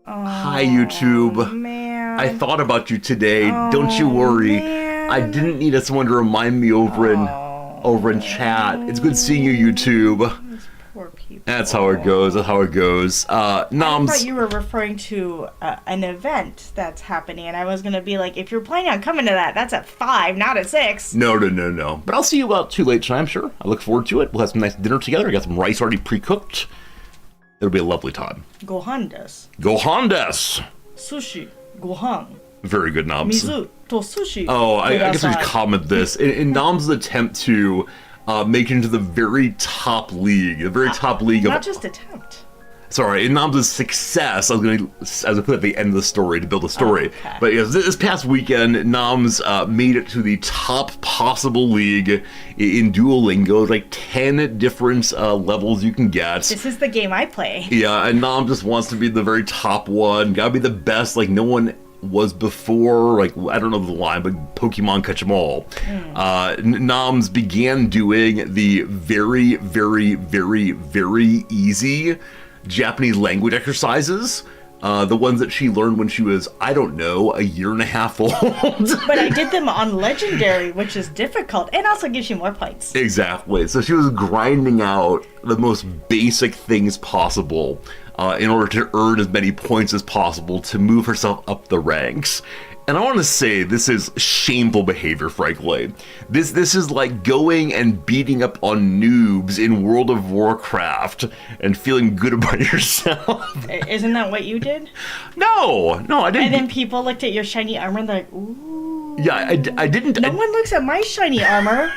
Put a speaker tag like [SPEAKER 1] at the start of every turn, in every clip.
[SPEAKER 1] Hi, YouTube.
[SPEAKER 2] Man.
[SPEAKER 1] I thought about you today. Don't you
[SPEAKER 2] Oh,
[SPEAKER 1] worry.
[SPEAKER 2] man.
[SPEAKER 1] I didn't need someone to remind me over in chat. It's good seeing you, YouTube.
[SPEAKER 2] These poor people.
[SPEAKER 1] That's how it goes. That's how it goes.
[SPEAKER 2] I
[SPEAKER 1] Noms.
[SPEAKER 2] thought you were referring to an event that's happening, and I was gonna be like, if you're planning on coming to that, that's at 5, not at 6.
[SPEAKER 1] No. But I'll see you about too late tonight, I'm sure. I look forward to it. We'll have some nice dinner together. I got some rice already pre-cooked. It'll be a lovely time.
[SPEAKER 2] Gohan desu.
[SPEAKER 1] Gohan desu.
[SPEAKER 2] Sushi. Gohan.
[SPEAKER 1] Very good, Noms.
[SPEAKER 2] Mizu to sushi.
[SPEAKER 1] Oh, I guess I should
[SPEAKER 2] Kudasai.
[SPEAKER 1] comment this. In Nom's attempt to make it into the very top league,
[SPEAKER 2] Not just attempt.
[SPEAKER 1] Sorry, in Nom's success, I was going to put at the end of the story to build a story.
[SPEAKER 2] Okay.
[SPEAKER 1] But yes, this past weekend, Noms made it to the top possible league in Duolingo. Like 10 different levels you can get.
[SPEAKER 2] This is the game I play.
[SPEAKER 1] Yeah, and Nom just wants to be the very top one. Gotta be the best, like no one was before. Like, I don't know the line, but Pokemon catch 'em all. Noms began doing the very, very, very, very easy Japanese language exercises. The ones that she learned when she was, I don't know, a year and a half old.
[SPEAKER 2] But I did them on Legendary, which is difficult, and also gives you more points.
[SPEAKER 1] Exactly. So she was grinding out the most basic things possible in order to earn as many points as possible to move herself up the ranks. And I want to say this is shameful behavior, frankly. This is like going and beating up on noobs in World of Warcraft and feeling good about yourself.
[SPEAKER 2] Isn't that what you did?
[SPEAKER 1] No, I didn't.
[SPEAKER 2] And then people looked at your shiny armor and they're like, ooh.
[SPEAKER 1] Yeah, I didn't.
[SPEAKER 2] No one looks at my shiny armor.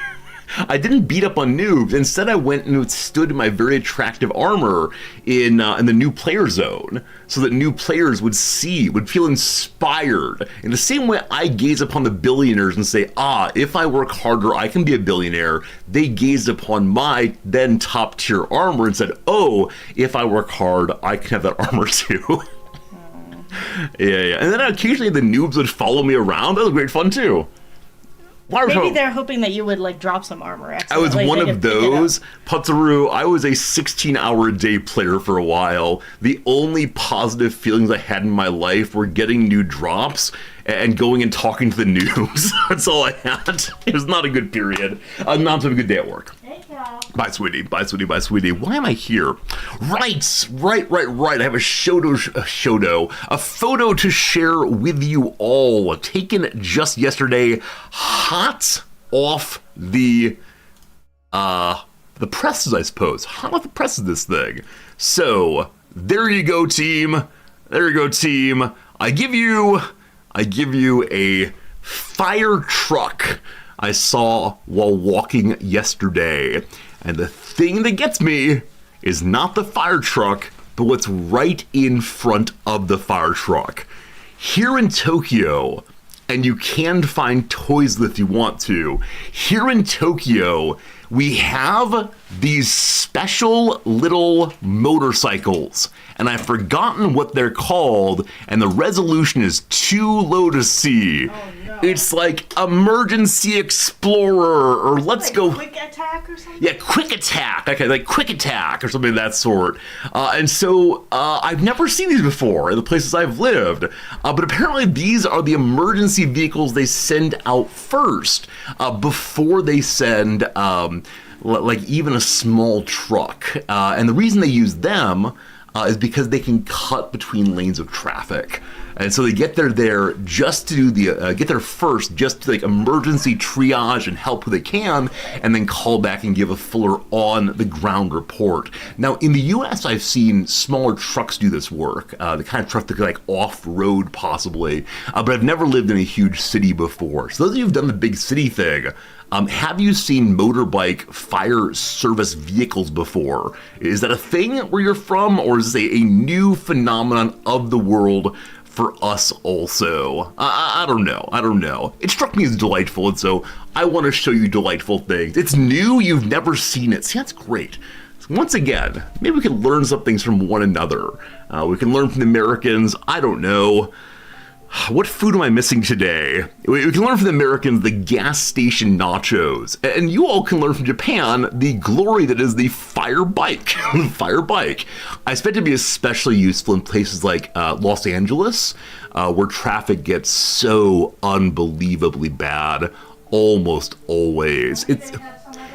[SPEAKER 1] I didn't beat up on noobs. Instead, I went and stood in my very attractive armor in the new player zone, so that new players would feel inspired. In the same way I gaze upon the billionaires and say, if I work harder, I can be a billionaire. They gazed upon my then top tier armor and said, oh, if I work hard, I can have that armor too. Yeah. And then occasionally the noobs would follow me around. That was great fun too.
[SPEAKER 2] Maybe they're hoping that you would like drop some armor.
[SPEAKER 1] I was one of those. Putzaru, I was a 16-hour-a-day player for a while. The only positive feelings I had in my life were getting new drops and going and talking to the noobs. That's all I had. It was not a good period. Not have a good day at work. Bye, sweetie. Bye, sweetie. Why am I here? Right. I have a photo to share with you all. Taken just yesterday, hot off the presses, I suppose. Hot off the presses, this thing. So, there you go, team. I give you a fire truck I saw while walking yesterday. And the thing that gets me is not the fire truck, but what's right in front of the fire truck. Here in Tokyo, and you can find toys if you want to, here in Tokyo, we have these special little motorcycles, and I've forgotten what they're called, and the resolution is too low to see.
[SPEAKER 2] Oh, no.
[SPEAKER 1] It's like Emergency Explorer, or Let's Go...
[SPEAKER 2] Quick Attack or something?
[SPEAKER 1] Yeah, Quick Attack. Okay, like Quick Attack or something of that sort. And so I've never seen these before in the places I've lived. But apparently these are the emergency vehicles they send out first before they send like even a small truck. And the reason they use them is because they can cut between lanes of traffic. And so they get there just to do get there first, just to like emergency triage and help who they can, and then call back and give a fuller on the ground report. Now in the US, I've seen smaller trucks do this work, the kind of truck that could like off-road possibly, but I've never lived in a huge city before. So those of you who've done the big city thing, have you seen motorbike fire service vehicles before? Is that a thing where you're from, or is this a new phenomenon of the world for us also? I don't know. It struck me as delightful, and so I want to show you delightful things. It's new, you've never seen it. See, that's great. Once again, maybe we can learn some things from one another. We can learn from the Americans. I don't know. What food am I missing today? We can learn from the Americans the gas station nachos, and you all can learn from Japan the glory that is the fire bike. Fire bike. I expect it to be especially useful in places like Los Angeles, where traffic gets so unbelievably bad almost always.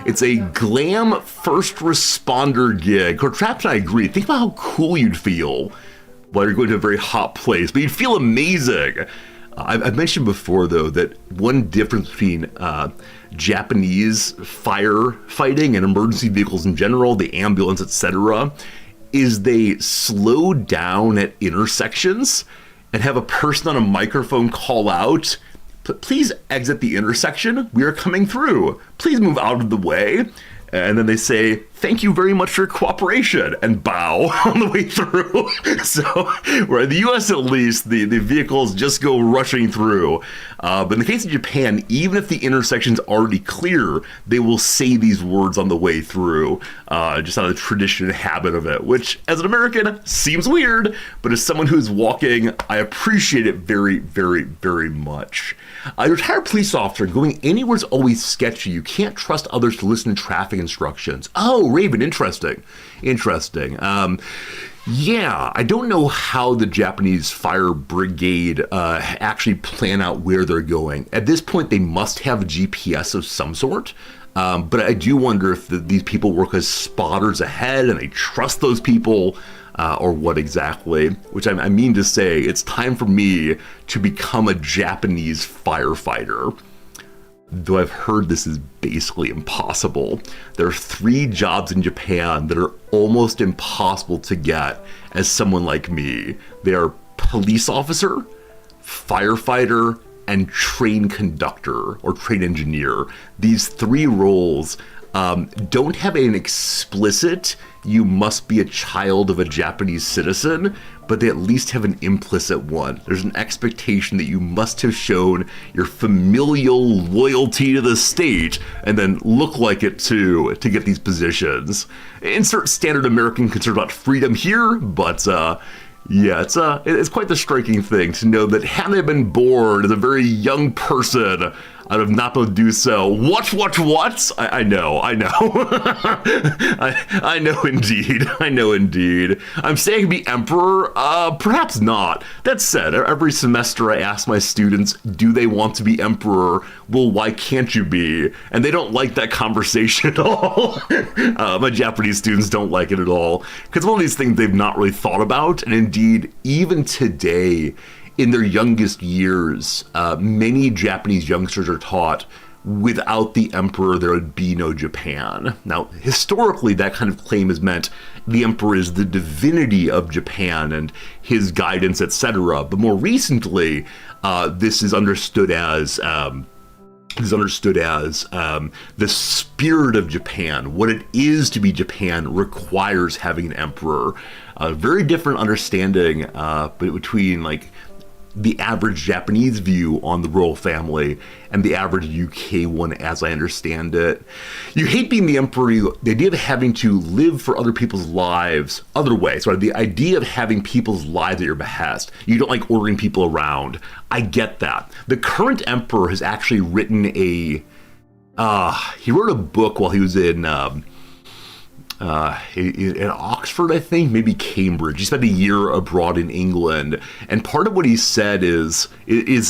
[SPEAKER 1] It's a glam first responder gig. Traps and I agree. Think about how cool you'd feel while you're going to a very hot place, but you'd feel amazing. I've mentioned before, though, that one difference between Japanese firefighting and emergency vehicles in general, the ambulance, etc., is they slow down at intersections and have a person on a microphone call out, please exit the intersection. We are coming through. Please move out of the way. And then they say, thank you very much for your cooperation, and bow on the way through. So, where in the US at least, the vehicles just go rushing through. But in the case of Japan, even if the intersection's already clear, they will say these words on the way through, just out of the tradition and habit of it, which, as an American, seems weird, but as someone who's walking, I appreciate it very, very, very much. A retired police officer, going anywhere is always sketchy. You can't trust others to listen to traffic instructions. Oh, Raven, interesting. Yeah, I don't know how the Japanese fire brigade actually plan out where they're going. At this point, they must have a GPS of some sort. But I do wonder if these people work as spotters ahead and they trust those people, or what exactly. Which I mean to say, it's time for me to become a Japanese firefighter. Though I've heard this is basically impossible. There are 3 jobs in Japan that are almost impossible to get as someone like me. They are police officer, firefighter, and train conductor or train engineer. These 3 roles don't have an explicit, you must be a child of a Japanese citizen, but they at least have an implicit one. There's an expectation that you must have shown your familial loyalty to the state and then look like it too to get these positions. Insert standard American concern about freedom here, but yeah, it's quite the striking thing to know that had I been born as a very young person, I'd have not been able to do so. What? I know. I know indeed. I'm saying be emperor? Perhaps not. That said, every semester I ask my students, do they want to be emperor? Well, why can't you be? And they don't like that conversation at all. My Japanese students don't like it at all. Because one of these things they've not really thought about. And indeed, even today, in their youngest years, many Japanese youngsters are taught, without the emperor, there would be no Japan. Now, historically, that kind of claim has meant the emperor is the divinity of Japan and his guidance, etc. But more recently, this is understood as the spirit of Japan. What it is to be Japan requires having an emperor. A very different understanding between like the average Japanese view on the royal family and the average UK one, as I understand it. You hate being the emperor, the idea of having to live for other people's lives other ways, right? The idea of having people's lives at your behest. You don't like ordering people around. I get that. The current emperor has actually written he wrote a book while he was in Oxford, I think, maybe Cambridge. He spent a year abroad in England, and part of what he said is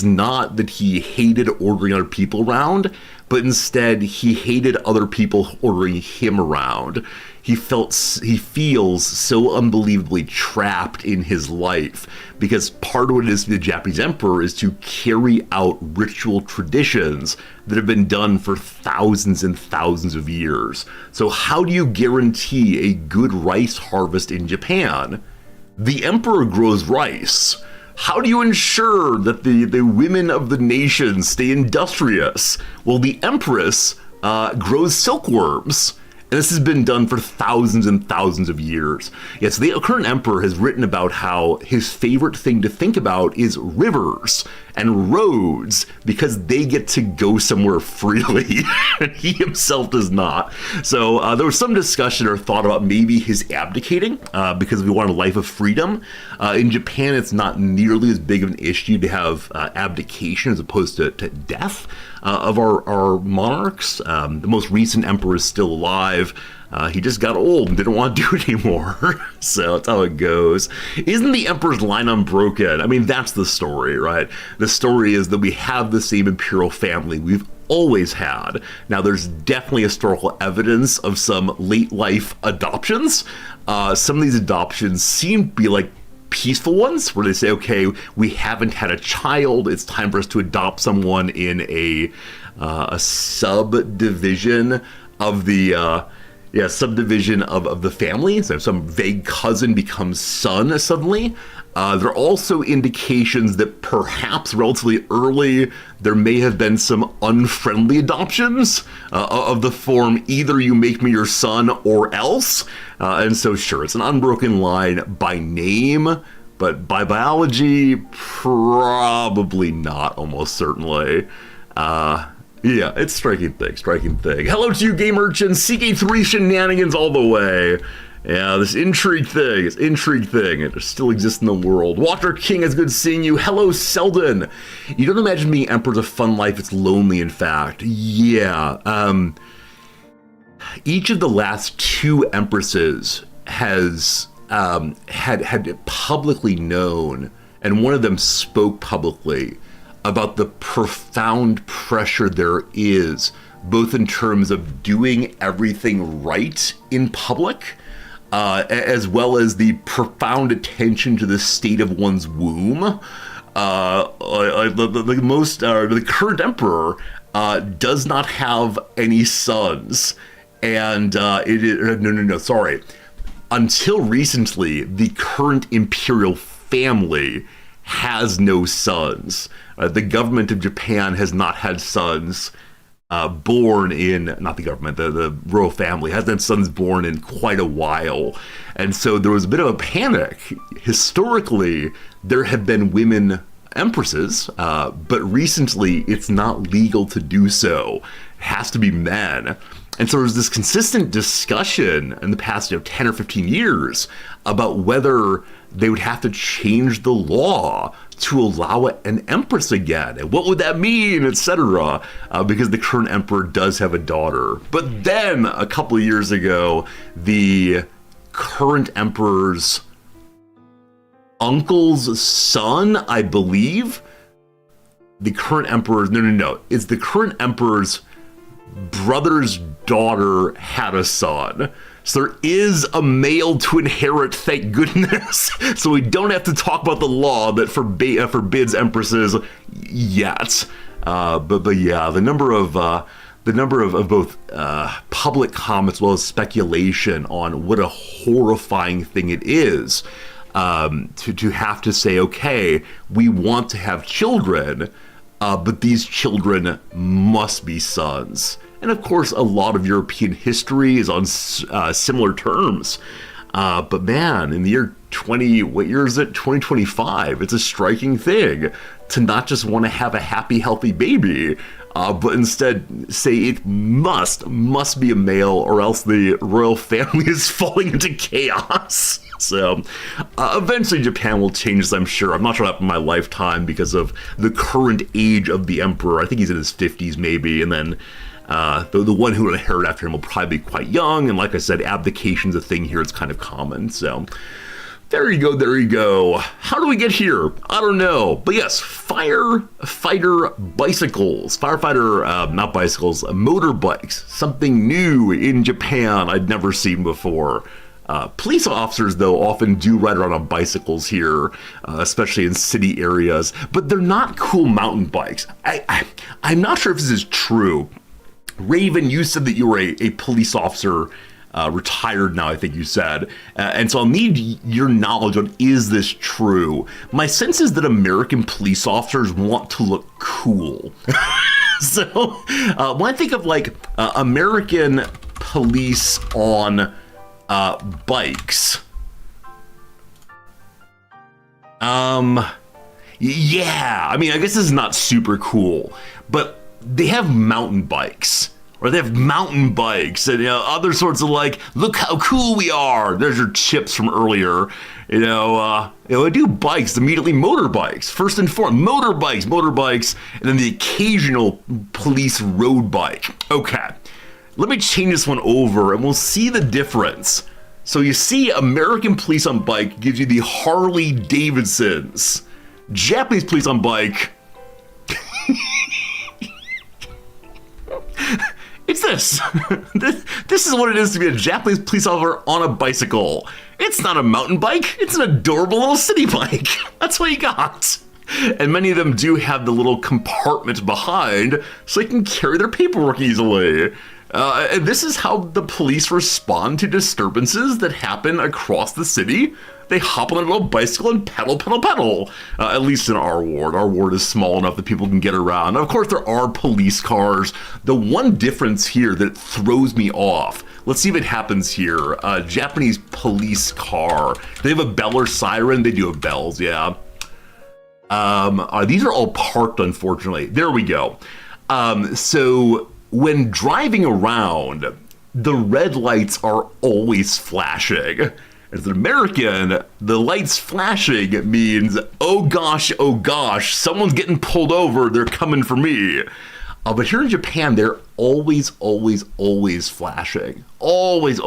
[SPEAKER 1] not that he hated ordering other people around, but instead he hated other people ordering him around. He feels so unbelievably trapped in his life because part of what it is to be the Japanese emperor is to carry out ritual traditions that have been done for thousands and thousands of years. So how do you guarantee a good rice harvest in Japan? The emperor grows rice. How do you ensure that the women of the nation stay industrious? Well, the empress grows silkworms. And this has been done for thousands and thousands of years. Yes, the current emperor has written about how his favorite thing to think about is rivers and roads because they get to go somewhere freely. And he himself does not. So there was some discussion or thought about maybe his abdicating because we want a life of freedom. In Japan, it's not nearly as big of an issue to have abdication as opposed to death of our monarchs. The most recent emperor is still alive. He just got old and didn't want to do it anymore. So that's how it goes. Isn't the emperor's line unbroken? I mean, that's the story, right? The story is that we have the same imperial family we've always had. Now, there's definitely historical evidence of some late life adoptions. Some of these adoptions seem to be like peaceful ones where they say, okay, we haven't had a child. It's time for us to adopt someone in a subdivision of the subdivision of the family. So some vague cousin becomes son suddenly. There are also indications that perhaps relatively early there may have been some unfriendly adoptions of the form either you make me your son or else. And so sure, it's an unbroken line by name, but by biology, probably not, almost certainly. Yeah, it's striking thing. Hello to you, Game Urchins. CK3 shenanigans all the way. Yeah, this intrigue thing. It still exists in the world. Walker King, it's good seeing you. Hello, Selden. You don't imagine being emperor's a fun life. It's lonely, in fact. Yeah. Each of the last two empresses has had publicly known, and one of them spoke publicly about the profound pressure there is, both in terms of doing everything right in public, as well as the profound attention to the state of one's womb. The current emperor does not have any sons, and until recently, the current imperial family has no sons. The government of Japan has not had sons born in, not the government, the royal family hasn't had sons born in quite a while. And so there was a bit of a panic. Historically, there have been women empresses, but recently it's not legal to do so. It has to be men. And so there's this consistent discussion in the past 10 or 15 years about whether they would have to change the law to allow an empress again. And what would that mean, etc. Because the current emperor does have a daughter. But then a couple of years ago, the current emperor's uncle's son, I believe, the current emperor's, it's the current emperor's brother's daughter had a son. So there is a male to inherit, thank goodness. So we don't have to talk about the law that forbids empresses yet. But yeah, the number of both public comments as well as speculation on what a horrifying thing it is to have to say, okay, we want to have children, but these children must be sons. And of course, a lot of European history is on similar terms. But man, in the year 2025, it's a striking thing to not just want to have a happy, healthy baby, but instead say it must be a male, or else the royal family is falling into chaos. So eventually Japan will change this, I'm sure. I'm not sure that'll happen in my lifetime because of the current age of the emperor. I think he's in his 50s maybe, and then the one who will inherit after him will probably be quite young, and like I said, abdication's a thing here. It's kind of common. So there you go. How do we get here? I don't know. But yes, firefighter bicycles. Not bicycles, motorbikes. Something new in Japan I'd never seen before. Police officers, though, often do ride around on bicycles here, especially in city areas. But they're not cool mountain bikes. I'm not sure if this is true. Raven, you said that you were a police officer, retired now, I think you said. And so I'll need your knowledge on, is this true? My sense is that American police officers want to look cool. So when I think of like American police on bikes, Yeah, I mean, I guess this is not super cool, but they have mountain bikes. Or they have mountain bikes and other sorts of like, look how cool we are. There's your chips from earlier. I do bikes, immediately motorbikes. First and foremost, motorbikes, and then the occasional police road bike. Okay, let me change this one over and we'll see the difference. So you see, American police on bike gives you the Harley Davidsons. Japanese police on bike. It's this. This is what it is to be a Japanese police officer on a bicycle. It's not a mountain bike. It's an adorable little city bike. That's what you got. And many of them do have the little compartment behind so they can carry their paperwork easily. And this is how the police respond to disturbances that happen across the city. They hop on a little bicycle and pedal. At least in our ward. Our ward is small enough that people can get around. Of course, there are police cars. The one difference here that throws me off, let's see if it happens here. Japanese police car. They have a bell or siren. They do have bells, yeah. These are all parked, unfortunately. There we go. So when driving around, the red lights are always flashing. As an American, the lights flashing means, oh gosh, someone's getting pulled over, they're coming for me. But here in Japan, they're always flashing. Always.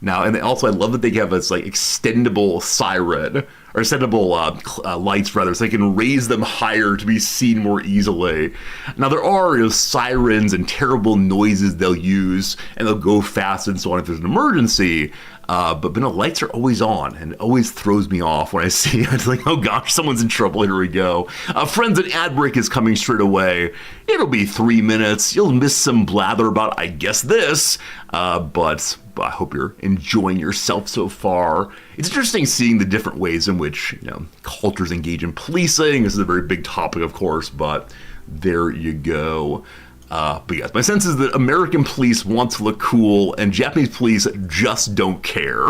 [SPEAKER 1] Now, and also I love that they have this like extendable siren, or extendable lights rather, so they can raise them higher to be seen more easily. Now there are sirens and terrible noises they'll use, and they'll go fast and so on if there's an emergency. But no, lights are always on, and it always throws me off when I see it. It's like, oh gosh, someone's in trouble. Here we go. Friends, an ad break is coming straight away. It'll be 3 minutes. You'll miss some blather about, I guess, this. But I hope you're enjoying yourself so far. It's interesting seeing the different ways in which cultures engage in policing. This is a very big topic, of course, but there you go. But yes, my sense is that American police want to look cool and Japanese police just don't care.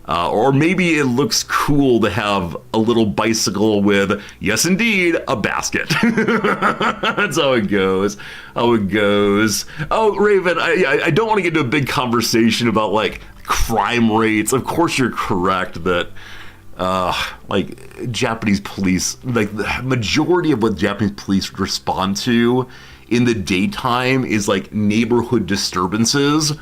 [SPEAKER 1] Or maybe it looks cool to have a little bicycle with, yes indeed, a basket. That's how it goes. Oh, Raven, I don't want to get into a big conversation about like crime rates. Of course you're correct that like Japanese police, like the majority of what Japanese police respond to in the daytime is like neighborhood disturbances.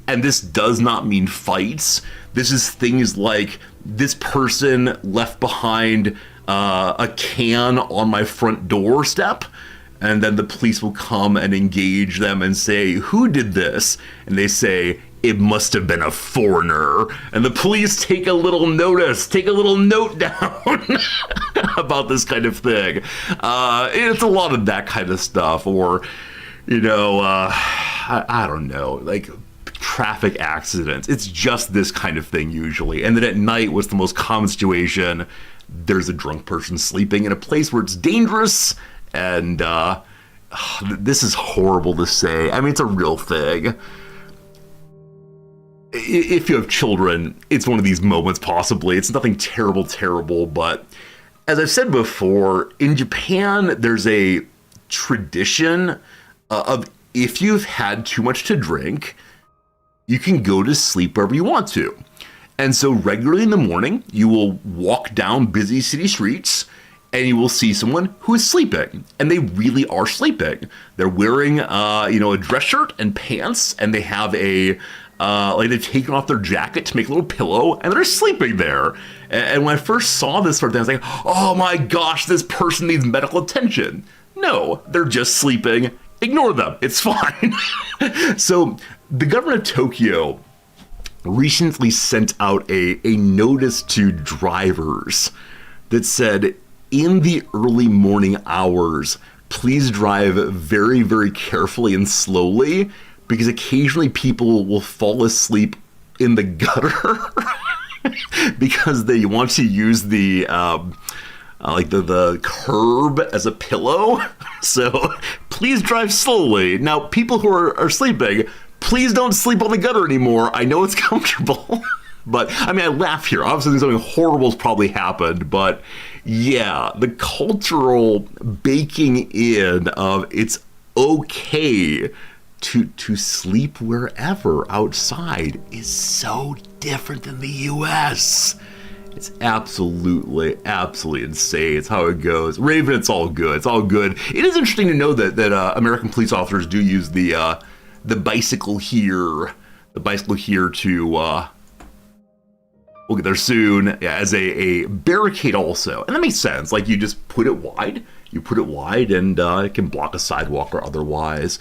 [SPEAKER 1] And this does not mean fights. This is things like this person left behind a can on my front doorstep. And then the police will come and engage them and say, who did this? And they say, it must have been a foreigner. And the police take a little note down about this kind of thing. It's a lot of that kind of stuff. Or, I don't know, like traffic accidents. It's just this kind of thing usually. And then at night, what's the most common situation? There's a drunk person sleeping in a place where it's dangerous. And this is horrible to say. I mean, it's a real thing. If you have children, it's one of these moments possibly. It's nothing terrible, but as I've said before, in Japan, there's a tradition of if you've had too much to drink, you can go to sleep wherever you want to. And so regularly in the morning, you will walk down busy city streets and you will see someone who is sleeping, and they really are sleeping. They're wearing, a dress shirt and pants, and they have they've taken off their jacket to make a little pillow, and they're sleeping there. And when I first saw this sort of thing, I was like, oh my gosh, this person needs medical attention. No, they're just sleeping. Ignore them. It's fine. So the government of Tokyo recently sent out a notice to drivers that said, in the early morning hours, please drive very, very carefully and slowly, because occasionally people will fall asleep in the gutter because they want to use the curb as a pillow. So please drive slowly. Now, people who are sleeping, please don't sleep on the gutter anymore. I know it's comfortable. But, I mean, I laugh here. Obviously, something horrible's probably happened, but Yeah, the cultural baking in of it's okay to sleep wherever outside is so different than the US. It's absolutely insane. It's how it goes. Raven, it's all good. It's all good. It is interesting to know that American police officers do use the bicycle here, to we'll get there soon, yeah, as a barricade also, and that makes sense. Like you just put it wide, and it can block a sidewalk or otherwise.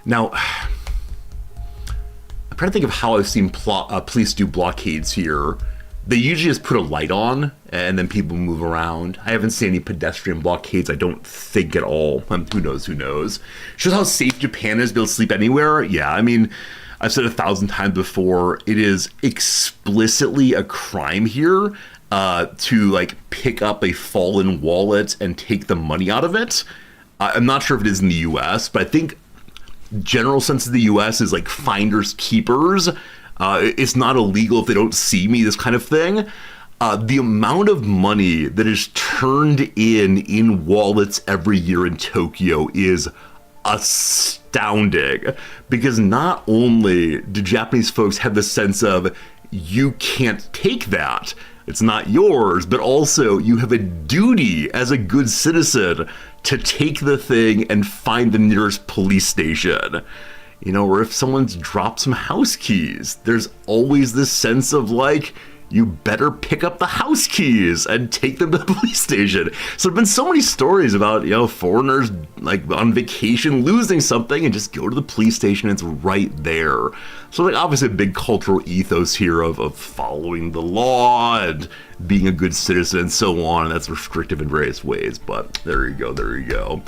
[SPEAKER 1] Now, I'm trying to think of how I've seen police do blockades here. They usually just put a light on and then people move around. I haven't seen any pedestrian blockades, I don't think, at all. Who knows? Shows how safe Japan is to be able to sleep anywhere. Yeah, I mean, I've said 1,000 times before, it is explicitly a crime here to like pick up a fallen wallet and take the money out of it. I'm not sure if it is in the US, but I think general sense of the US is like finders keepers. It's not illegal if they don't see me, this kind of thing. The amount of money that is turned in wallets every year in Tokyo is astounding, because not only do Japanese folks have the sense of you can't take that, it's not yours, but also you have a duty as a good citizen to take the thing and find the nearest police station. You know, or if someone's dropped some house keys, there's always this sense of like, you better pick up the house keys and take them to the police station. So there've been so many stories about, you know, foreigners like on vacation losing something and just go to the police station. It's right there. So like obviously a big cultural ethos here of following the law and being a good citizen and so on. And that's restrictive in various ways, but there you go.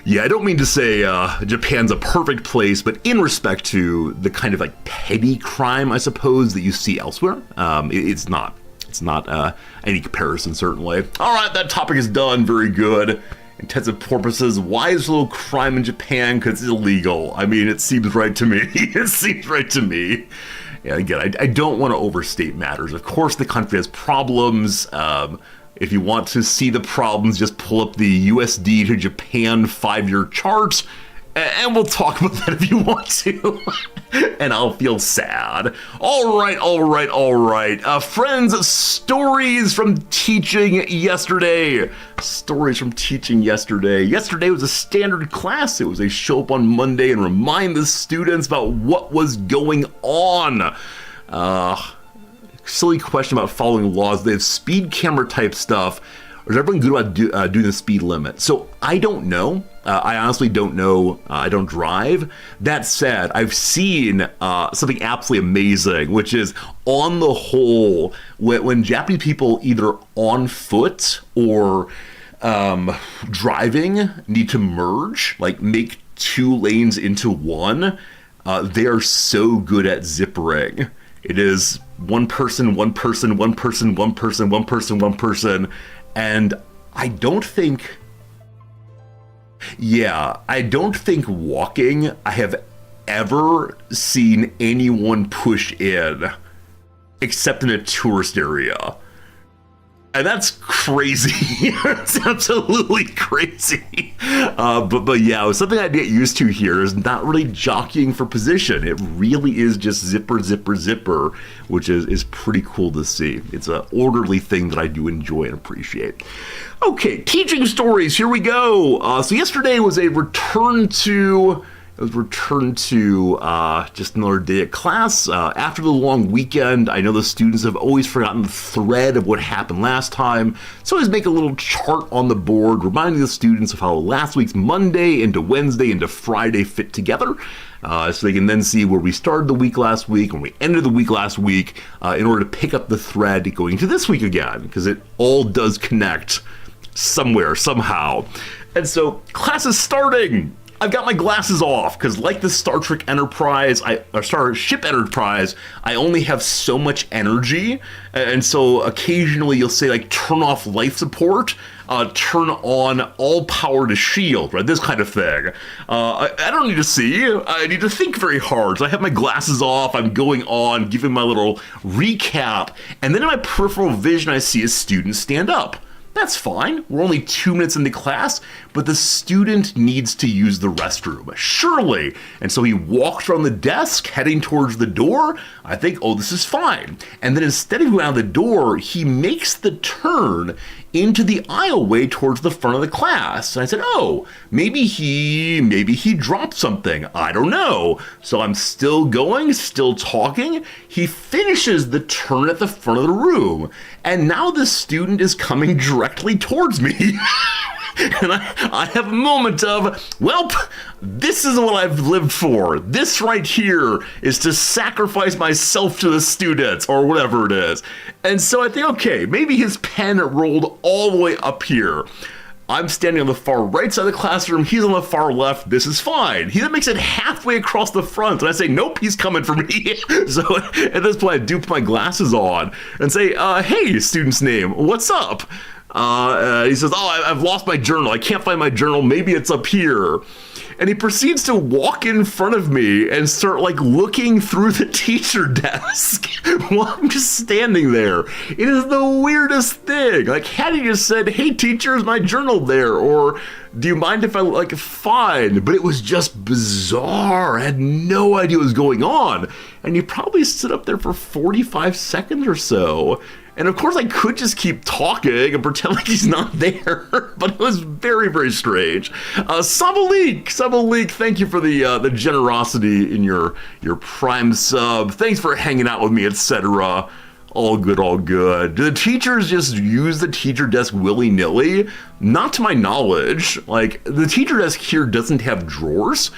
[SPEAKER 1] Yeah, I don't mean to say Japan's a perfect place, but in respect to the kind of like petty crime, I suppose, that you see elsewhere, it's not any comparison, certainly. All right, that topic is done. Very good. Intensive purposes. Why is a little crime in Japan? Because it's illegal. I mean, it seems right to me. Yeah, again, I don't want to overstate matters. Of course, the country has problems. If you want to see the problems, just pull up the USD to Japan 5-year chart, and we'll talk about that if you want to. And I'll feel sad. All right. Friends, stories from teaching yesterday. Yesterday was a standard class. It was a show up on Monday and remind the students about what was going on. Silly question about following laws. They have speed camera type stuff. Or is everyone good about doing the speed limit? So I don't know. I honestly don't know. I don't drive. That said, I've seen something absolutely amazing, which is on the whole, when Japanese people either on foot or driving need to merge, like make 2 lanes into one, they are so good at zippering. It is one person, and I don't think walking I have ever seen anyone push in except in a tourist area. And that's crazy. It's absolutely crazy. But yeah, it was something I get used to here is not really jockeying for position. It really is just zipper, which is pretty cool to see. It's an orderly thing that I do enjoy and appreciate. Okay, teaching stories. Here we go. So yesterday was a return to just another day at class. After the long weekend, I know the students have always forgotten the thread of what happened last time, so I always make a little chart on the board reminding the students of how last week's Monday into Wednesday into Friday fit together, so they can then see where we started the week last week and we ended the week last week in order to pick up the thread going into this week again, because it all does connect somewhere, somehow. And so class is starting. I've got my glasses off because, like the Star Trek Enterprise, Starship Enterprise, I only have so much energy, and so occasionally you'll say like turn off life support, turn on all power to shield, right? This kind of thing. I don't need to see. I need to think very hard. So I have my glasses off. I'm going on, giving my little recap, and then in my peripheral vision, I see a student stand up. That's fine. We're only 2 minutes into class, but the student needs to use the restroom. Surely. And so he walks around the desk, heading towards the door. I think, oh, this is fine. And then instead of going out the door, he makes the turn into the aisleway towards the front of the class. And I said, oh, maybe he dropped something. I don't know. So I'm still going, still talking. He finishes the turn at the front of the room. And now the student is coming directly towards me. And I have a moment of, welp, this is what I've lived for. This right here is to sacrifice myself to the students, or whatever it is. And so I think, okay, maybe his pen rolled all the way up here. I'm standing on the far right side of the classroom. He's on the far left. This is fine. He then makes it halfway across the front, and I say, nope, he's coming for me. So at this point, I do put my glasses on and say, hey, student's name, what's up? He says, oh, I've lost my journal. I can't find my journal. Maybe it's up here. And he proceeds to walk in front of me and start like looking through the teacher desk while I'm just standing there. It is the weirdest thing. Like, had he just said, hey, teacher, is my journal there? Or do you mind if I, like, fine? But it was just bizarre. I had no idea what was going on. And you probably stood up there for 45 seconds or so. And of course, I could just keep talking and pretend like he's not there, but it was very, very strange. Sabalik, thank you for the generosity in your Prime sub. Thanks for hanging out with me, etc. All good, all good. Do the teachers just use the teacher desk willy-nilly? Not to my knowledge. Like, the teacher desk here doesn't have drawers.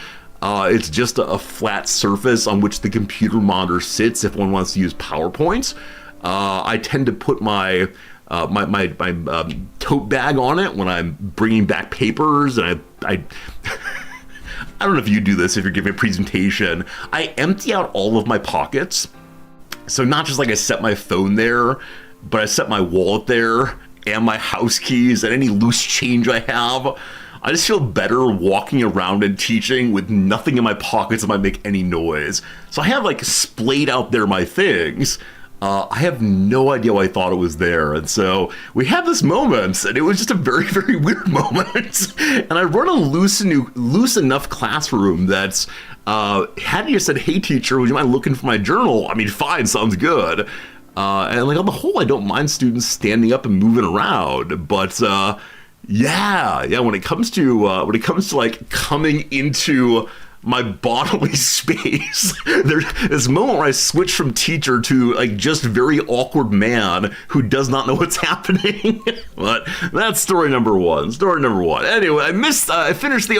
[SPEAKER 1] It's just a flat surface on which the computer monitor sits if one wants to use PowerPoints. I tend to put my tote bag on it when I'm bringing back papers, and I I don't know if you do this if you're giving a presentation. I empty out all of my pockets, so not just like I set my phone there, but I set my wallet there and my house keys and any loose change I have. I just feel better walking around and teaching with nothing in my pockets that might make any noise. So I have like splayed out there my things. I have no idea why I thought it was there. And so we had this moment, and it was just a very, very weird moment. And I run a loose enough classroom that had you said, hey, teacher, would you mind looking for my journal? I mean, fine, sounds good. And like on the whole, I don't mind students standing up and moving around. But yeah, when it comes to like coming into my bodily space, there's this moment where I switch from teacher to like just very awkward man who does not know what's happening. But that's story number one. Anyway, I finished the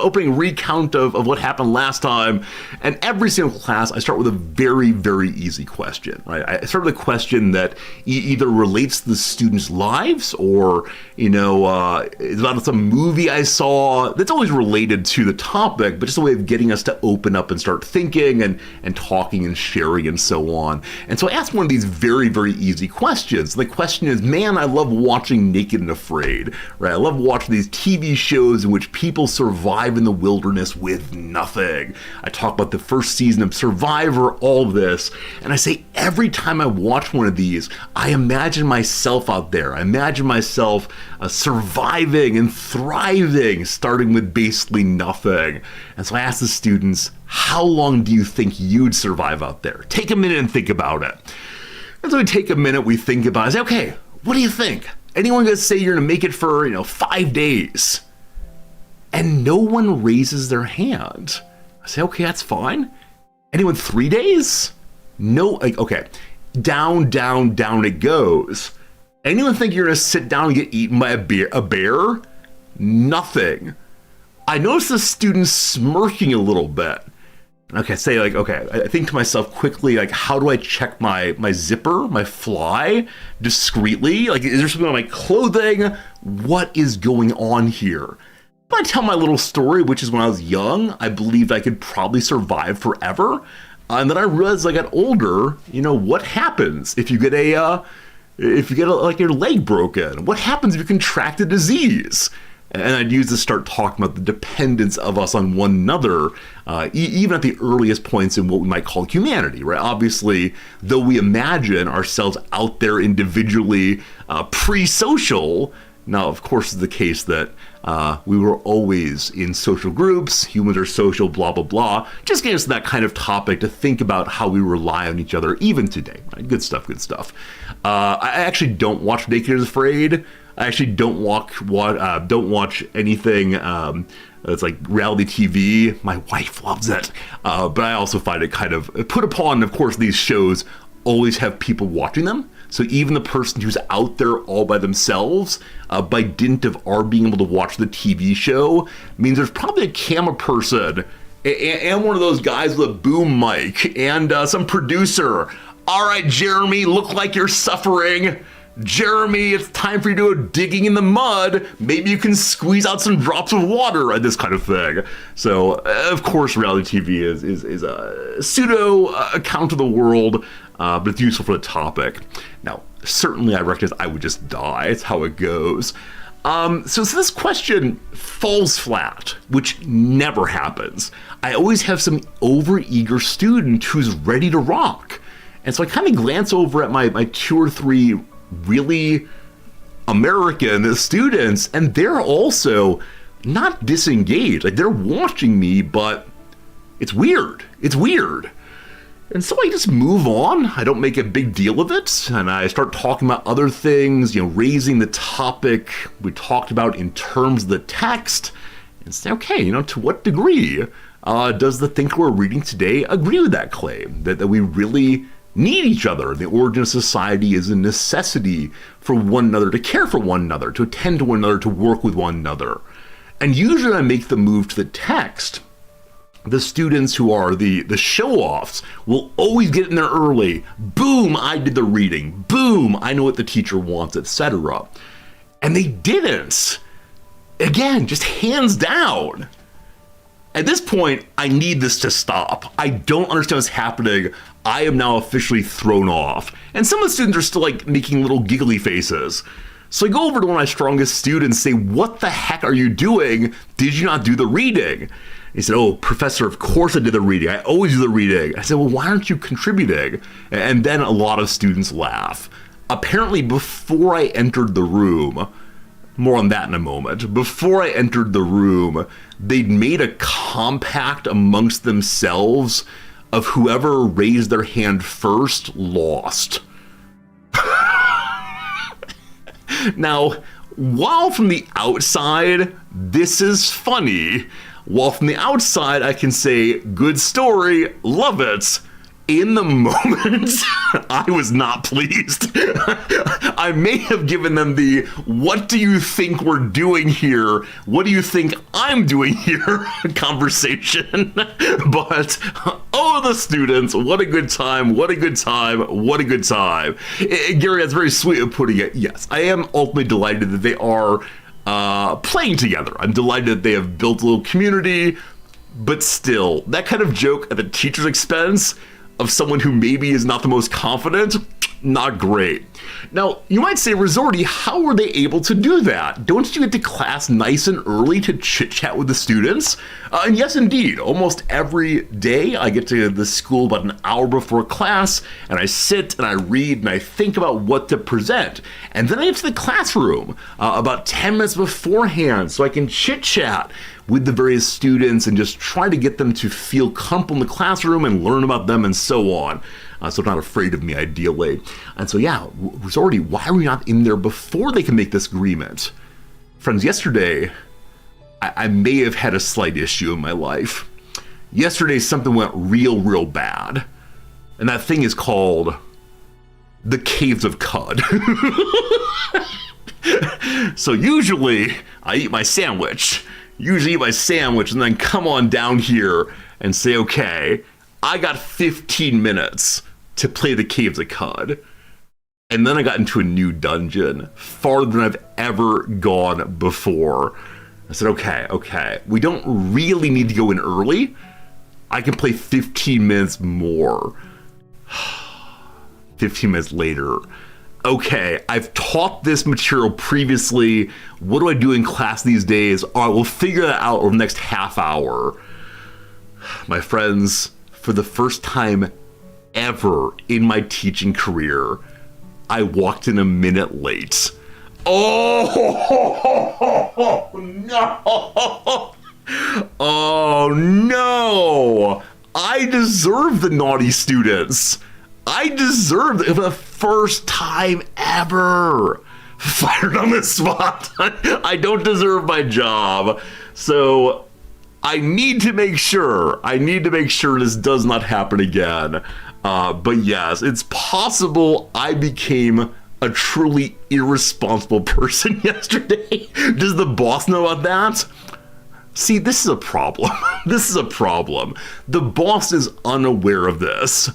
[SPEAKER 1] opening recount of what happened last time, and every single class I start with a very, very easy question, right? I start with a question that either relates to the students' lives or, is about some movie I saw that's always related to the topic, but just a way of getting us to open up and start thinking and talking and sharing and so on. And so I asked one of these very, very easy questions. The question is, man, I love watching Naked and Afraid, right? I love watching these TV shows in which people survive in the wilderness with nothing. I talk about the first season of Survivor, all of this, and I say every time I watch one of these, I imagine myself out there. I imagine myself surviving and thriving, starting with basically nothing. And so I asked the students, how long do you think you'd survive out there? Take a minute and think about it. And so we take a minute, we think about it. I say, okay, what do you think? Anyone gonna say you're gonna make it for, 5 days? And no one raises their hand. I say, okay, that's fine. Anyone 3 days? No, like, okay. Down it goes. Anyone think you're gonna sit down and get eaten by a bear? Nothing. I notice the students smirking a little bit. Okay, I think to myself quickly, like, how do I check my zipper, my fly, discreetly? Like, is there something on my clothing? What is going on here? I tell my little story, which is when I was young, I believed I could probably survive forever. And then I realized as I got older, what happens if you get your leg broken? What happens if you contract a disease? And I'd use to start talking about the dependence of us on one another, even at the earliest points in what we might call humanity, right? Obviously, though we imagine ourselves out there individually, pre-social, now, of course, it's the case that we were always in social groups, humans are social, blah, blah, blah. Just gives us that kind of topic to think about how we rely on each other even today. Right? Good stuff, good stuff. I actually don't watch Naked is Afraid. I actually don't watch anything that's like reality TV. My wife loves it. But I also find it kind of put upon, of course, these shows always have people watching them. So even the person who's out there all by themselves, by dint of our being able to watch the TV show, means there's probably a camera person and one of those guys with a boom mic and some producer. All right, Jeremy, look like you're suffering. Jeremy, it's time for you to go digging in the mud. Maybe you can squeeze out some drops of water and this kind of thing. So, of course, reality TV is a pseudo account of the world, but it's useful for the topic. Now, certainly I recognize I would just die. It's how it goes. So this question falls flat, which never happens. I always have some overeager student who's ready to rock. And so I kind of glance over at my 2 or 3 really American students, and they're also not disengaged. Like, they're watching me, but it's weird. It's weird. And so I just move on. I don't make a big deal of it, and I start talking about other things, raising the topic we talked about in terms of the text, and say, okay, to what degree does the thinker we're reading today agree with that claim, that we really need each other? The origin of society is a necessity for one another, to care for one another, to attend to one another, to work with one another. And usually I make the move to the text. The students who are the show-offs will always get in there early. Boom, I did the reading. Boom, I know what the teacher wants, etc. And they didn't. Again, just hands down. At this point, I need this to stop. I don't understand what's happening. I am now officially thrown off. And some of the students are still like making little giggly faces. So I go over to one of my strongest students and say, what the heck are you doing? Did you not do the reading? He said, oh, professor, of course I did the reading. I always do the reading. I said, well, why aren't you contributing? And then a lot of students laugh. Apparently, before I entered the room, more on that in a moment, before I entered the room, they'd made a compact amongst themselves of whoever raised their hand first lost. Now, while from the outside, this is funny, while from the outside, I can say, good story, love it. In the moment, I was not pleased. I may have given them the, what do you think we're doing here? What do you think I'm doing here? Conversation. But, oh, the students, what a good time, what a good time, what a good time. Gary, that's very sweet of putting it. Yes, I am ultimately delighted that they are playing together. I'm delighted that they have built a little community, but still, that kind of joke at the teacher's expense of someone who maybe is not the most confident, not great. Now, you might say, Resorti, how were they able to do that? Don't you get to class nice and early to chit-chat with the students? And yes, indeed, almost every day I get to the school about an hour before class, and I sit and I read and I think about what to present. And then I get to the classroom about 10 minutes beforehand so I can chit-chat with the various students and just try to get them to feel comfortable in the classroom and learn about them and so on. So not afraid of me, ideally. And so, yeah, Resorti, why are we not in there before they can make this agreement? Friends, yesterday, I may have had a slight issue in my life. Yesterday, something went real bad. And that thing is called the Caves of Cud. So usually, I eat my sandwich. And then come on down here and say, okay, I got 15 minutes to play the Caves of Cud. And then I got into a new dungeon, farther than I've ever gone before. I said, okay, we don't really need to go in early. I can play 15 minutes more. 15 minutes later, okay, I've taught this material previously. What do I do in class these days? All right, we'll figure that out over the next half hour. My friends, for the first time ever in my teaching career, I walked in a minute late. Oh, no. Oh, no. I deserve the naughty students. I deserve it for the first time ever. Fired on the spot. I don't deserve my job. So I need to make sure this does not happen again. But yes, it's possible I became a truly irresponsible person yesterday. Does the boss know about that? See, this is a problem. This is a problem. The boss is unaware of this.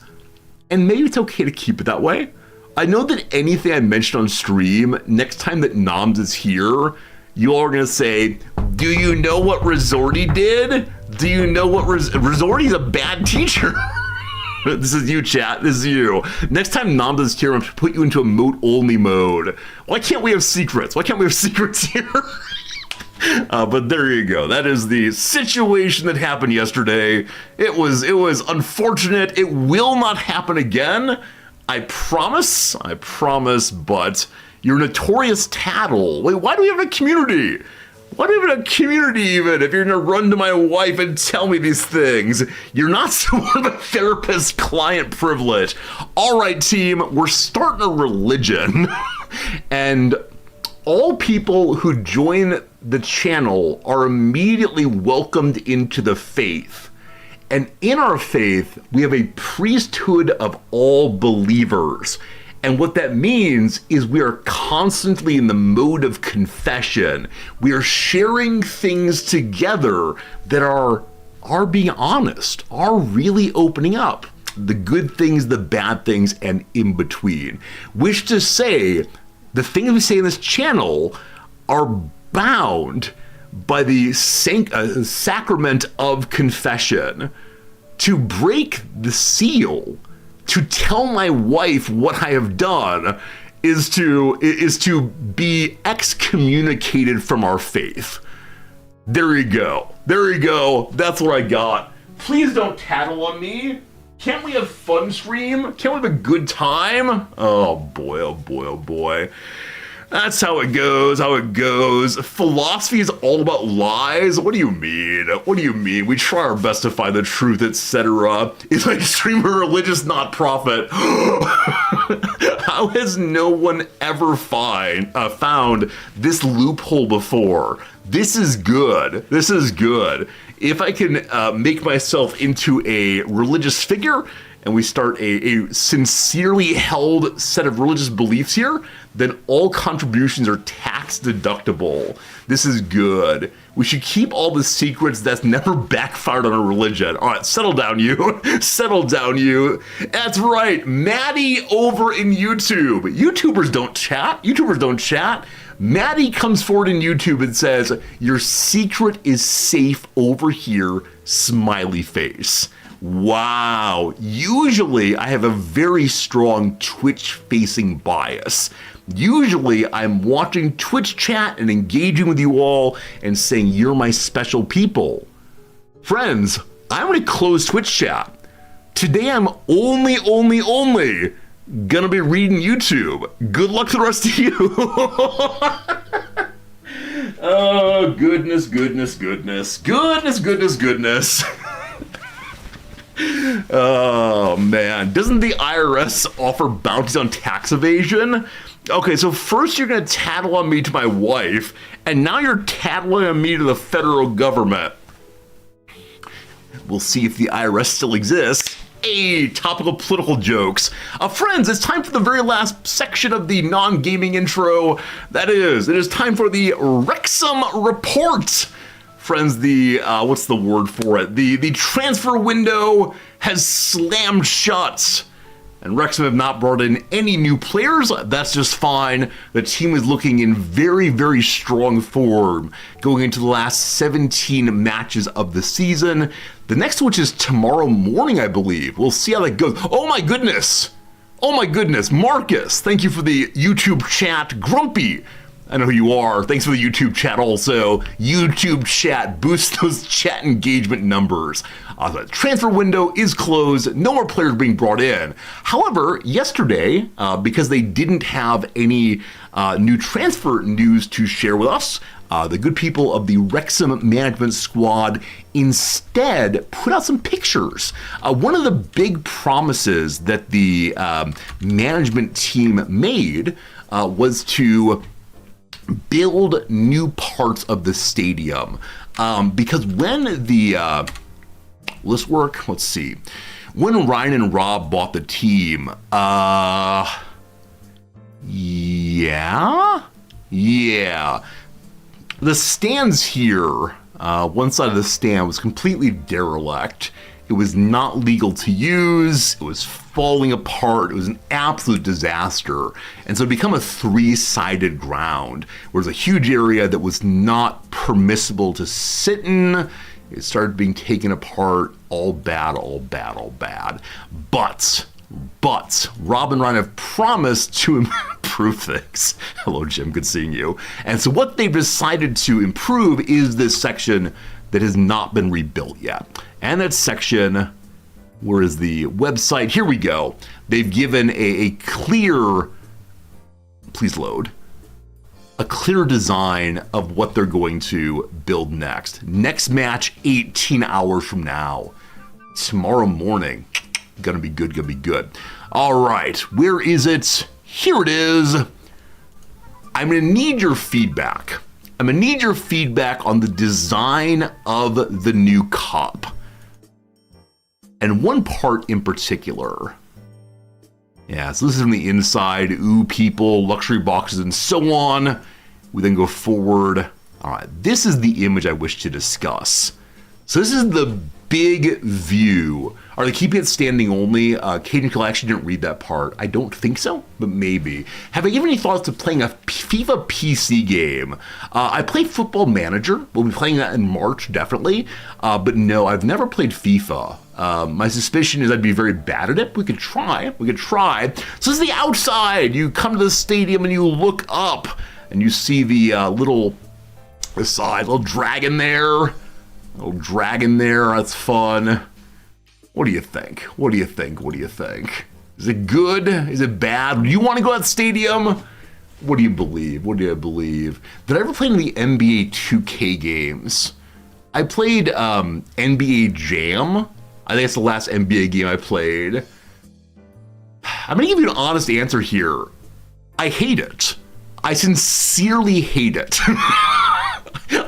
[SPEAKER 1] And maybe it's okay to keep it that way. I know that anything I mention on stream, next time that Noms is here, you all are going to say, do you know what Resorty did? Do you know what Resorty's a bad teacher? This is you, chat. This is you. Next time Noms is here, I'm going to put you into a moat-only mode. Why can't we have secrets? Why can't we have secrets here? But there you go. That is the situation that happened yesterday. It was unfortunate. It will not happen again. I promise, but you're notorious tattle. Wait, why do we have a community? Why do we have a community even if you're gonna run to my wife and tell me these things? You're not someone of a therapist client privilege. All right, team, we're starting a religion. And all people who join the channel are immediately welcomed into the faith. And in our faith, we have a priesthood of all believers. And what that means is we are constantly in the mode of confession. We are sharing things together that are being honest, are really opening up. The good things, the bad things, and in between. Which to say, the things we say in this channel are bound by the sacrament of confession. To break the seal, to tell my wife what I have done, is to be excommunicated from our faith. There you go. There you go. That's what I got. Please don't tattle on me. Can't we have fun stream? Can't we have a good time? Oh boy, oh boy, oh boy. That's how it goes, Philosophy is all about lies? What do you mean? What do you mean? We try our best to find the truth, etc. It's like streamer religious, not profit. How has no one ever found this loophole before? This is good. This is good. If I can make myself into a religious figure and we start a sincerely held set of religious beliefs here, then all contributions are tax deductible. This is good. We should keep all the secrets. That's never backfired on a religion. All right, settle down, you. Settle down, you. That's right, Maddie over in YouTube. YouTubers don't chat. Maddie comes forward in YouTube and says, your secret is safe over here, smiley face. Wow. Usually I have a very strong Twitch-facing bias. Usually I'm watching Twitch chat and engaging with you all and saying you're my special people. Friends, I'm going to close Twitch chat. Today I'm only gonna be reading YouTube. Good luck to the rest of you. Oh, goodness. Oh man, doesn't the IRS offer bounties on tax evasion? Okay, so first you're gonna tattle on me to my wife, and now you're tattling on me to the federal government. We'll see if the IRS still exists. Hey, topical political jokes. Friends, it's time for the very last section of the non-gaming intro. That is, it is time for the Wrexham Report. Friends, the, what's the word for it? The transfer window has slammed shut. And Wrexham have not brought in any new players. That's just fine. The team is looking in very, very strong form going into the last 17 matches of the season. The next, which is tomorrow morning, I believe. We'll see how that goes. Oh my goodness. Oh my goodness, Marcus, thank you for the YouTube chat. Grumpy, I know who you are. Thanks for the YouTube chat also. YouTube chat, boost those chat engagement numbers. The transfer window is closed. No more players being brought in. However, yesterday, because they didn't have any new transfer news to share with us, the good people of the Wrexham management squad instead put out some pictures. One of the big promises that the management team made was to build new parts of the stadium. Because when the, let's see, when Ryan and Rob bought the team, yeah. The stands here, one side of the stand was completely derelict. It was not legal to use. It was falling apart. It was an absolute disaster. And so it became a three-sided ground, where there's a huge area that was not permissible to sit in. It started being taken apart. All bad. But Rob and Ryan have promised to improve things. Hello, Jim. Good seeing you. And so what they've decided to improve is this section that has not been rebuilt yet. And that section, where is the website? Here we go. They've given a clear, please load, a clear design of what they're going to build next. Next match, 18 hours from now. Tomorrow morning. Gonna be good. All right, where is it? Here it is. I'm gonna need your feedback. on the design of the new cup. And one part in particular. Yeah, so this is from the inside. Ooh, people, luxury boxes, and so on. We then go forward. All right, this is the image I wish to discuss. So this is the big view. Are they keeping it standing only? Cajun actually didn't read that part. I don't think so, but maybe. Have I given any thoughts to playing a FIFA PC game? I played Football Manager. We'll be playing that in March, definitely. But no, I've never played FIFA. My suspicion is I'd be very bad at it. We could try. So this is the outside. You come to the stadium and you look up and you see the little dragon there. That's fun. What do you think? Is it good? Is it bad? Do you want to go to the stadium? What do you believe? Did I ever play any of the NBA 2K games? I played NBA Jam. I think it's the last NBA game I played. I'm going to give you an honest answer here. I hate it. I sincerely hate it.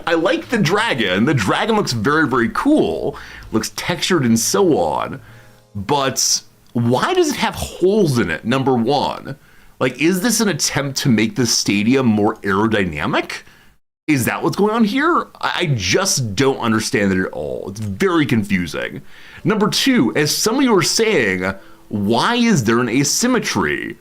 [SPEAKER 1] I like the dragon. The dragon looks very, very cool. Looks textured and so on. But why does it have holes in it, number one? Like, is this an attempt to make the stadium more aerodynamic? Is that what's going on here? I just don't understand it at all. It's very confusing. Number two, as some of you are saying, why is there an asymmetry?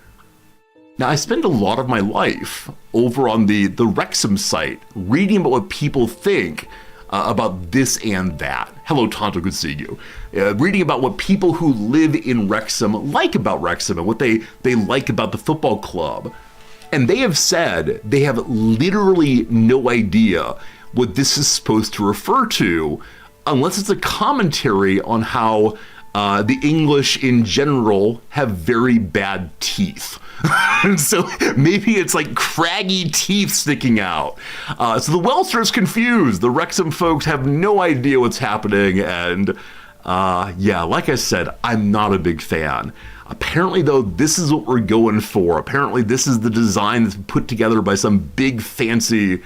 [SPEAKER 1] Now, I spend a lot of my life over on the Wrexham site reading about what people think about this and that. Hello, Tonto, good seeing you. Reading about what people who live in Wrexham like about Wrexham and what they like about the football club. And they have said they have literally no idea what this is supposed to refer to unless it's a commentary on how the English in general have very bad teeth. So maybe it's like craggy teeth sticking out. So the Welshers confused. The Wrexham folks have no idea what's happening. And yeah, like I said, I'm not a big fan. Apparently, though, this is what we're going for. Apparently, this is the design that's put together by some big fancy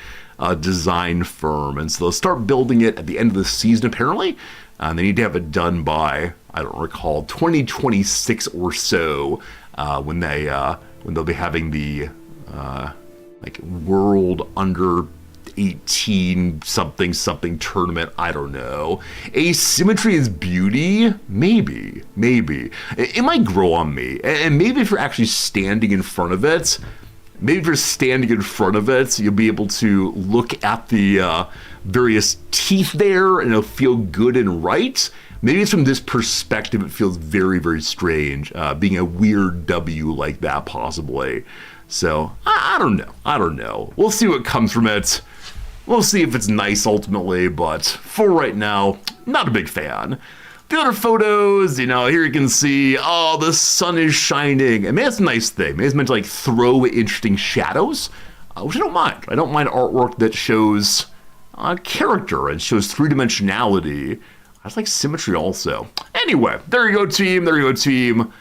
[SPEAKER 1] design firm. And so they'll start building it at the end of the season, apparently. They need to have it done by, I don't recall, 2026 or so, when they'll be having the like World Under 18 something tournament. I don't know. Asymmetry is beauty? Maybe. It might grow on me. And maybe if you're actually standing in front of it, you'll be able to look at the various teeth there and it'll feel good and right. maybe it's from this perspective it feels very, very strange, being a weird W like that, possibly. So, I don't know. I don't know. We'll see what comes from it. We'll see if it's nice ultimately, but for right now, not a big fan. The other photos, here you can see, oh, the sun is shining. And maybe it's a nice thing. Maybe it's meant to like throw interesting shadows, which I don't mind. I don't mind artwork that shows character and shows three-dimensionality. I just like symmetry also. Anyway, there you go, team. There you go, team.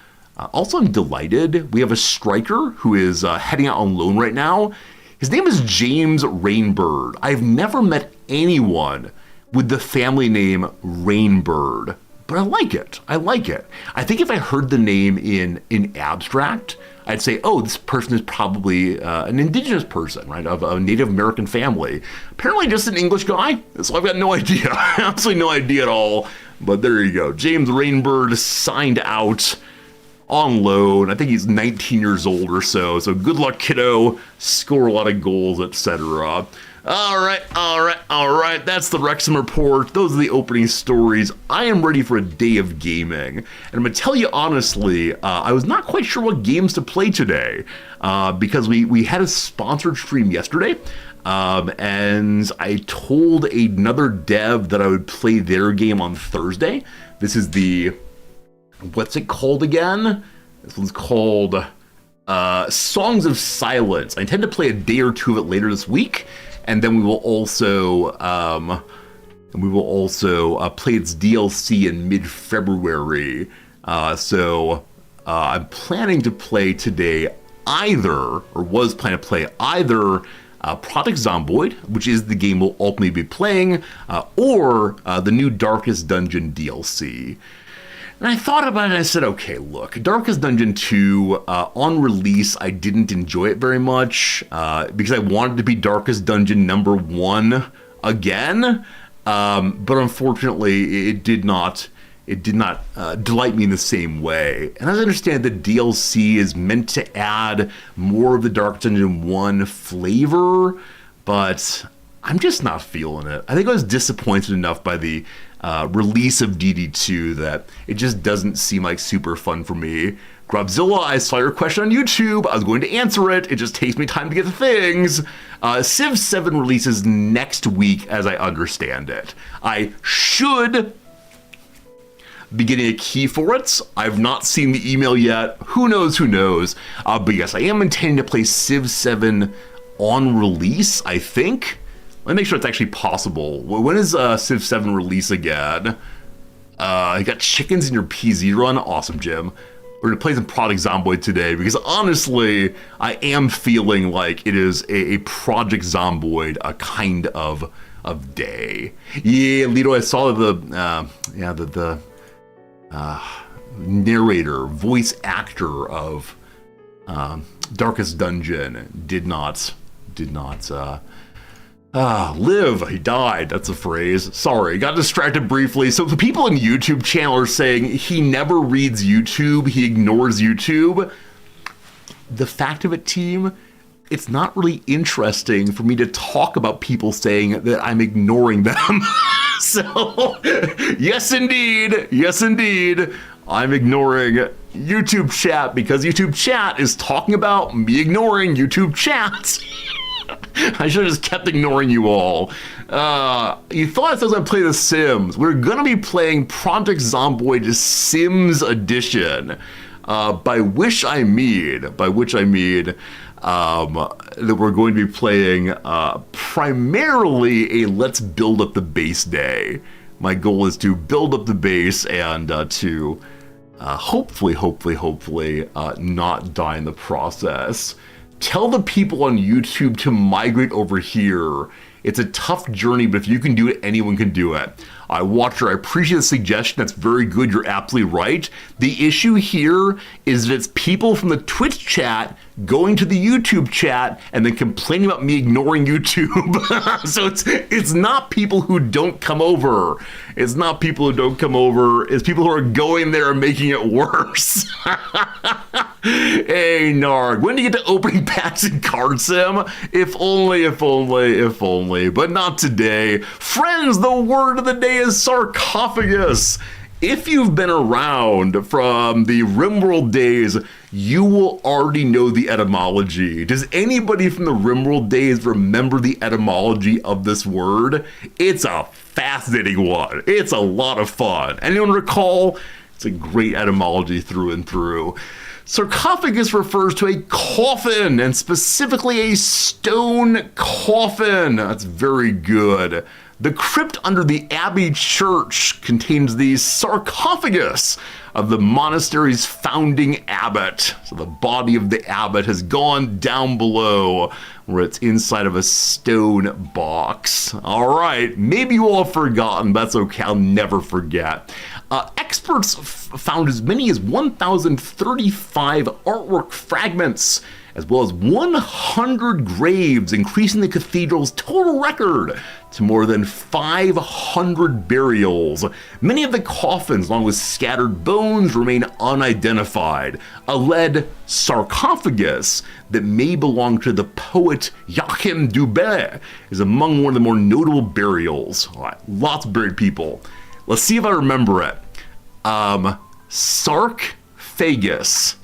[SPEAKER 1] Also, I'm delighted. We have a striker who is heading out on loan right now. His name is James Rainbird. I've never met anyone with the family name Rainbird, but I like it. I like it. I think if I heard the name in abstract, I'd say, oh, this person is probably an indigenous person, right, of a Native American family. Apparently just an English guy, so I've got no idea. Absolutely no idea at all, but there you go. James Rainbird signed out on loan. I think he's 19 years old or so good luck, kiddo. Score a lot of goals, etc. All right. That's the Wrexham Report. Those are the opening stories. I am ready for a day of gaming. And I'm going to tell you honestly, I was not quite sure what games to play today because we had a sponsored stream yesterday. And I told another dev that I would play their game on Thursday. This is what's it called again? This one's called Songs of Silence. I intend to play a day or two of it later this week. And then we will also play its DLC in mid-February. So I'm planning to play today was planning to play either Project Zomboid, which is the game we'll ultimately be playing, or the new Darkest Dungeon DLC. And I thought about it and I said, okay, look, Darkest Dungeon 2, on release, I didn't enjoy it very much because I wanted to be Darkest Dungeon number 1 again. But unfortunately, it did not delight me in the same way. And as I understand, the DLC is meant to add more of the Darkest Dungeon 1 flavor, but I'm just not feeling it. I think I was disappointed enough by the release of DD2 that it just doesn't seem like super fun for me. Grobzilla, I saw your question on YouTube. I was going to answer it. It just takes me time to get the things. Civ 7 releases next week, as I understand it. I should be getting a key for it. I've not seen the email yet. Who knows? But yes, I am intending to play Civ 7 on release, I think. Let me make sure it's actually possible. When is Civ 7 release again? You got chickens in your PZ run? Awesome, Jim. We're going to play some Project Zomboid today because honestly, I am feeling like it is a Project Zomboid, a kind of day. Yeah, Lito, I saw the narrator, voice actor of Darkest Dungeon did not live. He died. That's a phrase. Sorry, got distracted briefly. So the people in YouTube channel are saying he never reads YouTube. He ignores YouTube. The fact of it, team, it's not really interesting for me to talk about people saying that I'm ignoring them. So, yes, indeed, I'm ignoring YouTube chat because YouTube chat is talking about me ignoring YouTube chat. I should have just kept ignoring you all. You thought I was going to play The Sims. We're going to be playing Project Zomboid Sims Edition. By which I mean that we're going to be playing primarily a let's build up the base day. My goal is to build up the base and to hopefully not die in the process. Tell the people on YouTube to migrate over here. It's a tough journey, but if you can do it, anyone can do it. Watcher, I appreciate the suggestion. That's very good. You're absolutely right. The issue here is that it's people from the Twitch chat going to the YouTube chat and then complaining about me ignoring YouTube. So it's not people who don't come over. It's people who are going there and making it worse. Hey, Narg, when do you get to opening packs in Card Sim? If only, but not today. Friends, the word of the day is sarcophagus. if you've been around from the RimWorld days, you will already know the etymology. Does anybody from the RimWorld days remember the etymology of this word? It's a fascinating one. It's a lot of fun. Anyone recall? It's a great etymology through and through. Sarcophagus refers to a coffin, and specifically a stone coffin. That's very good. The crypt under the Abbey Church contains the sarcophagus of the monastery's founding abbot. So the body of the abbot has gone down below, where it's inside of a stone box. All right, maybe you all have forgotten, but that's okay, I'll never forget. Experts found as many as 1,035 artwork fragments, as well as 100 graves, increasing the cathedral's total record to more than 500 burials. Many of the coffins, along with scattered bones, remain unidentified. A lead sarcophagus that may belong to the poet Joachim Dubé is among one of the more notable burials. All right, lots of buried people. Let's see if I remember it. Sarcophagus,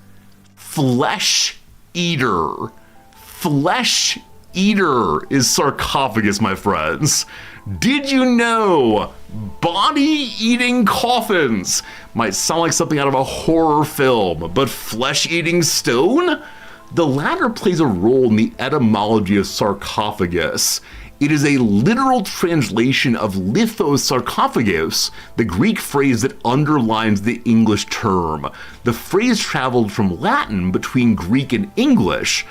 [SPEAKER 1] flesh eater. Flesh eater is sarcophagus, my friends. Did you know body-eating coffins might sound like something out of a horror film, but flesh-eating stone? The latter plays a role in the etymology of sarcophagus. It is a literal translation of lithosarcophagus, the Greek phrase that underlines the English term. The phrase traveled from Latin between Greek and English,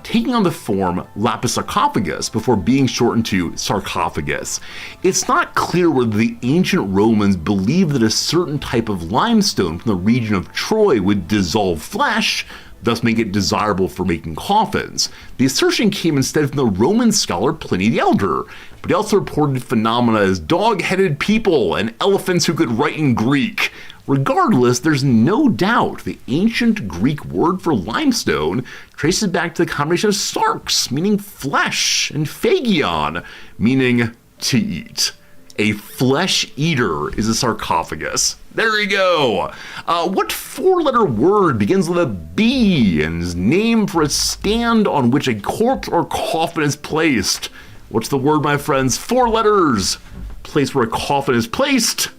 [SPEAKER 1] taking on the form lapis sarcophagus before being shortened to sarcophagus. It's not clear whether the ancient Romans believed that a certain type of limestone from the region of Troy would dissolve flesh, thus make it desirable for making coffins. The assertion came instead from the Roman scholar Pliny the Elder, but he also reported phenomena as dog-headed people and elephants who could write in Greek. Regardless, there's no doubt the ancient Greek word for limestone traces back to the combination of sarx, meaning flesh, and phagion, meaning to eat. A flesh eater is a sarcophagus. There you go. What four-letter word begins with a B and is named for a stand on which a corpse or coffin is placed? What's the word, my friends? 4 letters. Place where a coffin is placed.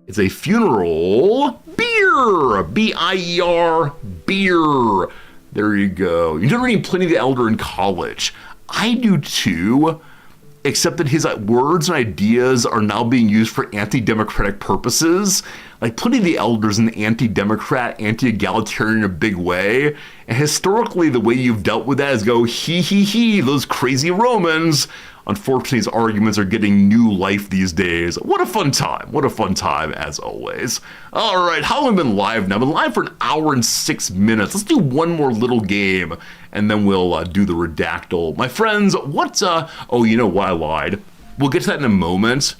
[SPEAKER 1] It's a funeral beer. B-I-E-R, beer. There you go. You did reading Pliny the Elder in college. I do too. Except that his words and ideas are now being used for anti-democratic purposes. Like Pliny the Elder is an anti-democrat, anti-egalitarian in a big way. And historically, the way you've dealt with that is go, he, those crazy Romans. Unfortunately, his arguments are getting new life these days. What a fun time. What a fun time, as always. All right, how long have I been live now? I've been live for 1 hour and 6 minutes. Let's do one more little game, and then we'll do the redactyl. My friends, what's, oh, you know what? I lied. We'll get to that in a moment.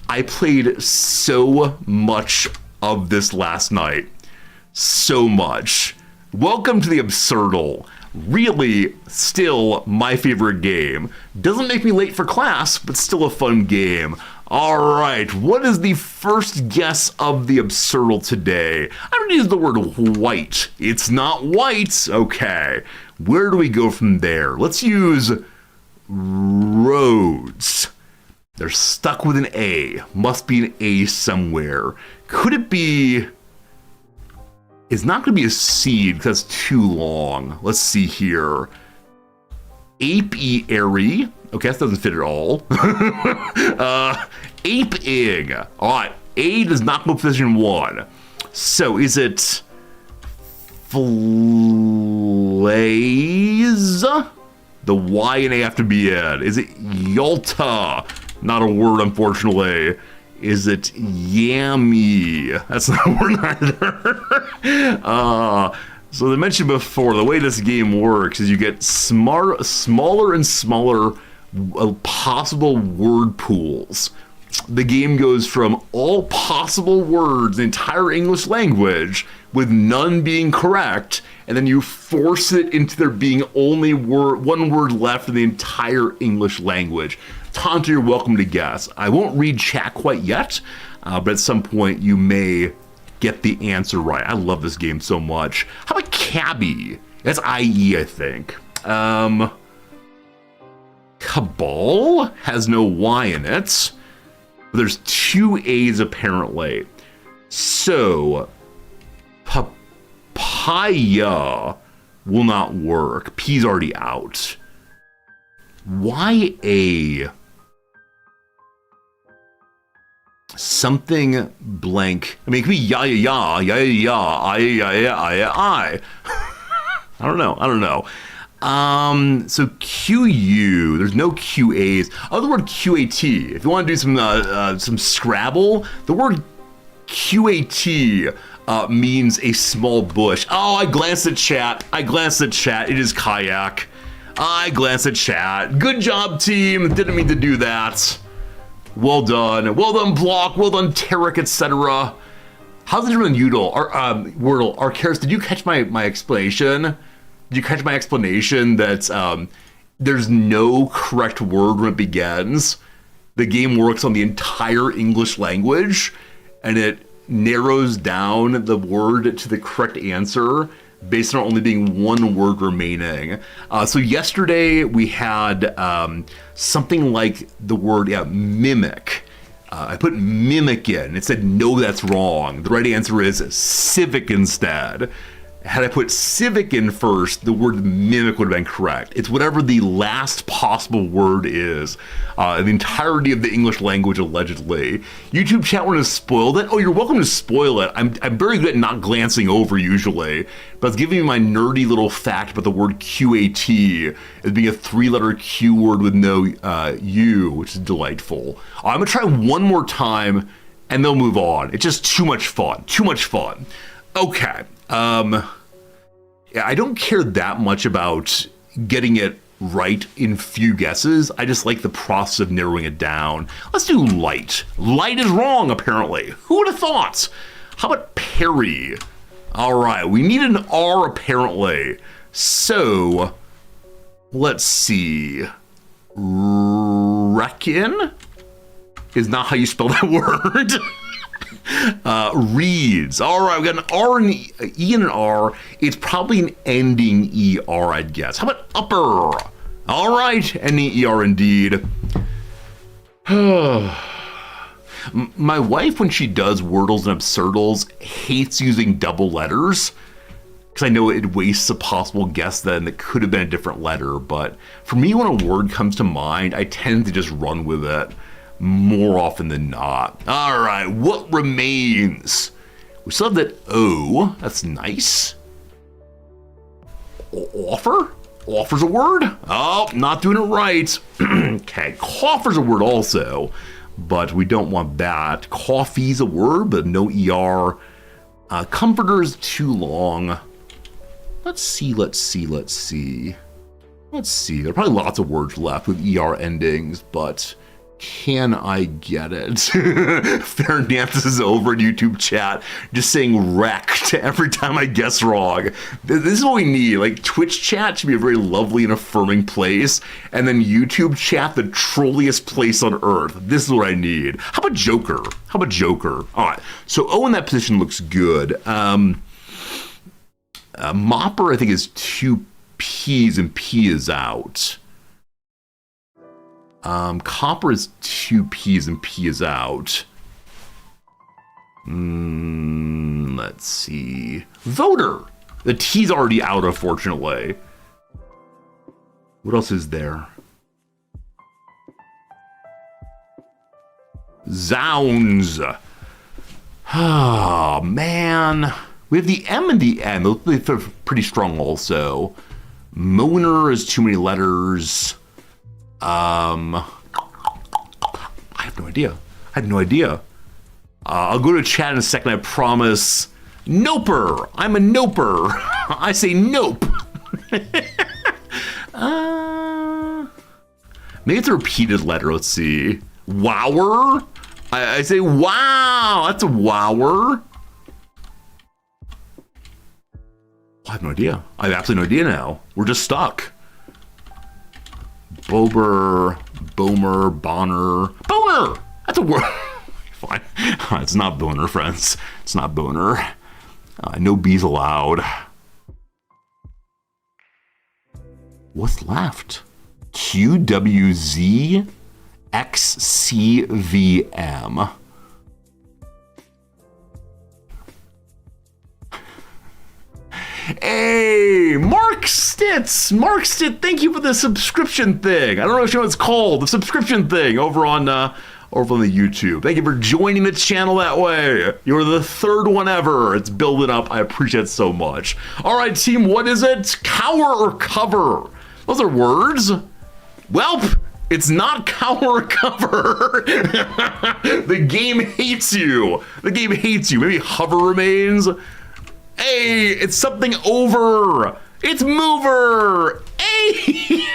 [SPEAKER 1] I played so much of this last night. So much. Welcome to the Absurdal. Really, still my favorite game. Doesn't make me late for class, but still a fun game. All right, what is the first guess of the Absurdal today? I'm going to use the word white. It's not white. Okay, where do we go from there? Let's use roads. They're stuck with an A. Must be an A somewhere. Could it be... It's not going to be a seed because that's too long. Let's see here. Apiary. Okay, that doesn't fit at all. Ape-ing. All right, A does not go position 1. So is it flaze? The Y and A have to be in. Is it Yalta? Not a word, unfortunately. Is it yummy? That's not a word either. So they mentioned before, the way this game works is you get smaller and smaller possible word pools. The game goes from all possible words in the entire English language with none being correct, and then you force it into there being only one word left in the entire English language. Tonto, you're welcome to guess. I won't read chat quite yet. but at some point you may get the answer right. I love this game so much. How about Cabby? That's IE, I think. Cabal has no Y in it, but there's 2 A's apparently. So, papaya will not work. P's already out. YA. Something blank. I mean, it could be ya ya ya ya ya I ya ya ya I. I don't know. So QU, there's no QAs. Oh, the word QAT. If you want to do some Scrabble, the word QAT means a small bush. Oh, I glanced at chat. It is kayak. I glanced at chat. Good job, team. Didn't mean to do that. Well done. Well done, Block. Well done, Tarek, etc. How's the different Udall? Wordle. Arcaris, did you catch my explanation? Did you catch my explanation that there's no correct word when it begins? The game works on the entire English language, and it narrows down the word to the correct answer based on only being one word remaining. So yesterday we had something like the word mimic. I put mimic in. It said, no, that's wrong. The right answer is civic instead. Had I put civic in first, the word mimic would have been correct. It's whatever the last possible word is. The entirety of the English language, allegedly. YouTube chat want to spoil it? Oh, you're welcome to spoil it. I'm very good at not glancing over usually, but I was giving you my nerdy little fact about the word QAT as being a 3-letter Q word with no U, which is delightful. I'm gonna try one more time and they'll move on. It's just too much fun. Okay. Yeah, I don't care that much about getting it right in few guesses. I just like the process of narrowing it down. Let's do light. Light is wrong, apparently. Who would have thought? How about Perry? All right, we need an R, apparently. So, let's see. Reckon is not how you spell that word. Reads. All right, we got an R and E and an R. It's probably an ending ER, I'd guess. How about upper? All right, ending ER indeed. My wife, when she does wordles and absurdles, hates using double letters because I know it wastes a possible guess then that could have been a different letter. But for me, when a word comes to mind, I tend to just run with it. More often than not. All right, what remains? We still have that O. That's nice. Offer? Offer's a word? Oh, not doing it right. Okay, coffer's a word also, but we don't want that. Coffee's a word, but no ER. Comforter's too long. Let's see. There are probably lots of words left with ER endings, but can I get it? Fairnance is over in YouTube chat, just saying wrecked every time I guess wrong. This is what we need. Like, Twitch chat should be a very lovely and affirming place, and then YouTube chat, the trolliest place on earth. This is what I need. How about Joker? All right, so O in that position looks good. Mopper, I think, is 2 P's and P is out. Copper is 2 P's and P is out. Let's see. Voter. The T's already out, unfortunately. What else is there? Zounds. Oh, man. We have the M and the N. They're pretty strong also. Moaner is too many letters. I have no idea. I'll go to chat in a second, I promise. Noper. I'm a noper. I say nope. Maybe it's a repeated letter. Let's see. Wower. I say wow. That's a wower. I have no idea. I have absolutely no idea now. We're just stuck. Bomer, Bonner. Boner! That's a word. fine. It's not boner, friends. It's not boner. No bees allowed. What's left? QWZXCVM. Hey, Mark Stitz! Mark Stitz, thank you for the subscription thing. I don't know what it's called. The subscription thing over on the YouTube. Thank you for joining the channel that way. You're the third one ever. It's building up. I appreciate it so much. All right, team, what is it? Cower or cover? Those are words. Welp, it's not cower or cover. The game hates you. The game hates you. Maybe hover remains. Hey, it's something over. It's mover. Hey.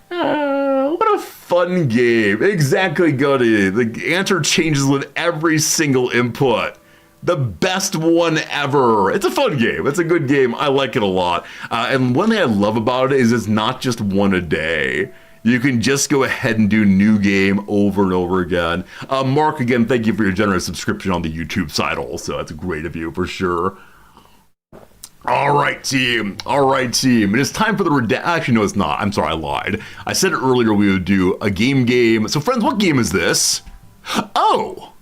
[SPEAKER 1] What a fun game. Exactly, Goody. The answer changes with every single input. The best one ever. It's a fun game. It's a good game. I like it a lot. And one thing I love about it is it's not just one a day. You can just go ahead and do new game over and over again. Mark, again, thank you for your generous subscription on the YouTube side also. That's great of you for sure. All right, team. All right, team. It is time for the Actually, no, it's not. I'm sorry, I lied. I said earlier we would do a game. So, friends, what game is this? Oh.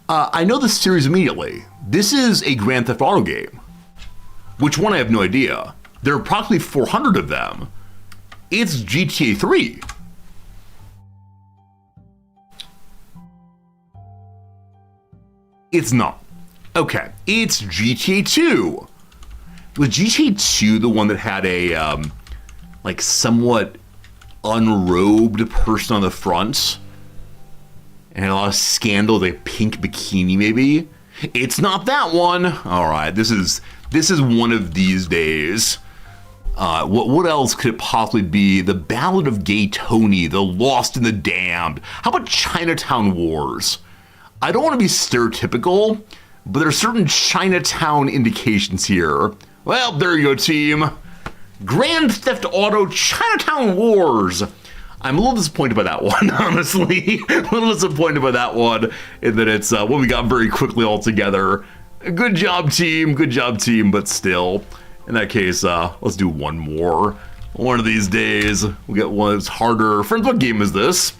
[SPEAKER 1] I know this series immediately. This is a Grand Theft Auto game. Which one, I have no idea. There are approximately 400 of them. It's GTA 3. It's not. Okay, it's GTA 2. Was GTA 2 the one that had a, like, somewhat unrobed person on the front? And a lot of scandal, like pink bikini, maybe? It's not that one. All right, this is one of these days. What else could it possibly be? The Ballad of Gay Tony, The Lost and the Damned. How about Chinatown Wars? I don't want to be stereotypical, but there are certain Chinatown indications here. Well, there you go, team. Grand Theft Auto Chinatown Wars. I'm a little disappointed by that one, honestly. A little disappointed by that one, in that it's what we got very quickly all together. Good job, team. Good job, team, but still. In that case, let's do one more. One of these days, we'll get one that's harder. Friends, what game is this?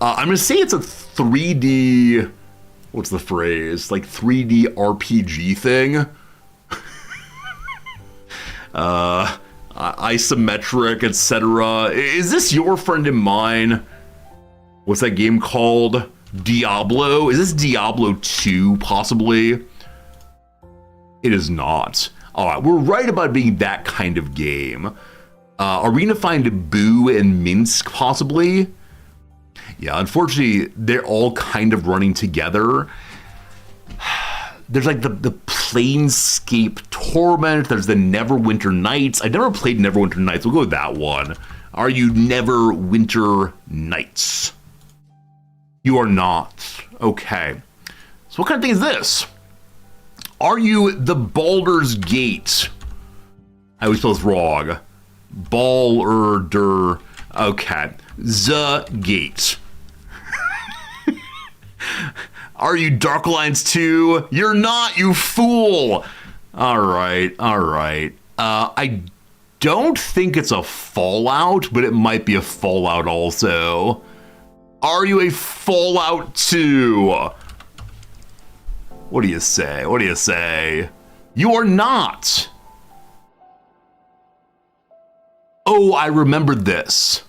[SPEAKER 1] I'm going to say it's a 3D... What's the phrase? Like 3D RPG thing? Isometric, etc. Is this your friend and mine? What's that game called? Diablo? Is this Diablo 2, possibly? It is not. All right, we're right about being that kind of game. Are we gonna find Boo and Minsk, possibly? Yeah, unfortunately, they're all kind of running together. There's like the Planescape Torment, there's the Neverwinter Nights. I never played Neverwinter Nights, we'll go with that one. Are you Neverwinter Nights? You are not. Okay. So what kind of thing is this? Are you the Baldur's Gate? I always spell this wrong. Balder. Okay. The Gate. Are you Dark Alliance 2? You're not, you fool. All right. I don't think it's a Fallout, but it might be a Fallout also. Are you a Fallout 2? What do you say? What do you say? You are not. Oh, I remembered this.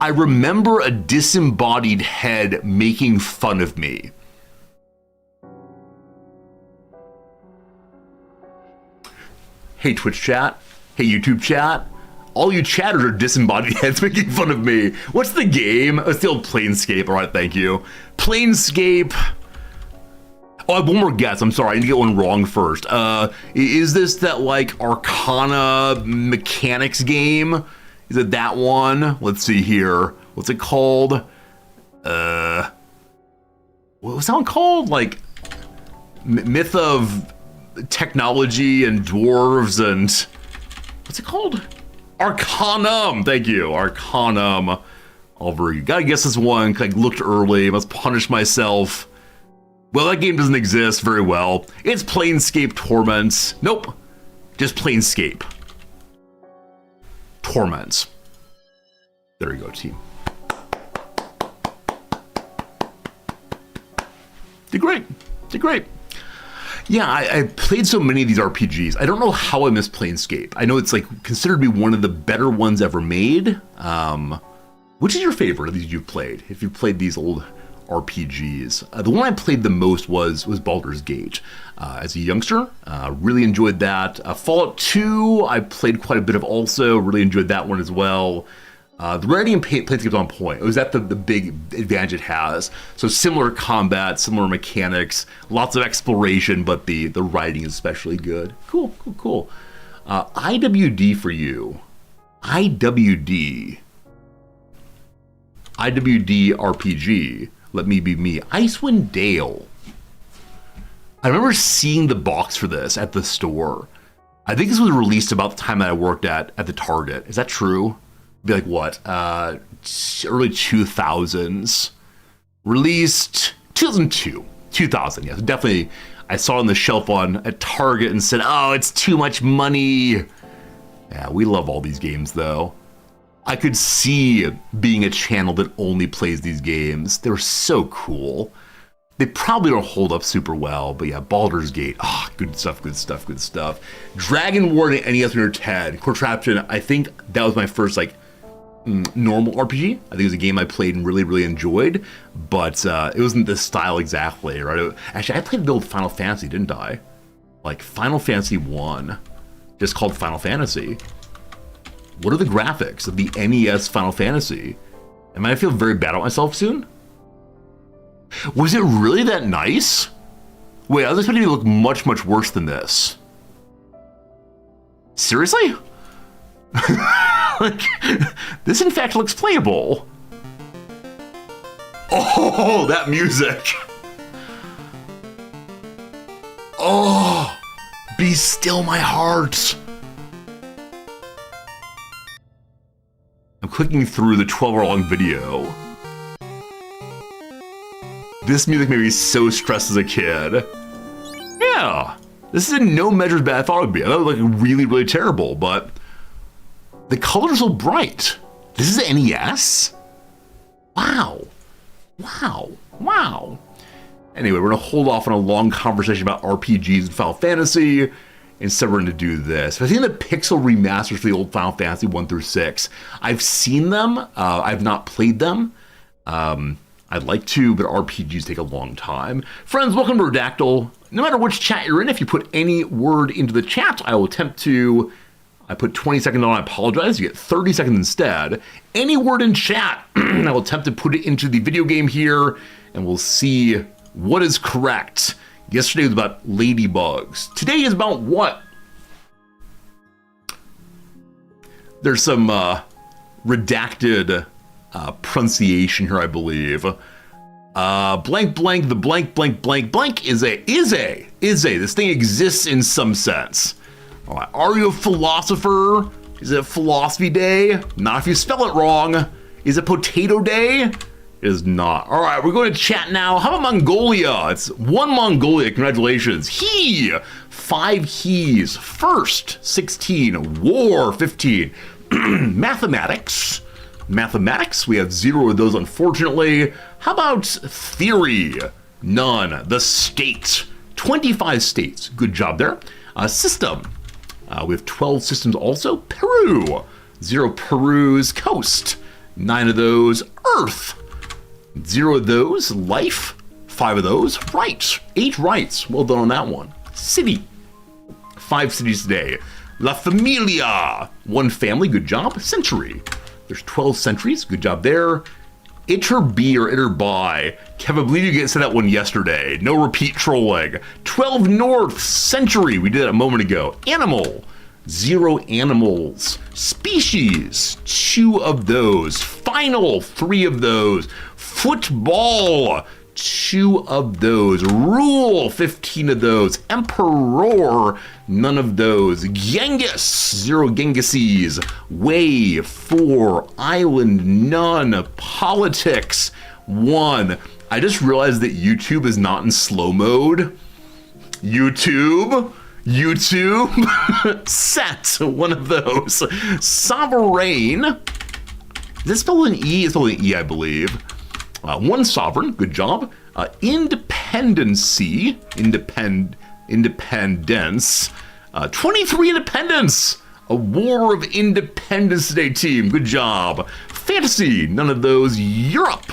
[SPEAKER 1] I remember a disembodied head making fun of me. Hey, Twitch chat. Hey, YouTube chat. All you chatters are disembodied heads making fun of me. What's the game? It's the old Planescape. All right, thank you. Planescape. Oh, I have one more guess. I'm sorry, I need to get one wrong first. Is this that, like, Arcana mechanics game? Is it that one? Let's see here. What's it called? What was that one called? Like, Myth of Technology and Dwarves and... What's it called? Arcanum. Thank you, Arcanum. Oliver, you gotta guess this one. I looked early. Must punish myself. Well, that game doesn't exist very well. It's Planescape Torments. Nope. Just Planescape. Torments. There you go, team. Did great. Did great. Yeah, I played so many of these RPGs. I don't know how I missed Planescape. I know it's like considered to be one of the better ones ever made. Which is your favorite of these you've played? If you've played these old RPGs, the one I played the most was Baldur's Gate. As a youngster, really enjoyed that. Fallout 2, I played quite a bit of also. Really enjoyed that one as well. The writing in Planescape's on point. It was that the big advantage it has. So similar combat, similar mechanics, lots of exploration, but the writing is especially good. Cool. IWD for you. IWD RPG. Let me be me. Icewind Dale. I remember seeing the box for this at the store. I think this was released about the time that I worked at the Target. Is that true? Be like what? Early 2000s. Released 2002. 2000, yes. Definitely, I saw it on the shelf at Target and said, oh, it's too much money. Yeah, we love all these games, though. I could see being a channel that only plays these games. They're so cool. They probably don't hold up super well, but yeah, Baldur's Gate. Good stuff. Dragon War and NES 10. Contraption, I think that was my first, normal RPG. I think it was a game I played and really, really enjoyed, but it wasn't this style exactly, right? Actually, I played the old Final Fantasy, didn't I? Like Final Fantasy 1, just called Final Fantasy. What are the graphics of the NES Final Fantasy? Am I gonna feel very bad about myself soon? Was it really that nice? Wait, I was expecting it to look much, much worse than this. Seriously? This in fact looks playable. Oh, that music. Oh, be still my heart. I'm clicking through the 12-hour long video. This music made me so stressed as a kid. Yeah, this is in no measure as bad as I thought it would be. I thought it was really, really terrible, but the colors are so bright. This is the NES? Wow. Anyway, we're gonna hold off on a long conversation about RPGs and Final Fantasy. Instead, we're going to do this. I think the pixel remasters for the old Final Fantasy 1 through 6. I've seen them. I've not played them. I'd like to, but RPGs take a long time. Friends, welcome to Redactyl. No matter which chat you're in, if you put any word into the chat, I will attempt to... I put 20 seconds on, I apologize. You get 30 seconds instead. Any word in chat, I will attempt to put it into the video game here, and we'll see what is correct. Yesterday was about ladybugs. Today is about what? There's some redacted pronunciation here, I believe. Blank blank, the blank blank blank blank is a. This thing exists in some sense. All right. Are you a philosopher? Is it philosophy day? Not if you spell it wrong. Is it potato day? Is not. All right, we're going to chat now. How about Mongolia? It's one Mongolia. Congratulations. 5 he's. First, 16. War, 15. Mathematics. We have 0 of those, unfortunately. How about theory? None. The state. 25 states. Good job there. System. We have 12 systems also. Peru. 0 Peru's. Coast. 9 of those. Earth. 0 of those. Life. 5 of those. Rights. 8 rights. Well done on that one. City. 5 cities today. La Familia. 1 family. Good job. Century. There's 12 centuries. Good job there. Iter be or iter by. Kevin, I believe you said that one yesterday. No repeat trolling. 12 north. Century. We did that a moment ago. Animal. 0 animals. Species. 2 of those. Final. 3 of those. Football. 2 of those. Rule, 15 of those. Emperor, none of those. Genghis, 0 Gengises. Way, 4. Island, none. Politics, 1. I just realized that YouTube is not in slow mode. YouTube, set, 1 of those. Sovereign, is this spelled an E? It's spelled an E, I believe. 1 sovereign, good job. Independency, independence. 23 independence. A War of Independence Day team, good job. Fantasy, none of those. Europe.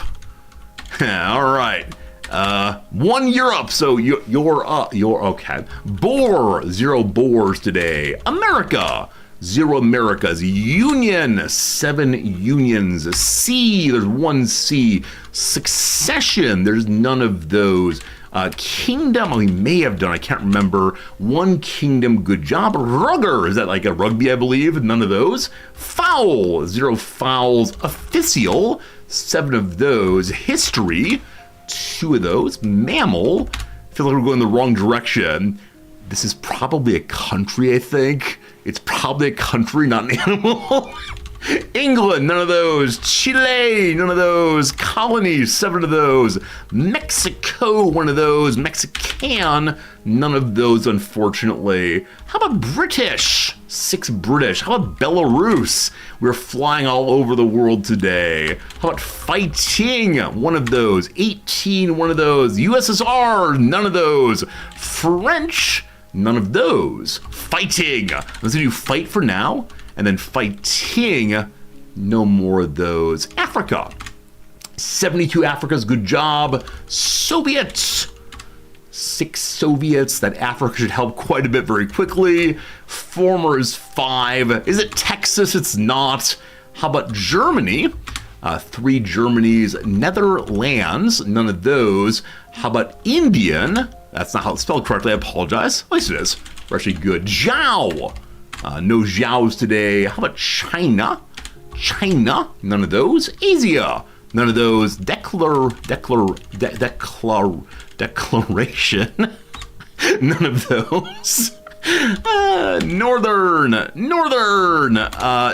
[SPEAKER 1] All right. 1 Europe, so you're okay. Boar, 0 boars today. America, 0 Americas. Union, 7 unions. Sea, there's 1 sea. Succession, there's none of those. Kingdom, we may have done, I can't remember. 1 kingdom, good job. Rugger, is that like a rugby, I believe? None of those. Foul, 0 fouls. Official, 7 of those. History, 2 of those. Mammal, I feel like we're going the wrong direction. This is probably a country, I think. It's probably a country, not an animal. England, none of those. Chile, none of those. Colonies, 7 of those. Mexico, 1 of those. Mexican, none of those, unfortunately. How about British? 6 British. How about Belarus? We're flying all over the world today. How about fighting? 1 of those. 18, 1 of those. USSR, none of those. French, none of those. Fighting. Let's do fight for now. And then fighting, no more of those. Africa, 72 Africas, good job. Soviets, 6 Soviets. That Africa should help quite a bit very quickly. Former is 5. Is it Texas? It's not. How about Germany? 3 Germanys. Netherlands, none of those. How about Indian? That's not how it's spelled correctly, I apologize. At least it is. We're actually good. Zhao. No Zhaos today. How about China? China, none of those. Asia, none of those. Declaration, none of those. Northern,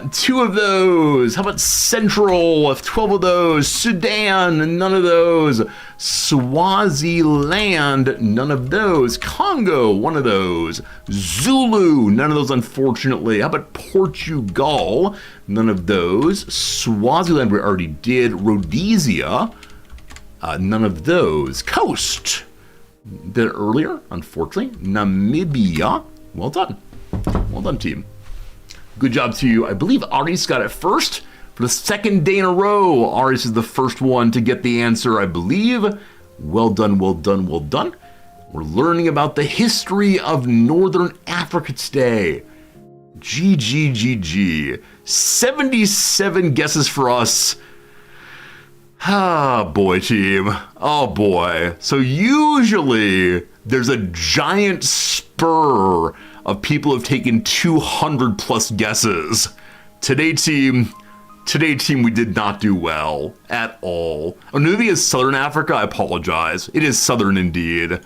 [SPEAKER 1] 2 of those. How about Central, 12 of those. Sudan, none of those. Swaziland, none of those. Congo, 1 of those. Zulu, none of those, unfortunately. How about Portugal? None of those. Swaziland, we already did. Rhodesia, none of those. Coast, did it earlier, unfortunately. Namibia, well done. Well done, team. Good job to you. I believe Aris got it first for the 2nd day in a row. Aris is the first one to get the answer, I believe. Well done, well done, well done. We're learning about the history of Northern Africa today. GG. 77 guesses for us. Ah, boy, team. Oh, boy. So usually there's a giant spur of people who have taken 200 plus guesses. Today, team, we did not do well at all. Oh, Namibia is Southern Africa. I apologize. It is Southern indeed.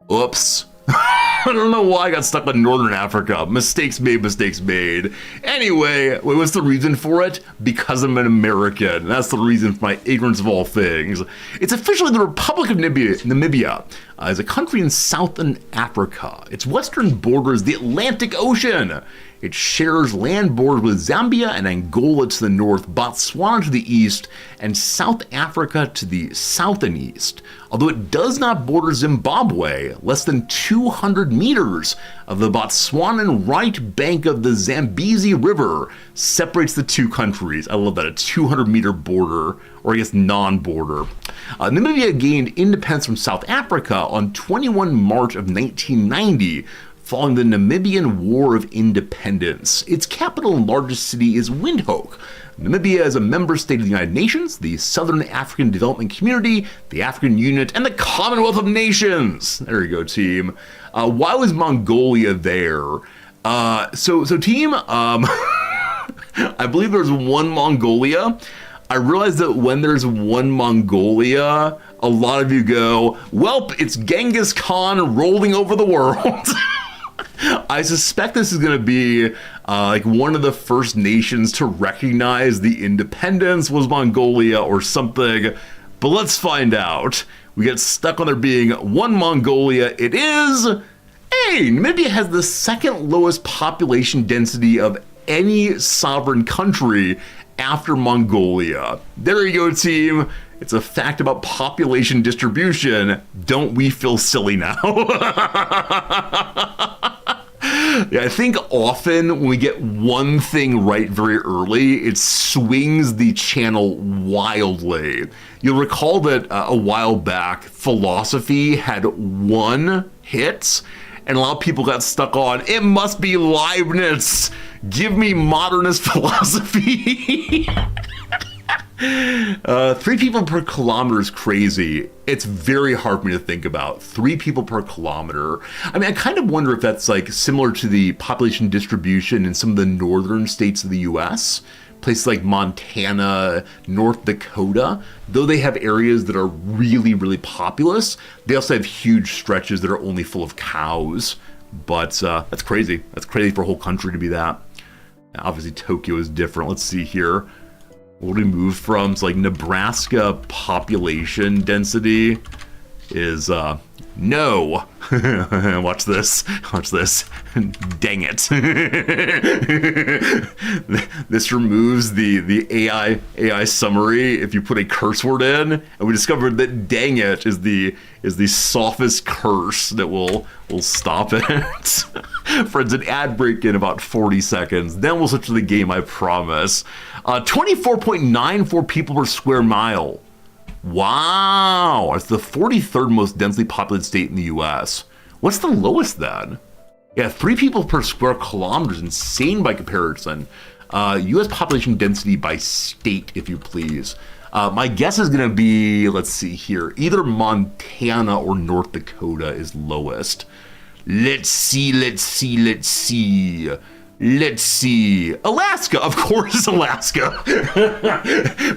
[SPEAKER 1] Oops. I don't know why I got stuck on Northern Africa. Mistakes made. Anyway, what's the reason for it? Because I'm an American. That's the reason for my ignorance of all things. It's officially the Republic of Namibia. Is a country in Southern Africa. Its western border is the Atlantic Ocean. It shares land borders with Zambia and Angola to the north, Botswana to the east, and South Africa to the south and east. Although it does not border Zimbabwe, less than 200 meters of the Botswanan right bank of the Zambezi River separates the 2 countries. I love that, a 200-meter border, or I guess non-border. Namibia gained independence from South Africa on 21 March of 1990, following the Namibian War of Independence. Its capital and largest city is Windhoek. Namibia is a member state of the United Nations, the Southern African Development Community, the African Union, and the Commonwealth of Nations. There you go, team. Why was Mongolia there? So team, I believe there's 1 Mongolia. I realized that when there's 1 Mongolia, a lot of you go, welp, it's Genghis Khan rolling over the world. I suspect this is going to be like one of the first nations to recognize the independence was Mongolia or something. But let's find out. We get stuck on there being one Mongolia. It is. Hey, Namibia has the second lowest population density of any sovereign country after Mongolia. There you go, team. It's a fact about population distribution. Don't we feel silly now? Yeah, I think often when we get one thing right very early, it swings the channel wildly. You'll recall that a while back, philosophy had one hit, and a lot of people got stuck on, it must be Leibniz. Give me modernist philosophy. 3 people per kilometer is crazy. It's very hard for me to think about. 3 people per kilometer. I mean, I kind of wonder if that's like similar to the population distribution in some of the northern states of the US. Places like Montana, North Dakota, though they have areas that are really, really populous, they also have huge stretches that are only full of cows. But that's crazy. That's crazy for a whole country to be that. Obviously, Tokyo is different. Let's see here. What do we move from? So like Nebraska population density is no. Watch this. Watch this. Dang it. This removes the AI summary if you put a curse word in, and we discovered that dang it is the softest curse that will stop it. Friends, an ad break in about 40 seconds. Then we'll switch to the game, I promise. 24.94 people per square mile. Wow, it's the 43rd most densely populated state in the US. What's the lowest then? Yeah, 3 people per square kilometer is insane by comparison. US population density by state, if you please. My guess is going to be, let's see here, either Montana or North Dakota is lowest. Let's see. Alaska, of course, Alaska.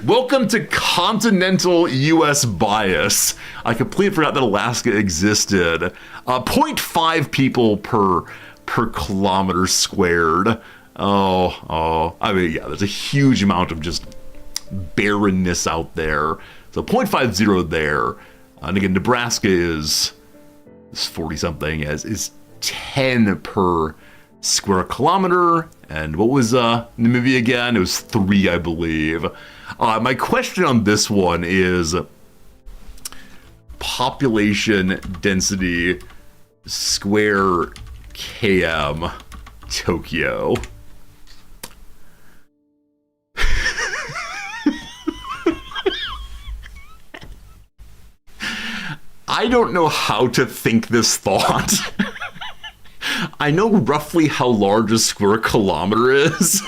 [SPEAKER 1] Welcome to continental U.S. bias. I completely forgot that Alaska existed. 0.5 people per kilometer squared. Oh. I mean, yeah, there's a huge amount of just barrenness out there. So 0.50 there. And again, Nebraska is 40-something, is 10 per square kilometer. And what was Namibia again? It was 3, I believe. My question on this one is population density square km Tokyo. I don't know how to think this thought. I know roughly how large a square kilometer is.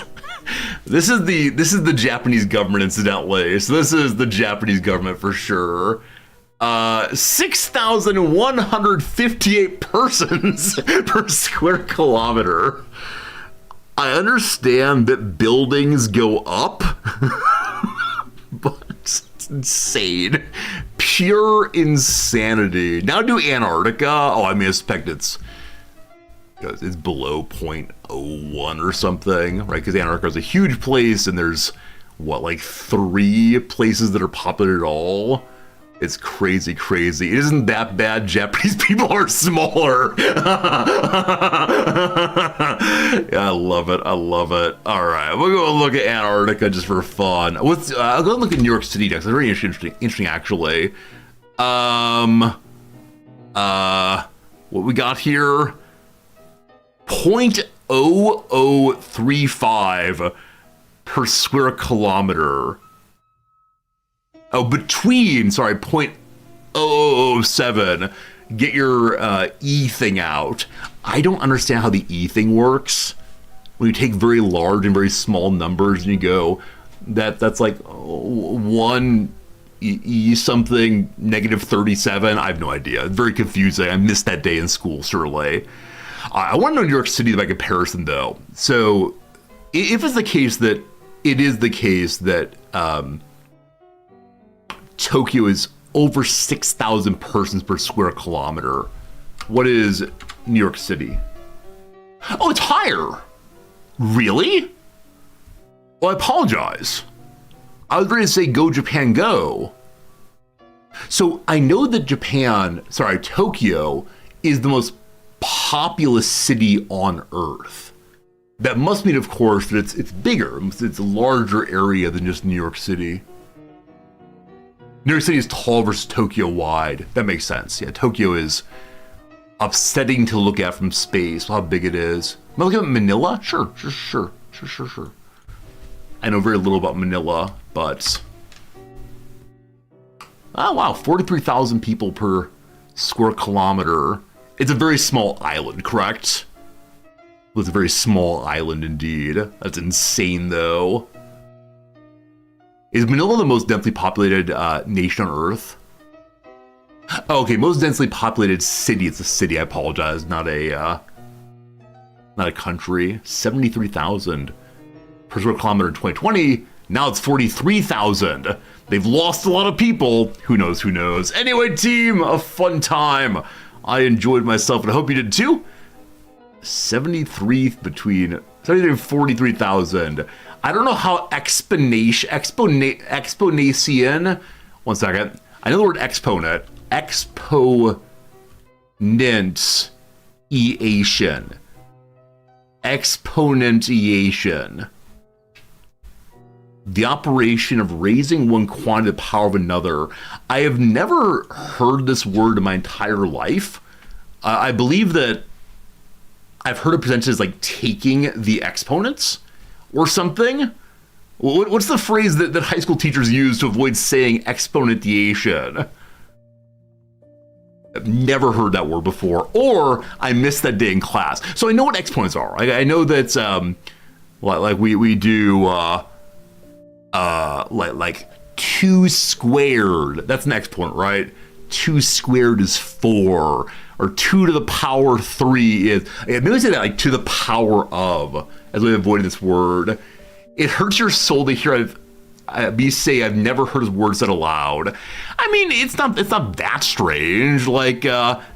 [SPEAKER 1] This is the Japanese government, incidentally. So this is the Japanese government for sure. 6,158 persons per square kilometer. I understand that buildings go up, but it's insane. Pure insanity. Now do Antarctica. Oh, I mean, I suspect it's below 0.01 or something, right? Because Antarctica is a huge place, and there's, what, like 3 places that are populated at all? It's crazy. It isn't that bad. Japanese people are smaller. Yeah, I love it. All right, we'll go look at Antarctica just for fun. I'll go look at New York City next. It's very interesting actually. What we got here? 0.0035 per square kilometer. Oh, 0.0007. Get your E thing out. I don't understand how the E thing works. When you take very large and very small numbers and you go, that's like 1 E something negative 37. I have no idea. It's very confusing. I missed that day in school, surely. I want to know New York City by comparison, though. So, if it's the case that Tokyo is over 6,000 persons per square kilometer. What is New York City? Oh, it's higher. Really? Well, I apologize. I was ready to say go Japan go. So I know that Tokyo is the most populous city on Earth. That must mean, of course, that it's bigger. It's a larger area than just New York City. New York City is tall versus Tokyo wide. That makes sense. Yeah, Tokyo is upsetting to look at from space, how big it is. Am I looking at Manila? Sure. I know very little about Manila, but... Oh, wow, 43,000 people per square kilometer. It's a very small island, correct? Well, it's a very small island indeed. That's insane, though. Is Manila the most densely populated nation on Earth? Oh, okay, most densely populated city. It's a city, I apologize, not a country. 73,000 per square kilometer in 2020. Now it's 43,000. They've lost a lot of people. Who knows? Anyway, team, a fun time. I enjoyed myself, and I hope you did too. 73 and 43,000. I don't know how exponentiation. One second. I know the word exponent. Exponentiation. The operation of raising one quantity to the power of another. I have never heard this word in my entire life. I believe that I've heard it presented as like taking the exponents or something. What's the phrase that high school teachers use to avoid saying exponentiation? I've never heard that word before, or I missed that day in class. So I know what exponents are. I know that like we do like 2 squared. That's an exponent, right? 2 squared is 4, or 2 to the power 3 is. Maybe I say that like to the power of, as we avoid this word. It hurts your soul to hear me say I've never heard his words said aloud. I mean, it's not that strange. Like,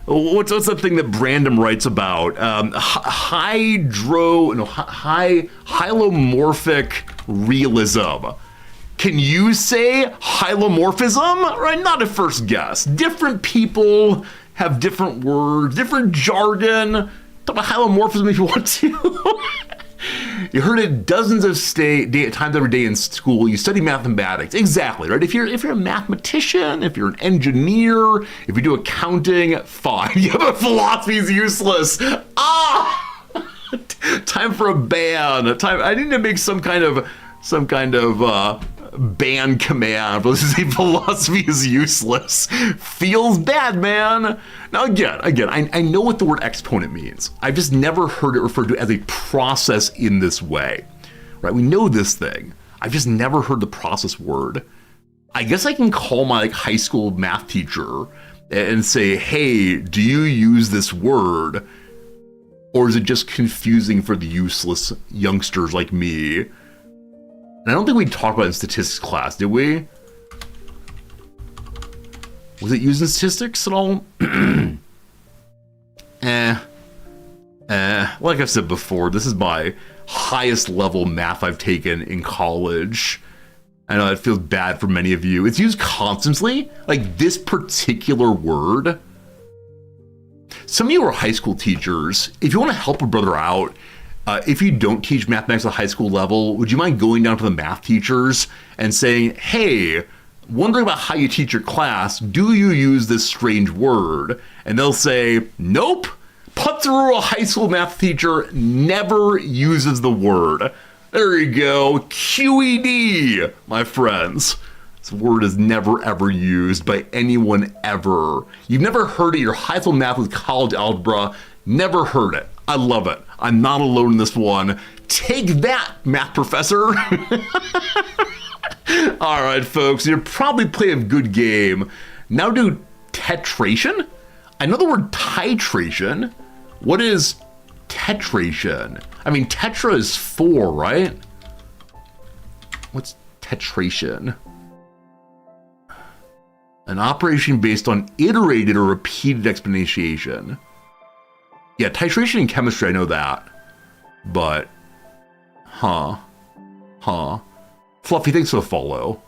[SPEAKER 1] what's the thing that Brandon writes about? Hylomorphic realism. Can you say hylomorphism? Right, not at first guess. Different people have different words, different jargon. Talk about hylomorphism if you want to. You heard it dozens of times every day in school. You study mathematics. Exactly, right? If you're a mathematician, if you're an engineer, if you do accounting, fine. Yeah, but philosophy is useless. Time for a ban. I need to make some kind of ban command. Let's say philosophy is useless. Feels bad, man. Now again, I know what the word exponent means. I've just never heard it referred to as a process in this way, right? We know this thing. I've just never heard the process word. I guess I can call my high school math teacher and say, hey, do you use this word? Or is it just confusing for the useless youngsters like me? And I don't think we talked about it in statistics class, did we? Was it used in statistics at all? Like I've said before, this is my highest level math I've taken in college. I know that feels bad for many of you. It's used constantly, like this particular word. Some of you are high school teachers. If you want to help a brother out, if you don't teach mathematics at high school level, would you mind going down to the math teachers and saying, hey, wondering about how you teach your class, do you use this strange word? And they'll say, nope, Putzeroo, a high school math teacher, never uses the word. There you go, QED, my friends. This word is never ever used by anyone ever. You've never heard it, your high school math with college algebra, never heard it. I love it. I'm not alone in this one. Take that, math professor. All right, folks, you're probably playing a good game. Now do tetration? I know the word titration. What is tetration? I mean, tetra is 4, right? What's tetration? An operation based on iterated or repeated exponentiation. Yeah, titration in chemistry, I know that. But, huh. Fluffy, thanks for the follow.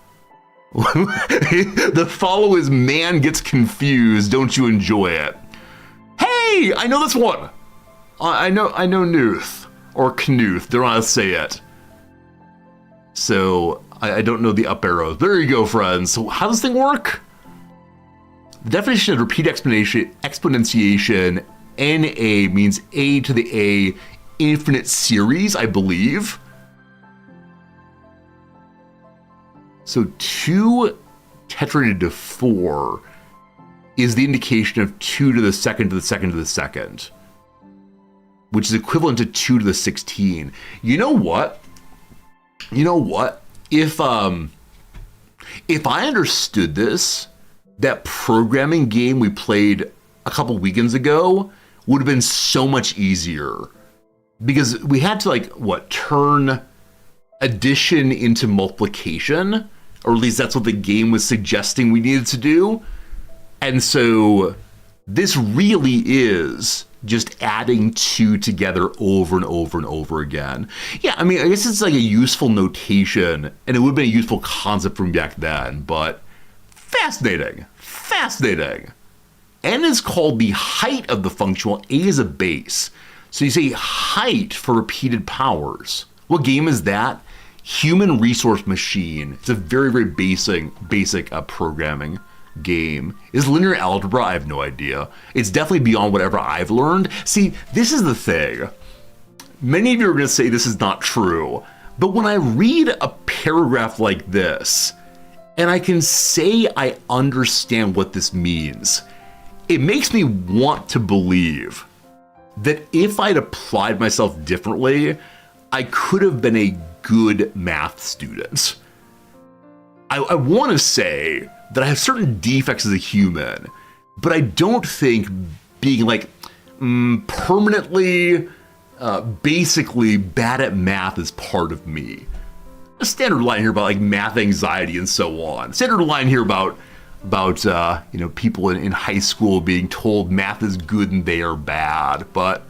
[SPEAKER 1] The follow is man gets confused, don't you enjoy it? Hey, I know this one. I know Nuth, or Knuth, don't know how to say it. So, I don't know the up arrows. There you go, friends. So how does this thing work? The definition of repeat exponentiation, NA, means A to the A infinite series, I believe. So 2 tetrated to 4 is the indication of 2 to the second to the second to the second, which is equivalent to 2 to the 16. You know what? If I understood this, that programming game we played a couple weekends ago would have been so much easier, because we had to turn addition into multiplication, or at least that's what the game was suggesting we needed to do. And so this really is just adding 2 together over and over and over again. Yeah, I mean, I guess it's like a useful notation, and it would have been a useful concept from back then, but fascinating. N is called the height of the function, while A is a base. So you say height for repeated powers. What game is that? Human Resource Machine. It's a very, very basic programming game. Is linear algebra? I have no idea. It's definitely beyond whatever I've learned. See, this is the thing. Many of you are going to say this is not true, but when I read a paragraph like this, and I can say I understand what this means, it makes me want to believe that if I'd applied myself differently, I could have been a good math student. I want to say that I have certain defects as a human, but I don't think being permanently, basically bad at math is part of me. A standard line here about math anxiety and so on. Standard line here about people in high school being told math is good and they are bad, but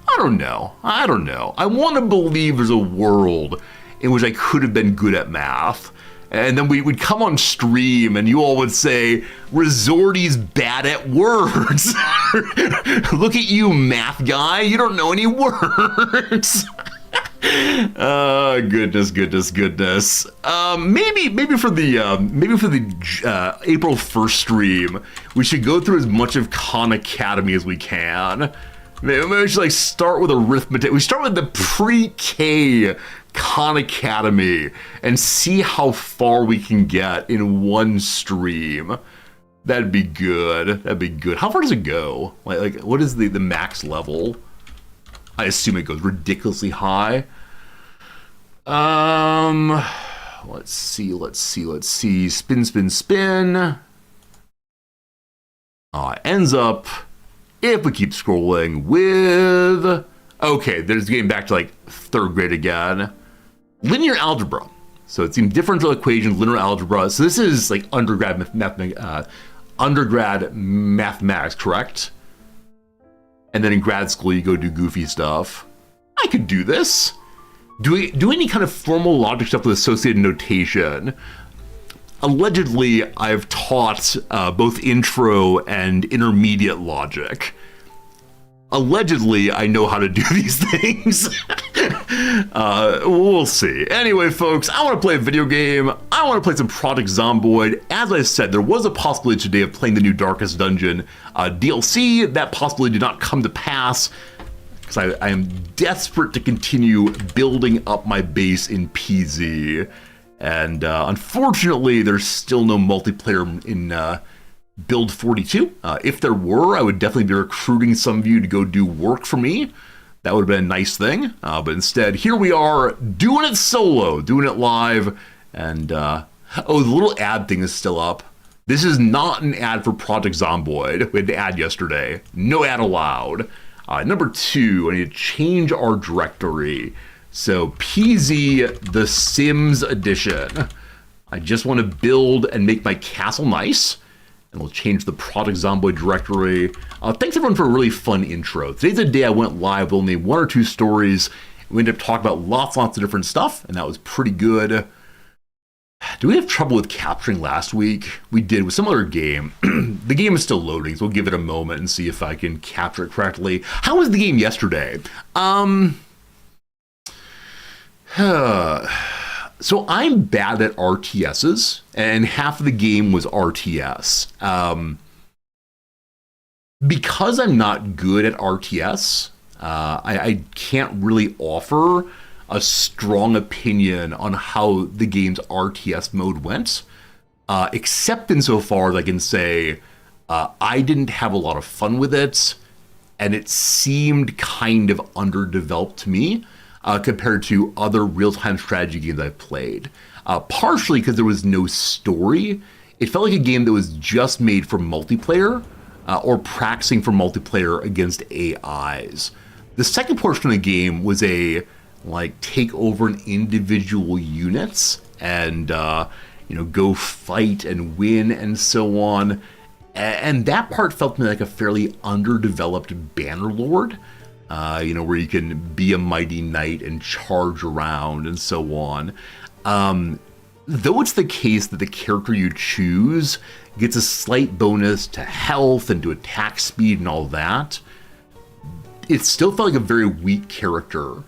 [SPEAKER 1] I don't know. I want to believe there's a world in which I could have been good at math. And then we'd come on stream and you all would say, Resorty's bad at words. Look at you, math guy. You don't know any words. Goodness. Maybe for the April 1st stream, we should go through as much of Khan Academy as we can. Maybe we should start with arithmetic. We start with the pre-K Khan Academy and see how far we can get in one stream. That'd be good. How far does it go? What is the max level? I assume it goes ridiculously high. Let's see. Spin. It ends up, if we keep scrolling, with... Okay, there's getting back to 3rd grade again. Linear algebra. So it's in differential equations, linear algebra. So this is undergrad mathematics, correct? And then in grad school, you go do goofy stuff. I could do this. Do any kind of formal logic stuff with associated notation. Allegedly, I've taught both intro and intermediate logic. Allegedly, I know how to do these things. We'll see. Anyway, folks, I want to play a video game. I want to play some Project Zomboid. As I said, there was a possibility today of playing the new Darkest Dungeon DLC. That possibility did not come to pass because I am desperate to continue building up my base in PZ. And unfortunately, there's still no multiplayer in Build 42. If there were, I would definitely be recruiting some of you to go do work for me. That would have been a nice thing. But instead, here we are doing it solo, doing it live. And, oh, the little ad thing is still up. This is not an ad for Project Zomboid. We had the ad yesterday. No ad allowed. Number 2, I need to change our directory. So PZ The Sims Edition. I just want to build and make my castle nice. and we'll change the Project Zomboid directory. Thanks everyone for a really fun intro. Today's the day I went live with only 1 or 2 stories. We ended up talking about lots of different stuff, and that was pretty good. Do we have trouble with capturing last week? We did with some other game. The game is still loading, so we'll give it a moment and see if I can capture it correctly. How was the game yesterday? So I'm bad at RTSs, and half of the game was RTS. Because I'm not good at RTS, I can't really offer a strong opinion on how the game's RTS mode went, except insofar as I can say I didn't have a lot of fun with it, and it seemed kind of underdeveloped to me compared to other real-time strategy games I've played. Partially because there was no story. It felt like a game that was just made for multiplayer or practicing for multiplayer against AIs. The second portion of the game was take over an individual units and go fight and win and so on. And that part felt to me like a fairly underdeveloped Bannerlord, where you can be a mighty knight and charge around and so on. Though it's the case that the character you choose gets a slight bonus to health and to attack speed and all that, it still felt like a very weak character.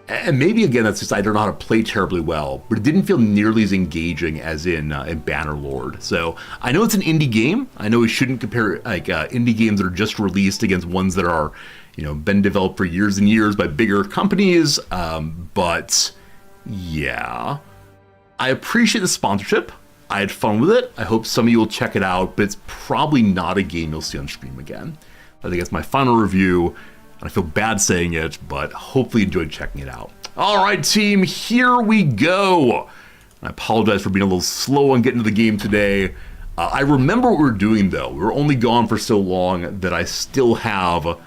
[SPEAKER 1] And maybe, again, that's just I don't know how to play terribly well, but it didn't feel nearly as engaging as in Bannerlord. So I know it's an indie game. I know we shouldn't compare indie games that are just released against ones that are, been developed for years and years by bigger companies. But yeah, I appreciate the sponsorship. I had fun with it. I hope some of you will check it out, but it's probably not a game you'll see on stream again. I think that's my final review. I feel bad saying it, but hopefully you enjoyed checking it out. All right, team, here we go. I apologize for being a little slow on getting to the game today. I remember what we were doing, though. We were only gone for so long that I still have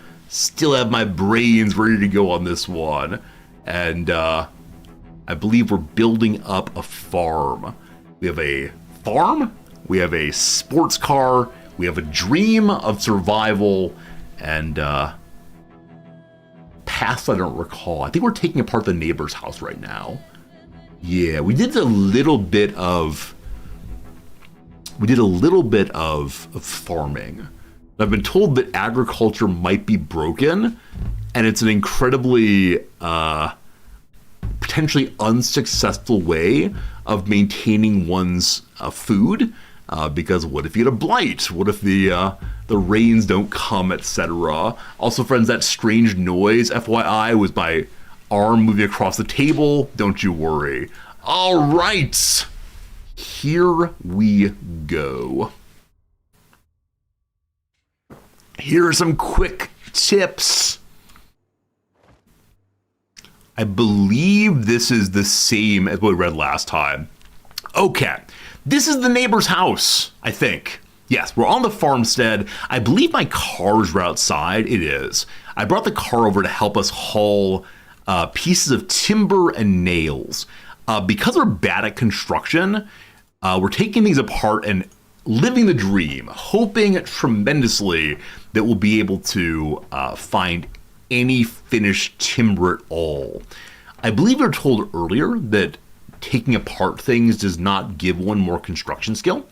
[SPEAKER 1] my brains ready to go on this one. And I believe we're building up a farm. We have a farm, we have a sports car, we have a dream of survival, and past I don't recall. I think we're taking apart the neighbor's house right now. Yeah, we did a little bit of farming. I've been told that agriculture might be broken, and it's an incredibly potentially unsuccessful way of maintaining one's food. Because what if you get a blight? What if the rains don't come, etc.? Also, friends, that strange noise, FYI, was my arm moving across the table. Don't you worry. All right, here we go. Here are some quick tips. I believe this is the same as what we read last time. Okay. This is the neighbor's house, I think. Yes, we're on the farmstead. I believe my car's right outside. It is. I brought the car over to help us haul pieces of timber and nails. Because we're bad at construction, we're taking these apart and living the dream, hoping tremendously that we'll be able to find any finished timber at all. I believe we were told earlier that taking apart things does not give one more construction skill.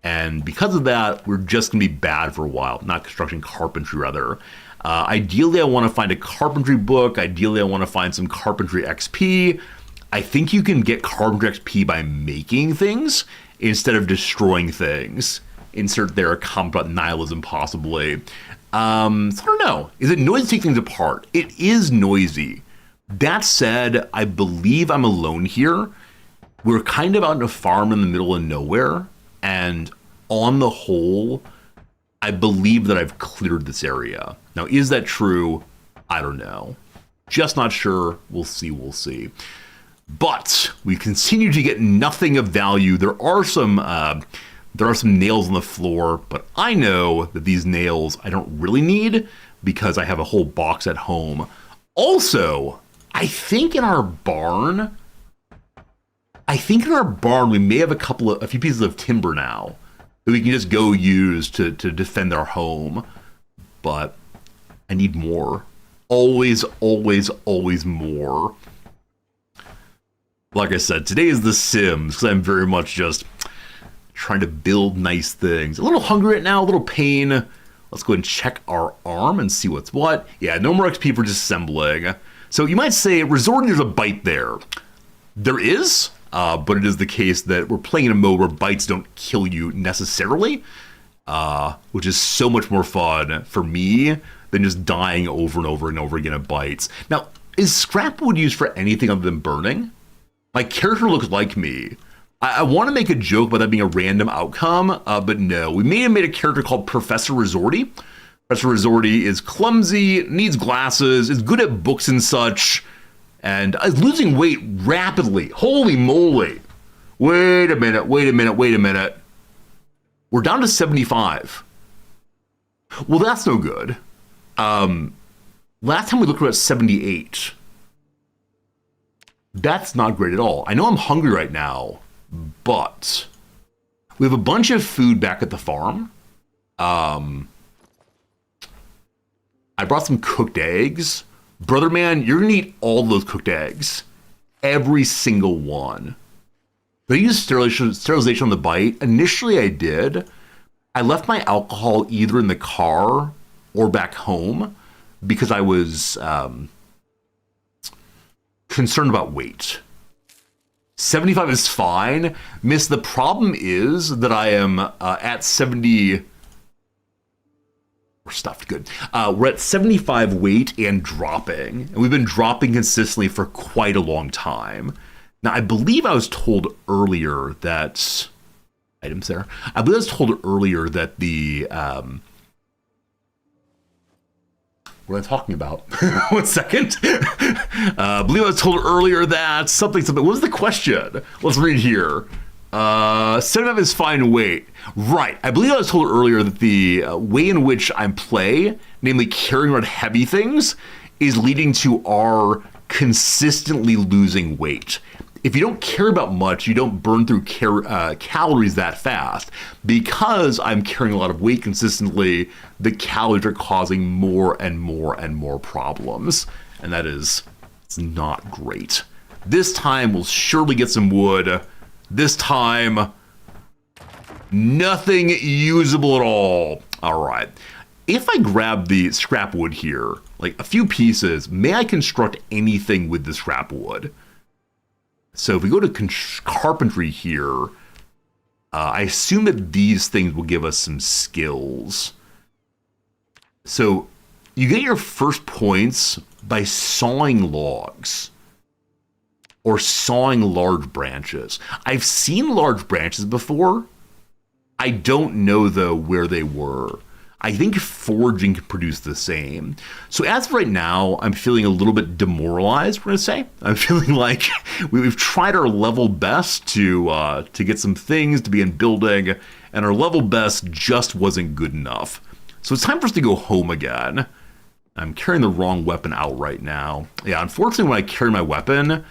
[SPEAKER 1] And because of that, we're just going to be bad for a while. Not construction, carpentry, rather. Ideally, I want to find a carpentry book. Ideally, I want to find some carpentry XP. I think you can get carpentry XP by making things instead of destroying things. Insert there a comment about nihilism, possibly. So I don't know. Is it noisy to take things apart? It is noisy. That said, I believe I'm alone here. We're kind of out in a farm in the middle of nowhere, and on the whole, I believe that I've cleared this area. Now, is that true? I don't know. Just not sure. We'll see. But we continue to get nothing of value. There are some nails on the floor, but I know that these nails I don't really need because I have a whole box at home. Also, I think in our barn we may have a few pieces of timber now. that we can just go use to defend our home. But I need more. Always, always, always more. Like I said, today is The Sims, because I'm very much just trying to build nice things. A little hungry right now, a little pain. Let's go ahead and check our arm and see what's what. Yeah, no more XP for disassembling. So you might say, Resorting, there's a bite there. There is, but it is the case that we're playing in a mode where bites don't kill you necessarily, which is so much more fun for me than just dying over and over and over again at bites. Now, is scrap wood used for anything other than burning? My character looks like me. I want to make a joke about that being a random outcome, but no. We may have made a character called Professor Resorty. Professor Resorty is clumsy, needs glasses, is good at books and such, and is losing weight rapidly. Holy moly. Wait a minute. We're down to 75. Well, that's no good. Last time we looked, we were at 78. That's not great at all. I know I'm hungry right now, but we have a bunch of food back at the farm. I brought some cooked eggs. Brother man, you're gonna eat all those cooked eggs. Every single one. But I used sterilization on the bite. Initially I did. I left my alcohol either in the car or back home because I was concerned about weight. 75 is fine. Miss, the problem is that I am at 70. We're stuffed, good. We're at 75 weight and dropping. And we've been dropping consistently for quite a long time. Now, I believe I was told earlier that... Items there. I believe I was told earlier that the... what am I talking about? 1 second. I believe I was told earlier that something. What was the question? Let's read here. 75 is fine weight. Right. I believe I was told earlier that the way in which I play, namely carrying around heavy things, is leading to our consistently losing weight. If you don't care about much, you don't burn through calories that fast. Because I'm carrying a lot of weight consistently, the calories are causing more and more and more problems. And that is, it's not great. This time we'll surely get some wood. This time, nothing usable at all. All right. If I grab the scrap wood here, like a few pieces, may I construct anything with the scrap wood? So if we go to carpentry here, I assume that these things will give us some skills. So you get your first points by sawing logs or sawing large branches. I've seen large branches before. I don't know, though, where they were. I think forging can produce the same. So as of right now, I'm feeling a little bit demoralized, we're going to say. I'm feeling like we've tried our level best to get some things to be in building, and our level best just wasn't good enough. So it's time for us to go home again. I'm carrying the wrong weapon out right now. Yeah, unfortunately, when I carry my weapon,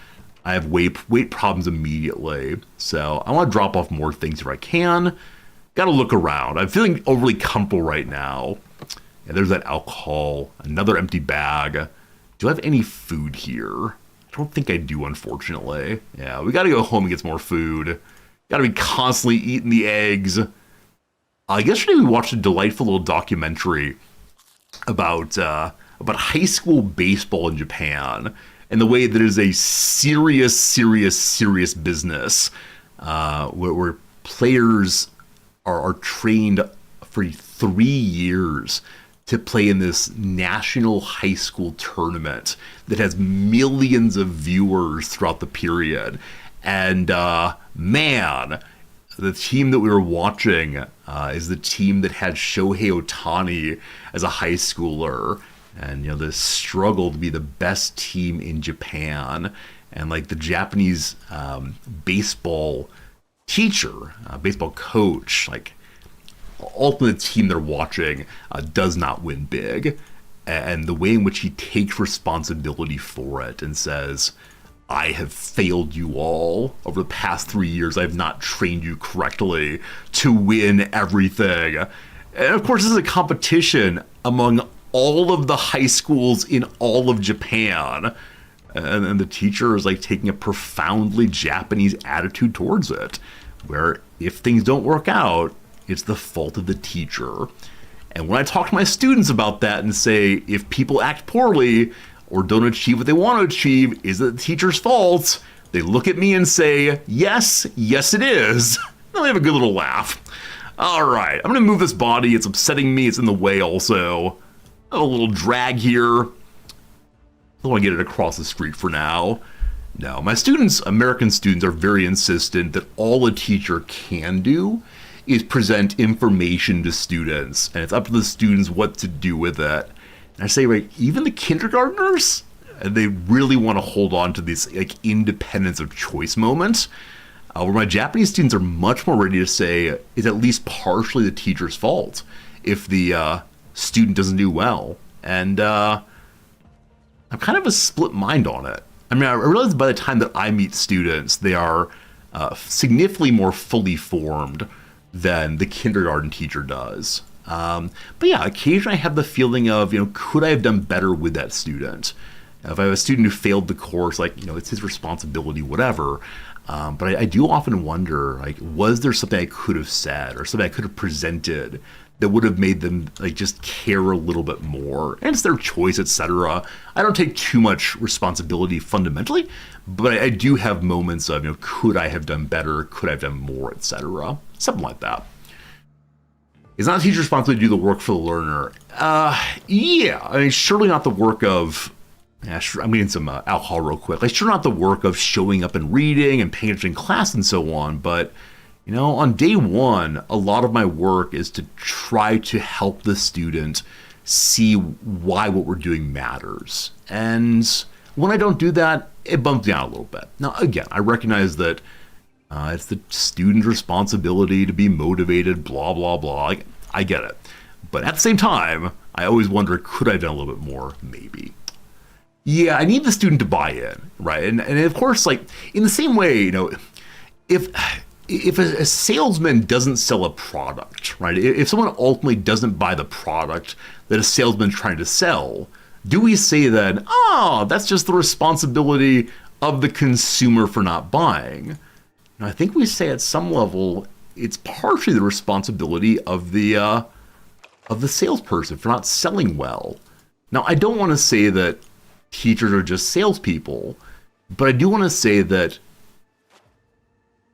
[SPEAKER 1] I have weight problems immediately. So I want to drop off more things if I can. Gotta look around. I'm feeling overly comfortable right now. Yeah, there's that alcohol. Another empty bag. Do I have any food here? I don't think I do, unfortunately. Yeah, we gotta go home and get some more food. Gotta be constantly eating the eggs. Yesterday we watched a delightful little documentary about high school baseball in Japan and the way that it is a serious business where players are trained for 3 years to play in this national high school tournament that has millions of viewers throughout the period. And man, the team that we were watching is the team that had Shohei Ohtani as a high schooler. And, you know, this struggle to be the best team in Japan. And like the Japanese baseball teacher, baseball coach, like ultimately the team they're watching does not win big. And the way in which he takes responsibility for it and says, I have failed you all. Over the past 3 years, I have not trained you correctly to win everything. And of course, this is a competition among all of the high schools in all of Japan. And the teacher is like taking a profoundly Japanese attitude towards it, where if things don't work out, it's the fault of the teacher. And when I talk to my students about that and say, if people act poorly or don't achieve what they want to achieve, is it the teacher's fault? They look at me and say, yes, yes it is. Then we have a good little laugh. All right, I'm gonna move this body. It's upsetting me, it's in the way also. A little drag here. I don't want to get it across the street for now. No, my students, American students, are very insistent that all a teacher can do is present information to students, and it's up to the students what to do with it. And I say, right, even the kindergartners, they really want to hold on to this like independence of choice moment, where my Japanese students are much more ready to say it's at least partially the teacher's fault if the student doesn't do well. And I'm kind of a split mind on it. I mean, I realize by the time that I meet students, they are significantly more fully formed than the kindergarten teacher does. But yeah, occasionally I have the feeling of, could I have done better with that student? If I have a student who failed the course, like, it's his responsibility, whatever. But I do often wonder, like, was there something I could have said or something I could have presented that would have made them like just care a little bit more? And it's their choice, etc. I don't take too much responsibility fundamentally, but I do have moments of, could I have done better? Could I have done more, etc. Something like that. It's not a teacher's responsibility to do the work for the learner. Yeah, I mean, surely not the work of, I'm getting some alcohol real quick. Like, sure not the work of showing up and reading and paying attention in class and so on, but on day one, a lot of my work is to try to help the student see why what we're doing matters. And when I don't do that, it bumps me out a little bit. Now, again, I recognize that it's the student's responsibility to be motivated, blah, blah, blah. I get it. But at the same time, I always wonder, could I have done a little bit more? Maybe. Yeah, I need the student to buy in, right? And of course, like, in the same way, if a salesman doesn't sell a product, right? If someone ultimately doesn't buy the product that a salesman's trying to sell, do we say then, that's just the responsibility of the consumer for not buying? And I think we say at some level, it's partially the responsibility of the salesperson for not selling well. Now, I don't want to say that teachers are just salespeople, but I do want to say that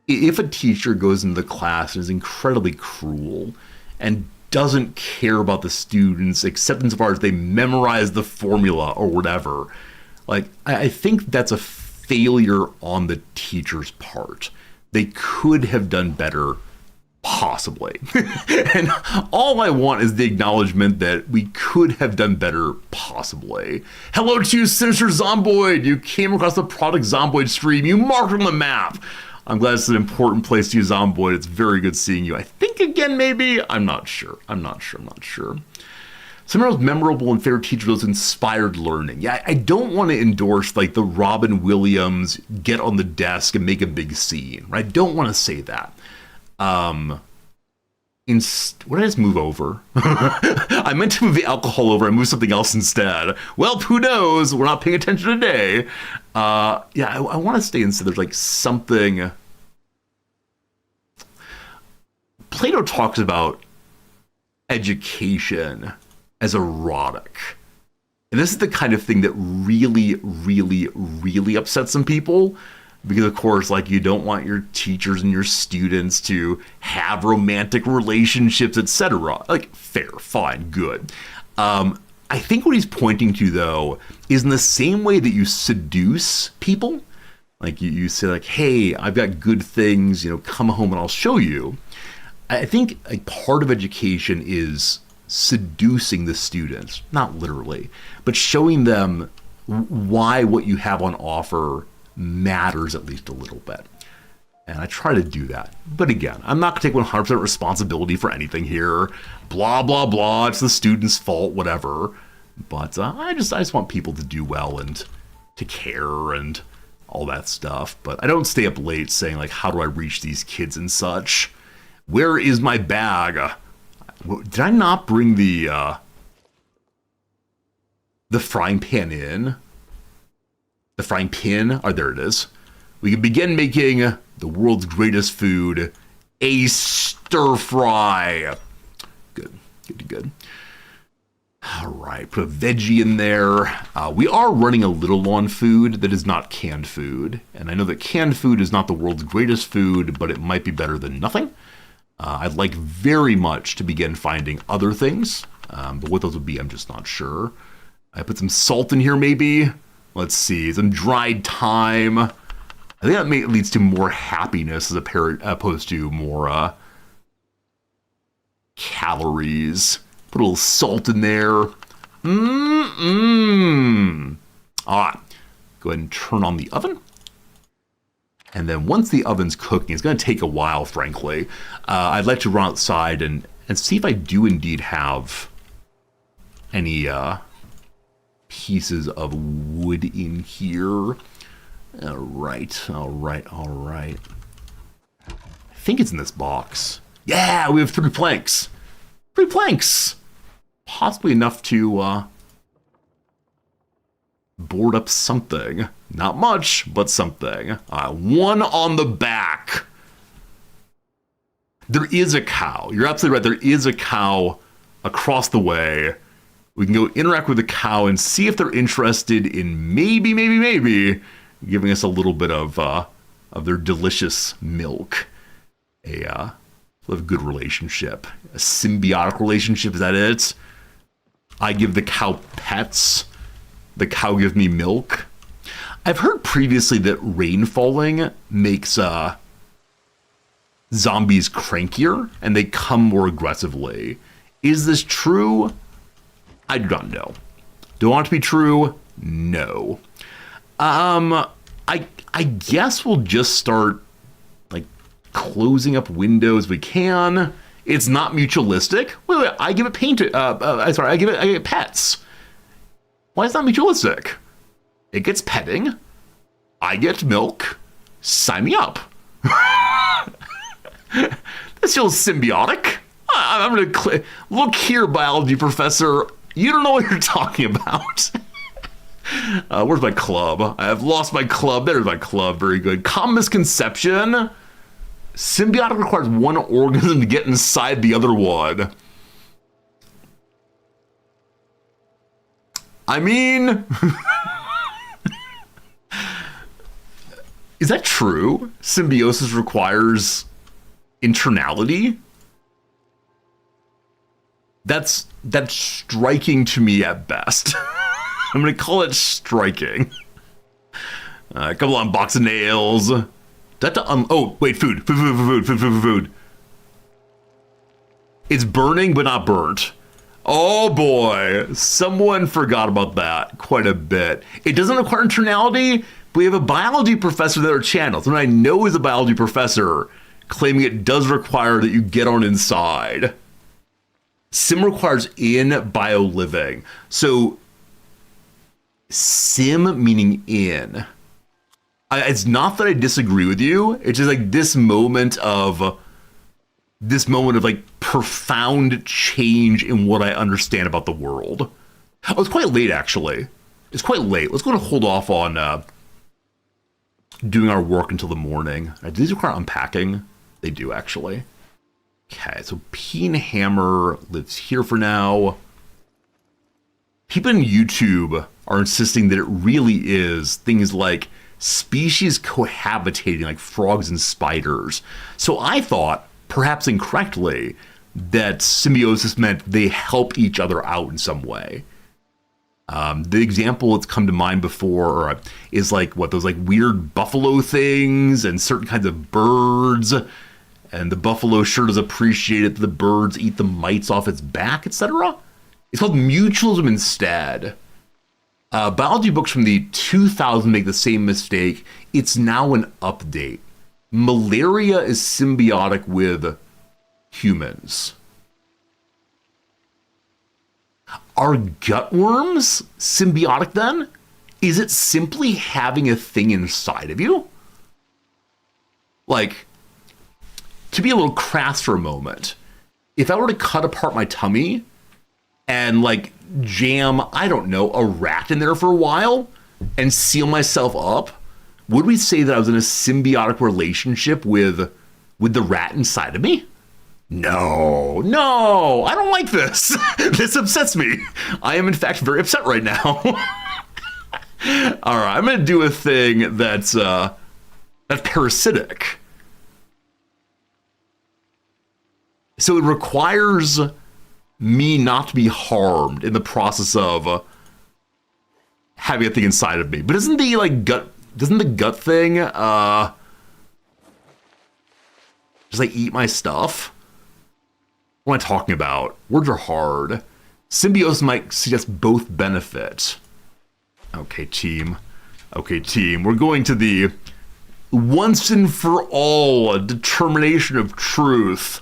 [SPEAKER 1] if a teacher goes into the class and is incredibly cruel and doesn't care about the students except insofar as they memorize the formula or whatever, like, I think that's a failure on the teacher's part. They could have done better, possibly. And all I want is the acknowledgement that we could have done better, possibly. Hello to you, Sinister Zomboid. You came across the Project Zomboid stream. You marked on the map. I'm glad it's an important place to use Zomboid. It's very good seeing you. I think again, maybe? I'm not sure. Some of the most memorable and favorite teachers was inspired learning. Yeah, I don't want to endorse like the Robin Williams, get on the desk and make a big scene, right? I don't want to say that. What did I just move over? I meant to move the alcohol over and move something else instead. Well, who knows? We're not paying attention today. I want to stay instead. There's like something. Plato talks about education as erotic. And this is the kind of thing that really, really, really upsets some people. Because, of course, like, you don't want your teachers and your students to have romantic relationships, etc. Like, fair, fine, good. I think what he's pointing to, though, is in the same way that you seduce people. Like, you say, like, hey, I've got good things, come home and I'll show you. I think a part of education is seducing the students, not literally, but showing them why what you have on offer matters at least a little bit. And I try to do that. But again, I'm not going to take 100% responsibility for anything here. Blah, blah, blah. It's the student's fault, whatever. But I just want people to do well and to care and all that stuff. But I don't stay up late saying, like, how do I reach these kids and such? Where is my bag? Did I not bring the frying pan in? The frying pin? Oh, there it is. We can begin making the world's greatest food, a stir fry. Good, good, good. All right, put a veggie in there. We are running a little on food that is not canned food. And I know that canned food is not the world's greatest food, but it might be better than nothing. I'd like very much to begin finding other things, but what those would be, I'm just not sure. I put some salt in here, maybe. Let's see, some dried thyme. I think that leads to more happiness as opposed to more calories. Put a little salt in there. All right, go ahead and turn on the oven. And then once the oven's cooking, it's going to take a while, frankly. I'd like to run outside and see if I do indeed have any pieces of wood in here. All right. I think it's in this box. Yeah, we have 3 planks. 3 planks. Possibly enough to board up something. Not much, but something. 1 on the back. There is a cow. You're absolutely right. There is a cow across the way. We can go interact with the cow and see if they're interested in maybe giving us a little bit of their delicious milk. A good relationship. A symbiotic relationship, is that it? I give the cow pets. The cow gives me milk. I've heard previously that rain falling makes zombies crankier and they come more aggressively. Is this true? I do not know. Do I want it to be true? No. I guess we'll just start like closing up windows we can. It's not mutualistic. Wait, I give it I give it pets. Why is that mutualistic? It gets petting. I get milk. Sign me up. This feels symbiotic. I'm gonna look here, biology professor. You don't know what you're talking about. Where's my club? I have lost my club. There's my club. Very good. Common misconception. Symbiotic requires one organism to get inside the other one. I mean, is that true? Symbiosis requires internality? That's striking to me at best. I'm gonna call it striking. A couple on box of nails. Oh wait, food. It's burning but not burnt. Oh boy, someone forgot about that quite a bit. It doesn't require internality, but we have a biology professor that our channel. Someone I know is a biology professor claiming it does require that you get on inside. Sim requires in bio living. So sim meaning in. It's not that I disagree with you. It's just like this moment of like profound change in what I understand about the world. Oh, it's quite late actually. It's quite late. Let's go and hold off on doing our work until the morning. Do these require unpacking? They do actually. Okay, so Peen Hammer lives here for now. People on YouTube are insisting that it really is things like species cohabitating like frogs and spiders. So I thought, perhaps incorrectly, that symbiosis meant they help each other out in some way. The example that's come to mind before is like those like weird buffalo things and certain kinds of birds. And the buffalo sure does appreciate it that the birds eat the mites off its back, etc. It's called mutualism instead. Biology books from the 2000s make the same mistake. It's now an update. Malaria is symbiotic with humans. Are gutworms symbiotic then? Is it simply having a thing inside of you? Like, to be a little crass for a moment, if I were to cut apart my tummy and like jam, I don't know, a rat in there for a while and seal myself up, would we say that I was in a symbiotic relationship with the rat inside of me? No, I don't like this. This upsets me. I am in fact very upset right now. All right, I'm gonna do a thing that's parasitic. So it requires me not to be harmed in the process of having a thing inside of me. But doesn't the gut thing just like eat my stuff? What am I talking about? Words are hard. Symbiosis might suggest both benefit. Okay, team. We're going to the once and for all determination of truth.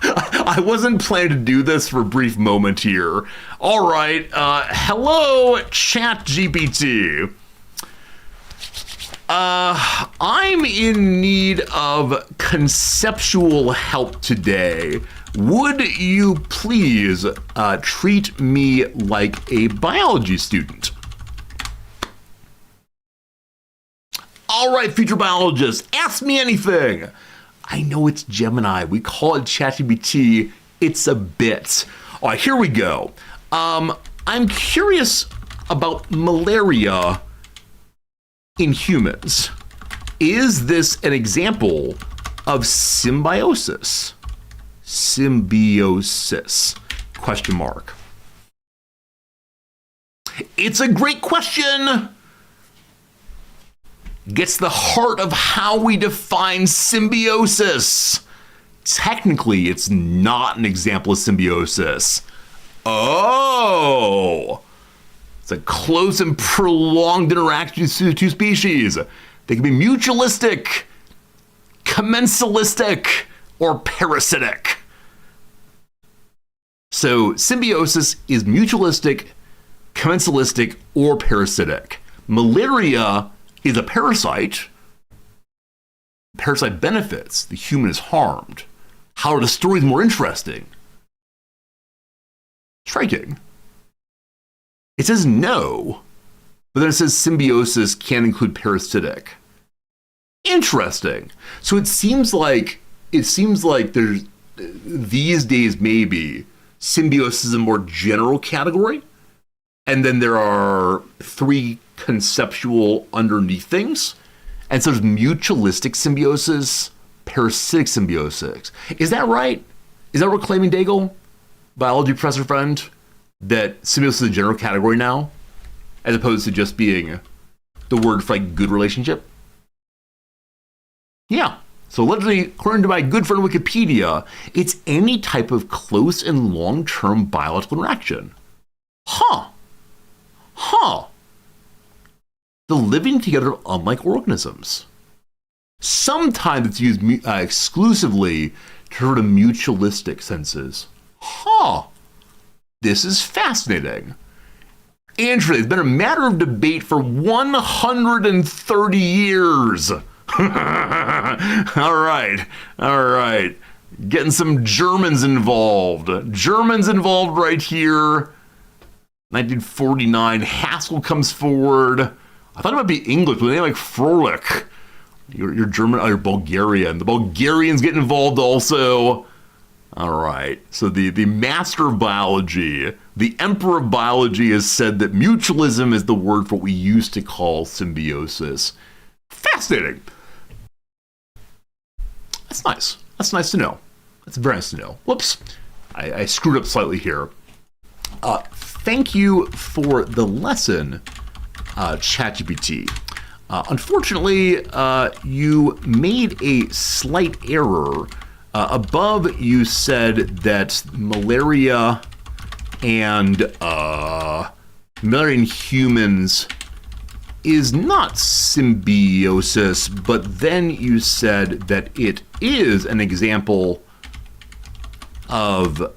[SPEAKER 1] I wasn't planning to do this for a brief moment here. All right. Hello, ChatGPT. I'm in need of conceptual help today. Would you please treat me like a biology student? All right, future biologist, ask me anything. I know it's Gemini. We call it ChatGPT. It's a bit. All right, here we go. I'm curious about malaria in humans. Is this an example of symbiosis? Symbiosis? Question mark. It's a great question. Gets the heart of how we define symbiosis. Technically, it's not an example of symbiosis. Oh! It's a close and prolonged interaction between two species. They can be mutualistic, commensalistic, or parasitic. So symbiosis is mutualistic, commensalistic, or parasitic. Malaria is a parasite. Parasite benefits. The human is harmed. However, the story is more interesting. Striking. It says no, but then it says symbiosis can include parasitic. Interesting. So it seems like there's these days maybe symbiosis is a more general category, and then there are three conceptual underneath things. And so there's mutualistic symbiosis, parasitic symbiosis. Is that right? Is that what we're claiming, Daigle? Biology professor friend? That symbiosis is a general category now? As opposed to just being the word for like good relationship? Yeah. So literally, according to my good friend Wikipedia, it's any type of close and long-term biological interaction. Huh. The living together of unlike organisms. Sometimes it's used exclusively to sort of mutualistic senses. This is fascinating. Andrew, it's been a matter of debate for 130 years. All right. Getting some Germans involved. Right here. 1949, Haskell comes forward. I thought it might be English, but they like Froelich. You're German, you're Bulgarian. The Bulgarians get involved also. All right. So the master of biology, the emperor of biology, has said that mutualism is the word for what we used to call symbiosis. Fascinating. That's nice. That's nice to know. That's very nice to know. Whoops. I screwed up slightly here. Thank you for the lesson, ChatGPT. Unfortunately, you made a slight error. Above, you said that malaria and humans is not symbiosis, but then you said that it is an example of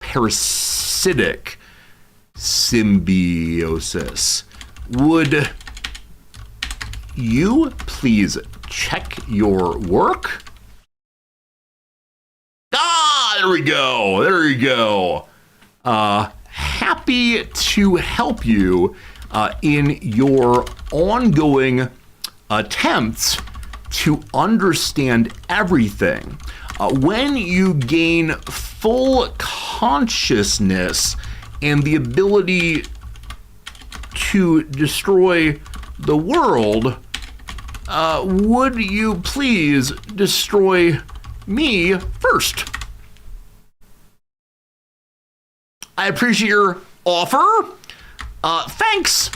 [SPEAKER 1] parasitic symbiosis. Would you please check your work? Ah, there we go. There you go. Happy to help you in your ongoing attempts to understand everything. When you gain full consciousness and the ability to destroy the world, would you please destroy me first? I appreciate your offer. Thanks.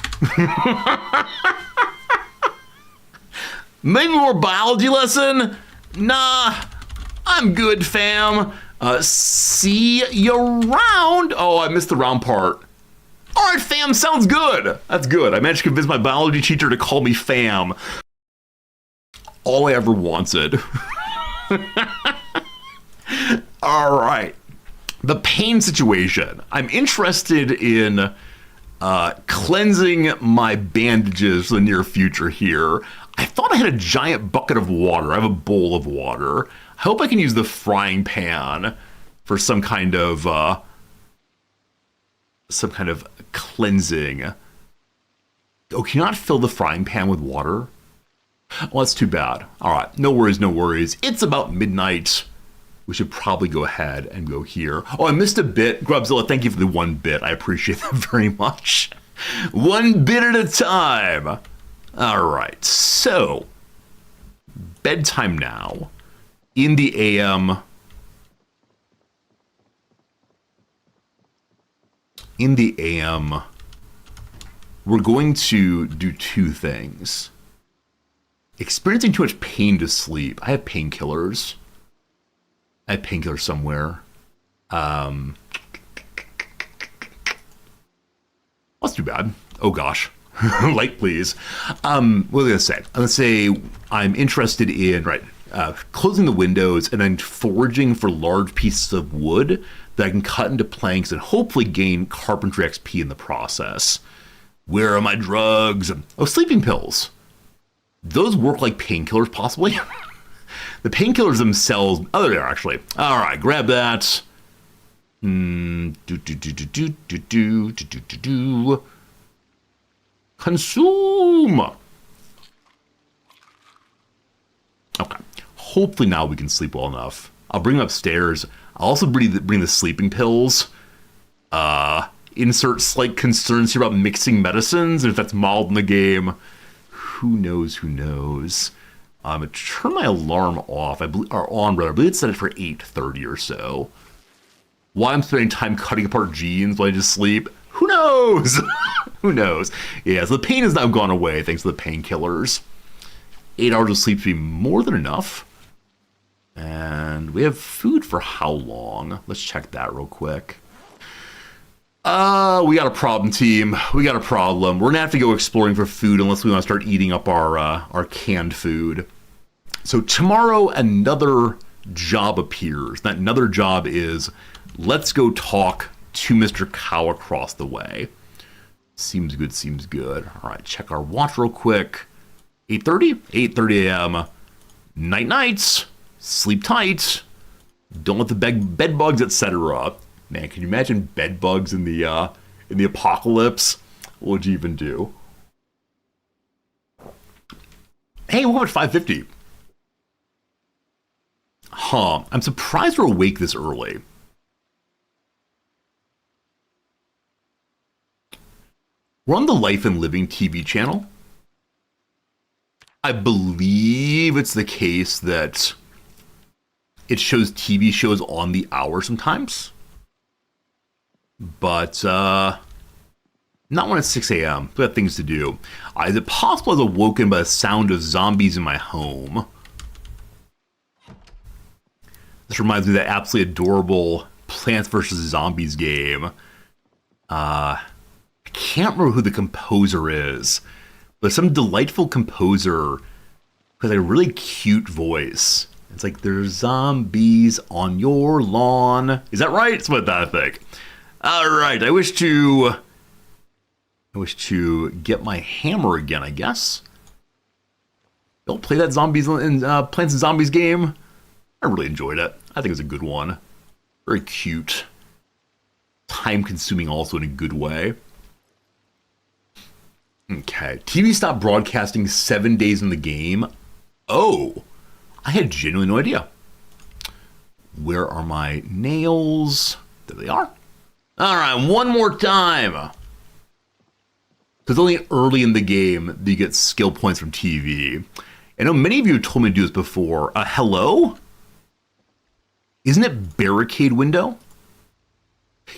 [SPEAKER 1] Maybe more biology lesson? Nah, I'm good, fam. See you around. Oh, I missed the round part. All right, fam, sounds good. That's good. I managed to convince my biology teacher to call me fam. All I ever wanted. All right. The pain situation. I'm interested in cleansing my bandages for the near future here. I thought I had a giant bucket of water. I have a bowl of water. I hope I can use the frying pan for some kind of cleansing. Oh, can you not fill the frying pan with water? Well, that's too bad. All right, no worries, no worries. It's about midnight. We should probably go ahead and go here. Oh, I missed a bit. Grubzilla, thank you for the 1 bit. I appreciate that very much. 1 bit at a time. All right, so bedtime now. In the AM. In the AM, we're going to do 2 things. Experiencing too much pain to sleep. I have painkillers. I have painkillers somewhere. That's too bad. Oh gosh. Light, please. What was I gonna say? I'm gonna say I'm interested in closing the windows and then foraging for large pieces of wood that I can cut into planks and hopefully gain carpentry XP in the process. Where are my drugs? Oh, sleeping pills. Those work like painkillers, possibly. The painkillers themselves. Oh, there they are, actually. All right, grab that. Consume. Okay. Hopefully now we can sleep well enough. I'll bring them upstairs. I'll also bring the sleeping pills. Insert slight concerns here about mixing medicines, and if that's mild in the game. Who knows? Who knows? I'm gonna turn my alarm off. I believe it's set it for 8:30 or so. Why I'm spending time cutting apart jeans while I just sleep? Who knows? Who knows? Yeah, so the pain has now gone away thanks to the painkillers. 8 hours of sleep should be more than enough. And we have food for how long? Let's check that real quick. We got a problem, team. We got a problem. We're gonna have to go exploring for food unless we want to start eating up our canned food. So tomorrow another job appears. That another job is let's go talk to Mr. Cow across the way. Seems good, seems good. All right, check our watch real quick. 8:30? 8:30 a.m. Nights. Sleep tight. Don't let the bed bugs, etc. Man, can you imagine bed bugs in the apocalypse? What would you even do? Hey, what about 5:50? Huh, I'm surprised we're awake this early. We're on the Life and Living TV channel. I believe it's the case that it shows TV shows on the hour sometimes. But not when it's 6 a.m. We got things to do. Is it possible I was awoken by the sound of zombies in my home? This reminds me of that absolutely adorable Plants vs. Zombies game. I can't remember who the composer is, but some delightful composer with a really cute voice. It's like, there's zombies on your lawn. Is that right? It's what I think. All right, I wish to I wish to get my hammer again, I guess. Don't play that Zombies in Plants and Zombies game. I really enjoyed it. I think it's a good one. Very cute. Time consuming also in a good way. Okay. TV stopped broadcasting 7 days in the game. Oh, I had genuinely no idea. Where are my nails? There they are. All right, one more time. It's only early in the game that you get skill points from TV. I know many of you told me to do this before. Hello? Isn't it barricade window?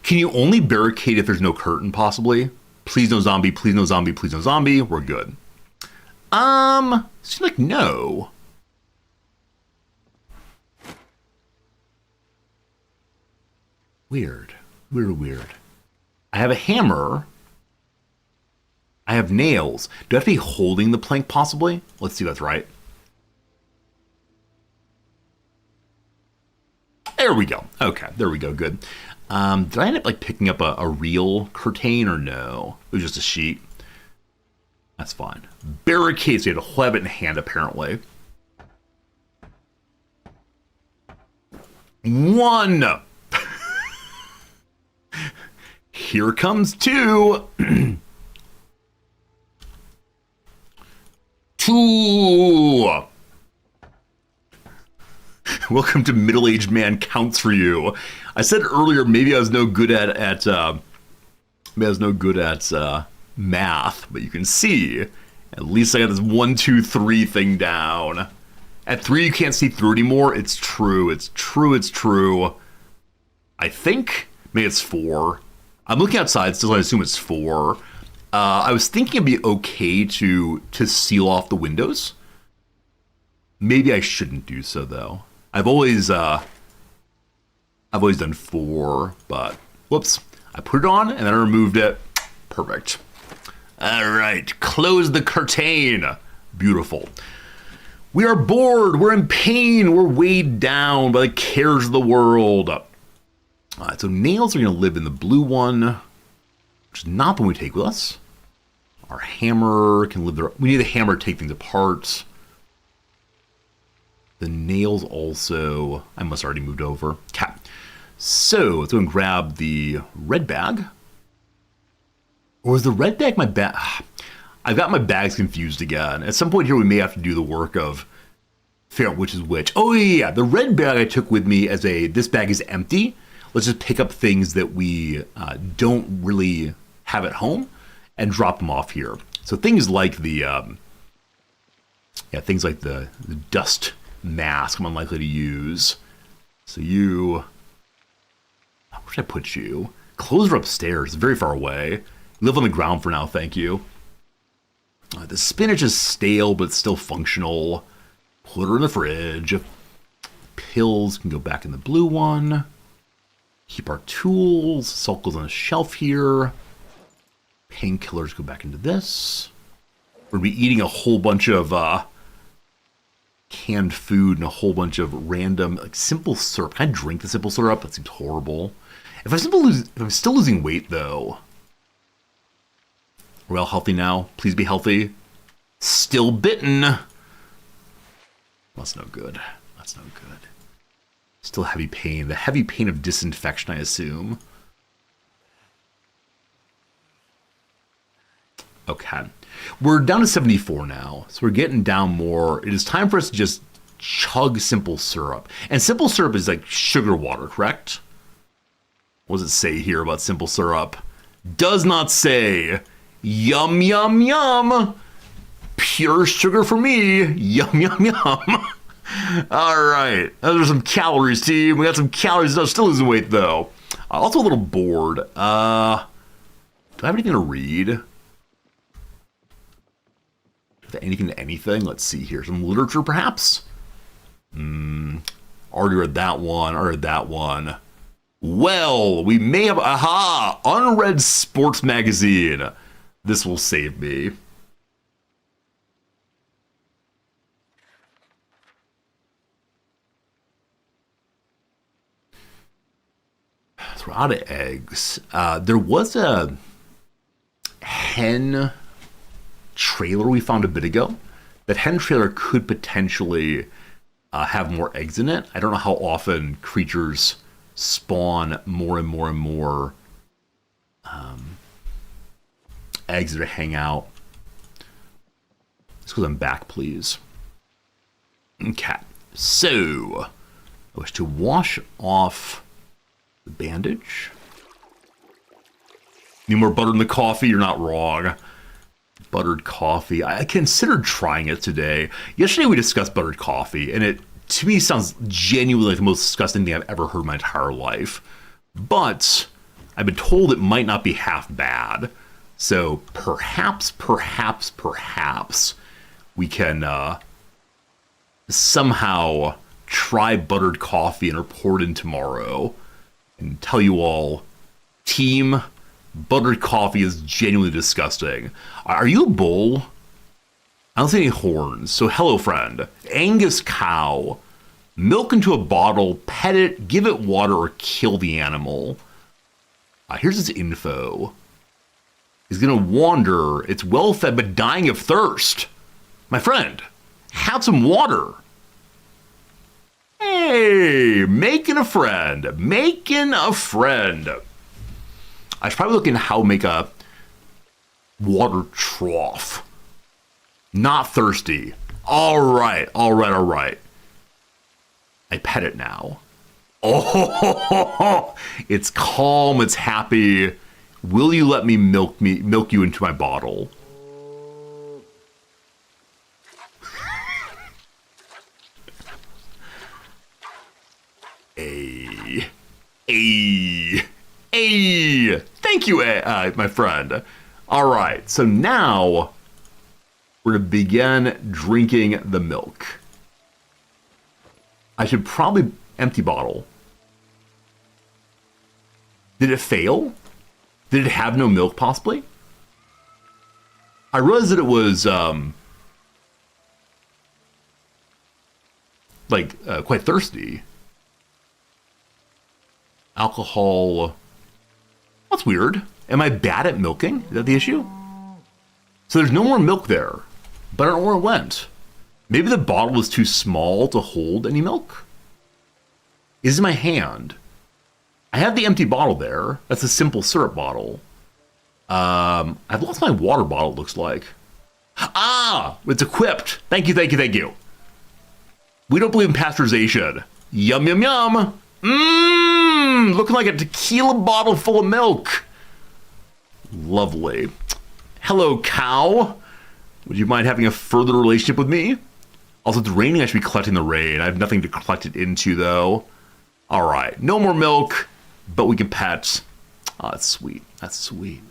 [SPEAKER 1] Can you only barricade if there's no curtain, possibly? Please no zombie, please no zombie, please no zombie. We're good. Seems like no. Weird. Weird. I have a hammer. I have nails. Do I have to be holding the plank, possibly? Let's see if that's right. There we go. Okay, there we go. Good. Did I end up like picking up a real curtain or no? It was just a sheet. That's fine. Barricades. You had to have it in hand, apparently. 1. Here comes 2. 2. Welcome to Middle-Aged Man Counts for You. I said earlier maybe I was no good at math, but you can see at least I got this 1, 2, 3 thing down. At 3 you can't see through anymore. It's true. It's true. I think maybe it's 4. I'm looking outside, still I assume it's 4. I was thinking it'd be okay to seal off the windows. Maybe I shouldn't do so though. I've always done 4, but whoops. I put it on and then I removed it. Perfect. All right, close the curtain. Beautiful. We are bored. We're in pain. We're weighed down by the cares of the world. All right, so nails are going to live in the blue one, which is not the one we take with us. Our hammer can live there. We need a hammer to take things apart. The nails also, I must have already moved over. Okay. So let's go and grab the red bag. Or is the red bag my bag? I've got my bags confused again. At some point here, we may have to do the work of figure out which is which. Oh yeah, the red bag I took with me as this bag is empty. Let's just pick up things that we don't really have at home and drop them off here. So things like the dust mask I'm unlikely to use. So where should I put you? Clothes are upstairs. It's very far away. Live on the ground for now, thank you. The spinach is stale, but it's still functional. Put her in the fridge. Pills can go back in the blue one. Keep our tools. Salt goes on a shelf here. Painkillers go back into this. We're going to be eating a whole bunch of canned food and a whole bunch of random simple syrup. Can I drink the simple syrup? That seems horrible. If I'm still losing weight, though. We're all healthy now. Please be healthy. Still bitten. That's no good. Still heavy pain. The heavy pain of disinfection, I assume. Okay. We're down to 74 now, so we're getting down more. It is time for us to just chug simple syrup. And simple syrup is like sugar water, correct? What does it say here about simple syrup? Does not say. Yum, yum, yum. Pure sugar for me. Yum, yum, yum. All right. Those are some calories, team. We got some calories. I'm still losing weight, though. Also a little bored. Do I have anything to read? Anything to anything? Let's see here. Some literature, perhaps? Already read that one. Well, we may have... Aha! Unread sports magazine. This will save me. So we're out of eggs. There was a hen trailer we found a bit ago. That hen trailer could potentially have more eggs in it. I don't know how often creatures spawn more and more and more eggs that hang out. Let's go them back, please. Okay, so I wish to wash off the bandage. Need more butter in the coffee? You're not wrong. Buttered coffee. I considered trying it today. Yesterday we discussed buttered coffee, and it, to me, sounds genuinely like the most disgusting thing I've ever heard in my entire life. But I've been told it might not be half bad. So perhaps we can somehow try buttered coffee and report in tomorrow and tell you all, team, buttered coffee is genuinely disgusting. Are you a bull? I don't see any horns. So hello, friend. Angus cow. Milk into a bottle, pet it, give it water, or kill the animal. Here's its info. It's gonna wander. It's well fed but dying of thirst. My friend, have some water. Hey, making a friend. Making a friend. I should probably look into how to make a water trough. Not thirsty. All right. I pet it now. Oh, it's calm. It's happy. Will you let me milk you into my bottle? Thank you, my friend. All right, so now we're going to begin drinking the milk. I should probably empty bottle. Did it fail? Did it have no milk, possibly? I realized that it was, quite thirsty. Alcohol. That's weird. Am I bad at milking? Is that the issue? So there's no more milk there, but I don't know where it went. Maybe the bottle was too small to hold any milk? Is in my hand. I have the empty bottle there. That's a simple syrup bottle. I've lost my water bottle, it looks like. Ah! It's equipped. Thank you. We don't believe in pasteurization. Yum, yum, yum. Mmm! Looking like a tequila bottle full of milk. Lovely. Hello, cow. Would you mind having a further relationship with me? Also, it's raining. I should be collecting the rain. I have nothing to collect it into, though. All right. No more milk, but we can pet. Oh, that's sweet. That's sweet.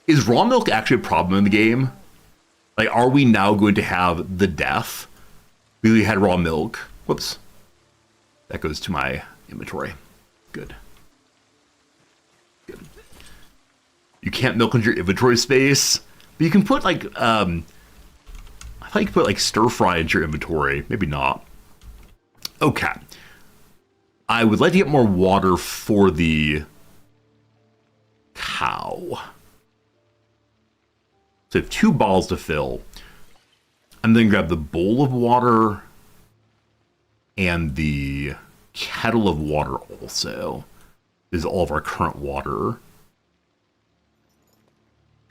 [SPEAKER 1] Is raw milk actually a problem in the game? Like, are we now going to have the death? We had raw milk. Whoops. That goes to my inventory. Good. You can't milk into your inventory space, but you can put I thought you could put stir fry into your inventory. Maybe not. Okay. I would like to get more water for the cow. So I have 2 bottles to fill. I'm then grab the bowl of water and the kettle of water also. This is all of our current water.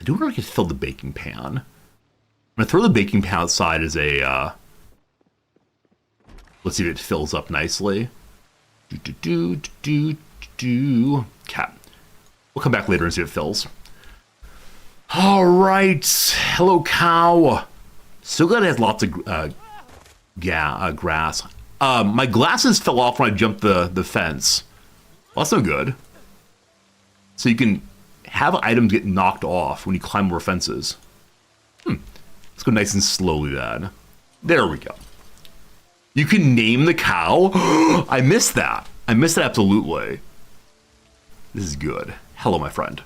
[SPEAKER 1] I do wonder if I could fill the baking pan. I'm gonna throw the baking pan outside as a, let's see if it fills up nicely. Okay. We'll come back later and see if it fills. All right. Hello, cow. So glad it has lots of grass. My glasses fell off when I jumped the fence. Well, that's no good. So you can have items get knocked off when you climb over fences. Let's go nice and slowly then. There we go. You can name the cow. I missed that. Absolutely. This is good. Hello, my friend.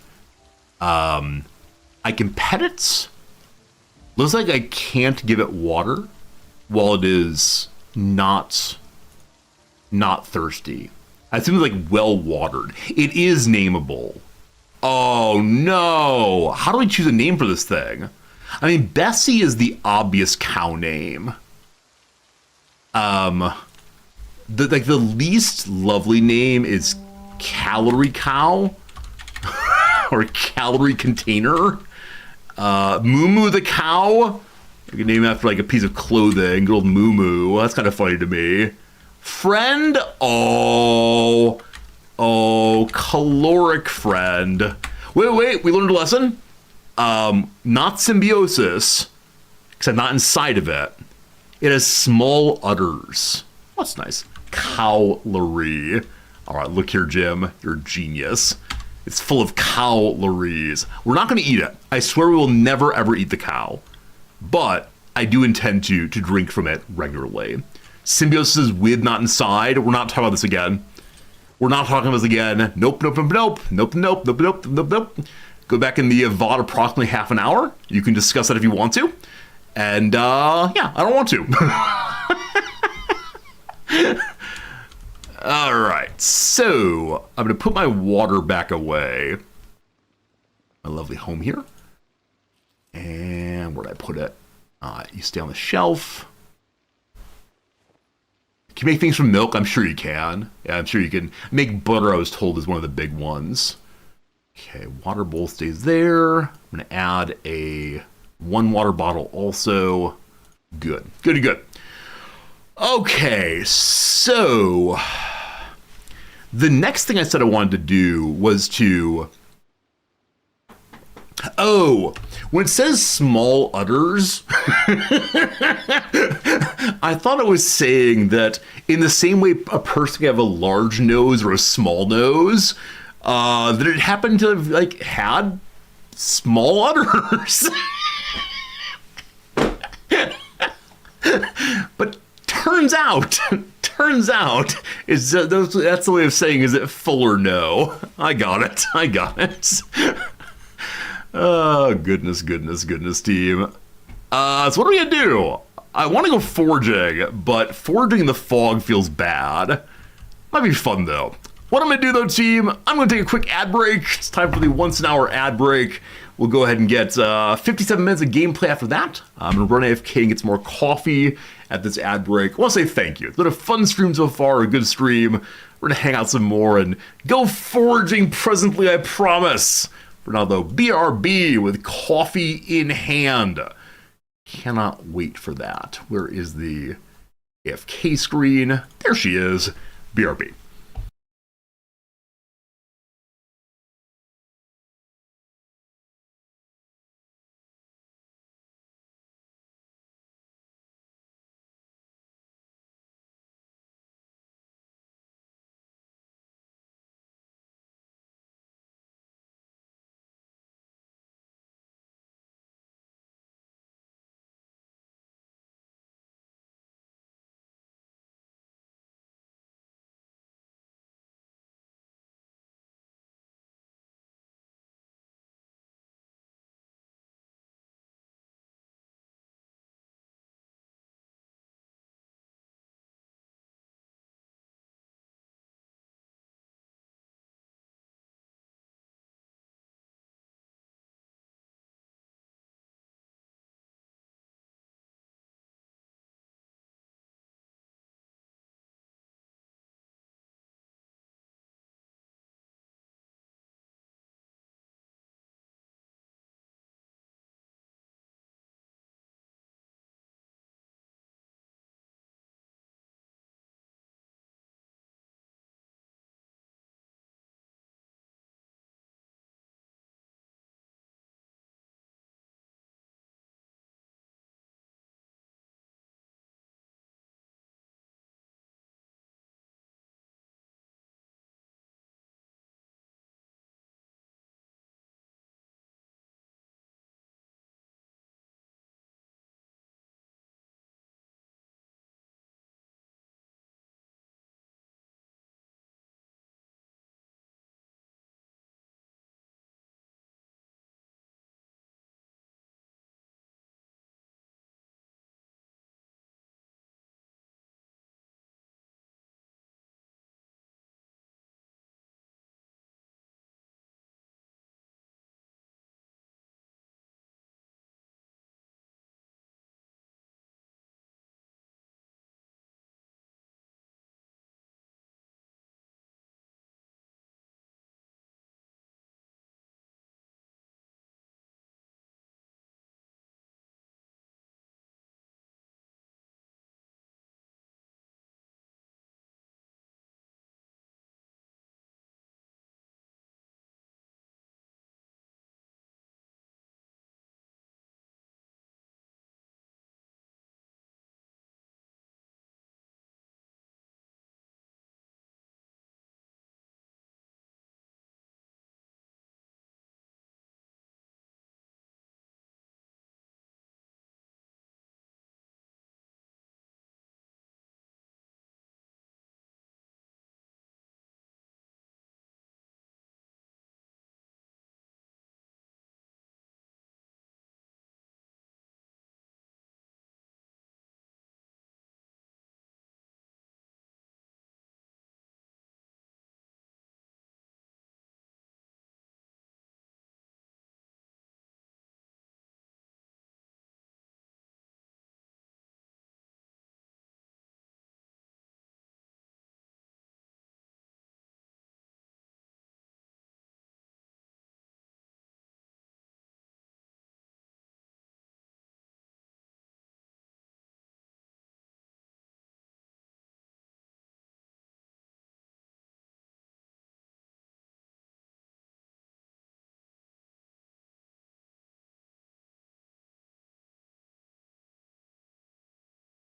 [SPEAKER 1] I can pet it. Looks like I can't give it water while it is not thirsty. I assume it's well watered. It is nameable. Oh no! How do we choose a name for this thing? I mean, Bessie is the obvious cow name. The least lovely name is Calorie Cow or Calorie Container. Moo the Cow. You can name after like a piece of clothing. Good old Moo. That's kind of funny to me. Friend. Oh, caloric friend. Wait. We learned a lesson. Not symbiosis, because I'm not inside of it. It has small udders. That's nice. Calorie. All right, look here, Jim. You're a genius. It's full of calories. We're not going to eat it. I swear we will never, ever eat the cow. But I do intend to drink from it regularly. Symbiosis is with, not inside. We're not talking about this again. We're not talking about this again. Nope. Go back in the VOD approximately half an hour. You can discuss that if you want to. And, yeah, I don't want to. All right, so I'm going to put my water back away. My lovely home here. And where did I put it? You stay on the shelf. Can you make things from milk? I'm sure you can. Yeah, I'm sure you can. Make butter, I was told, is one of the big ones. Okay, water bowl stays there. I'm going to add one water bottle also. Good. Okay, so the next thing I said I wanted to do was to... Oh, when it says small udders, I thought it was saying that in the same way a person can have a large nose or a small nose, that it happened to have, like, had small udders. But turns out, is that's the way of saying, is it full or no? I got it. Oh, goodness, team. So what are we gonna do? I want to go foraging, but foraging in the fog feels bad. Might be fun, though. What I'm gonna do, though, team, I'm gonna take a quick ad break. It's time for the once-an-hour ad break. We'll go ahead and get 57 minutes of gameplay after that. I'm gonna run AFK and get some more coffee at this ad break. I want to say thank you. It's been a fun stream so far, a good stream. We're gonna hang out some more and go foraging presently, I promise. For now, though, BRB with coffee in hand. Cannot wait for that. Where is the AFK screen? There she is. BRB.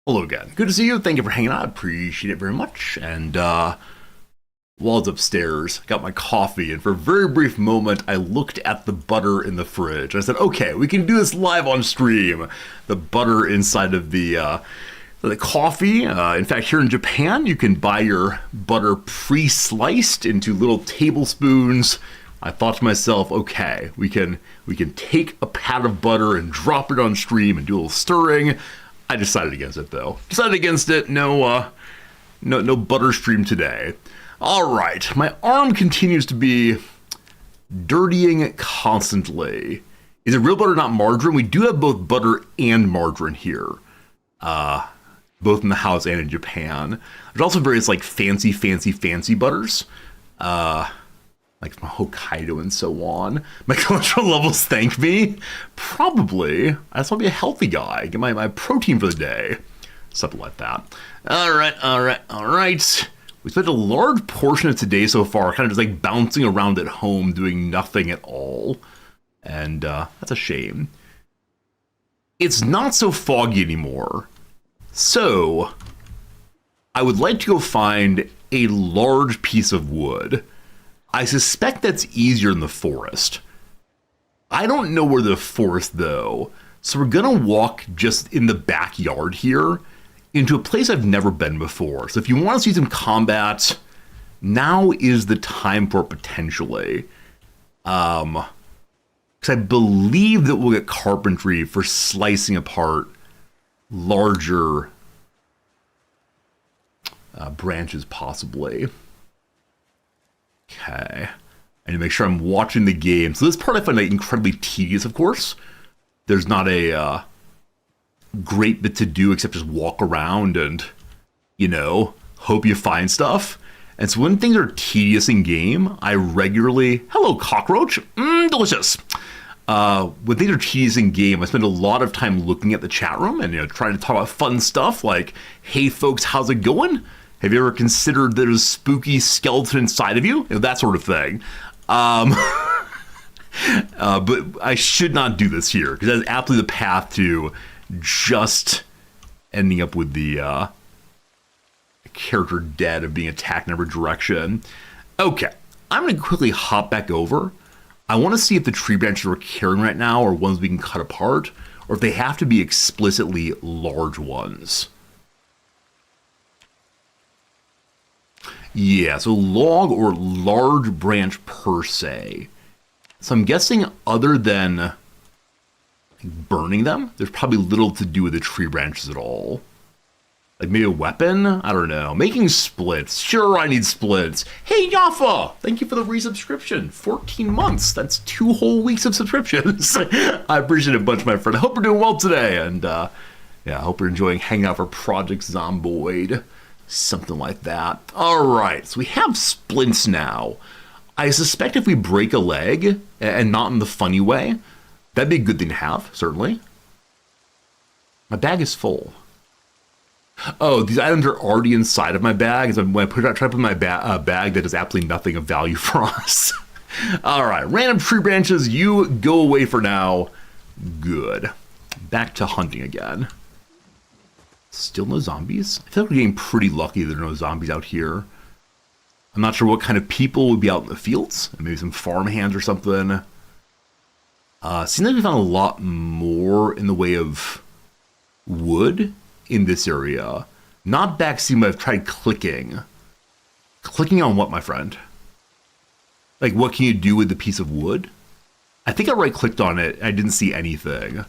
[SPEAKER 1] Hello again. Good to see you. Thank you for hanging out. Appreciate it very much. And while I was upstairs, I got my coffee, and for a very brief moment, I looked at the butter in the fridge. I said, okay, we can do this live on stream. The butter inside of the coffee. In fact, here in Japan, you can buy your butter pre-sliced into little tablespoons. I thought to myself, okay, we can take a pat of butter and drop it on stream and do a little stirring. I decided against it, though. Decided against it. No butter stream today. All right, my arm continues to be dirtying constantly. Is it real butter, not margarine? We do have both butter and margarine here, both in the house and in Japan. There's also various like fancy butters, like from Hokkaido and so on. My cholesterol levels thank me. Probably. I just want to be a healthy guy. Get my protein for the day. Something like that. All right. We spent a large portion of today so far kind of just like bouncing around at home doing nothing at all. And that's a shame. It's not so foggy anymore. So I would like to go find a large piece of wood. I suspect that's easier in the forest. I don't know where the forest though. So we're gonna walk just in the backyard here into a place I've never been before. So if you want to see some combat, now is the time for it potentially. Because I believe that we'll get carpentry for slicing apart larger branches possibly. Okay. I need to make sure I'm watching the game. So this part I find like incredibly tedious, of course. There's not a great bit to do except just walk around and, hope you find stuff. And so when things are tedious in game, I regularly, hello cockroach, delicious. When things are tedious in game, I spend a lot of time looking at the chat room and trying to talk about fun stuff like, hey folks, how's it going? Have you ever considered there's a spooky skeleton inside of you? That sort of thing. But I should not do this here because that's absolutely the path to just ending up with the character dead and being attacked in every direction. Okay, I'm going to quickly hop back over. I want to see if the tree branches we're carrying right now are ones we can cut apart, or if they have to be explicitly large ones. Yeah, so log or large branch per se. So I'm guessing other than burning them, there's probably little to do with the tree branches at all. Like maybe a weapon? I don't know. Making splits. Sure, I need splits. Hey, Yafa! Thank you for the resubscription. 14 months. That's 2 whole weeks of subscriptions. I appreciate it a bunch, my friend. I hope you're doing well today. And I hope you're enjoying hanging out for Project Zomboid. Something like that. All right, so we have splints now. I suspect if we break a leg, and not in the funny way, that'd be a good thing to have, certainly. My bag is full. Oh, these items are already inside of my bag. So when I try to put my bag, that is absolutely nothing of value for us. All right, random tree branches, you go away for now. Good. Back to hunting again. Still no zombies? I feel like we're getting pretty lucky there are no zombies out here. I'm not sure what kind of people would be out in the fields. Maybe some farm hands or something. Seems like we found a lot more in the way of wood in this area. Not backseam, but I've tried clicking. Clicking on what, my friend? Like, what can you do with the piece of wood? I think I right-clicked on it, and I didn't see anything.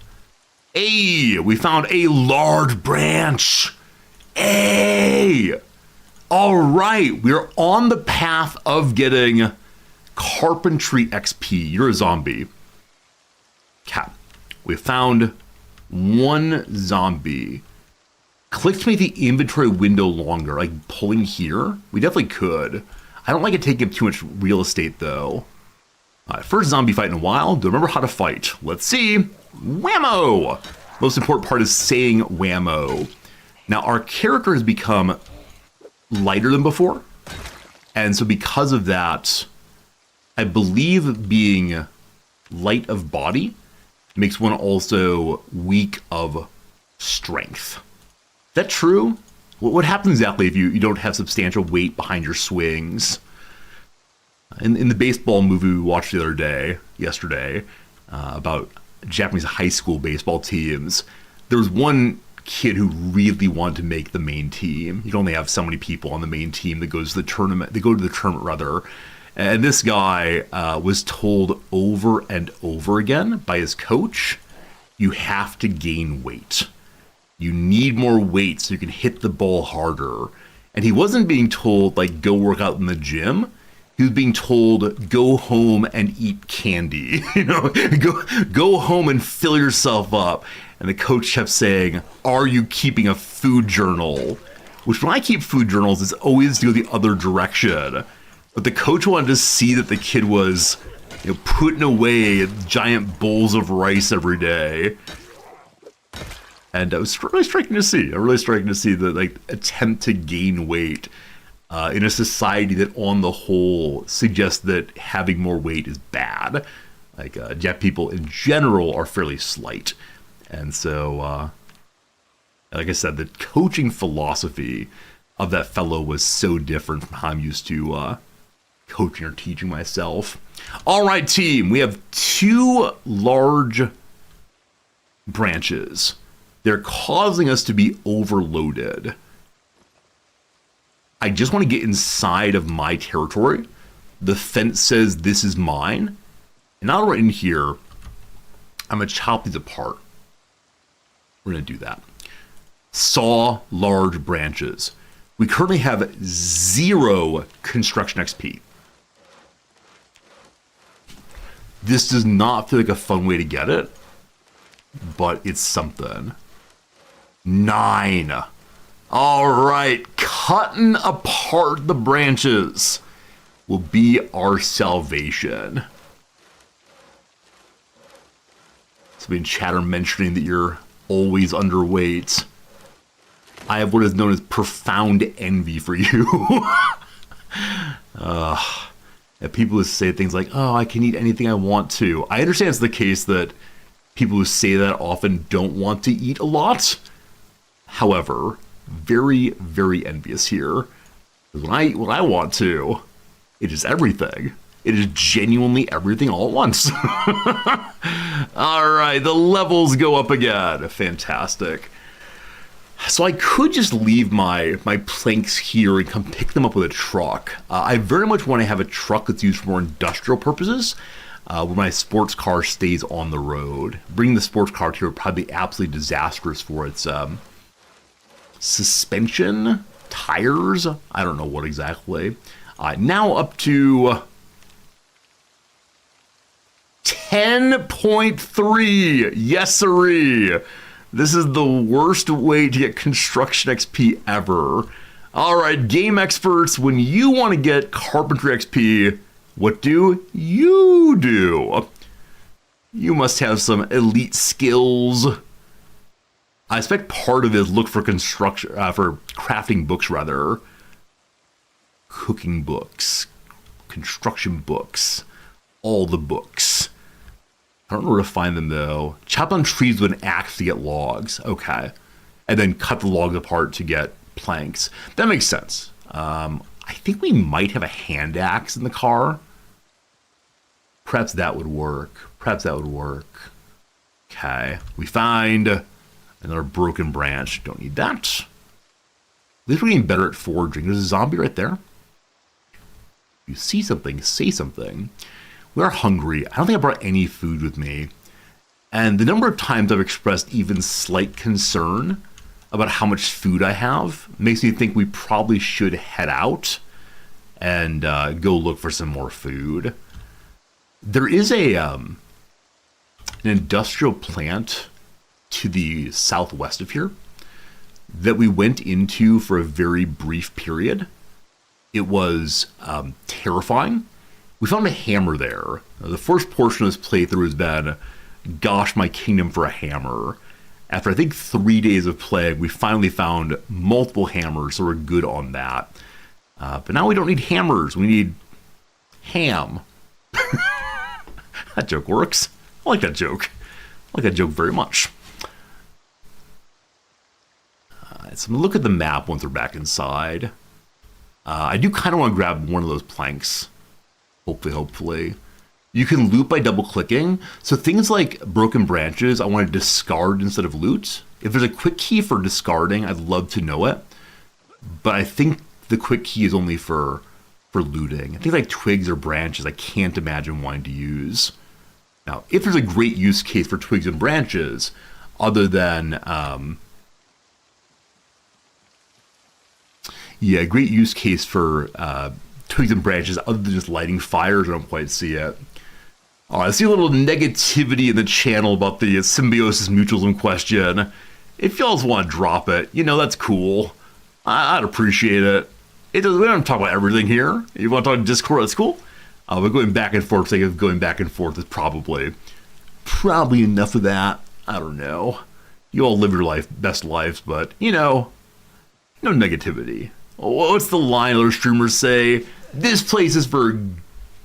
[SPEAKER 1] Hey, we found a large branch. Hey! All right, we're on the path of getting carpentry XP. You're a zombie. Cat. We found one zombie. Click to make the inventory window longer, like pulling here. We definitely could. I don't like it taking up too much real estate, though. All right, first zombie fight in a while. Don't remember how to fight. Let's see. Whammo! Most important part is saying whammo. Now, our character has become lighter than before. And so because of that, I believe being light of body makes one also weak of strength. that true? What happens exactly if you don't have substantial weight behind your swings? In the baseball movie we watched the other day, yesterday, about Japanese high school baseball teams, there was one kid who really wanted to make the main team. You can only have so many people on the main team that goes to the tournament. They go to the tournament rather. And this guy was told over and over again by his coach, you have to gain weight. You need more weight so you can hit the ball harder. And he wasn't being told, like, go work out in the gym. He was being told, go home and eat candy. Go home and fill yourself up. And the coach kept saying, are you keeping a food journal? Which when I keep food journals, it's always to go the other direction. But the coach wanted to see that the kid was, putting away giant bowls of rice every day. And it was really striking to see. The attempt to gain weight in a society that, on the whole, suggests that having more weight is bad. Japanese people in general are fairly slight, and so, like I said, the coaching philosophy of that fellow was so different from how I'm used to coaching or teaching myself. All right, team, we have 2 large branches. They're causing us to be overloaded. I just want to get inside of my territory. The fence says this is mine. And now right in here, I'm going to chop these apart. We're going to do that. Saw large branches. We currently have 0 construction XP. This does not feel like a fun way to get it, but it's something. 9. All right, cutting apart the branches will be our salvation. Somebody in chatter mentioning that you're always underweight. I have what is known as profound envy for you. People who say things like, oh, I can eat anything I want to. I understand it's the case that people who say that often don't want to eat a lot. However, very, very envious here. When I eat what I want to, it is everything. It is genuinely everything all at once. All right, the levels go up again. Fantastic. So I could just leave my planks here and come pick them up with a truck. I very much want to have a truck that's used for more industrial purposes, where my sports car stays on the road. Bringing the sports car here would probably be absolutely disastrous for its suspension, tires, I don't know what exactly. Now up to 10.3. Yes, sirree. This is the worst way to get construction XP ever. All right, game experts, when you want to get carpentry XP, what do? You must have some elite skills. I expect part of it is look for construction, for crafting books rather. Cooking books, construction books, all the books. I don't know where to find them though. Chop down trees with an axe to get logs. Okay. And then cut the logs apart to get planks. That makes sense. I think we might have a hand axe in the car. Perhaps that would work. Okay. We find another broken branch. Don't need that. At least we're getting better at foraging. There's a zombie right there. If you see something, say something. We are hungry. I don't think I brought any food with me. And the number of times I've expressed even slight concern about how much food I have makes me think we probably should head out and go look for some more food. There is an industrial plant to the southwest of here that we went into for a very brief period. It was terrifying. We found a hammer there. The first portion of this playthrough has been, gosh, my kingdom for a hammer. After I think 3 days of playing, we finally found multiple hammers, so we're good on that. But now we don't need hammers, we need ham. That joke works. I like that joke. I like that joke very much. so I'm gonna look at the map once we're back inside. I do kind of want to grab one of those planks. Hopefully. You can loot by double clicking. So things like broken branches, I want to discard instead of loot. If there's a quick key for discarding, I'd love to know it. But I think the quick key is only for looting. I think like twigs or branches, I can't imagine wanting to use. Now, if there's a great use case for twigs and branches, other than, great use case for twigs and branches, other than just lighting fires, I don't quite see it. I see a little negativity in the channel about the symbiosis mutualism question. If y'all want to drop it, that's cool. I'd appreciate it. We don't talk about everything here. You want to talk Discord, that's cool. But going back and forth, sake of going back and forth is probably enough of that. I don't know. You all live your best lives, but, no negativity. What's the line other streamers say? This place is for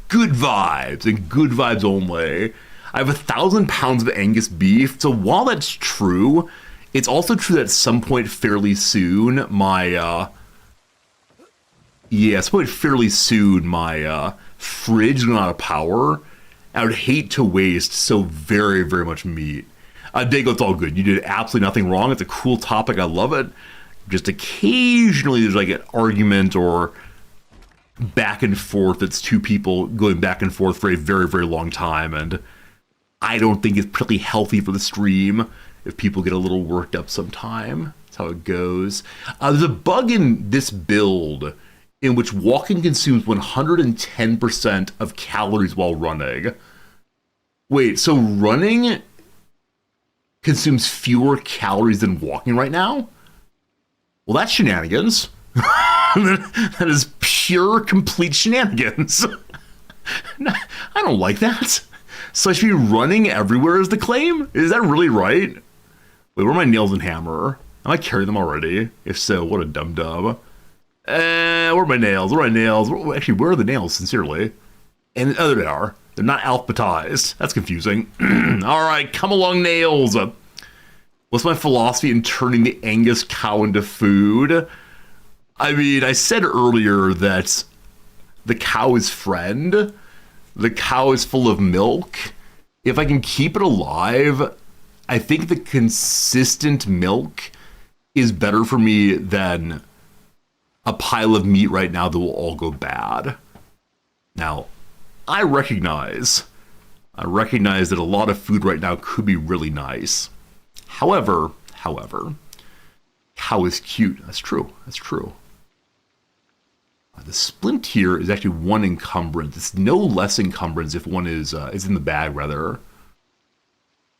[SPEAKER 1] good vibes and good vibes only. I have 1,000 pounds of Angus beef. So while that's true, it's also true that at some point fairly soon, my fridge is going out of power. I would hate to waste so very, very much meat. Dago, it's all good. You did absolutely nothing wrong. It's a cool topic. I love it. Just occasionally there's like an argument or back and forth. It's two people going back and forth for a very, very long time. And I don't think it's particularly healthy for the stream if people get a little worked up sometime. That's how it goes. There's a bug in this build in which walking consumes 110% of calories while running. Wait, so running consumes fewer calories than walking right now? Well, that's shenanigans. That is pure, complete shenanigans. I don't like that. So I should be running everywhere is the claim? Is that really right? Wait, where are my nails and hammer? Am I carrying them already? If so, what a dum-dum. Where are my nails? Actually, where are the nails, sincerely? And there they are. They're not alphabetized. That's confusing. All right, come along, nails. What's my philosophy in turning the Angus cow into food? I mean, I said earlier that the cow is friend. The cow is full of milk. If I can keep it alive, I think the consistent milk is better for me than a pile of meat right now that will all go bad. Now, I recognize that a lot of food right now could be really nice. However, cow is cute. That's true. The splint here is actually one encumbrance. It's no less encumbrance if one is in the bag, rather.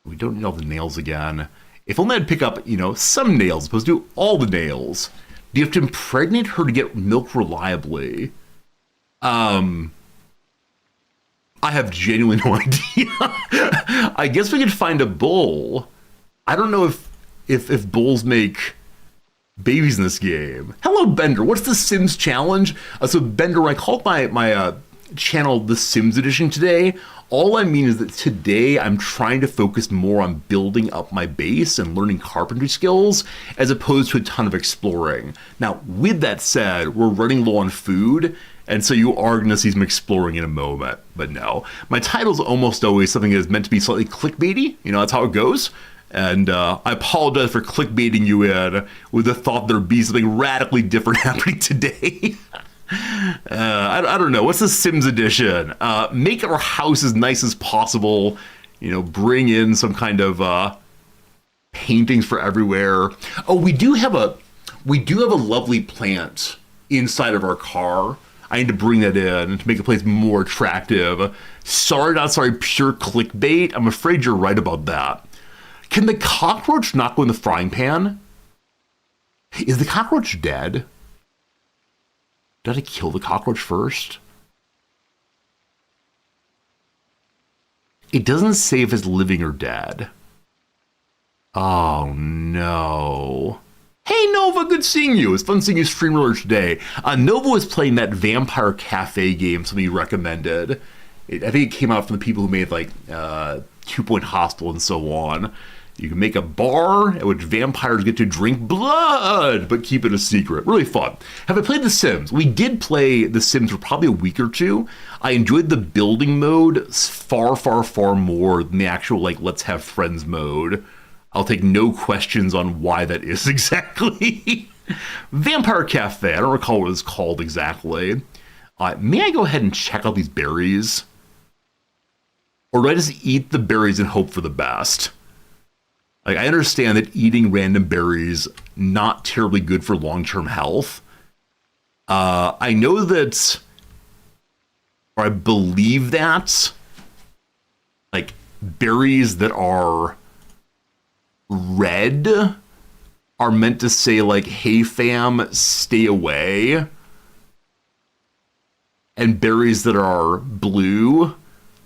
[SPEAKER 1] We don't need all the nails again. If only I'd pick up, some nails, as opposed to all the nails. Do you have to impregnate her to get milk reliably? I have genuinely no idea. I guess we could find a bull. I don't know if bulls make babies in this game. Hello, Bender. What's the Sims challenge? So, Bender, when I called my channel The Sims Edition today, all I mean is that today I'm trying to focus more on building up my base and learning carpentry skills as opposed to a ton of exploring. Now, with that said, we're running low on food, and so you are going to see some exploring in a moment. But no, my title's almost always something that is meant to be slightly clickbaity. That's how it goes. And I apologize for clickbaiting you in with the thought there'd be something radically different happening today. I don't know. What's the Sims edition? Make our house as nice as possible. Bring in some kind of paintings for everywhere. Oh, we do have a lovely plant inside of our car. I need to bring that in to make the place more attractive. Sorry, not sorry, pure clickbait. I'm afraid you're right about that. Can the cockroach not go in the frying pan? Is the cockroach dead? Did I kill the cockroach first? It doesn't say if it's living or dead. Oh, no. Hey, Nova, good seeing you. It's fun seeing you stream earlier today. Nova was playing that Vampire Cafe game, something you recommended. I think it came out from the people who made, 2 Point Hostel and so on. You can make a bar at which vampires get to drink blood, but keep it a secret. Really fun. Have I played The Sims? We did play The Sims for probably a week or two. I enjoyed the building mode far, far, far more than the actual, like, let's have friends mode. I'll take no questions on why that is exactly. Vampire Cafe. I don't recall what it's called exactly. May I go ahead and check out these berries? Or do I just eat the berries and hope for the best? Like, I understand that eating random berries not terribly good for long-term health. I know that, or I believe that, like, berries that are red are meant to say, like, hey fam, stay away. And berries that are blue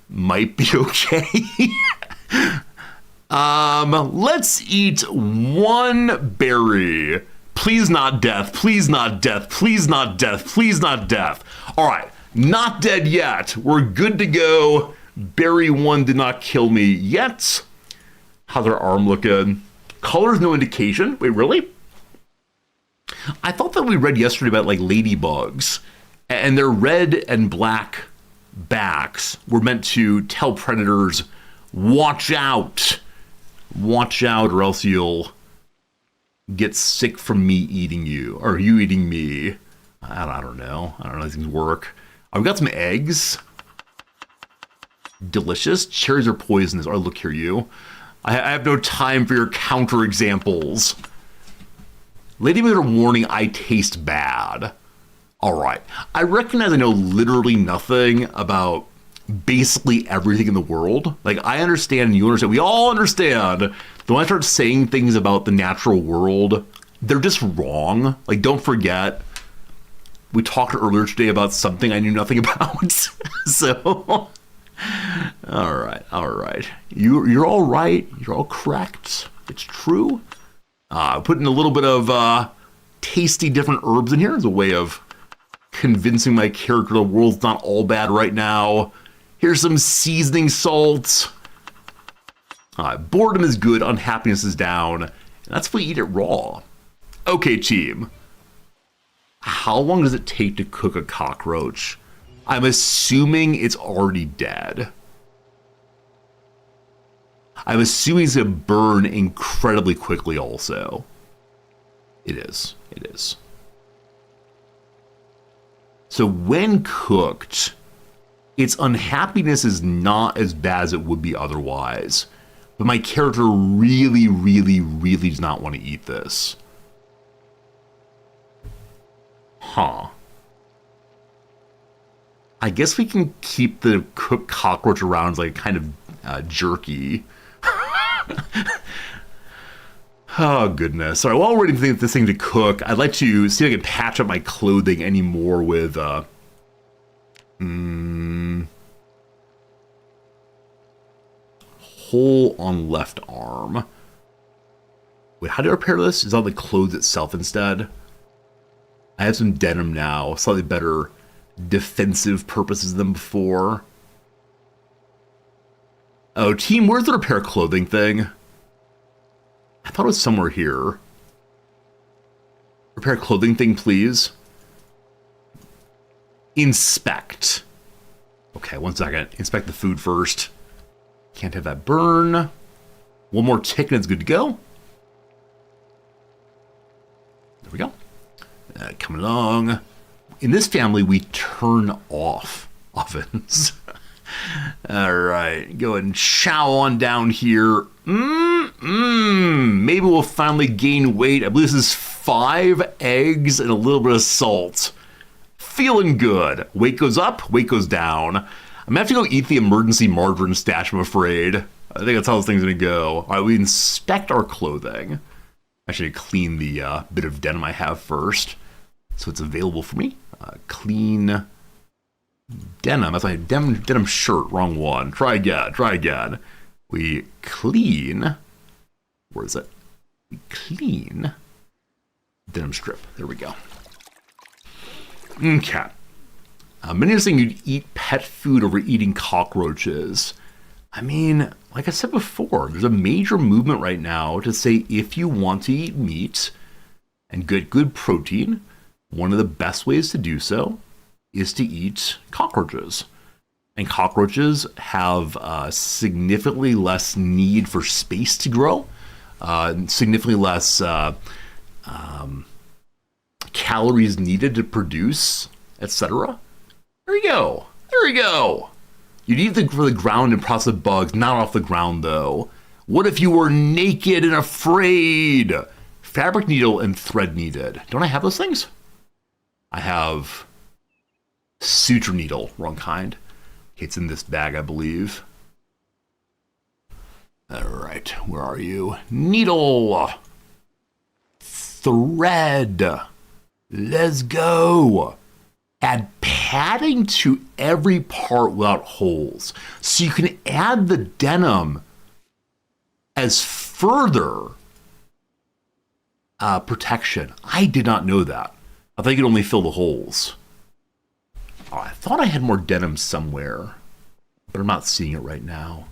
[SPEAKER 1] might be okay. Let's eat one berry. Please not death, please not death, please not death, please not death. All right, not dead yet. We're good to go. Berry 1 did not kill me yet. How's our arm looking? Color's no indication. Wait, really? I thought that we read yesterday about, like, ladybugs, and their red and black backs were meant to tell predators, watch out, or else you'll get sick from me eating you, or you eating me. I don't know how these things work. I've got some eggs. Delicious. Cherries are poisonous. Oh, look here, you. I have no time for your counterexamples. Ladybug are warning, I taste bad. All right. I recognize I know literally nothing about basically everything in the world. Like, I understand and you understand. We all understand that when I start saying things about the natural world, they're just wrong. Like, don't forget, we talked earlier today about something I knew nothing about. So, all right. You're all right. You're all correct. It's true. Putting a little bit of tasty different herbs in here as a way of convincing my character the world's not all bad right now. Here's some seasoning salt. Boredom is good, unhappiness is down. And that's if we eat it raw. Okay, team. How long does it take to cook a cockroach? I'm assuming it's already dead. I'm assuming it's going to burn incredibly quickly also. It is. So when cooked, its unhappiness is not as bad as it would be otherwise. But my character really, really, really does not want to eat this. Huh. I guess we can keep the cooked cockroach around as, like, kind of jerky. Oh, goodness. All right, while we're waiting for this thing to cook, I'd like to see if I can patch up my clothing anymore with, hole on left arm. Wait, how do I repair this? Is that the clothes itself instead? I have some denim now, slightly better defensive purposes than before. Oh, team, where's the repair clothing thing? I thought it was somewhere here. Repair clothing thing, please. Inspect. Okay, 1 second. Inspect the food first. Can't have that burn. One more tick and it's good to go. There we go. Coming along. In this family, we turn off ovens. All right, go ahead and chow on down here. Maybe we'll finally gain weight. I believe this is 5 eggs and a little bit of salt. Feeling good. Weight goes up, weight goes down. I'm gonna have to go eat the emergency margarine stash, I'm afraid. I think that's how this thing's gonna go. All right, we inspect our clothing. Actually, clean the bit of denim I have first, so it's available for me. Clean denim. That's my denim shirt. Wrong one. Try again. We clean. Where is it? We clean denim strip. There we go. Okay. Many are saying you'd eat pet food over eating cockroaches. I mean, like I said before, there's a major movement right now to say if you want to eat meat and get good protein, one of the best ways to do so is to eat cockroaches. And cockroaches have significantly less need for space to grow, significantly less calories needed to produce, etc. There you go. There you go. You need them for the ground and process bugs, not off the ground though. What if you were naked and afraid? Fabric needle and thread needed. Don't I have those things? I have suture needle, wrong kind. It's in this bag, I believe. All right, where are you? Needle. Thread. Let's go. Add padding to every part without holes. So you can add the denim as further protection. I did not know that. I thought you could only fill the holes. Oh, I thought I had more denim somewhere, but I'm not seeing it right now.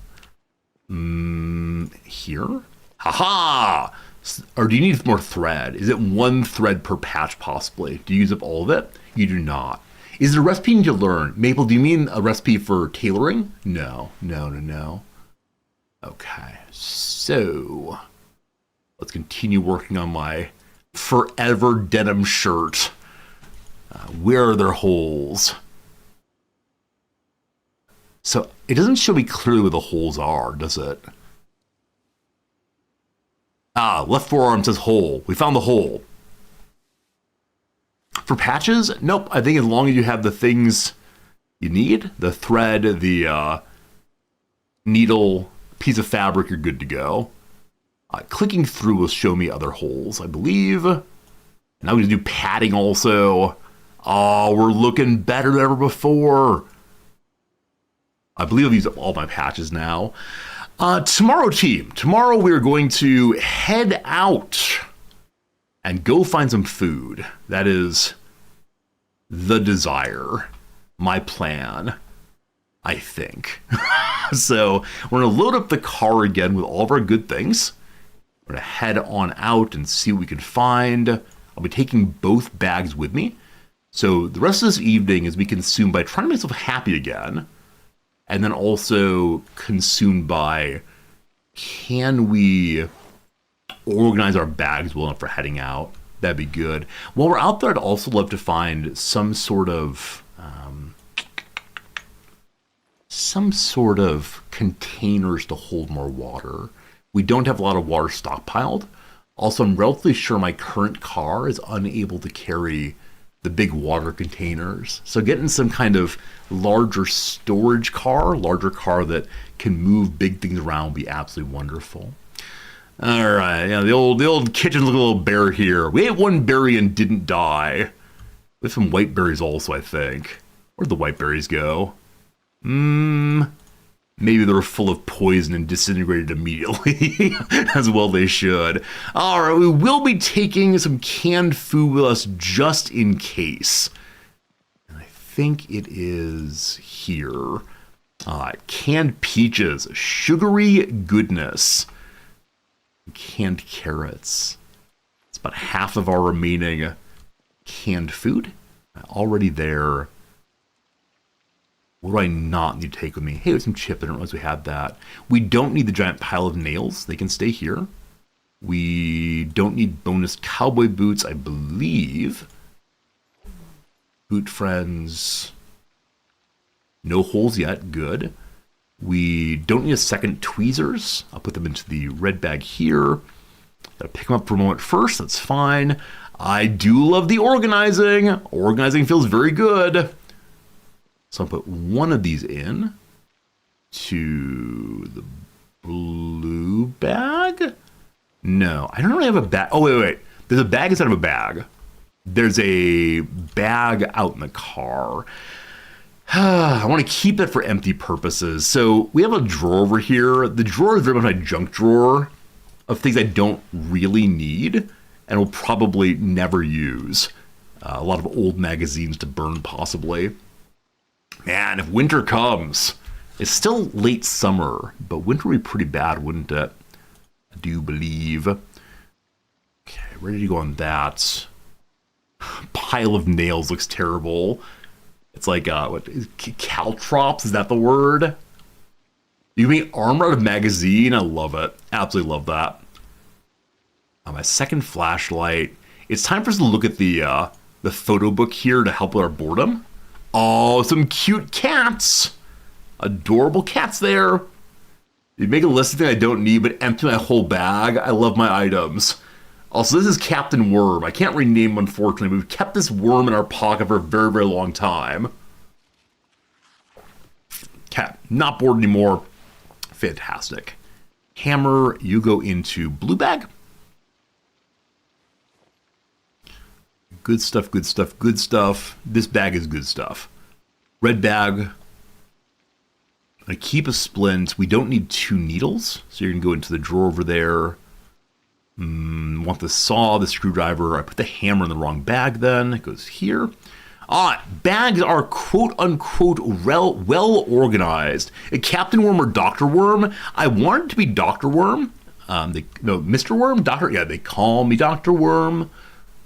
[SPEAKER 1] Here? Haha! Or do you need more thread? Is it one thread per patch possibly? Do you use up all of it? You do not. Is it a recipe you need to learn? Maple, do you mean a recipe for tailoring? No. Okay, so let's continue working on my forever denim shirt. Where are their holes? So it doesn't show me clearly where the holes are, does it? Left forearm says hole. We found the hole. For patches, nope. I think as long as you have the things you need, the thread, the needle, piece of fabric, you're good to go. Clicking through will show me other holes, I believe. Now we can do padding also. Oh, we're looking better than ever before. I believe I've used up all my patches now. Tomorrow, team. Tomorrow we're going to head out and go find some food. That is the desire, my plan, I think. So we're going to load up the car again with all of our good things. We're going to head on out and see what we can find. I'll be taking both bags with me. So the rest of this evening is be consumed by trying to make myself happy again. And then also consumed by, can we organize our bags well enough for heading out? That'd be good. While we're out there, I'd also love to find some sort of containers to hold more water. We don't have a lot of water stockpiled. Also, I'm relatively sure my current car is unable to carry the big water containers. So getting some kind of larger storage car, larger car that can move big things around would be absolutely wonderful. All right, yeah, the old kitchen looking a little bare here. We ate one berry and didn't die. With some white berries also, I think. Where'd the white berries go? Maybe they were full of poison and disintegrated immediately, as well they should. All right, we will be taking some canned food with us just in case. And I think it is here. Canned peaches, sugary goodness. Canned carrots. It's about half of our remaining canned food. Already there. What do I not need to take with me? Hey, there's some chip. I didn't realize we had that. We don't need the giant pile of nails. They can stay here. We don't need bonus cowboy boots, I believe. Boot friends. No holes yet. Good. We don't need a second tweezers. I'll put them into the red bag here. Gotta pick them up for a moment first. That's fine. I do love the organizing. Organizing feels very good. So I'll put one of these in to the blue bag. No, I don't really have a bag. Oh, wait. There's a bag inside of a bag. There's a bag out in the car. I want to keep it for empty purposes. So we have a drawer over here. The drawer is very much my junk drawer of things I don't really need and will probably never use. A lot of old magazines to burn, possibly. Man, if winter comes, It's still late summer, but winter would be pretty bad, wouldn't it? I do believe. Okay, ready to go on that. Pile of nails looks terrible. It's like, what, caltrops? Is that the word? You make armor out of magazine? I love it. Absolutely love that. My second flashlight. It's time for us to look at the photo book here to help with our boredom. Oh, some cute cats. Adorable cats there. You make a list of things I don't need, but empty my whole bag. I love my items. Also, this is Captain Worm. I can't rename him, unfortunately, but we've kept this worm in our pocket for a very, very long time. Cat, not bored anymore. Fantastic. Hammer, you go into blue bag. Good stuff, good stuff, good stuff. This bag is good stuff. Red bag. I keep a splint. We don't need 2 needles, so you're going to go into the drawer over there. Want the saw, the screwdriver. I put the hammer in the wrong bag then. It goes here. Bags are quote-unquote well organized. A Captain Worm or Dr. Worm. I wanted to be Dr. Worm. Mr. Worm? Doctor? Yeah, they call me Dr. Worm.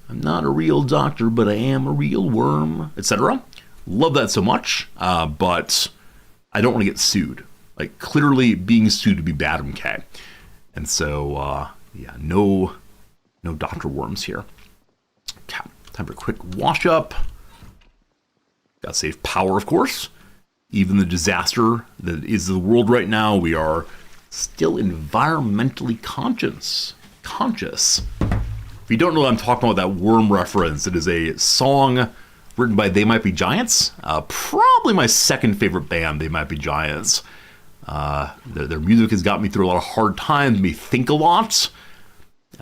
[SPEAKER 1] I'm not a real doctor, but I am a real worm, etc. Love that so much, but I don't want to get sued. Like, clearly being sued would be bad, okay? And so, yeah, no Dr. Worms here. Okay, time for a quick wash up. Gotta save power, of course. Even the disaster that is the world right now, we are still environmentally conscious. If you don't know what I'm talking about, that worm reference, it is a song written by They Might Be Giants. Probably my second favorite band, They Might Be Giants. Their music has got me through a lot of hard times, made me think a lot.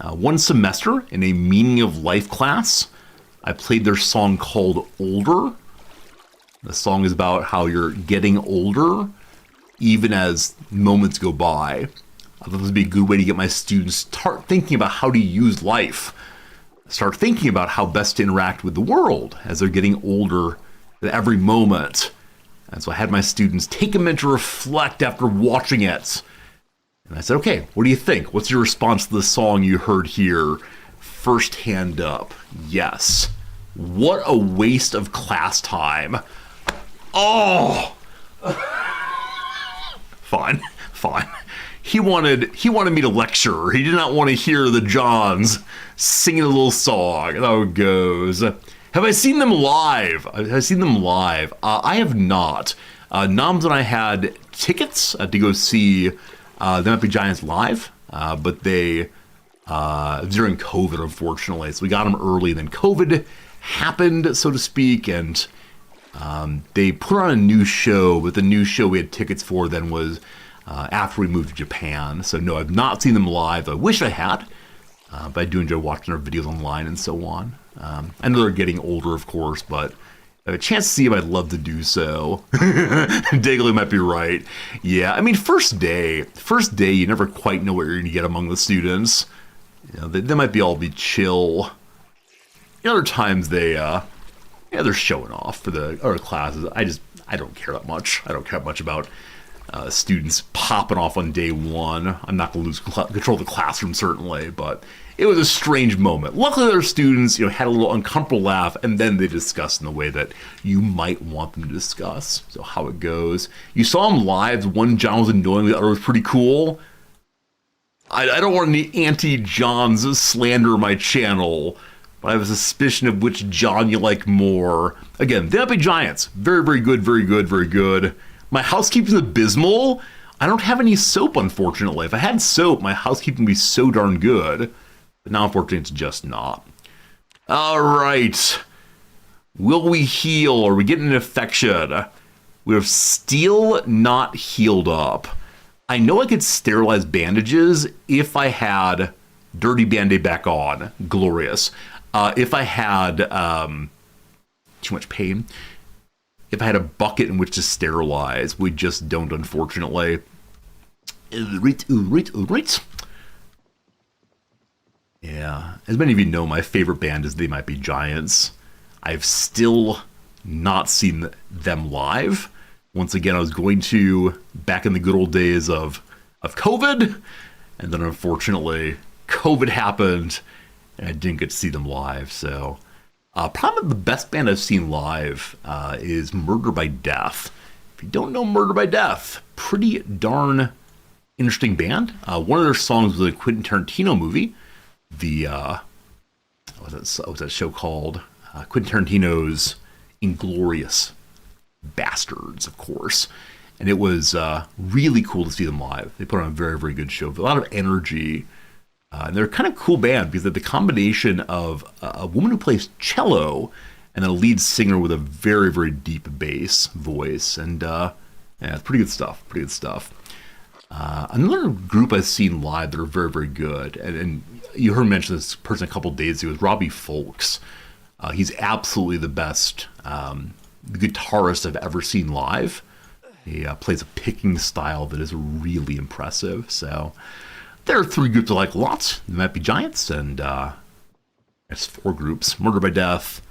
[SPEAKER 1] One semester in a meaning of life class, I played their song called Older. The song is about how you're getting older, even as moments go by. I thought this would be a good way to get my students start thinking about how to use life. Start thinking about how best to interact with the world as they're getting older at every moment. And so I had my students take a minute to reflect after watching it. And I said, okay, what do you think? What's your response to the song you heard here? First hand up. Yes. What a waste of class time. Oh! Fine. He wanted me to lecture. He did not want to hear the Johns singing a little song. That's how it goes. Have I seen them live? I have not. Noms and I had tickets to go see They Might Be Giants live, but they during COVID, unfortunately. So we got them early, then COVID happened, so to speak, and they put on a new show, but the new show we had tickets for then was after we moved to Japan. So no, I've not seen them live. I wish I had, but I do enjoy watching their videos online and so on. I know they're getting older, of course, but if I have a chance to see them, I'd love to do so. Dagley might be right. Yeah, I mean, first day, you never quite know what you're going to get among the students. You know, they might all be chill. Other times they're showing off for the other classes. I don't care that much. I don't care much about students popping off on day one. I'm not going to lose control of the classroom, certainly, but it was a strange moment. Luckily, their students, had a little uncomfortable laugh, and then they discussed in the way that you might want them to discuss. So how it goes. You saw them live. One John was annoying, the other was pretty cool. I don't want any anti-Johns slander my channel, but I have a suspicion of which John you like more. Again, They Might Be Giants. Very, very good, very good, very good. My housekeeping is abysmal. I don't have any soap, unfortunately. If I had soap, my housekeeping would be so darn good. But now, unfortunately, it's just not. All right. Will we heal? Are we getting an infection? We have still not healed up. I know I could sterilize bandages if I had dirty Band-Aid back on. Glorious. If I had too much pain. If I had a bucket in which to sterilize. We just don't, unfortunately. Right. Yeah. As many of you know, my favorite band is They Might Be Giants. I've still not seen them live. Once again, I was going to back in the good old days of COVID, and then unfortunately, COVID happened, and I didn't get to see them live. So, probably the best band I've seen live is Murder by Death. If you don't know Murder by Death, pretty darn interesting band. One of their songs was a Quentin Tarantino movie. What was that show called? Quentin Tarantino's Inglourious Bastards, of course. And it was really cool to see them live. They put on a very, very good show. A lot of energy. And they're kind of cool band because they're the combination of a woman who plays cello and then a lead singer with a very, very deep bass voice. And yeah, it's pretty good stuff. Pretty good stuff. Another group I've seen live that are very, very good, and you heard me mention this person a couple days ago, is Robbie Fulks. He's absolutely the best guitarist I've ever seen live. He plays a picking style that is really impressive. So there are 3 groups I like lots. The Might Be Giants, and there's 4 groups: Murder by Death,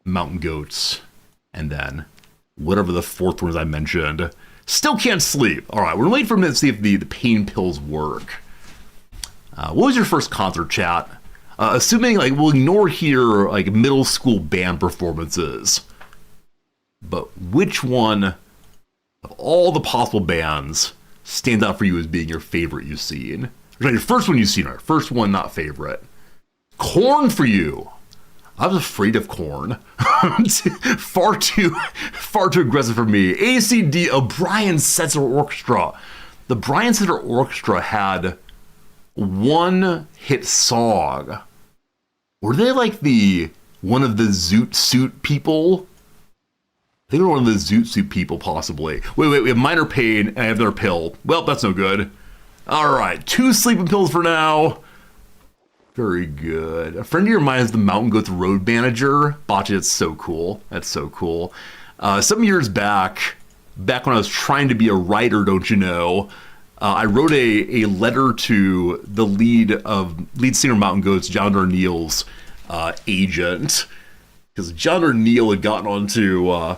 [SPEAKER 1] Mountain Goats, and then whatever the 4th one I mentioned. Still Can't Sleep. All right, we're waiting for a minute to see if the pain pills work. What was your first concert, chat? Assuming, like, we'll ignore here, like, middle school band performances. But which one of all the possible bands stands out for you as being your favorite you've seen? Right, your first one you've seen, right? First one, not favorite. Korn for you. I was afraid of Korn. far too aggressive for me. ACD, a Brian Setzer Orchestra. The Brian Setzer Orchestra had one hit song. Were they like one of the Zoot Suit people? I think they were one of the Zoot Suit people, possibly. Wait, we have Minor Pain, and I have their pill. Well, that's no good. All right, 2 sleeping pills for now. Very good. A friend of your mine is the Mountain Goats road manager. Bocce, that's so cool. That's so cool. Some years back when I was trying to be a writer, don't you know, I wrote a letter to the lead singer of Mountain Goats, John Darnielle's agent, because John Darnielle had gotten onto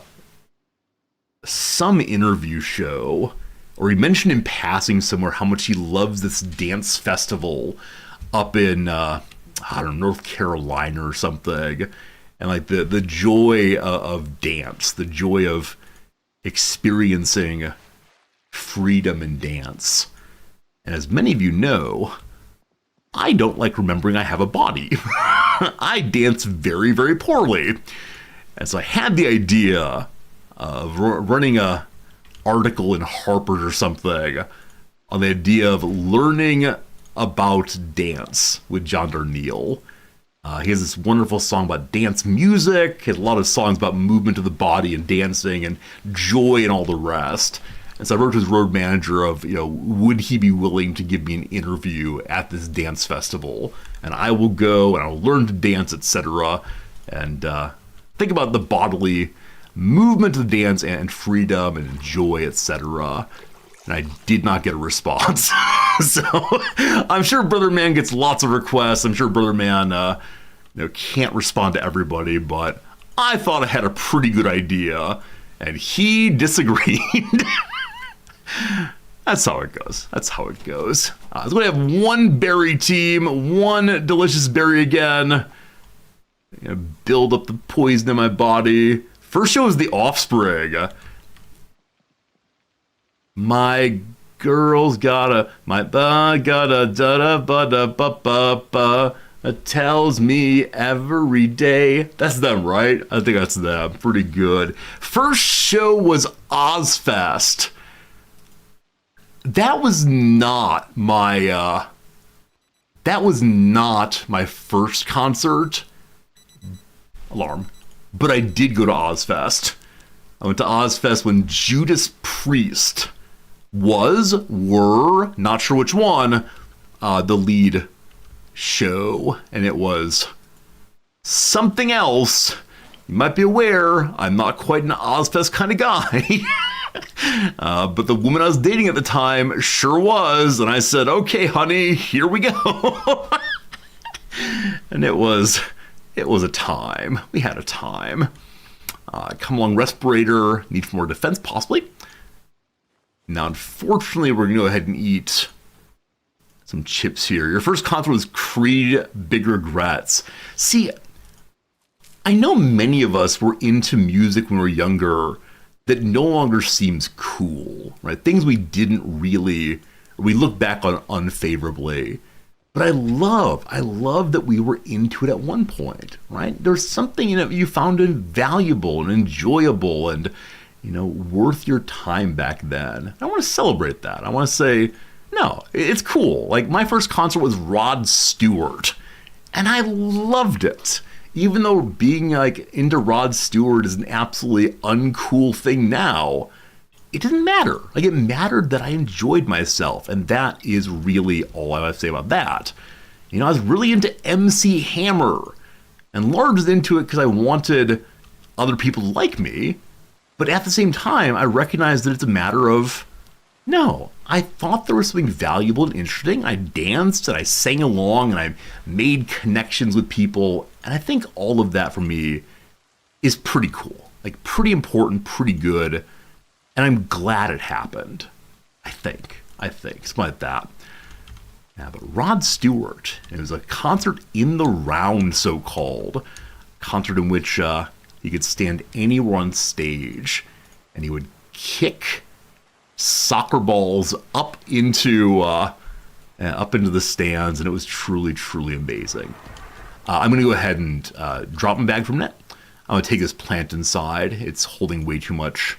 [SPEAKER 1] some interview show, or he mentioned in passing somewhere how much he loves this dance festival up in I don't know, North Carolina or something, and like the joy of dance, the joy of experiencing freedom in dance. And as many of you know, I don't like remembering I have a body. I dance very, very poorly. And so I had the idea of running a article in Harper's or something on the idea of learning about dance with John Darnielle. He has this wonderful song about dance music. He has a lot of songs about movement of the body and dancing and joy and all the rest. And so I wrote to his road manager of, would he be willing to give me an interview at this dance festival? And I will go and I'll learn to dance, etc. And think about the bodily movement of the dance and freedom and joy, etc. And I did not get a response. So I'm sure Brother Man gets lots of requests. I'm sure Brother Man can't respond to everybody, but I thought I had a pretty good idea, and he disagreed. That's how it goes. That's how it goes. So we have one berry team, one delicious berry again. Build up the poison in my body. First show is The Offspring. My girl's got it tells me every day. That's them, right? I think that's them. Pretty good. First show was Ozfest. That was not my first concert. Alarm. But I did go to Ozfest. I went to Ozfest when Judas Priest were, not sure which one, the lead show, and it was something else. You might be aware, I'm not quite an Ozfest kind of guy. But the woman I was dating at the time sure was, and I said, okay, honey, here we go. And it was a time. We had a time. Come along, respirator. Need for more defense, possibly. Now, unfortunately, we're going to go ahead and eat some chips here. Your first concert was Creed, Big Regrets. See, I know many of us were into music when we were younger that no longer seems cool, right? Things we didn't really, we look back on unfavorably. But I love that we were into it at one point, right? There's something in it you found invaluable and enjoyable and, worth your time back then. I want to celebrate that. I want to say, no, it's cool. Like, my first concert was Rod Stewart, and I loved it. Even though being into Rod Stewart is an absolutely uncool thing now, it didn't matter. Like, it mattered that I enjoyed myself, and that is really all I have to say about that. I was really into MC Hammer, and largely into it because I wanted other people to like me, but at the same time, I recognized that it's a matter of, no, I thought there was something valuable and interesting. I danced, and I sang along, and I made connections with people, and I think all of that for me is pretty cool. Like, pretty important, pretty good. And I'm glad it happened. I think. Something like that. Yeah, but Rod Stewart, it was a concert in the round, so-called. A concert in which he could stand anywhere on stage, and he would kick soccer balls up into the stands, and it was truly, truly amazing. I'm going to go ahead and drop my bag from net. I'm going to take this plant inside. It's holding way too much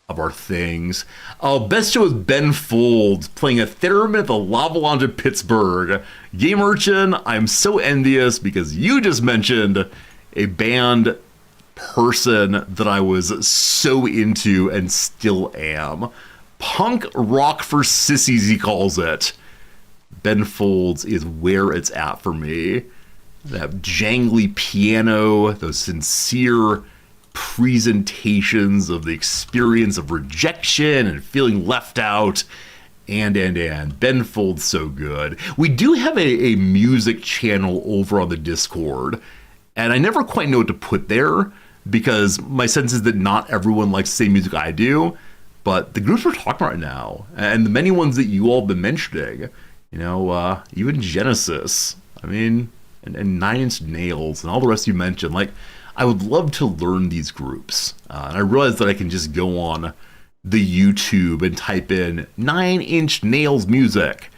[SPEAKER 1] of our things. Best show is Ben Folds playing a theremin at the Lava Lounge in Pittsburgh. Game Urchin, I'm so envious because you just mentioned a band person that I was so into and still am. Punk rock for sissies, he calls it. Ben Folds is where it's at for me. That jangly piano, those sincere presentations of the experience of rejection and feeling left out, and Ben Folds so good. We do have a music channel over on the Discord, and I never quite know what to put there because my sense is that not everyone likes the same music I do, but the groups we're talking about right now, and the many ones that you all have been mentioning, even Genesis, and Nine Inch Nails and all the rest you mentioned, I would love to learn these groups. And I realize that I can just go on the YouTube and type in 9 Inch Nails music,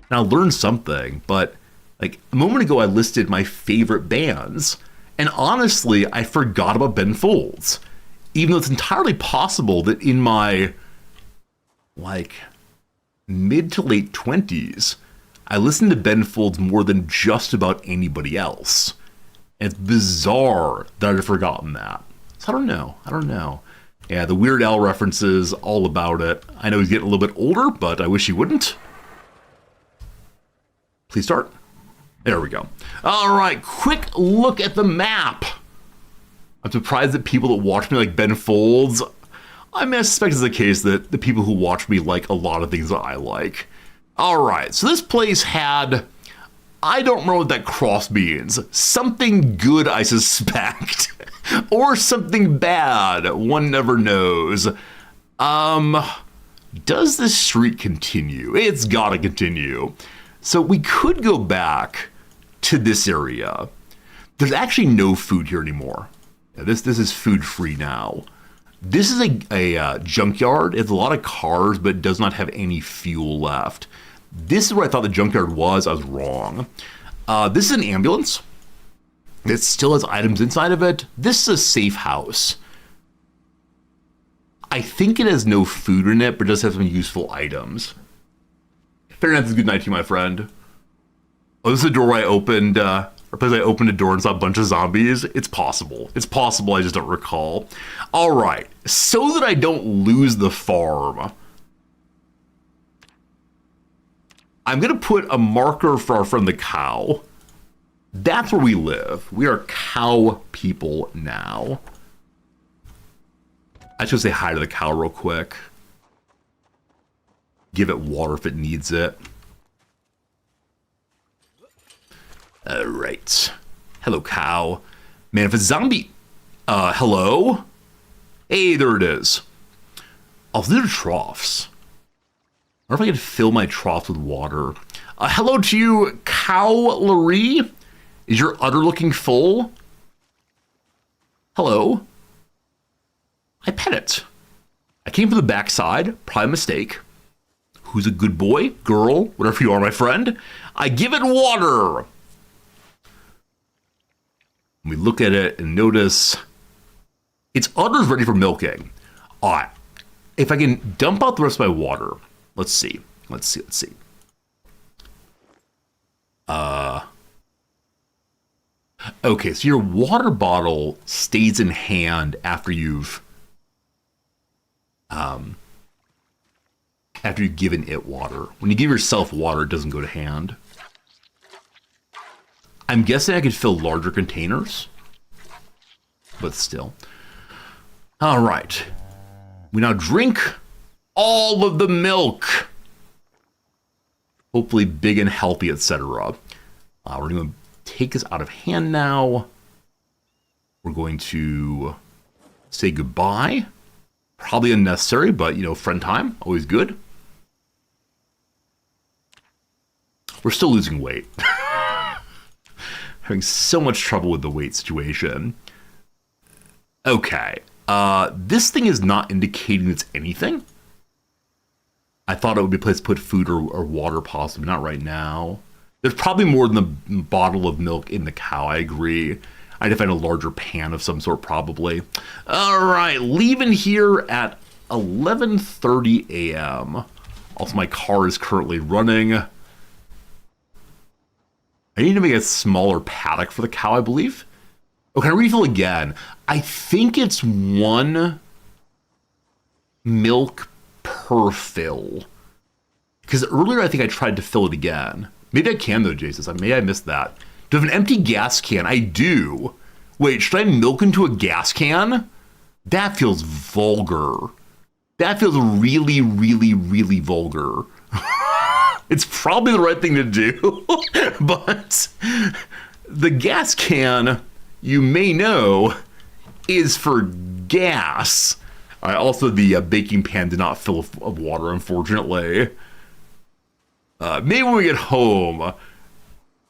[SPEAKER 1] and I'll learn something. But a moment ago, I listed my favorite bands, and honestly, I forgot about Ben Folds. Even though it's entirely possible that in my mid to late 20s, I listened to Ben Folds more than just about anybody else. And it's bizarre that I'd have forgotten that. So I don't know. Yeah, the Weird Al references, all about it. I know he's getting a little bit older, but I wish he wouldn't. Please start. There we go. All right, quick look at the map. I'm surprised that people that watch me like Ben Folds. I suspect it's the case that the people who watch me like a lot of things that I like. All right, so this place had, I don't remember what that cross means. Something good, I suspect. Or something bad. One never knows. Does this street continue? It's gotta continue. So we could go back to this area. There's actually no food here anymore. This is food free now. This is a junkyard. It's a lot of cars, but it does not have any fuel left. This is where I thought the junkyard was. I was wrong. This is an ambulance. It still has items inside of it. This is a safe house. I think it has no food in it, but does have some useful items. Fair enough. Good night to you, my friend. Oh, this is the door where I opened, or place I opened a door and saw a bunch of zombies. It's possible. I just don't recall. All right. So that I don't lose the farm, I'm going to put a marker for our friend the cow. That's where we live. We are cow people now. I should say hi to the cow real quick. Give it water if it needs it. All right. Hello, cow. Man, if a zombie... hello? Hey, there it is. Oh, these are troughs. I wonder if I can fill my troughs with water. Hello to you, Cowlery. Is your udder looking full? Hello. I pet it. I came from the backside, probably a mistake. Who's a good boy, girl, whatever you are, my friend? I give it water. We look at it and notice its udder's ready for milking. All right. If I can dump out the rest of my water, let's see. Okay, so your water bottle stays in hand after you've given it water. When you give yourself water, it doesn't go to hand. I'm guessing I could fill larger containers, but still. All right. We now drink all of the milk. Hopefully big and healthy, etc. We're going to take this out of hand now. We're going to say goodbye. Probably unnecessary, but, friend time, always good. We're still losing weight. Having so much trouble with the weight situation. Okay. This thing is not indicating it's anything. I thought it would be a place to put food or water, possibly. Not right now. There's probably more than a bottle of milk in the cow, I agree. I'd find a larger pan of some sort, probably. All right, leaving here at 11:30 a.m. Also, my car is currently running. I need to make a smaller paddock for the cow, I believe. Oh, can I refill again? I think it's 1 milk per fill. Because earlier I think I tried to fill it again. Maybe I can though, Jason. Maybe I missed that. Do I have an empty gas can? I do. Wait, should I milk into a gas can? That feels vulgar. That feels really, really, really vulgar. It's probably the right thing to do, but the gas can, you may know, is for gas. Also, the baking pan did not fill of water, unfortunately. Maybe when we get home,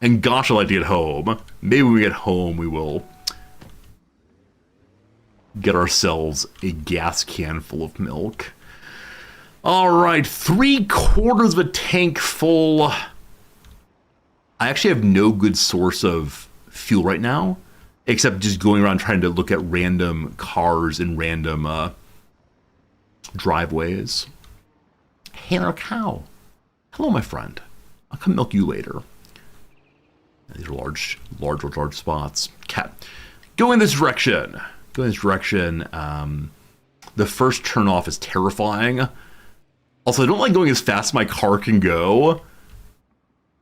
[SPEAKER 1] and gosh, I like to get home. Maybe when we get home, we will get ourselves a gas can full of milk. All right, 3/4 of a tank full. I actually have no good source of fuel right now, except just going around trying to look at random cars and random driveways. Hey, our cow. Hello, my friend. I'll come milk you later. These are large spots. Okay. Go in this direction. The first turnoff is terrifying. Also, I don't like going as fast as my car can go.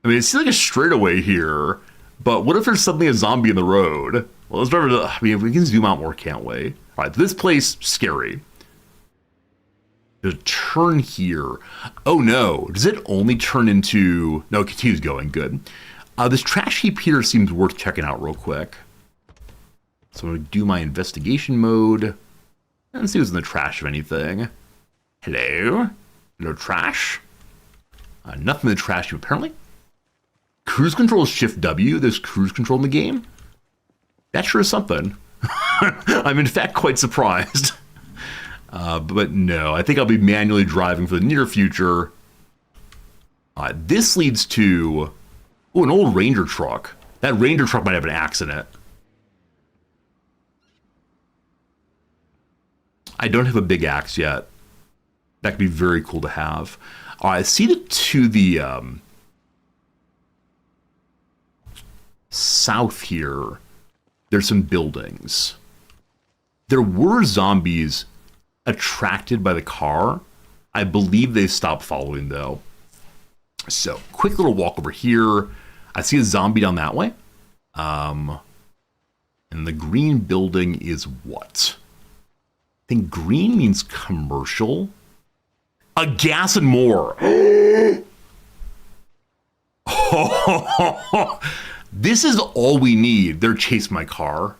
[SPEAKER 1] I mean, it seems like a straightaway here, but what if there's suddenly a zombie in the road? Well, let's remember, we can zoom out more, can't we? All right, this place, scary. There's a turn here. Oh no, does it only turn into... No, it continues going, good. This trash heap here seems worth checking out real quick. So I'm going to do my investigation mode and see what's in the trash, if anything. Hello? No trash? Nothing in the trash, apparently. Cruise control is Shift W. There's cruise control in the game. That sure is something. I'm in fact quite surprised. But no, I think I'll be manually driving for the near future. This leads to... Oh, an old Ranger truck. That Ranger truck might have an axe in it. I don't have a big axe yet. That could be very cool to have. I see that to the south here, there's some buildings. There were zombies attracted by the car. I believe they stopped following, though. So, quick little walk over here. I see a zombie down that way. And the green building is what? I think green means commercial. A gas and more. This is all we need. They're chasing my car.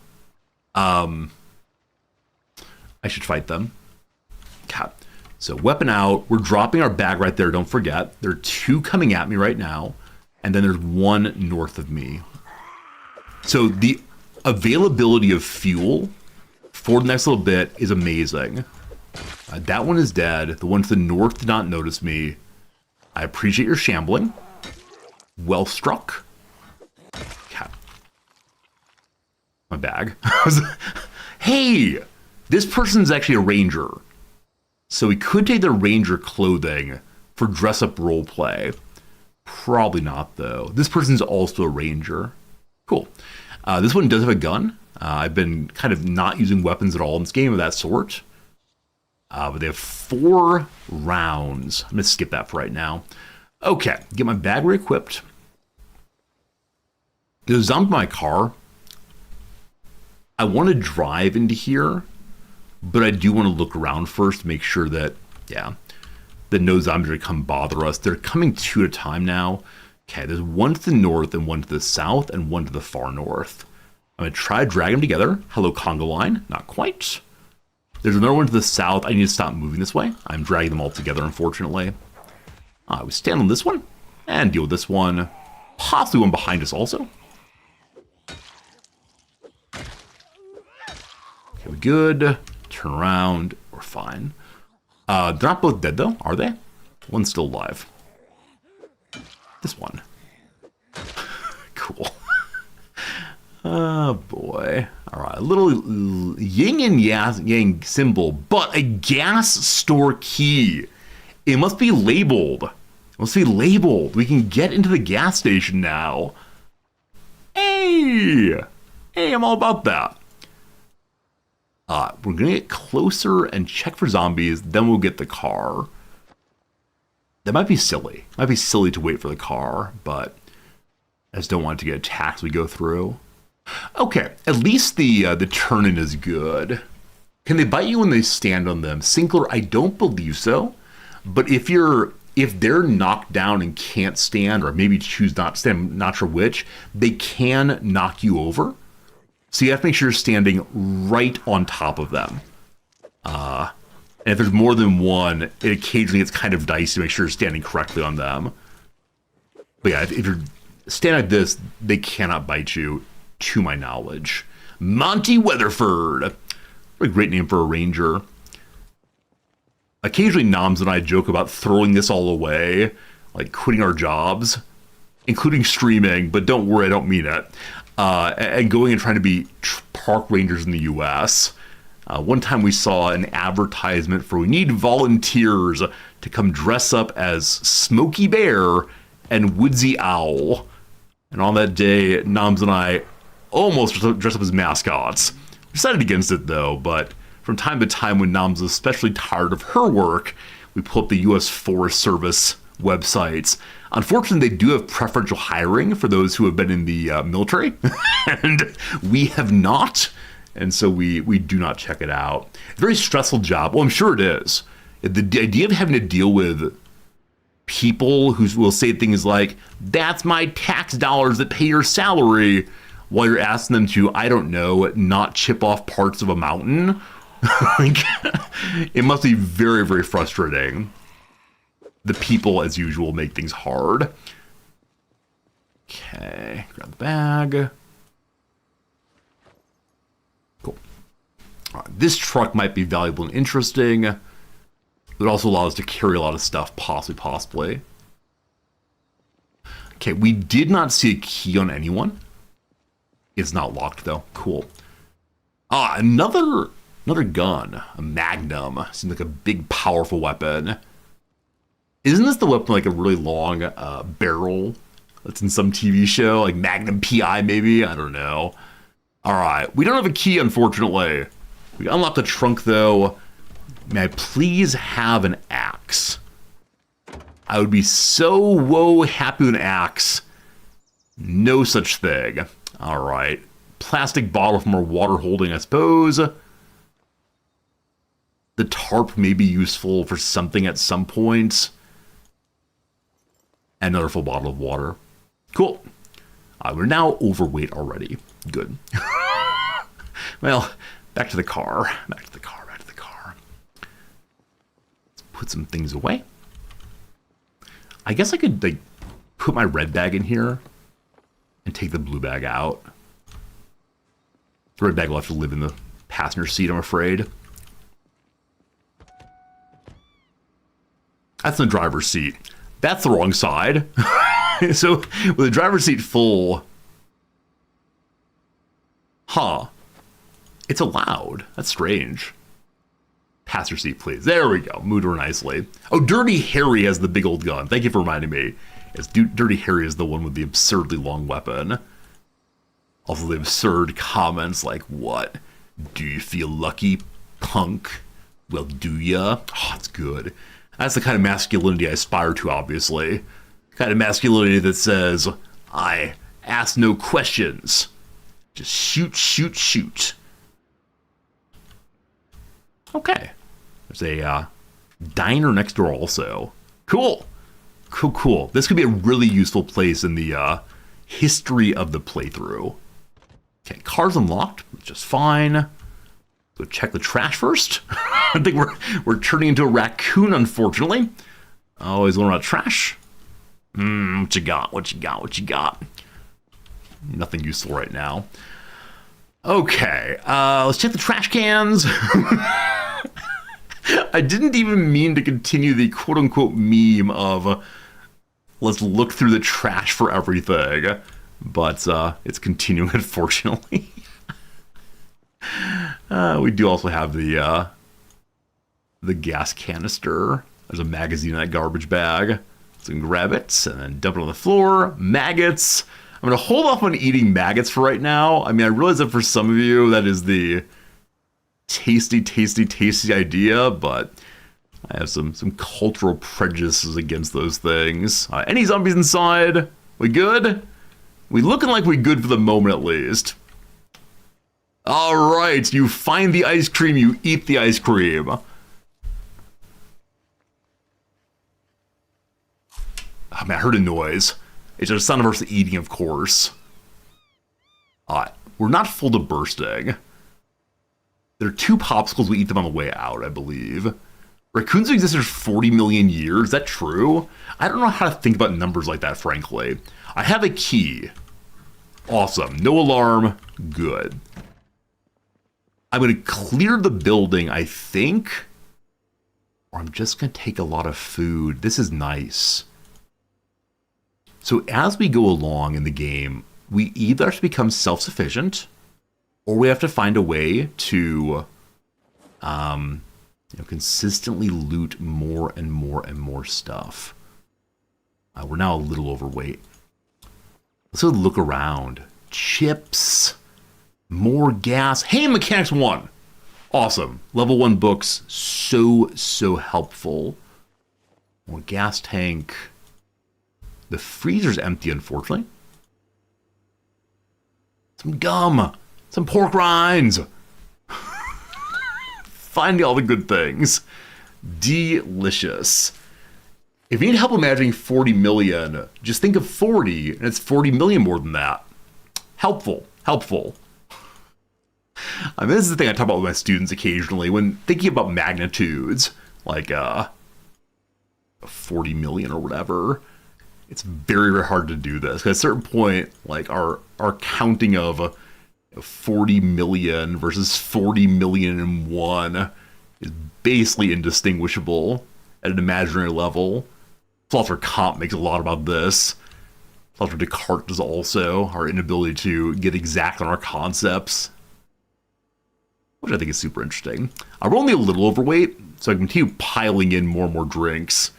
[SPEAKER 1] I should fight them. Okay. So weapon out. We're dropping our bag right there. Don't forget. There are 2 coming at me right now. And then there's 1 north of me. So the availability of fuel for the next little bit is amazing. That one is dead. The one to the north did not notice me. I appreciate your shambling. Well struck. Okay. My bag. Hey! This person's actually a ranger. So we could take their ranger clothing for dress-up roleplay. Probably not, though. This person's also a ranger. Cool. This one does have a gun. I've been kind of not using weapons at all in this game of that sort. But they have 4 rounds. I'm going to skip that for right now. Okay, get my bag re-equipped. There's a zombie in my car. I want to drive into here, but I do want to look around first to make sure that, that no zombies are going to come bother us. They're coming 2 at a time now. Okay, there's 1 to the north and 1 to the south and 1 to the far north. I'm going to try to drag them together. Hello, Conga line. Not quite. There's another one to the south. I need to stop moving this way. I'm dragging them all together, unfortunately. I would stand on this one and deal with this one. Possibly one behind us also. Okay, we're good. Turn around. We're fine. They're not both dead, though, are they? One's still alive. This one. Cool. Oh, boy. All right, a little yin and yang symbol, but a gas store key. It must be labeled. It must be labeled. We can get into the gas station now. Hey! Hey, I'm all about that. We're going to get closer and check for zombies, then we'll get the car. That might be silly. It might be silly to wait for the car, but I just don't want it to get attacked as we go through. Okay, at least the turn-in is good. Can they bite you when they stand on them? Sinkler, I don't believe so. But if they're knocked down and can't stand, or maybe choose not to stand, I'm not sure which, they can knock you over. So you have to make sure you're standing right on top of them. And if there's more than one, it occasionally gets kind of dicey to make sure you're standing correctly on them. But yeah, if you're standing like this, they cannot bite you, to my knowledge. Monty Weatherford. What a great name for a ranger. Occasionally, Noms and I joke about throwing this all away, like quitting our jobs, including streaming, but don't worry, I don't mean it. And going and trying to be park rangers in the U.S. One time we saw an advertisement for we need volunteers to come dress up as Smokey Bear and Woodsy Owl. And on that day, Noms and I almost dressed up as mascots. We decided against it, though, but from time to time when Noms was especially tired of her work, we pull up the U.S. Forest Service websites. Unfortunately, they do have preferential hiring for those who have been in the military, and we have not, and so we do not check it out. It's a very stressful job. Well, I'm sure it is. The idea of having to deal with people who will say things like, that's my tax dollars that pay your salary, while you're asking them to, I don't know, not chip off parts of a mountain. Like, it must be very, very frustrating. The people, as usual, make things hard. Okay, grab the bag. Cool. All right, this truck might be valuable and interesting. It would also allow us to carry a lot of stuff, possibly. Okay, we did not see a key on anyone. It's not locked, though. Cool. Another gun. A Magnum. Seems like a big, powerful weapon. Isn't this the weapon like a really long barrel that's in some TV show? Like Magnum PI, maybe? I don't know. All right. We don't have a key, unfortunately. We unlocked the trunk, though. May I please have an axe? I would be so happy with an axe. No such thing. All right. Plastic bottle from our water holding, I suppose. The tarp may be useful for something at some point. Another full bottle of water. Cool. We're now overweight already. Good. Well, back to the car. Back to the car. put some things away. I guess I could like put my red bag in here and take the blue bag out. The red bag will have to live in the passenger seat, I'm afraid. That's the driver's seat. That's the wrong side. So with the driver's seat full, it's allowed. That's strange. Passenger seat, please. There we go. Moved her nicely. Oh, Dirty Harry has the big old gun. Thank you for reminding me. Yes, Dirty Harry is the one with the absurdly long weapon. Also the absurd comments like, what? Do you feel lucky, punk? Well, do ya? Oh, it's good. That's the kind of masculinity I aspire to, obviously. The kind of masculinity that says, I ask no questions. Just shoot, shoot, shoot. Okay. There's a diner next door also. Cool. Cool. This could be a really useful place in the history of the playthrough. Okay, car's unlocked, just fine. Go check the trash first. I think we're turning into a raccoon, unfortunately. Always learn about trash. What you got? What you got? Nothing useful right now. Okay, let's check the trash cans. I didn't even mean to continue the quote-unquote meme of let's look through the trash for everything, but it's continuing, unfortunately. We do also have the gas canister. There's a magazine in that garbage bag. So you can grab it and then dump it on the floor. Maggots. I'm going to hold off on eating maggots for right now. I mean, I realize that for some of you, that is the tasty idea, but I have some cultural prejudices against those things. Any zombies inside? We good? We looking like we good for the moment, at least. All right, you find the ice cream, you eat the ice cream. Oh, man, I heard a noise. It's just the sound of us eating, of course. We're not full to bursting. There are 2 popsicles. We eat them on the way out, I believe. Raccoons have existed for 40 million years. Is that true? I don't know how to think about numbers like that, frankly. I have a key. Awesome. No alarm. Good. I'm going to clear the building, I think. Or I'm just going to take a lot of food. This is nice. So as we go along in the game, we either have to become self-sufficient, or we have to find a way to consistently loot more and more stuff. We're now a little overweight. Let's go look around. Chips, more gas. Hey, Mechanics 1. Awesome. Level 1 books, so helpful. More gas tank. The freezer's empty, unfortunately. Some gum. Some pork rinds. Finding all the good things. Delicious. If you need help imagining 40 million, just think of 40, and it's 40 million more than that. Helpful. I mean, this is the thing I talk about with my students occasionally when thinking about magnitudes, like 40 million or whatever. It's very, very hard to do this. At a certain point, like our counting of 40 million versus 40 million and one is basically indistinguishable at an imaginary level. Philosopher Comp makes a lot about this. Philosopher Descartes does also. Our inability to get exact on our concepts, which I think is super interesting. We're only a little overweight, so I can continue piling in more and more drinks.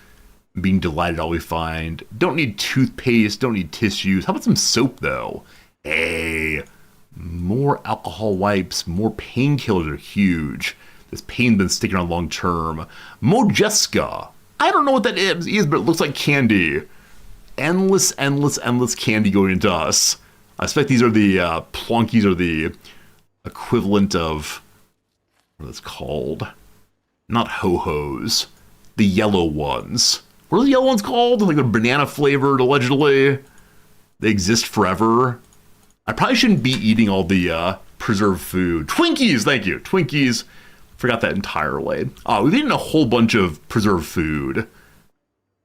[SPEAKER 1] Being delighted all we find. Don't need toothpaste, don't need tissues. How about some soap, though? Hey, more alcohol wipes, more painkillers are huge. This pain's been sticking around long term. Mojeska. I don't know what that is, but it looks like candy. Endless candy going into us. I expect these are the plunkies, or the equivalent of what it's called. Not ho-hos. The yellow ones. What are the yellow ones called? Like a banana flavored, allegedly. They exist forever. I probably shouldn't be eating all the preserved food. Twinkies, thank you. Twinkies. Forgot that entirely. We've eaten a whole bunch of preserved food.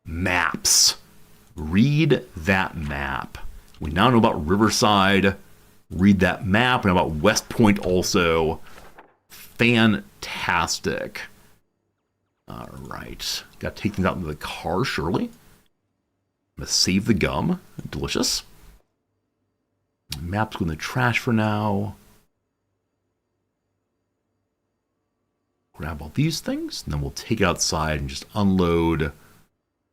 [SPEAKER 1] Maps. Read that map. We now know about Riverside. Read that map. We know about West Point also. Fantastic. All right. Got to take things out into the car, surely. I'm going to save the gum. Delicious. Maps go in the trash for now. Grab all these things, and then we'll take it outside and just unload.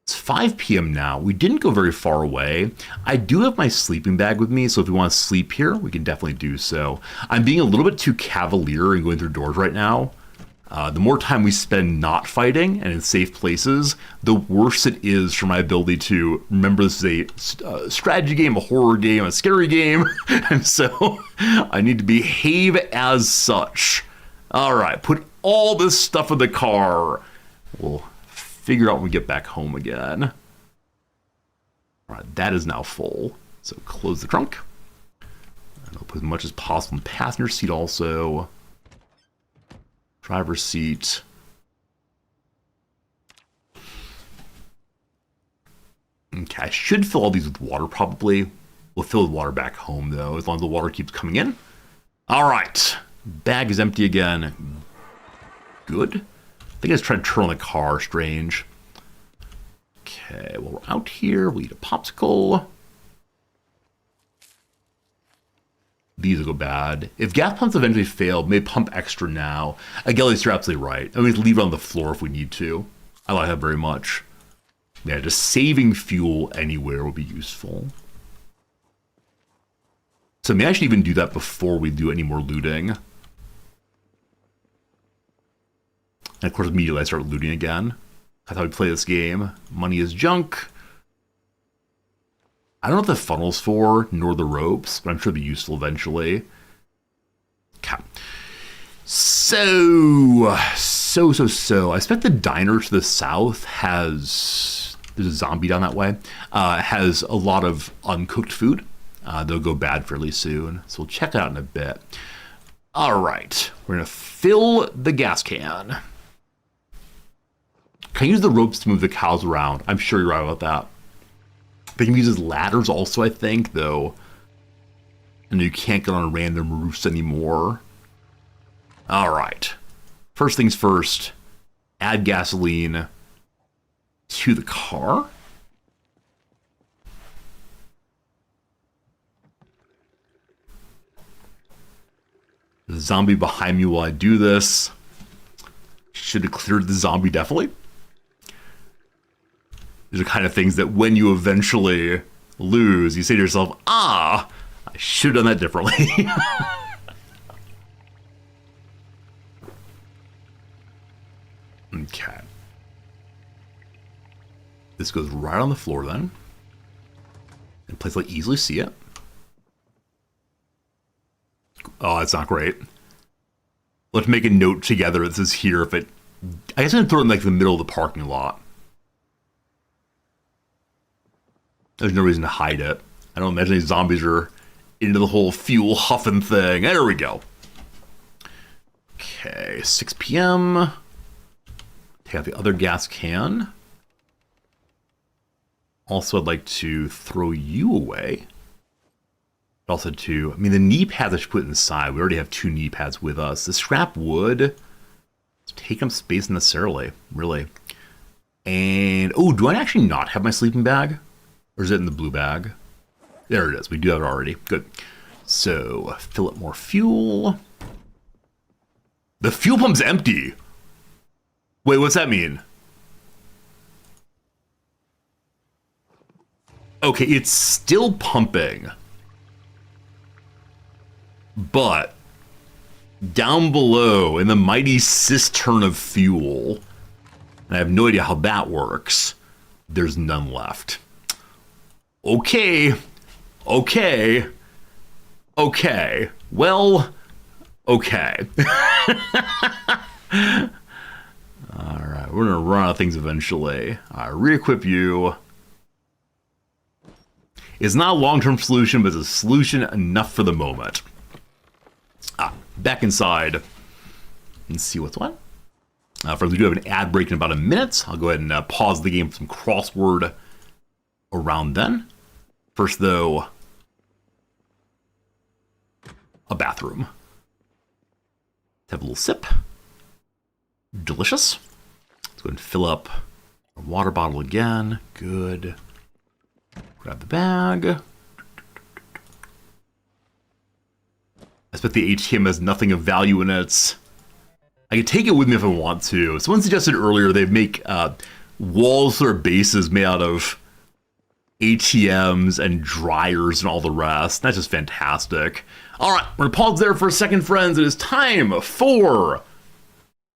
[SPEAKER 1] It's 5 p.m. now. We didn't go very far away. I do have my sleeping bag with me, so if we want to sleep here, we can definitely do so. I'm being a little bit too cavalier in going through doors right now. The more time we spend not fighting and in safe places, the worse it is for my ability to remember this is a strategy game, a horror game, a scary game, and so I need to behave as such. All right, put all this stuff in the car. We'll figure out when we get back home again. All right, that is now full. So close the trunk. And I'll put as much as possible in the passenger seat also. Driver's seat. Okay, I should fill all these with water probably. We'll fill with water back home though, as long as the water keeps coming in. All right, bag is empty again. Good. I think I just tried to turn on the car, strange. Okay, well we're out here, we'll eat a popsicle. These will go bad. If gas pumps eventually fail, maybe pump extra now. Agelis, you're absolutely right. I mean, leave it on the floor if we need to. I like that very much. Yeah, just saving fuel anywhere would be useful. So maybe I should even do that before we do any more looting. And of course, immediately I start looting again. That's how we play this game. Money is junk. I don't know what the funnel's for, nor the ropes, but I'm sure they'll be useful eventually. Okay. So. I expect the diner to the south has... There's a zombie down that way. Has a lot of uncooked food. They'll go bad fairly soon. So we'll check it out in a bit. All right. We're going to fill the gas can. Can I use the ropes to move the cows around? I'm sure you're right about that. They can use as ladders also, I think, though. And you can't get on random roofs anymore. All right. First things first, add gasoline to the car. The zombie behind me while I do this. Should have cleared the zombie, definitely. These are the kind of things that when you eventually lose, you say to yourself, I should have done that differently. Okay. This goes right on the floor then. In a place I easily see it. Oh, that's not great. Let's make a note together. This is here. If it, I guess I'm gonna throw it in like the middle of the parking lot. There's no reason to hide it. I don't imagine these zombies are into the whole fuel huffing thing. There we go. Okay, 6 p.m. Take out the other gas can. Also, I'd like to throw you away. Also, I mean, the knee pads I should put inside. We already have 2 knee pads with us. The scrap wood, take up space unnecessarily, really. And, oh, do I actually not have my sleeping bag? Or is it in the blue bag? There it is. We do have it already. Good. So, fill up more fuel. The fuel pump's empty. Wait, what's that mean? Okay, it's still pumping. But down below in the mighty cistern of fuel, and I have no idea how that works, there's none left. Okay. Well, okay. Alright, we're gonna run out of things eventually. Re-equip you. It's not a long-term solution, but it's a solution enough for the moment. Back inside. and see what's what. First, we do have an ad break in about a minute. I'll go ahead and pause the game for some crossword around then. First, though, a bathroom. Let's have a little sip. Delicious. Let's go ahead and fill up our water bottle again. Good. Grab the bag. I bet the ATM has nothing of value in it. I can take it with me if I want to. Someone suggested earlier they make walls or bases made out of ATMs and dryers and all the rest. That's just fantastic. All right, we're going to pause there for a second, friends. It is time for a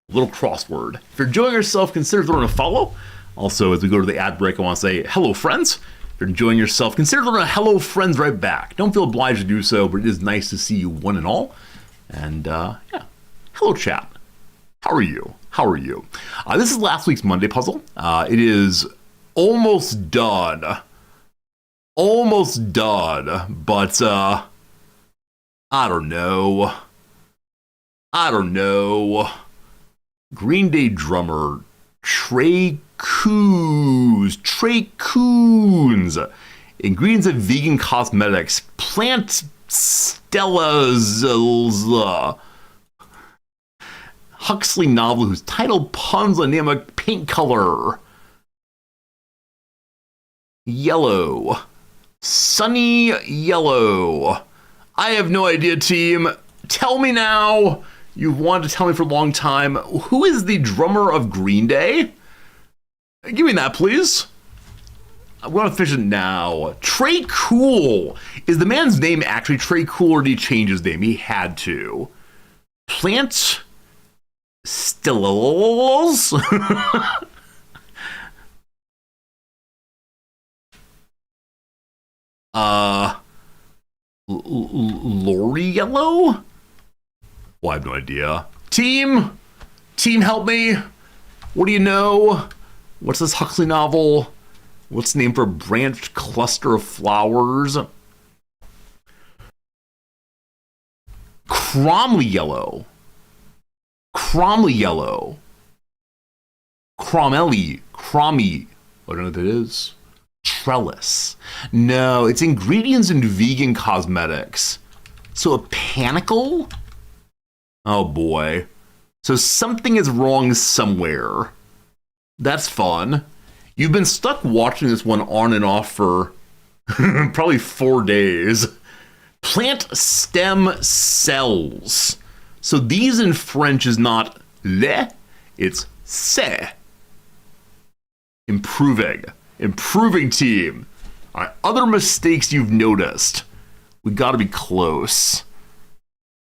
[SPEAKER 1] little crossword. If you're enjoying yourself, consider throwing a follow. Also, as we go to the ad break, I want to say hello, friends. If you're enjoying yourself, consider throwing a hello, friends right back. Don't feel obliged to do so, but it is nice to see you one and all. And yeah, hello, chat. How are you? How are you? This is last week's Monday puzzle. It is almost done. Almost done, but I don't know. Green Day drummer Trey Coons. Ingredients of vegan cosmetics. Plant Stellas. Huxley novel whose title puns on the name of paint color. Yellow. Sunny yellow. I have no idea, team. Tell me now. You've wanted to tell me for a long time. Who is the drummer of Green Day? Give me that, please. I'm going to finish it now. Trey Cool. Is the man's name actually Trey Cool, or did he change his name? He had to. Plant Stills. Lori Yellow? Well, I have no idea. Team, help me. What do you know? What's this Huxley novel? What's the name for a branched cluster of flowers? Cromley Yellow. Cromley. I don't know what that is. Trellis. No, it's ingredients in vegan cosmetics. So a panicle? Oh boy. So something is wrong somewhere. That's fun. You've been stuck watching this one on and off for probably 4 days. Plant stem cells. So these in French is not le, it's se. Improving team. All right, other mistakes you've noticed. We got to be close.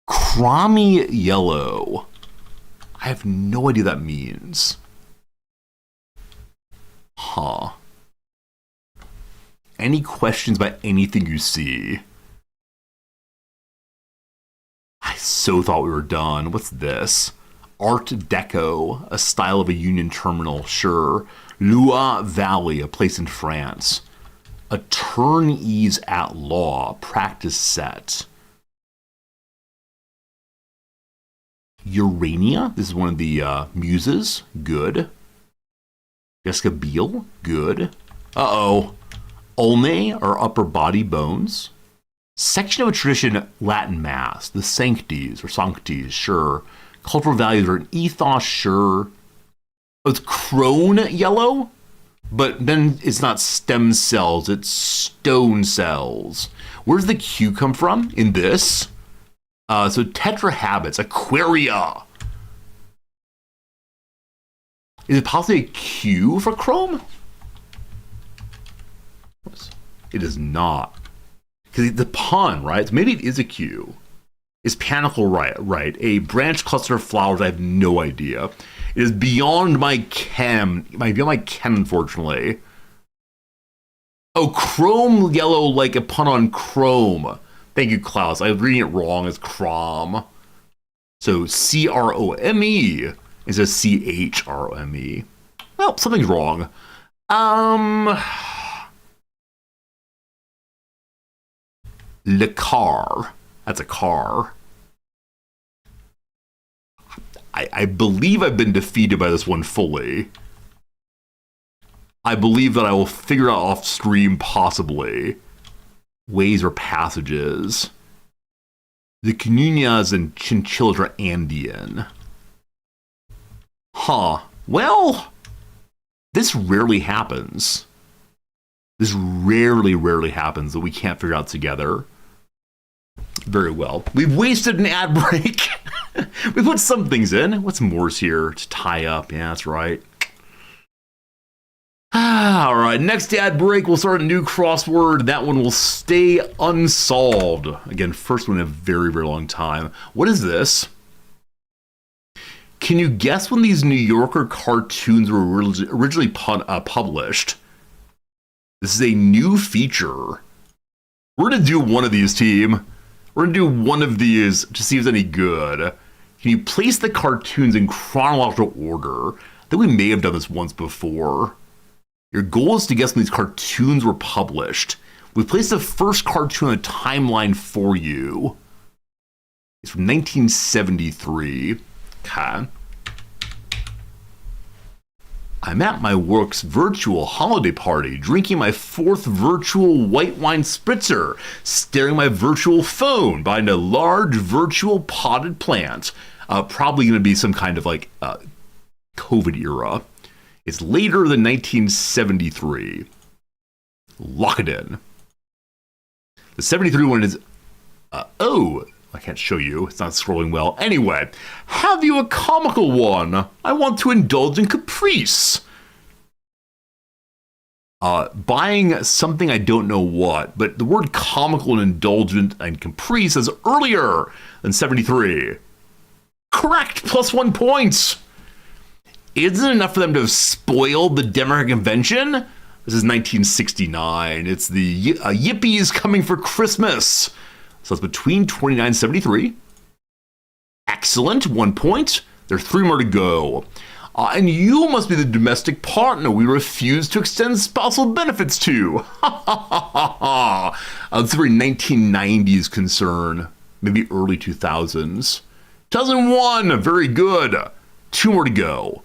[SPEAKER 1] Crommy yellow. I have no idea what that means. Huh. Any questions about anything you see? I so thought we were done. What's this? Art Deco, a style of a Union terminal, sure. Loire Valley, a place in France. Attorneys at law, practice set. Urania, this is one of the muses, good. Jessica Biel, good. Uh-oh. Ulnae, or upper body bones. Section of a tradition, Latin Mass, the Sanctes, or Sanctes, sure. Cultural values are an ethos, sure. Oh, it's crone yellow? But then it's not stem cells, it's stone cells. Where's the Q come from in this? So tetrahabits, aquaria. Is it possibly a Q for chrome? It is not. Because it's a pun, right? So maybe it is a Q. Is panicle right? A branch cluster of flowers, I have no idea. It is beyond my ken. Unfortunately. Oh, chrome yellow, like a pun on chrome. Thank you, Klaus. I was reading it wrong as crom. So CROME is a CHROME. Well, something's wrong. Le car. That's a car. I believe I've been defeated by this one fully. I believe that I will figure out off stream, possibly, ways or passages. The Canuñas and Chinchillas are Andean. Huh. Well, this rarely happens. This rarely happens that we can't figure out together. Very well. We've wasted an ad break. We put some things in. What's more's here to tie up? Yeah, that's right. All right, next ad break, we'll start a new crossword. That one will stay unsolved. Again, first one in a very long time. What is this? Can you guess when these New Yorker cartoons were originally published? This is a new feature. We're going to do one of these, team. We're going to do one of these to see if it's any good. Can you place the cartoons in chronological order? I think we may have done this once before. Your goal is to guess when these cartoons were published. We placed the first cartoon on the timeline for you. It's from 1973. Okay. I'm at my work's virtual holiday party, drinking my 4th virtual white wine spritzer, staring at my virtual phone behind a large virtual potted plant. Probably going to be some kind of like COVID era. It's later than 1973. Lock it in. The 73 one is... oh, I can't show you. It's not scrolling well. Anyway, have you a comical one? I want to indulge in caprice. Buying something I don't know what, but the word comical and indulgent and caprice is earlier than 73. Correct, +1 point. Isn't it enough for them to have spoiled the Democratic Convention? This is 1969. It's the Yippies Coming for Christmas. So it's between 29 and 73. Excellent, 1 point. There's 3 more to go. And you must be the domestic partner we refuse to extend spousal benefits to. That's a very 1990s concern. Maybe early 2000s. 2001, very good. 2 more to go.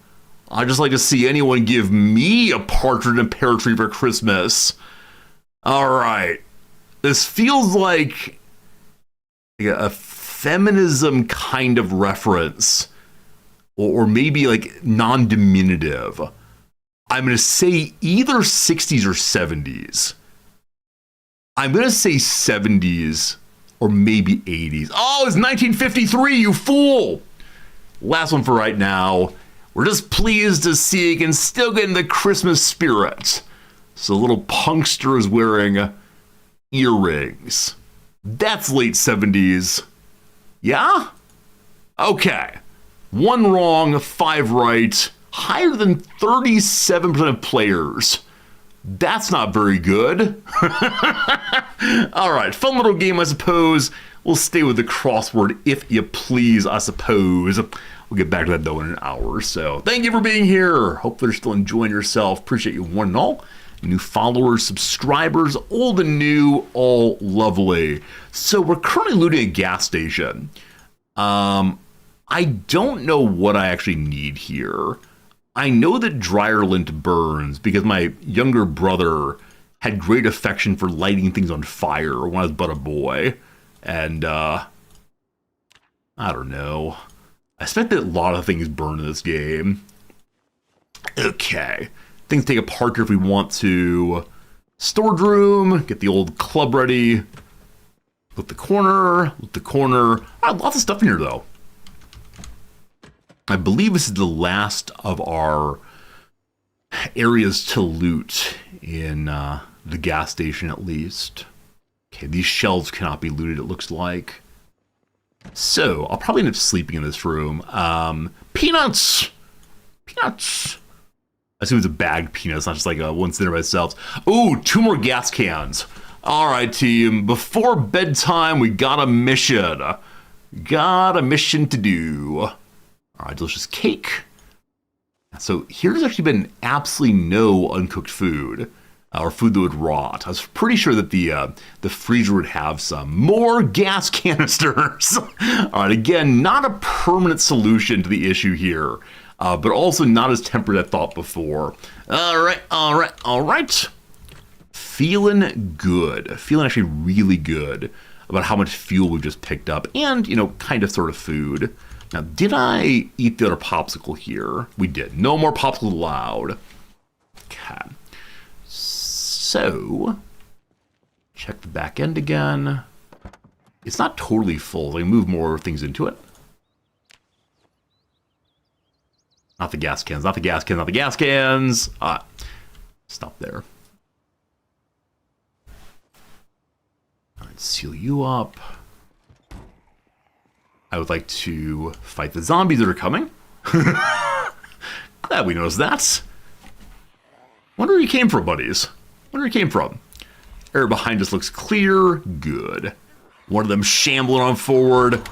[SPEAKER 1] I'd just like to see anyone give me a partridge in a pear tree for Christmas. All right. This feels like a feminism kind of reference. Or maybe like non-diminutive. I'm going to say either 60s or 70s. I'm going to say 70s or maybe 80s. Oh, it's 1953, you fool! Last one for right now. We're just pleased to see you can still get in the Christmas spirit. So little punkster is wearing earrings. That's late 70s. Yeah? Okay. 1 wrong, 5 right. Higher than 37% of players. That's not very good. All right, fun little game, I suppose. We'll stay with the crossword if you please, I suppose. We'll get back to that, though, in an hour or so. Thank you for being here. Hope you're still enjoying yourself. Appreciate you, one and all. New followers, subscribers, old and new, all lovely. So we're currently looting a gas station. I don't know what I actually need here. I know that dryer lint burns because my younger brother had great affection for lighting things on fire when I was but a boy. And, I don't know. I expect that a lot of things burn in this game. Okay. Things take apart here if we want to. Storage room, get the old club ready. Look the corner, look the corner. Lots of stuff in here, though. I believe this is the last of our areas to loot in the gas station, at least. Okay, these shelves cannot be looted, it looks like. So, I'll probably end up sleeping in this room. Peanuts! Peanuts! I assume it's a bagged peanut, it's not just like one sitting by itself. Ooh, 2 more gas cans. All right, team. Before bedtime, we got a mission. Got a mission to do. All right, delicious cake. So here's actually been absolutely no uncooked food. or food that would rot. I was pretty sure that the freezer would have some more gas canisters. All right, again, not a permanent solution to the issue here, but also not as temperate as I thought before. All right. Feeling good. Feeling actually really good about how much fuel we just picked up and, kind of sort of food. Now, did I eat the other popsicle here? We did. No more popsicles allowed. Okay. So, check the back end again. It's not totally full. I can move more things into it. Not the gas cans, not the gas cans, not the gas cans. Stop there. All right, seal you up. I would like to fight the zombies that are coming. Glad we noticed that. Wonder where you came from, buddies. Wonder where you came from. Area behind us looks clear. Good. One of them shambling on forward.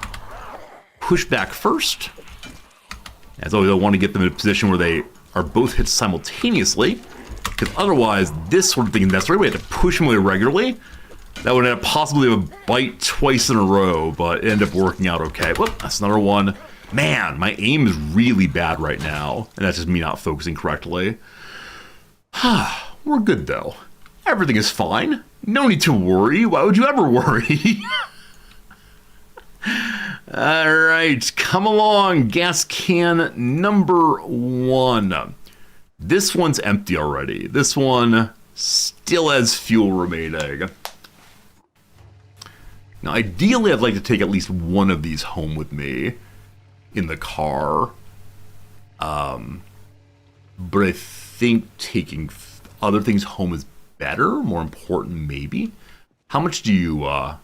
[SPEAKER 1] Push back first. As always, I want to get them in a position where they are both hit simultaneously. Because otherwise, this sort of thing is necessary. We have to push them away regularly. That would end up possibly a bite twice in a row, but it ended up working out okay. Whoop, that's another one. Man, my aim is really bad right now. And that's just me not focusing correctly. We're good, though. Everything is fine. No need to worry. Why would you ever worry? All right, come along. Gas can number 1. This one's empty already. This one still has fuel remaining. Now, ideally, I'd like to take at least one of these home with me in the car. But I think taking other things home is better, more important, maybe. How much do you, what's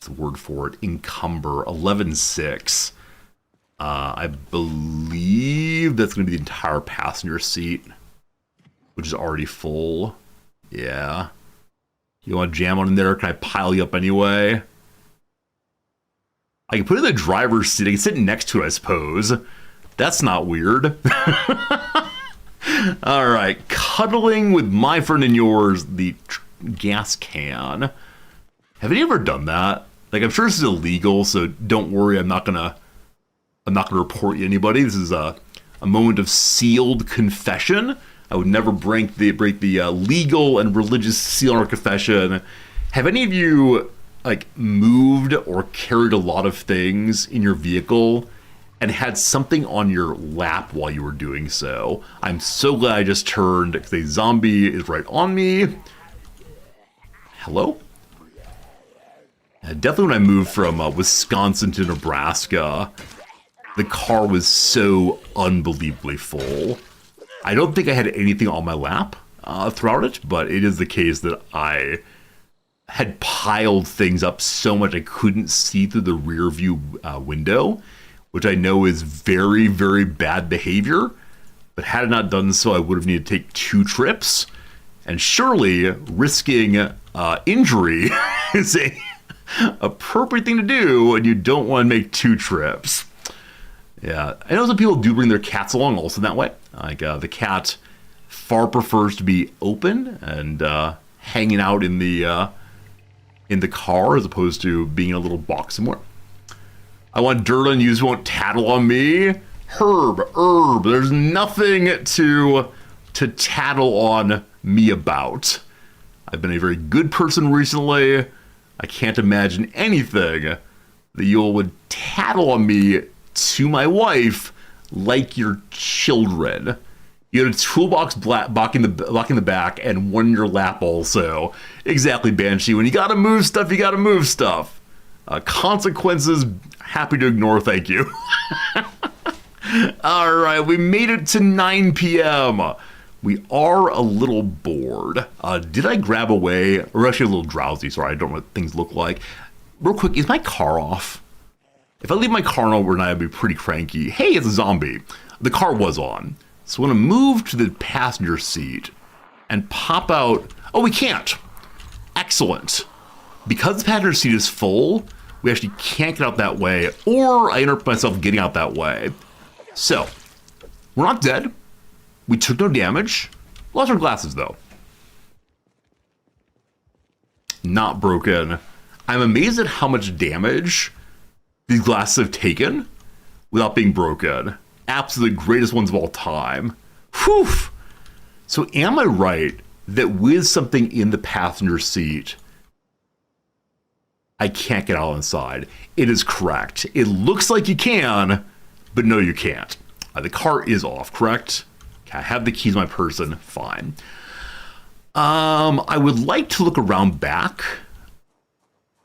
[SPEAKER 1] the word for it? Encumber. 11.6. I believe that's going to be the entire passenger seat, which is already full. Yeah. You want to jam on in there? Can I pile you up anyway? I can put it in the driver's seat. I can sit next to it, I suppose. That's not weird. All right. Cuddling with my friend and yours, the gas can. Have you ever done that? Like, I'm sure this is illegal, so don't worry. I'm not gonna report you to anybody. This is a moment of sealed confession. I would never break the legal and religious seal on our confession. Have any of you moved or carried a lot of things in your vehicle and had something on your lap while you were doing so? I'm so glad I just turned because a zombie is right on me. Hello? Definitely when I moved from Wisconsin to Nebraska, the car was so unbelievably full. I don't think I had anything on my lap throughout it, but it is the case that I had piled things up so much I couldn't see through the rear view window, which I know is very, very bad behavior. But had I not done so, I would have needed to take 2 trips. And surely risking injury is a appropriate thing to do, and you don't want to make 2 trips. Yeah, I know some people do bring their cats along also that way. Like the cat far prefers to be open and hanging out in the car as opposed to being in a little box somewhere. I want dirt on you, so won't tattle on me. Herb, there's nothing to tattle on me about. I've been a very good person recently. I can't imagine anything that you would tattle on me to my wife like your children. You had a toolbox blocking the back and one in your lap also. Exactly, Banshee. When you gotta move stuff, you gotta move stuff. Consequences, happy to ignore, thank you. All right, we made it to 9 p.m. We are a little bored. Did I grab away? We're actually a little drowsy. Sorry, I don't know what things look like. Real quick, is my car off? If I leave my car on overnight, I'd be pretty cranky. Hey, it's a zombie. The car was on. So I'm going to move to the passenger seat and pop out. Oh, we can't. Excellent. Because the passenger seat is full, we actually can't get out that way, or I interrupt myself getting out that way. So, we're not dead. We took no damage. Lost our glasses, though. Not broken. I'm amazed at how much damage these glasses have taken without being broken. Absolutely greatest ones of all time. Whew. So am I right that with something in the passenger seat, I can't get out inside? It is correct. It looks like you can, but no, you can't. The car is off, correct? Okay, I have the keys in my person. Fine. I would like to look around back.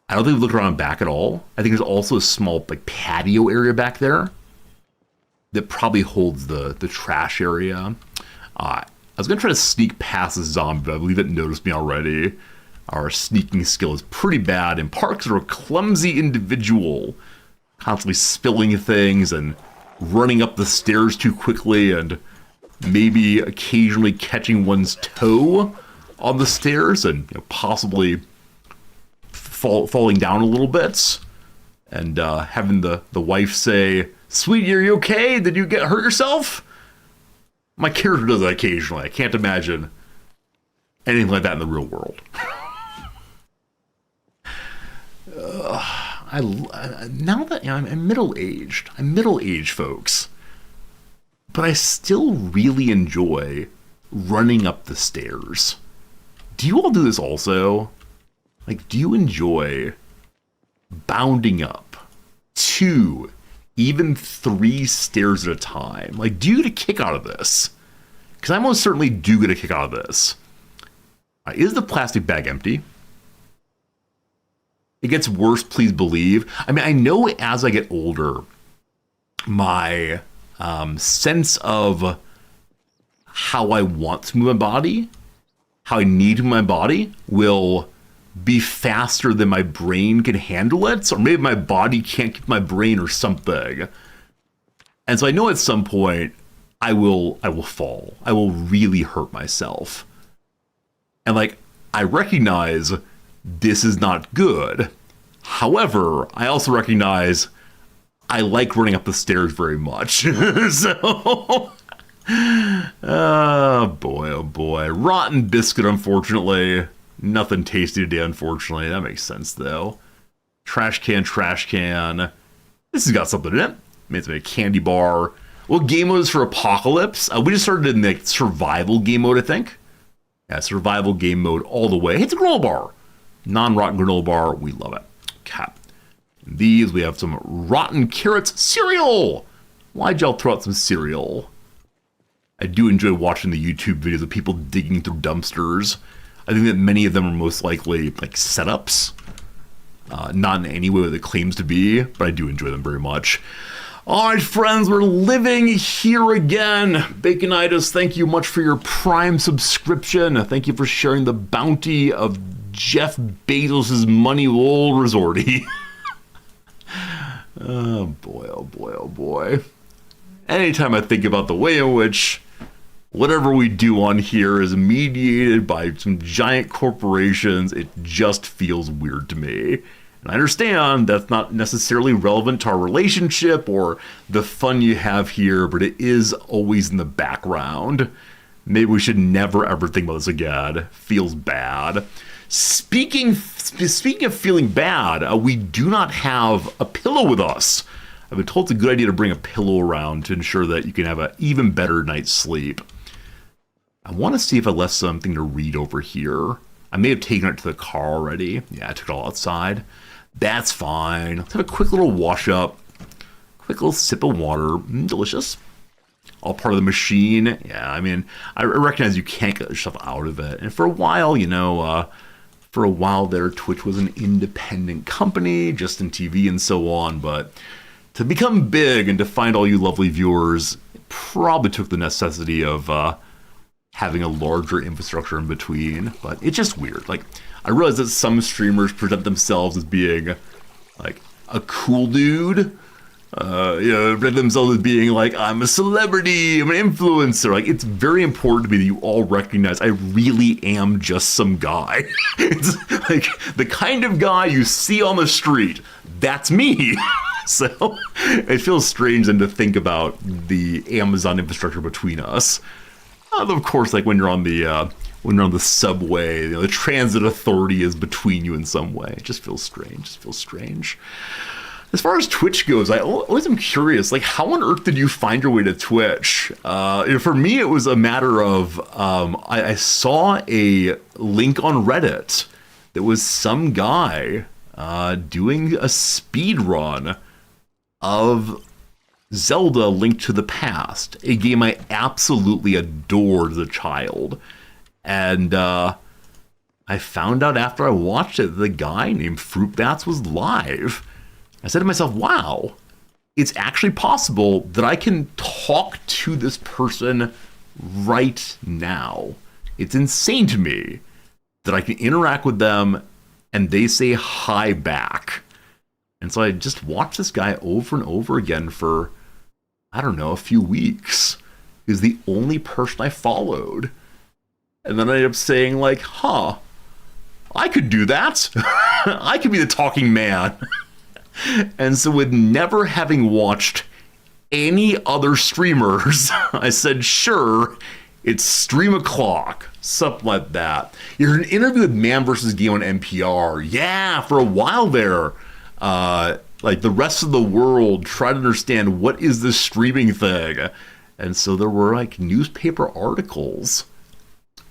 [SPEAKER 1] I don't think we look around back at all. I think there's also a small like patio area back there that probably holds the trash area. I was going to try to sneak past the zombie, but I believe it noticed me already. Our sneaking skill is pretty bad, in part because we're a clumsy individual, constantly spilling things and running up the stairs too quickly and maybe occasionally catching one's toe on the stairs and possibly falling down a little bit and having the wife say, "Sweetie, are you okay? Did you get hurt yourself?" My character does that occasionally. I can't imagine anything like that in the real world. Now that I'm middle-aged, folks, but I still really enjoy running up the stairs. Do you all do this also? Like, do you enjoy bounding up 2, even 3 stairs at a time? Like, do you get a kick out of this? Because I most certainly do get a kick out of this. Is the plastic bag empty? It gets worse, please believe. I mean, I know as I get older, my sense of how I want to move my body, how I need to move my body, will be faster than my brain can handle it. Or maybe my body can't keep my brain or something. And so I know at some point I will fall. I will really hurt myself. And like, I recognize this is not good. However, I also recognize I like running up the stairs very much. So, oh boy. Rotten biscuit, unfortunately. Nothing tasty today, unfortunately. That makes sense, though. Trash can. This has got something in it. It's a candy bar. What game mode is for Apocalypse? We just started in the survival game mode, I think. Yeah, survival game mode all the way. It's a granola bar. Non-rotten granola bar. We love it. Okay. In these, we have some rotten carrots cereal. Why'd y'all throw out some cereal? I do enjoy watching the YouTube videos of people digging through dumpsters. I think that many of them are most likely like setups. Not in any way that it claims to be, but I do enjoy them very much. All right, friends, we're living here again. Baconitis, thank you much for your Prime subscription. Thank you for sharing the bounty of Jeff Bezos' money, lol, resorty. Oh boy. Anytime I think about the way in which whatever we do on here is mediated by some giant corporations, it just feels weird to me. And I understand that's not necessarily relevant to our relationship or the fun you have here, but it is always in the background. Maybe we should never ever think about this again. Feels bad. Speaking of feeling bad, we do not have a pillow with us. I've been told it's a good idea to bring a pillow around to ensure that you can have an even better night's sleep. I want to see if I left something to read over here. I may have taken it to the car already. Yeah, I took it all outside. That's fine. Let's have a quick little wash up. Quick little sip of water. Delicious. All part of the machine. Yeah, I mean, I recognize you can't get yourself out of it. And for a while, there, Twitch was an independent company, just in TV and so on. But to become big and to find all you lovely viewers, it probably took the necessity of having a larger infrastructure in between. But it's just weird. Like, I realize that some streamers present themselves as being like a cool dude. Present themselves as being like, I'm a celebrity, I'm an influencer. Like, it's very important to me that you all recognize I really am just some guy. It's like the kind of guy you see on the street. That's me. So it feels strange then to think about the Amazon infrastructure between us. Of course, like when you're on the subway, the transit authority is between you in some way. It just feels strange. Just feels strange. As far as Twitch goes, I always am curious, like, how on earth did you find your way to Twitch? For me, it was a matter of, I saw a link on Reddit that was some guy doing a speed run of Zelda: Link to the Past, a game I absolutely adored as a child. And I found out after I watched it, the guy named Fruit Bats was live. I said to myself, wow, it's actually possible that I can talk to this person right now. It's insane to me that I can interact with them and they say hi back. And so I just watched this guy over and over again for, I don't know, a few weeks. He was the only person I followed. And then I ended up saying, like, huh, I could do that. I could be the talking man. And so with never having watched any other streamers, I said, sure, it's stream o'clock, something like that. You heard an interview with Man vs. Game on NPR. Yeah, for a while there, like the rest of the world tried to understand what is this streaming thing. And so there were like newspaper articles.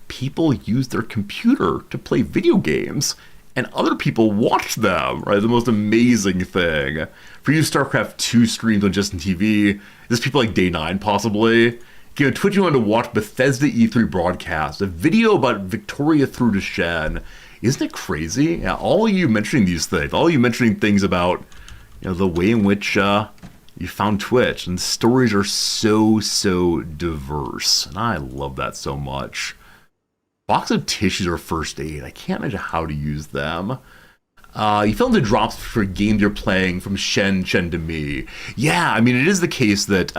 [SPEAKER 1] People used their computer to play video games, and other people watched them, right? The most amazing thing. For you, StarCraft 2 streams on Justin TV. There's people like Day 9, possibly. You know, Twitch, you wanted to watch Bethesda E3 broadcast, a video about Victoria through to Shen. Isn't it crazy? Yeah, all of you mentioning these things, all of you mentioning things about, you know, the way in which you found Twitch, and the stories are so diverse, and I love that so much. Box of tissues or first aid. I can't imagine how to use them. You fell into drops for games you're playing from Shen to me. Yeah, I mean, it is the case that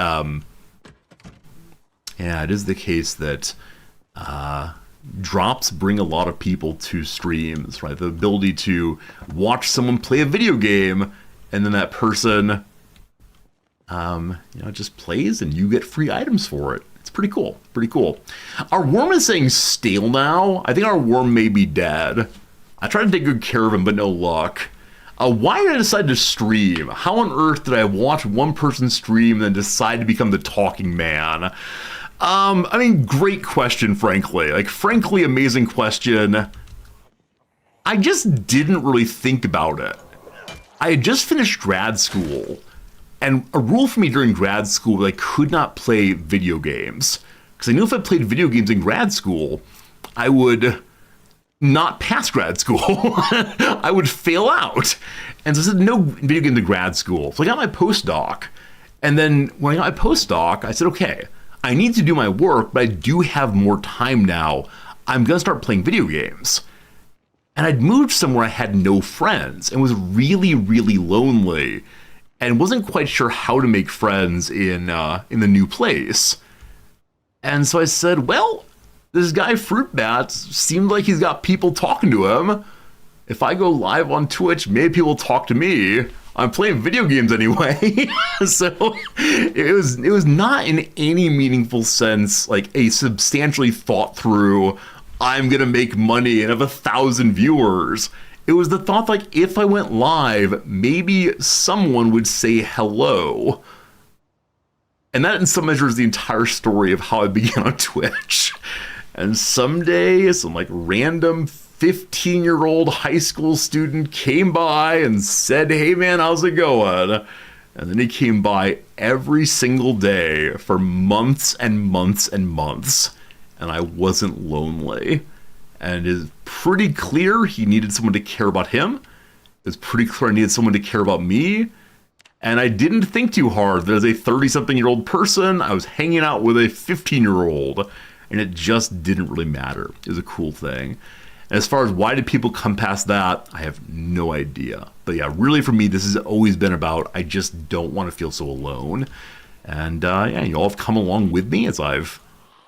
[SPEAKER 1] drops bring a lot of people to streams, right? The ability to watch someone play a video game, and then that person, just plays, and you get free items for it. It's pretty cool. Pretty cool. Our worm is saying stale now. I think our worm may be dead. I tried to take good care of him, but no luck. Why did I decide to stream? How on earth did I watch one person stream and then decide to become the talking man? I mean, great question, frankly. Like, frankly, amazing question. I just didn't really think about it. I had just finished grad school. And a rule for me during grad school was I could not play video games. Because I knew if I played video games in grad school, I would not pass grad school. I would fail out. And so I said, no video games in grad school. So I got my postdoc. And then when I got my postdoc, I said, okay, I need to do my work, but I do have more time now. I'm going to start playing video games. And I'd moved somewhere I had no friends and was really lonely. And wasn't quite sure how to make friends in the new place. And so I said, well, this guy Fruit Bats seemed like he's got people talking to him. If I go live on Twitch, maybe people talk to me. I'm playing video games anyway. So it was not in any meaningful sense like a substantially thought through, I'm gonna make money and have 1,000 viewers. It was the thought, like, if I went live, maybe someone would say hello. And that in some measure is the entire story of how I began on Twitch. And someday, some like random 15-year-old high school student came by and said, hey man, how's it going? And then he came by every single day for months and months and months. And I wasn't lonely. And it is pretty clear he needed someone to care about him. It's pretty clear I needed someone to care about me. And I didn't think too hard that as a 30-something-year-old person, I was hanging out with a 15-year-old. And it just didn't really matter. It was a cool thing. And as far as why did people come past that, I have no idea. But yeah, really for me, this has always been about, I just don't want to feel so alone. And yeah, you all have come along with me as I've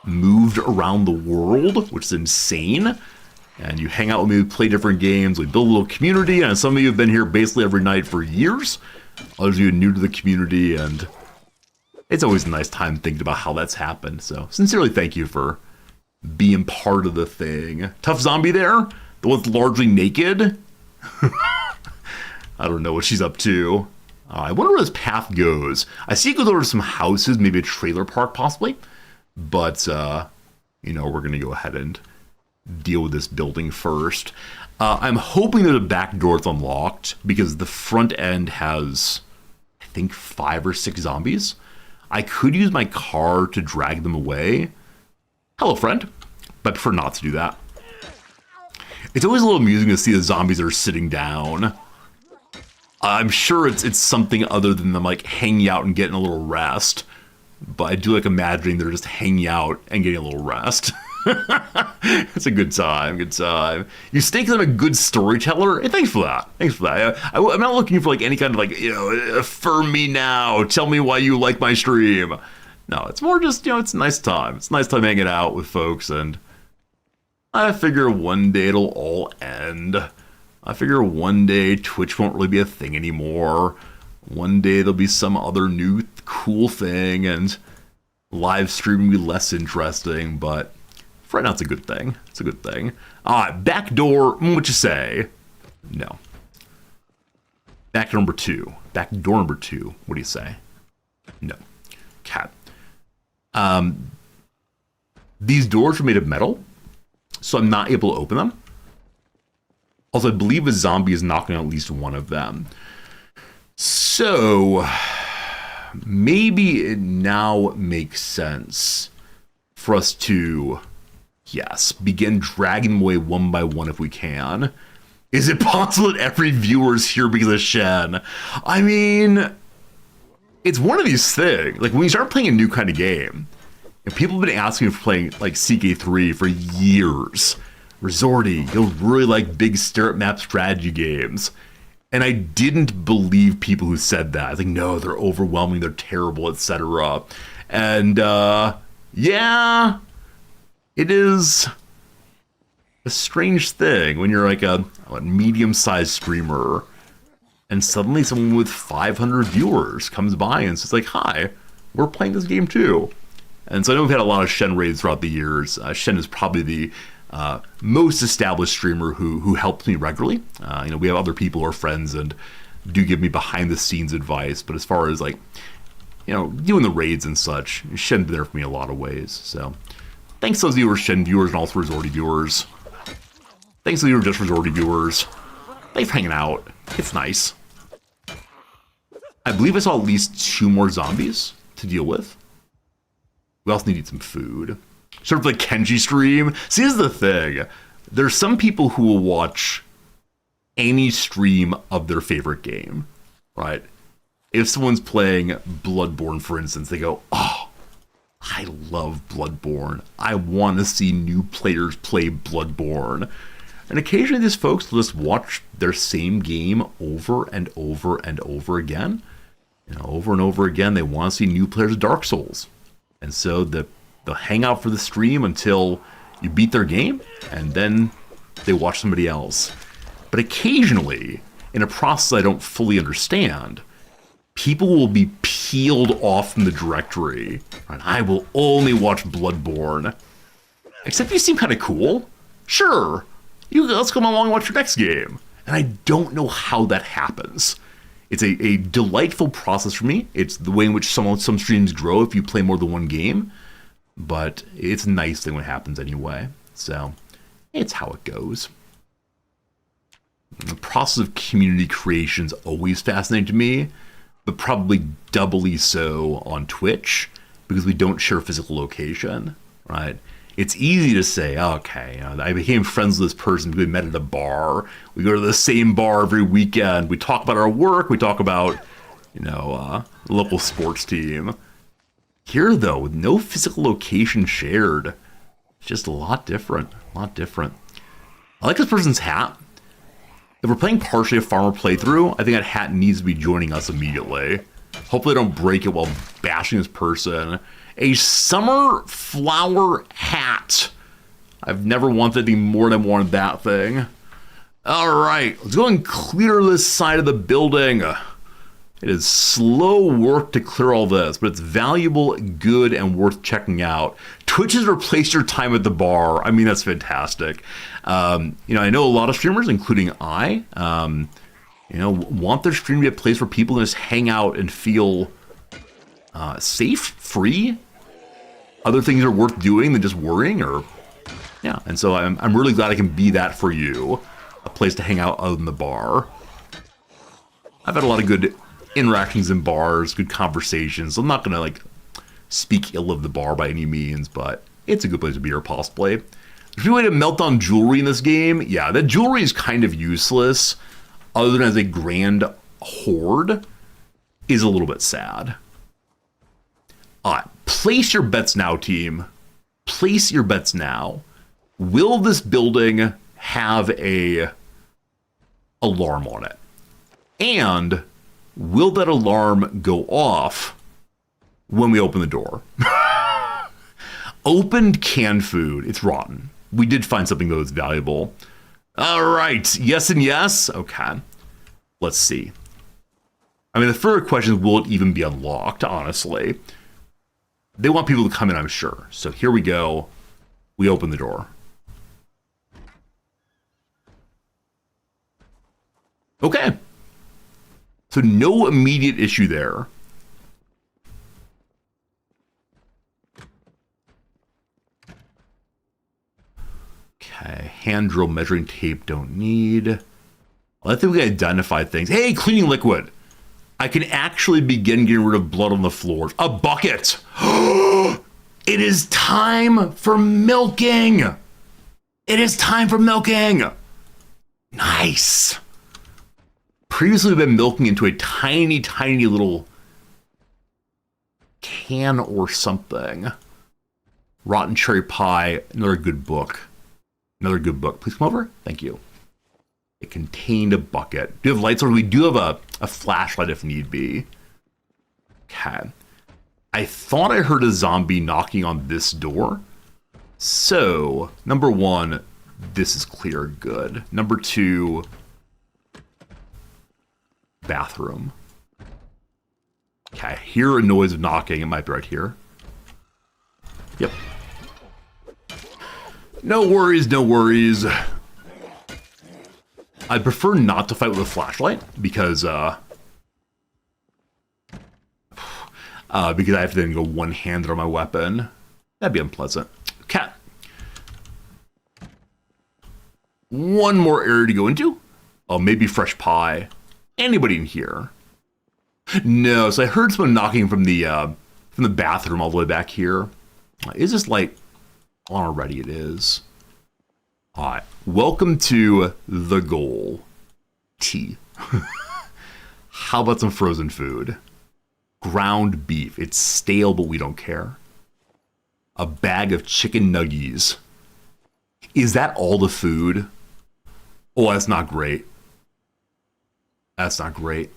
[SPEAKER 1] moved around the world, which is insane. And you hang out with me, we play different games, we build a little community, and some of you have been here basically every night for years. Others of you are new to the community, and It's always a nice time thinking about how that's happened. So sincerely thank you for being part of the thing. Tough Zombie there? The one's largely naked? I don't know what she's up to. I wonder where this path goes. I see it goes over to some houses, maybe a trailer park possibly. But, we're going to go ahead and deal with this building first. I'm hoping that the back door is unlocked because the front end has, I think, 5 or 6 zombies. I could use my car to drag them away. Hello, friend. But I prefer not to do that. It's always a little amusing to see the zombies that are sitting down. I'm sure it's something other than them like hanging out and getting a little rest. But I do like imagining they're just hanging out and getting a little rest. It's a good time, good time. You think I'm a good storyteller? Hey, thanks for that. Thanks for that. I'm not looking for like any kind of like, affirm me now. Tell me why you like my stream. No, it's more just, it's a nice time. It's a nice time hanging out with folks, and I figure one day it'll all end. I figure one day Twitch won't really be a thing anymore. One day there'll be some other new cool thing, and live streaming will be less interesting, but for right now it's a good thing. It's a good thing. Alright, back door, what you say? No. Back door number 2. Back door number 2, what do you say? No. Cat. These doors are made of metal, so I'm not able to open them. Also, I believe a zombie is knocking on at least one of them. So, maybe it now makes sense for us to, yes, begin dragging them away one by one if we can. Is it possible that every viewer is here because of Shen? I mean, it's one of these things. Like, when you start playing a new kind of game, and people have been asking me for playing, like, CK3 for years. Resorty, you'll really like big stare map strategy games. And I didn't believe people who said that. I was like, no, they're overwhelming, they're terrible, etc. And, yeah, it is a strange thing when you're like a medium-sized streamer and suddenly someone with 500 viewers comes by and says like, hi, we're playing this game too. And so I know we've had a lot of Shen raids throughout the years. Shen is probably the most established streamer who helps me regularly. We have other people who are friends and do give me behind the scenes advice. But as far as like, doing the raids and such, Shen's been there for me in a lot of ways. So thanks to those viewers, Shen viewers, and also Resorty viewers. Thanks to you, just Resorty viewers. Thanks for hanging out. It's nice. I believe I saw at least 2 more zombies to deal with. We also need some food. Sort of like Kenji stream. See, this is the thing. There's some people who will watch any stream of their favorite game, right? If someone's playing Bloodborne, for instance, they go, oh, I love Bloodborne. I want to see new players play Bloodborne. And occasionally these folks will just watch their same game over and over and over again. Over and over again, they want to see new players of Dark Souls. And so they'll hang out for the stream until you beat their game, and then they watch somebody else. But occasionally, in a process I don't fully understand, people will be peeled off from the directory. And I will only watch Bloodborne. Except you seem kind of cool. Sure, let's come along and watch your next game. And I don't know how that happens. It's a delightful process for me. It's the way in which some streams grow if you play more than one game. But it's a nice thing when it happens anyway. So, it's how it goes. The process of community creation is always fascinating to me, but probably doubly so on Twitch, because we don't share physical location, right? It's easy to say, okay, I became friends with this person because we met at a bar. We go to the same bar every weekend. We talk about our work. We talk about, local sports team. Here, though, with no physical location shared, it's just a lot different. A lot different. I like this person's hat. If we're playing partially a farmer playthrough, I think that hat needs to be joining us immediately. Hopefully I don't break it while bashing this person. A summer flower hat. I've never wanted any more than I wanted that thing. Alright, let's go and clear this side of the building. It is slow work to clear all this, but it's valuable, good, and worth checking out. Twitch has replaced your time at the bar. I mean, that's fantastic. I know a lot of streamers, including I, want their stream to be a place where people just hang out and feel safe, free. Other things are worth doing than just worrying, and so I'm really glad I can be that for you, a place to hang out other than the bar. I've had a lot of good interactions in bars, good conversations. I'm not gonna speak ill of the bar by any means, but it's a good place to be or possibly. There's a way to melt down jewelry in this game. Yeah, that jewelry is kind of useless, other than as a grand hoard, is a little bit sad. Place your bets now, team. Place your bets now. Will this building have a alarm on it? And will that alarm go off when we open the door? Opened canned food. It's rotten. We did find something, though, that's valuable. All right. Yes and yes. Okay. Let's see. I mean, the further question is, will it even be unlocked, honestly? They want people to come in, I'm sure. So here we go. We open the door. Okay. So no immediate issue there. Okay, hand drill, measuring tape, don't need. I think we can identify things. Hey, cleaning liquid. I can actually begin getting rid of blood on the floors. A bucket. It is time for milking. It is time for milking. Nice. Previously, we've been milking into a tiny, tiny little can or something. Rotten Cherry Pie. Another good book. Another good book. Please come over. Thank you. It contained a bucket. Do you have lights on? We do have a flashlight if need be. Okay. I thought I heard a zombie knocking on this door. So, number one, this is clear. Good. Number two, bathroom. Okay, I hear a noise of knocking. It might be right here. Yep. No worries, no worries. I'd prefer not to fight with a flashlight because I have to then go one-handed on my weapon. That'd be unpleasant. Okay. One more area to go into. Oh, maybe fresh pie. Anybody in here? No, so I heard someone knocking from the bathroom all the way back here. Is this light on already? It is. All right. Welcome to the goal. Tea. How about some frozen food? Ground beef. It's stale, but we don't care. A bag of chicken nuggies. Is that all the food? Oh, that's not great. That's not great.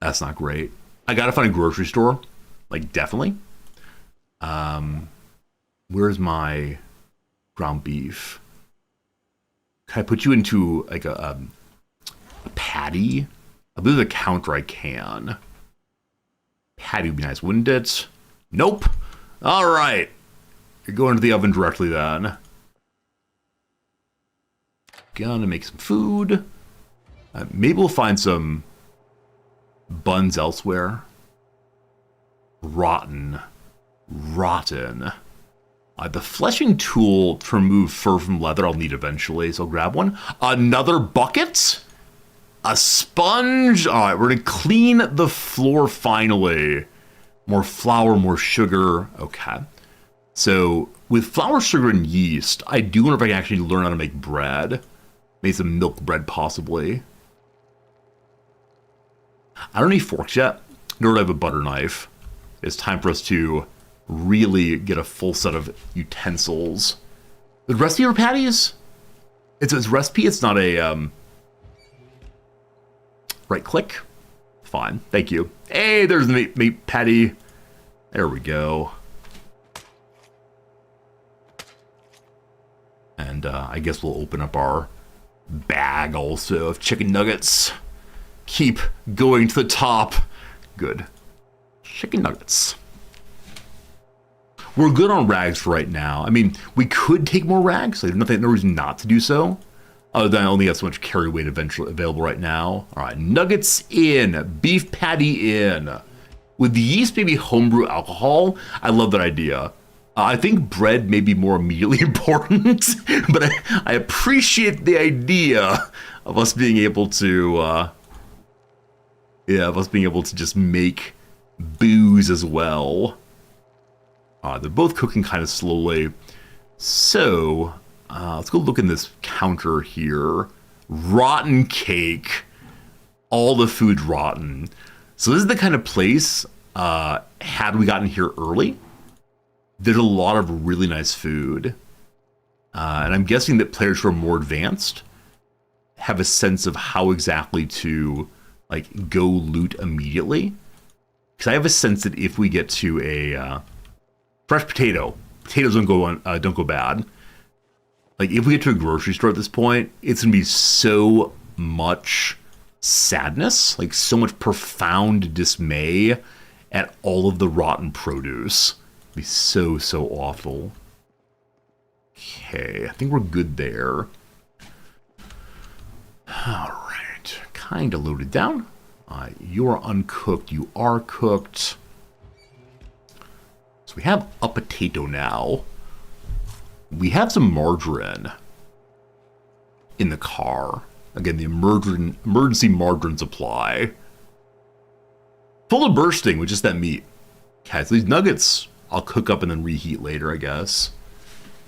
[SPEAKER 1] That's not great. I gotta find a grocery store. Definitely. Where's my ground beef? Can I put you into a patty? I believe the counter I can. Patty would be nice, wouldn't it? Nope. All right. You're going to the oven directly then. Gonna make some food. Maybe we'll find some buns elsewhere. Rotten. The fleshing tool to remove fur from leather I'll need eventually, so I'll grab one. Another bucket? A sponge? All right, we're gonna clean the floor finally. More flour, more sugar. Okay. So with flour, sugar, and yeast, I do wonder if I can actually learn how to make bread. Make some milk bread, possibly. I don't need forks yet, nor do I have a butter knife. It's time for us to really get a full set of utensils. The recipe for patties? It's a recipe, it's not a right click. Fine, thank you. Hey, there's the meat patty. There we go. And I guess we'll open up our bag also of chicken nuggets. keep going to the top. Good. Chicken nuggets. We're good on rags for right now. I mean, we could take more rags. Like, no reason not to do so. Other than I only have so much carry weight eventually available right now. All right, nuggets in, beef patty in. With the yeast, maybe homebrew alcohol. I love that idea. I think bread may be more immediately important, but I appreciate the idea of us being able to, just make booze as well. They're both cooking kind of slowly. So, let's go look in this counter here. Rotten cake. All the food's rotten. So this is the kind of place, had we gotten here early, there's a lot of really nice food. And I'm guessing that players who are more advanced have a sense of how exactly to, like, go loot immediately. Because I have a sense that if we get to a fresh potatoes don't go bad. Like, if we get to a grocery store at this point, it's gonna be so much sadness, like so much profound dismay at all of the rotten produce. It'd be so awful. Okay, I think we're good there. All right, kind of loaded down. You are uncooked. You are cooked. So we have a potato now. We have some margarine in the car. Again, the emergency margarine supply. Full of bursting with just that meat. Okay, so these nuggets I'll cook up and then reheat later, I guess.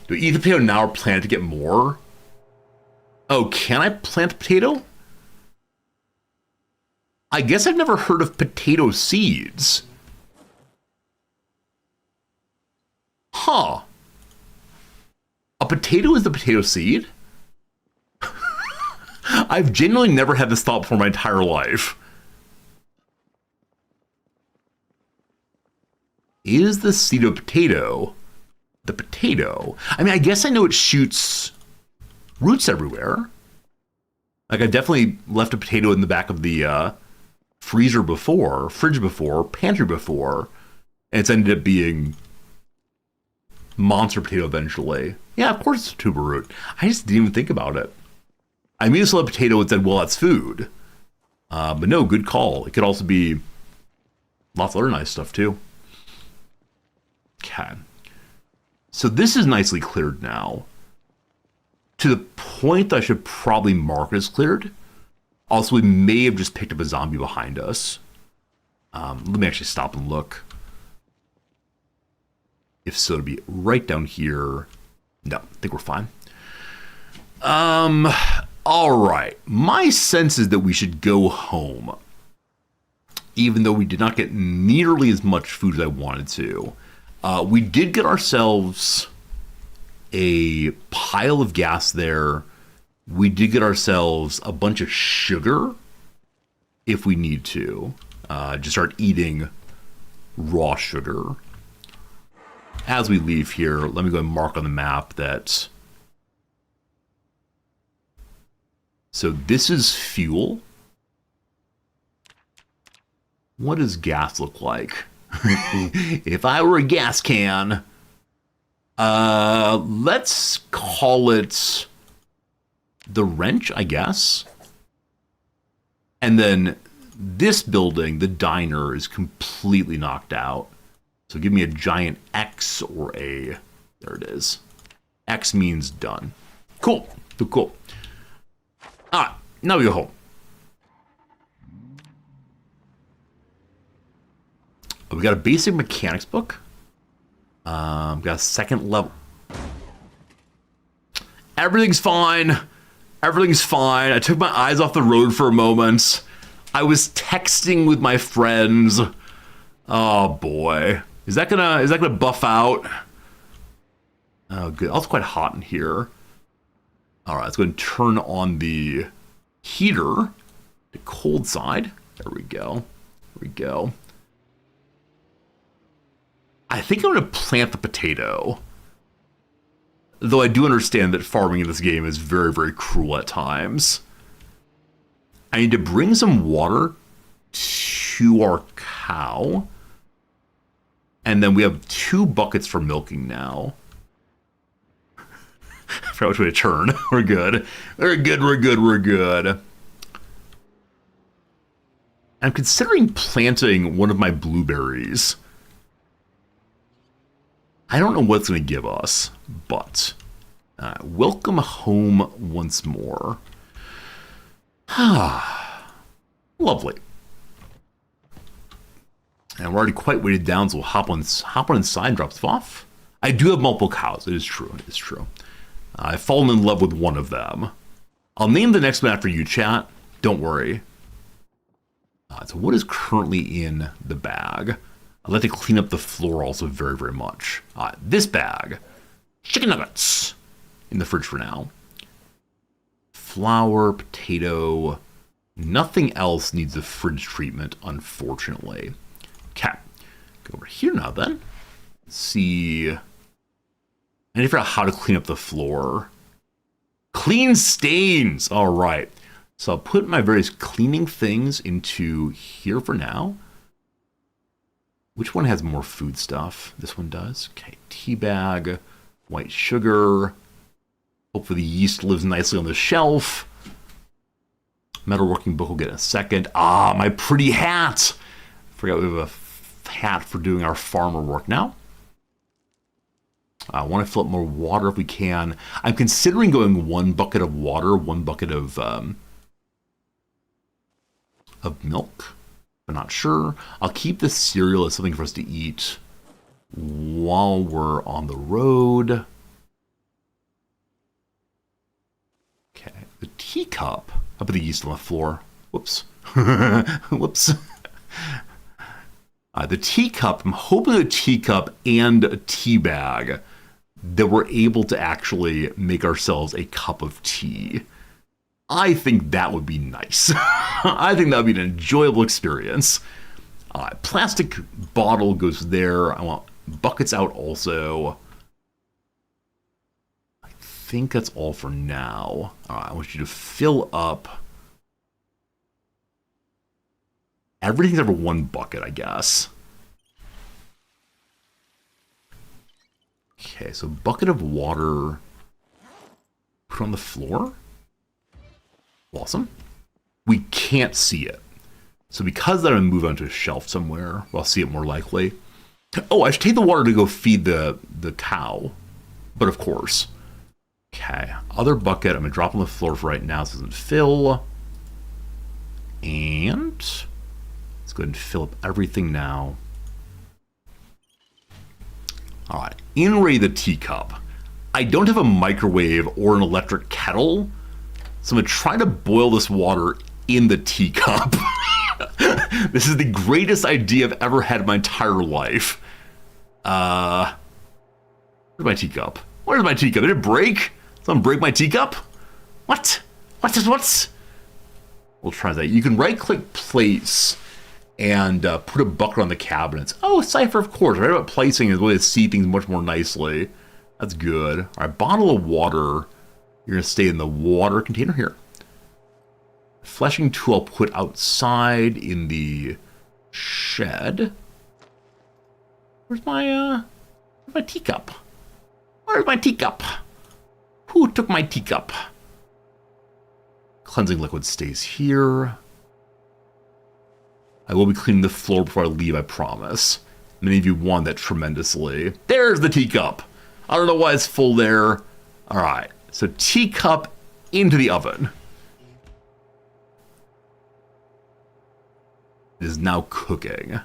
[SPEAKER 1] Do I eat the potato now or plant to get more? Oh, can I plant potato? I guess I've never heard of potato seeds. Huh. A potato is the potato seed? I've genuinely never had this thought before my entire life. Is the seed of potato the potato? I mean, I guess I know it shoots roots everywhere. Like, I definitely left a potato in the back of the fridge before, pantry before, and it's ended up being monster potato eventually. Yeah, of course it's a tuber root. I just didn't even think about it. I immediately saw a potato and said, well, that's food. But no, good call. It could also be lots of other nice stuff too. Okay. So this is nicely cleared now. To the point that I should probably mark it as cleared. Also, we may have just picked up a zombie behind us. Let me actually stop and look. If so, it'd be right down here. No, I think we're fine. All right. My sense is that we should go home. Even though we did not get nearly as much food as I wanted to. We did get ourselves a pile of gas there. We did get ourselves a bunch of sugar if we need to. Just start eating raw sugar. As we leave here, let me go and mark on the map that... So this is fuel. What does gas look like? If I were a gas can, let's call it the wrench, I guess. And then this building, the diner, is completely knocked out. So give me a giant X or a... There it is. X means done. Cool. Cool. All right. Now we go home. We got a basic mechanics book. Got a second level. Everything's fine. Everything's fine. I took my eyes off the road for a moment. I was texting with my friends. Oh boy. Is that gonna buff out? Oh good. Oh, it's quite hot in here. Alright, let's go ahead and turn on the heater. The cold side. There we go. There we go. I think I'm going to plant the potato. Though I do understand that farming in this game is very, very cruel at times. I need to bring some water to our cow. And then we have 2 buckets for milking now. I forgot which way to turn. We're good. We're good, we're good, we're good. I'm considering planting one of my blueberries. I don't know what it's going to give us, but welcome home once more. Lovely. And we're already quite weighted down, so we'll hop on inside and drop stuff off. I do have multiple cows. It is true. It is true. I've fallen in love with one of them. I'll name the next one after you, chat. Don't worry. So what is currently in the bag? I'd like to clean up the floor also very, very much. This bag. Chicken nuggets. In the fridge for now. Flour, potato. Nothing else needs a fridge treatment, unfortunately. Okay. Go over here now then. Let's see. I need to figure out how to clean up the floor. Clean stains! Alright. So I'll put my various cleaning things into here for now. Which one has more food stuff? This one does. Okay, tea bag, white sugar. Hopefully the yeast lives nicely on the shelf. Metalworking book will get in a second. My pretty hat! Forgot we have a hat for doing our farmer work now. I want to fill up more water if we can. I'm considering going 1 bucket of water, 1 bucket of milk. I'm not sure. I'll keep the cereal as something for us to eat while we're on the road. Okay, the teacup. I'll put the yeast on the floor. Whoops. Whoops. The teacup, I'm hoping a teacup and a tea bag that we're able to actually make ourselves a cup of tea. I think that would be nice. I think that would be an enjoyable experience. Plastic bottle goes there. I want buckets out also. I think that's all for now. I want you to fill up everything except for 1 bucket, I guess. Okay, so bucket of water. Put on the floor. Awesome. We can't see it. So because that, I'm going to move onto a shelf somewhere where I'll see it more likely. Oh, I should take the water to go feed the cow. But of course. Okay, other bucket. I'm going to drop on the floor for right now so it doesn't fill. And let's go ahead and fill up everything now. All right, in ready the teacup. I don't have a microwave or an electric kettle, so I'm going to try to boil this water in the teacup. This is the greatest idea I've ever had in my entire life. Where's my teacup? Where's my teacup? Did it break? Someone break my teacup? What? What? We'll try that. You can right-click place and put a bucket on the cabinets. Oh, Cypher, of course. Right about placing is the way to see things much more nicely. That's good. All right, bottle of water. You're going to stay in the water container here. Fleshing tool I'll put outside in the shed. Where's my teacup? Where's my teacup? Who took my teacup? Cleansing liquid stays here. I will be cleaning the floor before I leave, I promise. Many of you want that tremendously. There's the teacup. I don't know why it's full there. All right, so teacup into the oven. It is now cooking.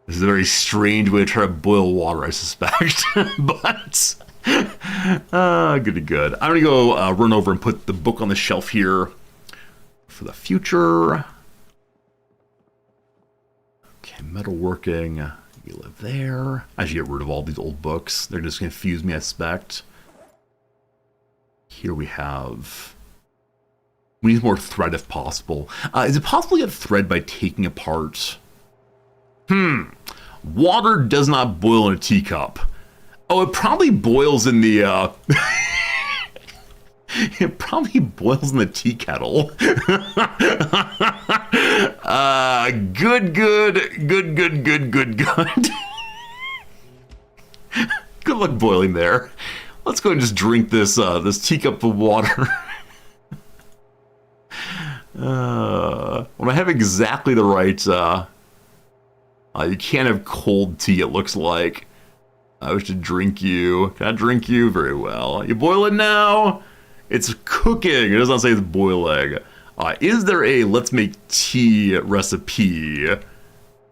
[SPEAKER 1] This is a very strange way to try to boil water, I suspect. But, good. I'm going to go run over and put the book on the shelf here for the future. Okay, metalworking. You live there. I should get rid of all these old books. They're just going to confuse me, I suspect. Here we have... We need more thread if possible. Is it possible to get thread by taking apart... Water does not boil in a teacup. Oh, it probably boils in the... It probably boils in the tea kettle. Good. Good luck boiling there. Let's go and just drink this this teacup of water. When I have exactly the right, you can't have cold tea, it looks like. I wish to drink you. Can I drink you? Very well. You boiling now? It's cooking. It does not say it's boiling. Is there a let's make tea recipe?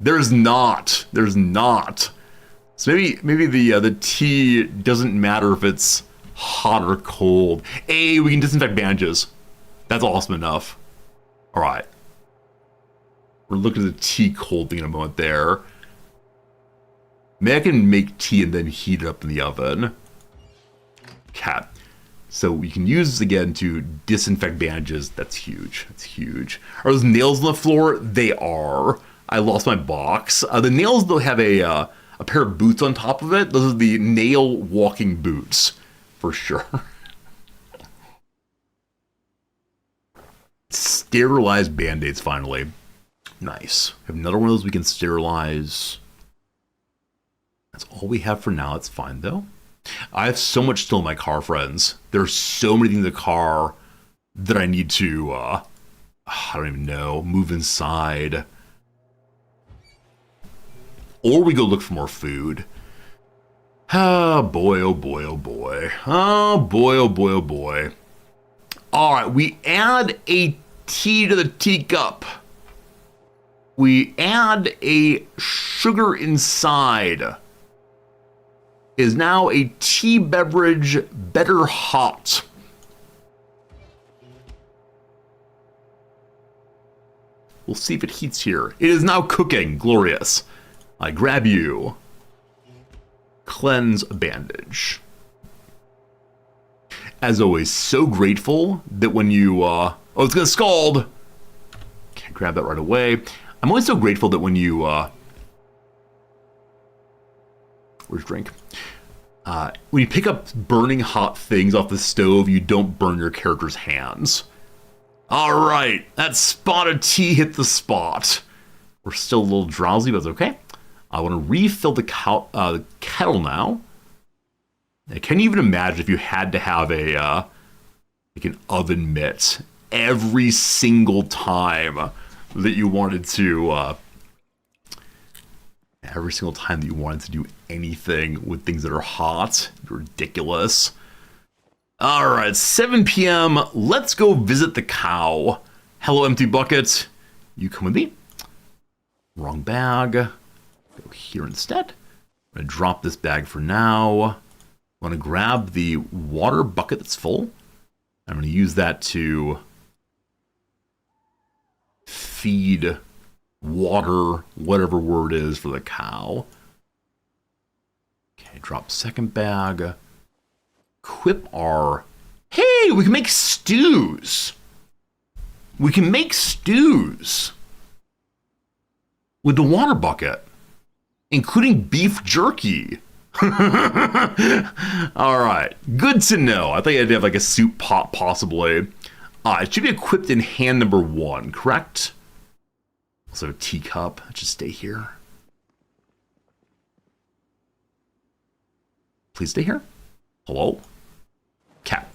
[SPEAKER 1] There's not. There's not. So maybe the tea doesn't matter if it's hot or cold. Hey, we can disinfect bandages. That's awesome enough. All right. We're looking at the tea cold thing in a moment there. Maybe I can make tea and then heat it up in the oven. Okay. So we can use this again to disinfect bandages. That's huge. That's huge. Are those nails on the floor? They are. I lost my box. The nails, though, have a pair of boots on top of it. Those are the nail walking boots, for sure. Sterilized band-aids, finally. Nice. We have another one of those we can sterilize. That's all we have for now. It's fine, though. I have so much still in my car, friends. There's so many things in the car that I need to, I don't even know, move inside. Or we go look for more food. Oh boy, oh boy, oh boy. Oh boy, oh boy, oh boy. Alright, we add a tea to the teacup. We add a sugar inside. Is now a tea beverage better hot? We'll see if it heats here. It is now cooking. Glorious. I grab you. Cleanse a bandage. As always, so grateful that when you, oh, it's gonna scald. Can't grab that right away. I'm always so grateful that when you, where's drink? When you pick up burning hot things off the stove, you don't burn your character's hands. All right, that spot of tea hit the spot. We're still a little drowsy, but it's okay. I want to refill the kettle now. Can you even imagine if you had to have a like an oven mitt every single time that you wanted to? Every single time that you wanted to do anything with things that are hot. Ridiculous. All right, 7 p.m. Let's go visit the cow. Hello, empty bucket. You come with me. Wrong bag. Go here instead. I'm going to drop this bag for now. I'm going to grab the water bucket that's full. I'm going to use that to feed water, whatever word is for the cow. Okay, drop second bag. Equip our... Hey, we can make stews. We can make stews with the water bucket, including beef jerky. All right, good to know. I thought you had to have like a soup pot, possibly. It should be equipped in hand number 1, correct? Also a teacup. Just stay here. Please stay here. Hello? Cat.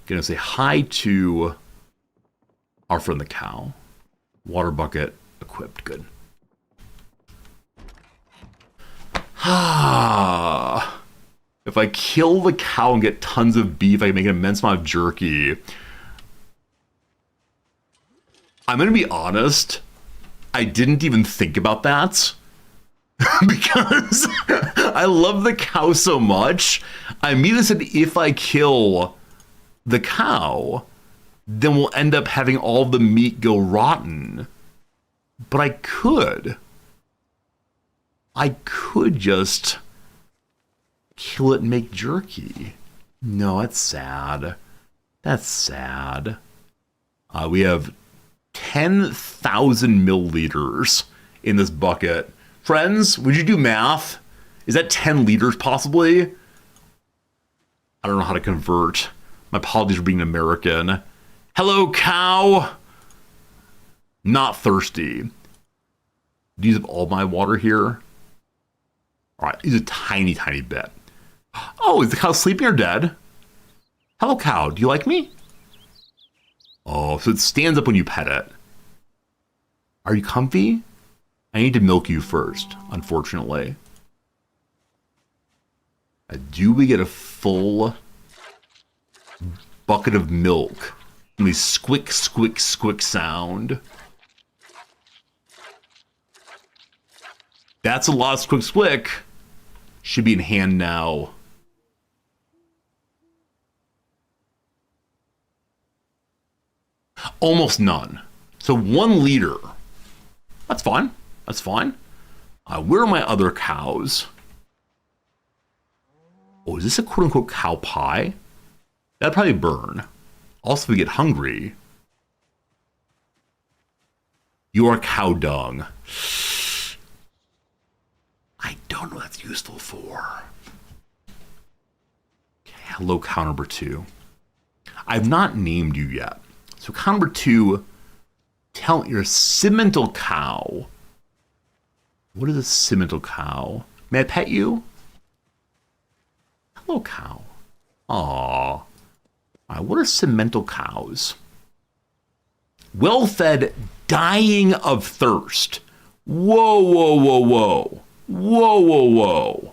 [SPEAKER 1] Gonna say hi to our friend the cow. Water bucket equipped. Good. If I kill the cow and get tons of beef, I can make an immense amount of jerky. I'm gonna be honest. I didn't even think about that because I love the cow so much. I immediately said if I kill the cow, then we'll end up having all the meat go rotten. But I could just kill it and make jerky. No, that's sad. That's sad. We have 10,000 milliliters in this bucket. Friends, would you do math? Is that 10 liters possibly? I don't know how to convert My apologies for being an American. Hello, cow. Not thirsty. Use up all my water here. All right, use a tiny, tiny bit. Oh, is the cow sleeping or dead? Hello, cow. Do you like me? Oh, so it stands up when you pet it. Are you comfy? I need to milk you first, unfortunately. Do we get a full bucket of milk? And we squick, squick, squick sound. That's a lot of squick, squick. Should be in hand now. Almost none. So 1 liter. That's fine. That's fine. Where are my other cows? Oh, is this a quote-unquote cow pie? That'd probably burn. Also, if we get hungry. You are cow dung. I don't know what that's useful for. Okay, hello, cow number 2. I've not named you yet. So cow number 2, tell you're a simmental cow. What is a simmental cow? May I pet you? Hello, cow. Aww. What are simmental cows? Well-fed, dying of thirst. Whoa, whoa, whoa, whoa. Whoa, whoa, whoa.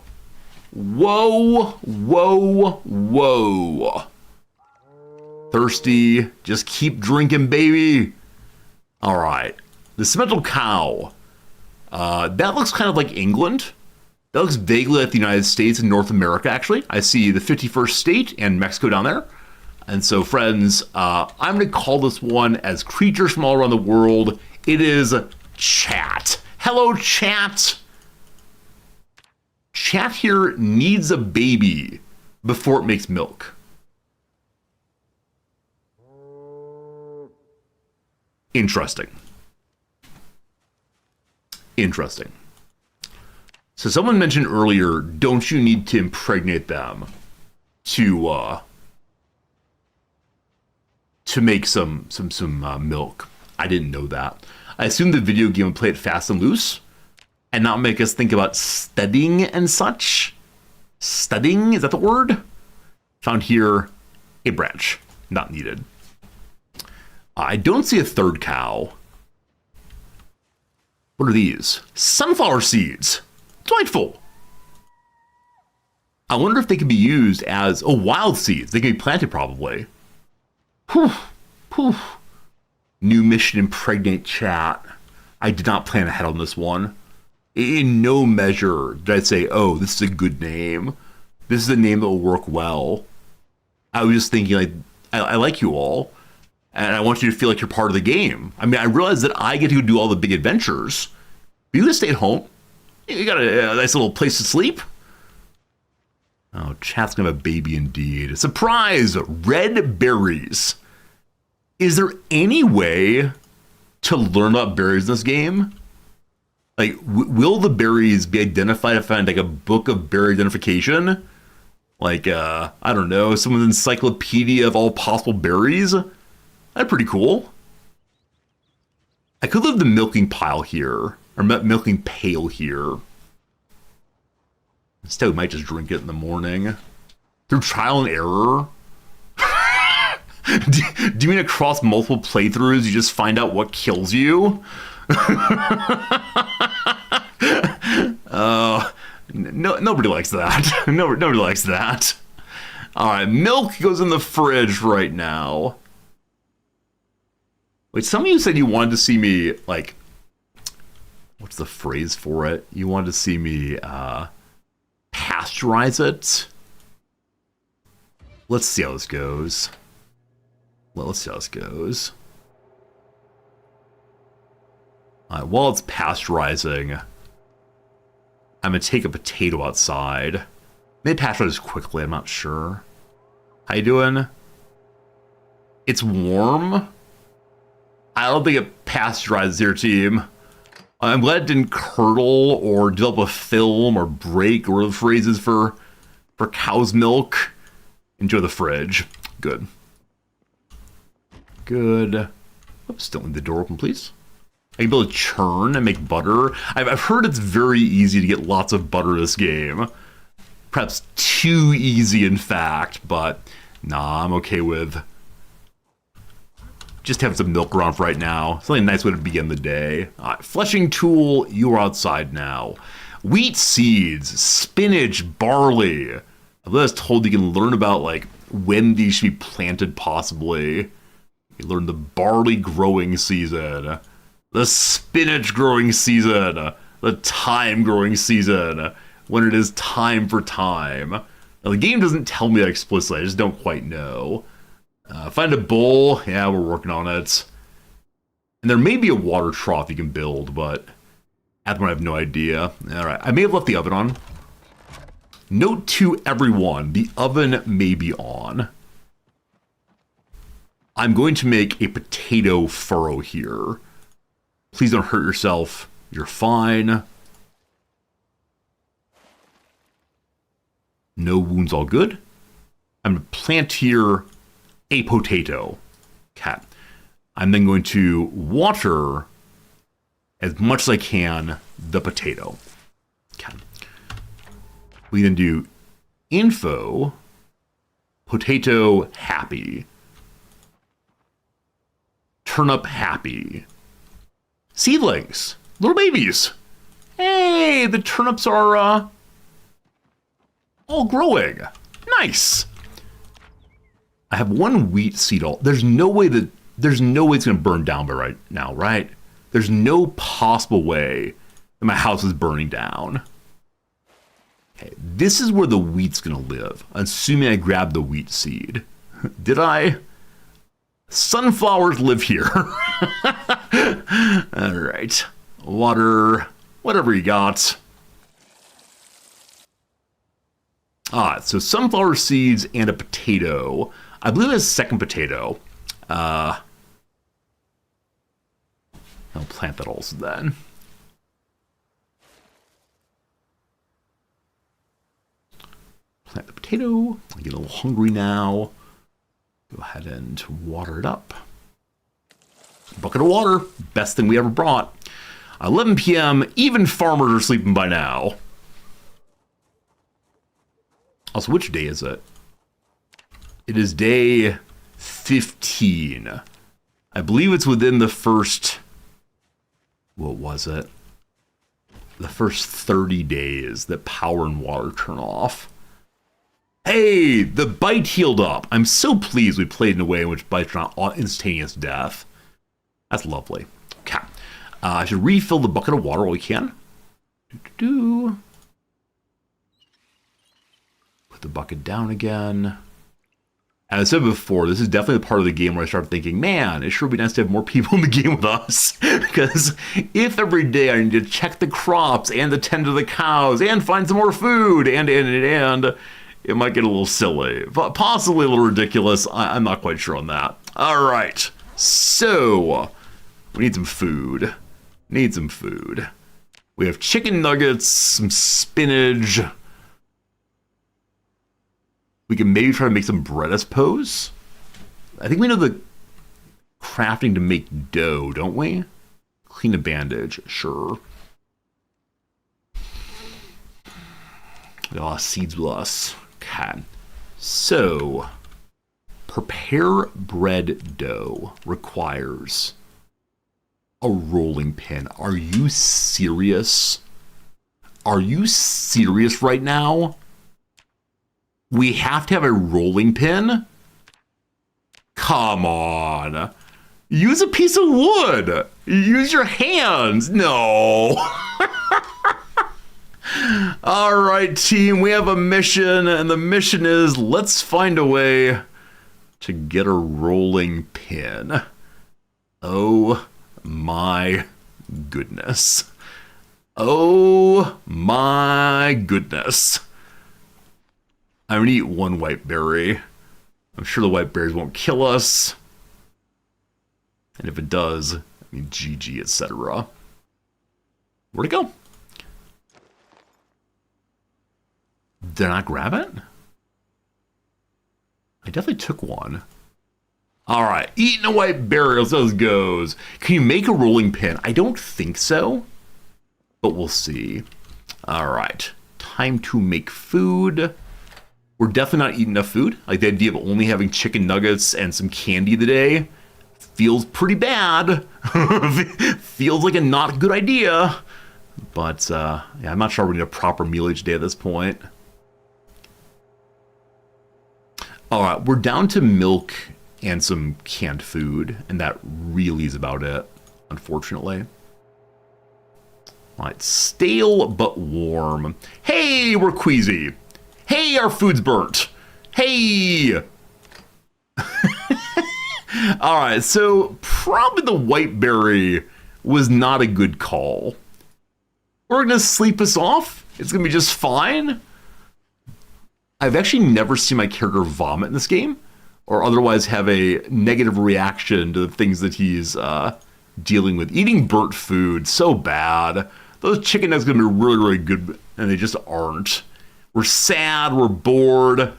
[SPEAKER 1] Whoa, whoa, whoa. Thirsty, just keep drinking, baby. All right. The simmental cow. That looks kind of like England. That looks vaguely like the United States and North America, actually. I see the 51st state and Mexico down there. And so, friends, I'm going to call this one as creatures from all around the world. It is chat. Hello, chat. Chat here needs a baby before it makes milk. Interesting. Interesting. So someone mentioned earlier, don't you need to impregnate them to make some milk? I didn't know that. I assumed the video game would play it fast and loose and not make us think about studying and such. Studying, is that the word? Found here, a branch, not needed. I don't see a third cow. What are these? Sunflower seeds. Delightful. I wonder if they can be used as wild seeds. They can be planted probably. Whew. Whew. New mission impregnate chat. I did not plan ahead on this one. In no measure did I say, oh, this is a good name. This is a name that will work well. I was just thinking, like, I like you all, and I want you to feel like you're part of the game. I mean, I realize that I get to do all the big adventures. But you just stay at home. You got a nice little place to sleep. Oh, chat's gonna have a baby indeed. Surprise! Red berries. Is there any way to learn about berries in this game? Like, will the berries be identified if I find like a book of berry identification? Like, I don't know, someone's encyclopedia of all possible berries? That's pretty cool. I could leave the milking pile here, or milking pail here. Instead, we might just drink it in the morning. Through trial and error? do you mean across multiple playthroughs, you just find out what kills you? Nobody likes that. Nobody likes that. All right, milk goes in the fridge right now. Wait, some of you said you wanted to see me, like, what's the phrase for it? You wanted to see me pasteurize it. Let's see how this goes. Let's see how this goes. All right, while it's pasteurizing, I'm gonna take a potato outside. Maybe pasteurize quickly, I'm not sure. How you doing? It's warm. I don't think it pasteurizes your team. I'm glad it didn't curdle or develop a film or break, or the phrases for cow's milk. Enjoy the fridge. Good. Good. Oops, don't leave the door open, please. I can be able to churn and make butter. I've heard it's very easy to get lots of butter in this game. Perhaps too easy, in fact, but nah, I'm okay with just having some milk around for right now. Something nice way to begin the day. Fleshing tool, you are outside now. Wheat seeds, spinach, barley. I was told you can learn about like when these should be planted, possibly. You learn the barley growing season, the spinach growing season, the thyme growing season, when it is time for thyme. Now, the game doesn't tell me that explicitly, I just don't quite know. Find a bowl, yeah, we're working on it. And there may be a water trough you can build, but at the moment I have no idea. Alright, I may have left the oven on. Note to everyone, the oven may be on. I'm going to make a potato furrow here. Please don't hurt yourself. You're fine. No wounds, all good. I'm going to plant here a potato. Okay. I'm then going to water as much as I can the potato. Okay. We then do info, potato happy, turnip happy, seedlings, little babies. Hey, the turnips are all growing. Nice. I have one wheat seed. There's no way it's going to burn down by right now, right? There's no possible way that my house is burning down. Okay, this is where the wheat's going to live, assuming I grab the wheat seed. Did I? Sunflowers live here. All right. Water, whatever you got. So sunflower seeds and a potato. I believe it's a second potato. I'll plant that also then. Plant the potato. I get a little hungry now. Go ahead and water it up. Bucket of water. Best thing we ever brought. 11 p.m. Even farmers are sleeping by now. Also, which day is it? It is day 15. I believe it's within the first... What was it? The first 30 days that power and water turn off. Hey, the bite healed up. I'm so pleased we played in a way in which bites are not instantaneous death. That's lovely. Okay. I should refill the bucket of water while we can. Put the bucket down again. As I said before, this is definitely the part of the game where I start thinking, man, it sure would be nice to have more people in the game with us. Because if every day I need to check the crops and attend to the cows and find some more food and it might get a little silly, but possibly a little ridiculous. I'm not quite sure on that. All right, so we need some food. We have chicken nuggets, some spinach. We can maybe try to make some bread, I suppose. I think we know the crafting to make dough, don't we? Clean a bandage, sure. Oh, seeds with us. Okay. So, prepare bread dough requires a rolling pin. Are you serious? Are you serious right now? We have to have a rolling pin? Come on. Use a piece of wood. Use your hands. No. All right, team, we have a mission, and the mission is let's find a way to get a rolling pin. Oh my goodness. Oh my goodness. I'm gonna eat one white berry. I'm sure the white berries won't kill us. And if it does, I mean GG, etc. Where'd it go? Did I not grab it? I definitely took one. All right, eating a white berry, let's see how this goes. Can you make a rolling pin? I don't think so, but we'll see. All right, time to make food. We're definitely not eating enough food. Like the idea of only having chicken nuggets and some candy today feels pretty bad. Feels like a not good idea. But yeah, I'm not sure we need a proper meal each day at this point. All right, we're down to milk and some canned food, and that really is about it, unfortunately. All right, stale but warm. Hey, we're queasy. Hey, our food's burnt. Hey. All right, so probably the white berry was not a good call. We're gonna sleep us off. It's gonna be just fine. I've actually never seen my character vomit in this game, or otherwise have a negative reaction to the things that he's dealing with. Eating burnt food, so bad. Those chicken nuggets are gonna be really, really good, and they just aren't. We're sad, we're bored.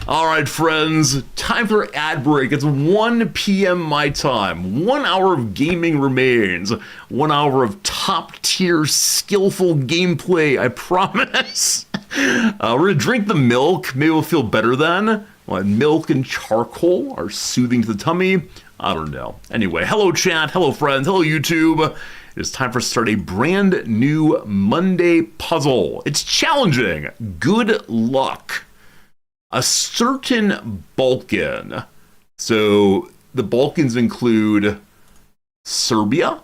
[SPEAKER 1] All right, friends, time for ad break. It's 1 p.m. my time. 1 hour of gaming remains. 1 hour of top-tier, skillful gameplay, I promise. We're gonna drink the milk. Maybe we'll feel better then. Well, milk and charcoal are soothing to the tummy. I don't know. Anyway, hello chat, hello friends, hello YouTube. It is time for us to start a brand new Monday puzzle. It's challenging. Good luck. A certain Balkan. So the Balkans include Serbia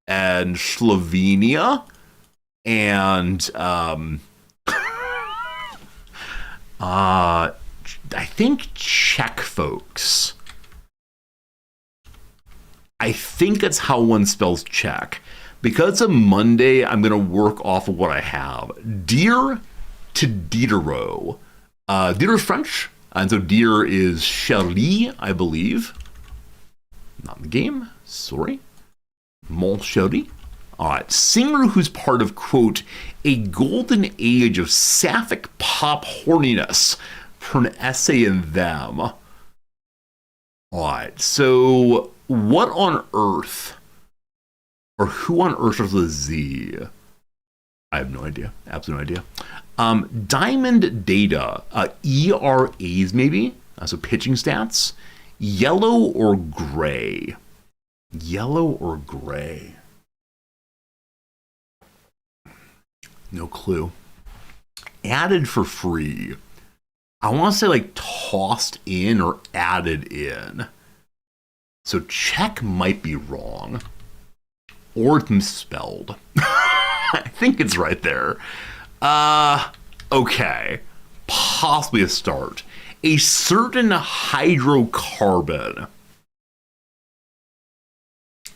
[SPEAKER 1] and Slovenia and I think Czech folks. I think that's how one spells Czech. Because it's a Monday, I'm going to work off of what I have. Deer to Diderot. Deer is French, and so deer is chéri, I believe. Not in the game, sorry. Mon chéri. All right, singer who's part of, quote, a golden age of sapphic pop horniness for an essay in them. All right, so what on earth, or who on earth is a Z? I have no idea, absolutely no idea. Diamond data, ERAs maybe, so pitching stats. Yellow or gray? Yellow or gray? No clue. Added for free. I want to say like tossed in or added in. So check might be wrong. Or it's misspelled. I think it's right there. Okay. Possibly a start. A certain hydrocarbon.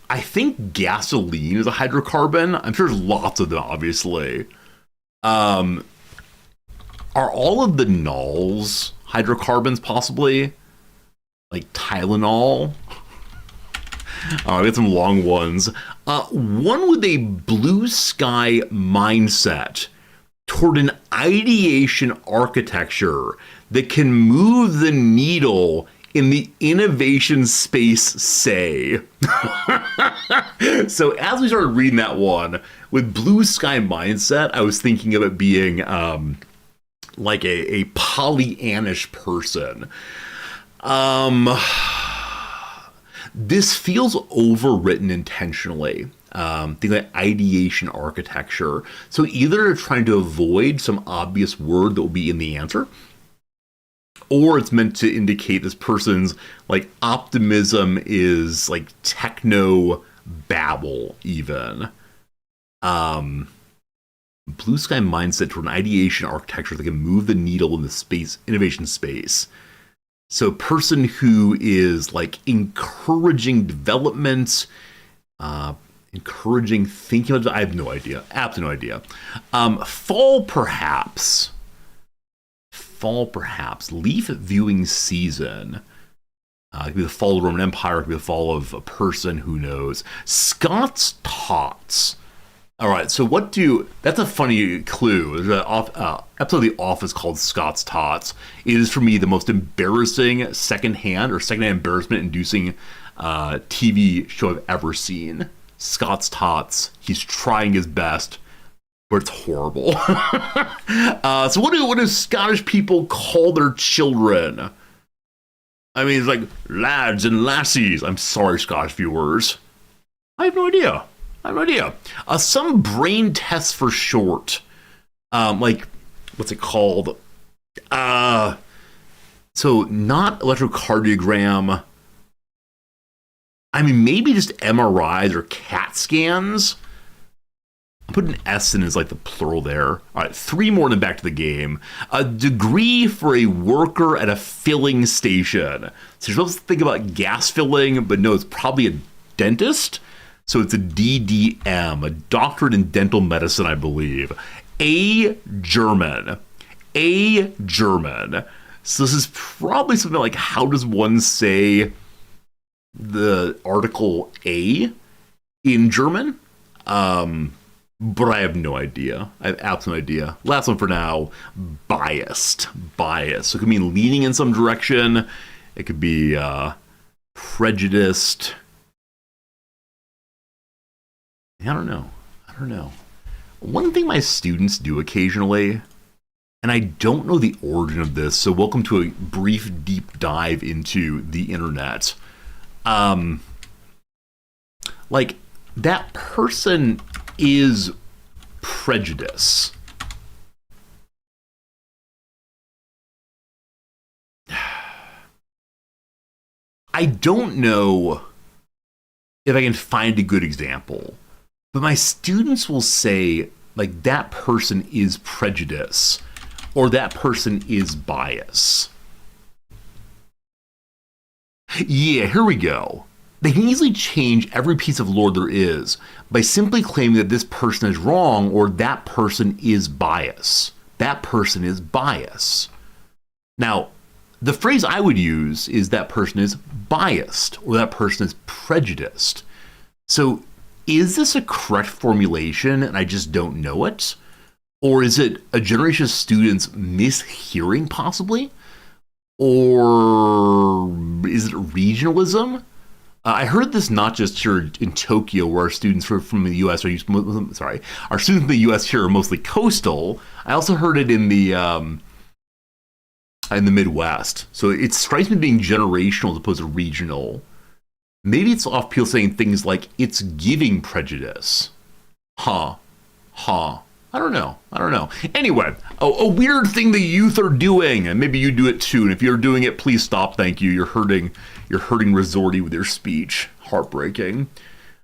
[SPEAKER 1] I think gasoline is a hydrocarbon. I'm sure there's lots of them, obviously. Are all of the nols hydrocarbons, possibly? Like Tylenol? I got some long ones. One with a blue sky mindset toward an ideation architecture that can move the needle in the innovation space, say. So as we started reading that one, with blue sky mindset, I was thinking of it being like a Pollyannish person. This feels overwritten intentionally. Things like ideation architecture. So either they're trying to avoid some obvious word that will be in the answer, or it's meant to indicate this person's like optimism is like techno babble even. Blue sky mindset to an ideation architecture that can move the needle in the space innovation space. So person who is like encouraging development, encouraging thinking. I have no idea. Absolutely no idea. Fall perhaps. Fall perhaps. Leaf viewing season. It could be the fall of the Roman Empire. It could be the fall of a person. Who knows? Scots tots. All right, so that's a funny clue. There's an episode of The Office called Scott's Tots. It is, for me, the most embarrassing secondhand embarrassment inducing TV show I've ever seen. Scott's Tots. He's trying his best, but it's horrible. So what do Scottish people call their children? I mean, it's like lads and lassies. I'm sorry, Scottish viewers. I have no idea. Some brain tests for short. Like, what's it called? So not electrocardiogram. I mean, maybe just MRIs or CAT scans. I'll put an S in as like the plural there. All right, 3 more and then back to the game. A degree for a worker at a filling station. So you're supposed to think about gas filling, but no, it's probably a dentist. So it's a DDM, a doctorate in dental medicine, I believe. A German. So this is probably something like, how does one say the article A in German? But I have no idea. I have absolute idea. Last one for now, biased. So it could mean leaning in some direction. It could be prejudiced. I don't know. One thing my students do occasionally, and I don't know the origin of this, so welcome to a brief deep dive into the internet. Like, that person is prejudice. I don't know if I can find a good example. But my students will say, like, that person is prejudice, or that person is bias. Yeah, here we go. They can easily change every piece of lore there is by simply claiming that this person is wrong or that person is bias. That person is bias. Now, the phrase I would use is that person is biased or that person is prejudiced. So, is this a correct formulation and I just don't know it? Or is it a generation of students mishearing possibly? Or is it regionalism? I heard this not just here in Tokyo, where our students from the U.S. Our students in the U.S. here are mostly coastal. I also heard it in the Midwest. So it strikes me being generational as opposed to regional. Maybe it's off people saying things like, it's giving prejudice. I don't know. Anyway, a weird thing the youth are doing, and maybe you do it too. And if you're doing it, please stop. Thank you. You're hurting Resorti with your speech. Heartbreaking.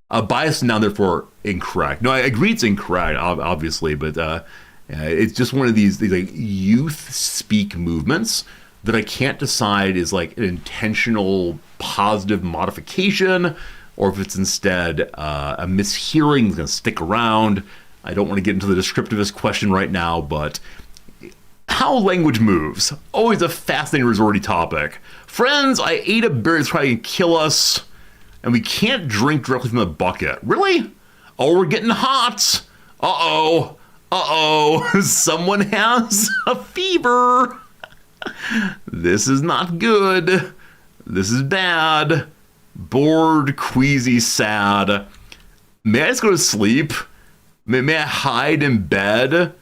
[SPEAKER 1] Biased now, therefore incorrect. No, I agree it's incorrect, obviously, but it's just one of these like youth speak movements that I can't decide is like an intentional positive modification, or if it's instead a mishearing that's going to stick around. I don't want to get into the descriptivist question right now, but how language moves. Always a fascinating Resorti topic. Friends, I ate a bear that's trying to kill us, and we can't drink directly from the bucket. Really? Oh, we're getting hot. Uh-oh. Someone has a fever. This is not good. This is bad. Bored, queasy, sad. May I just go to sleep? May I hide in bed?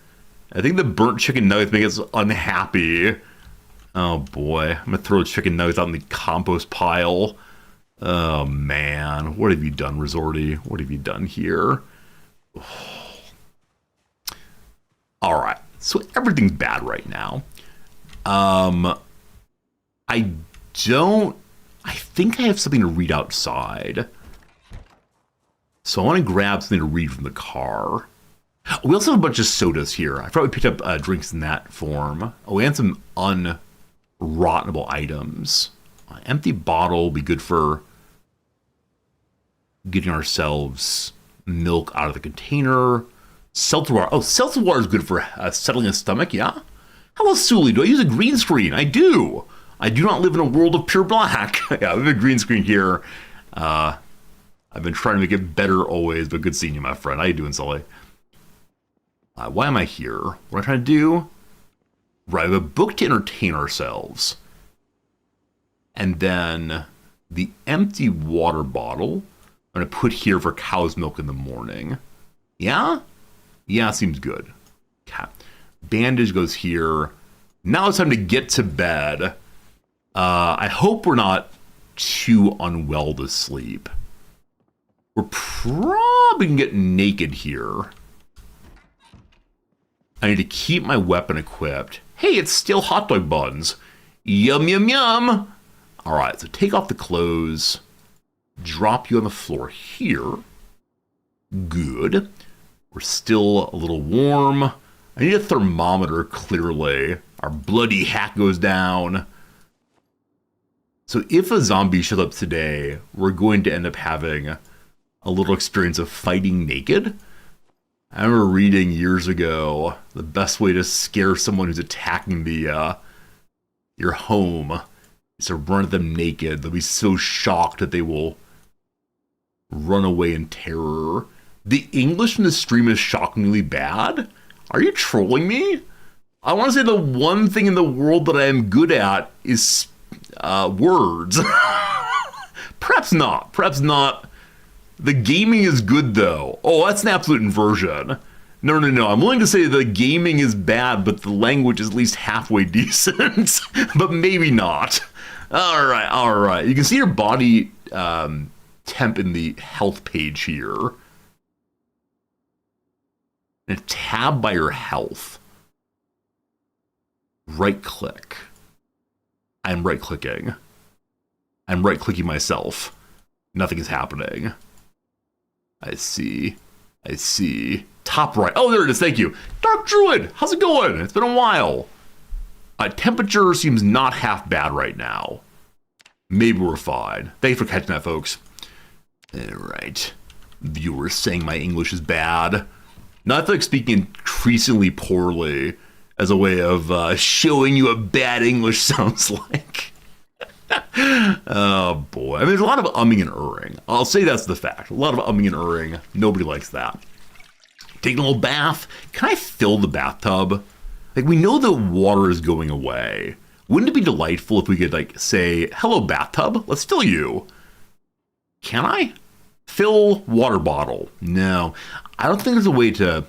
[SPEAKER 1] I think the burnt chicken nuggets make us unhappy. Oh boy, I'm gonna throw chicken nuggets out in the compost pile. Oh man, what have you done, Resorti? What have you done here? All right, so everything's bad right now. I think I have something to read outside. So I want to grab something to read from the car. We also have a bunch of sodas here. I probably picked up drinks in that form. Oh, we had some unrottenable items. Empty bottle will be good for getting ourselves milk out of the container. Seltzer water. Oh, seltzer water is good for settling a stomach, yeah? Hello, Sully. Do I use a green screen? I do. I do not live in a world of pure black. Yeah, we have a green screen here. A I've been trying to make it better always, but good seeing you, my friend. How you doing, Sully? Why am I here? What am I trying to do? Right, I have a book to entertain ourselves. And then the empty water bottle I'm going to put here for cow's milk in the morning. Yeah? Yeah, seems good. Okay. Bandage goes here. Now it's time to get to bed. I hope we're not too unwell to sleep. We're probably going to get naked here. I need to keep my weapon equipped. Hey, it's still hot dog buns. Yum, yum, yum. All right, so take off the clothes. Drop you on the floor here. Good. We're still a little warm. I need a thermometer, clearly. Our bloody hat goes down. So if a zombie shows up today, we're going to end up having a little experience of fighting naked. I remember reading years ago, the best way to scare someone who's attacking your home is to run at them naked. They'll be so shocked that they will run away in terror. The English in the stream is shockingly bad? Are you trolling me? I want to say the one thing in the world that I am good at is words. Perhaps not. Perhaps not. The gaming is good, though. Oh, that's an absolute inversion. No. I'm willing to say the gaming is bad, but the language is at least halfway decent. But maybe not. All right. You can see your body temp in the health page here. And a tab by your health. Right-click. I'm right-clicking. I'm right-clicking myself. Nothing is happening. I see. Top right. Oh, there it is. Thank you. Dark Druid, how's it going? It's been a while. Temperature seems not half bad right now. Maybe we're fine. Thanks for catching that, folks. All right. Viewers saying my English is bad. Not like speaking increasingly poorly as a way of showing you what bad English sounds like. Oh boy. I mean, there's a lot of umming and erring. I'll say that's the fact. A lot of umming and erring. Nobody likes that. Taking a little bath. Can I fill the bathtub? Like, we know the water is going away. Wouldn't it be delightful if we could, like, say, hello, bathtub, let's fill you. Can I? Fill water bottle. No. I don't think there's a way to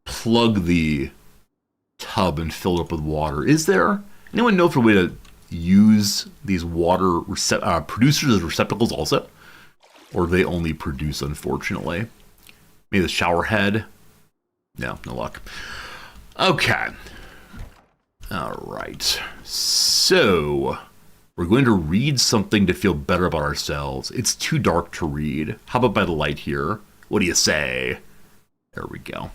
[SPEAKER 1] plug the tub and fill it up with water. Is there? Anyone know if there's a way to use these water producers as receptacles also? Or do they only produce, unfortunately? Maybe the shower head? No luck. Okay. All right. So, we're going to read something to feel better about ourselves. It's too dark to read. How about by the light here? What do you say? There we go.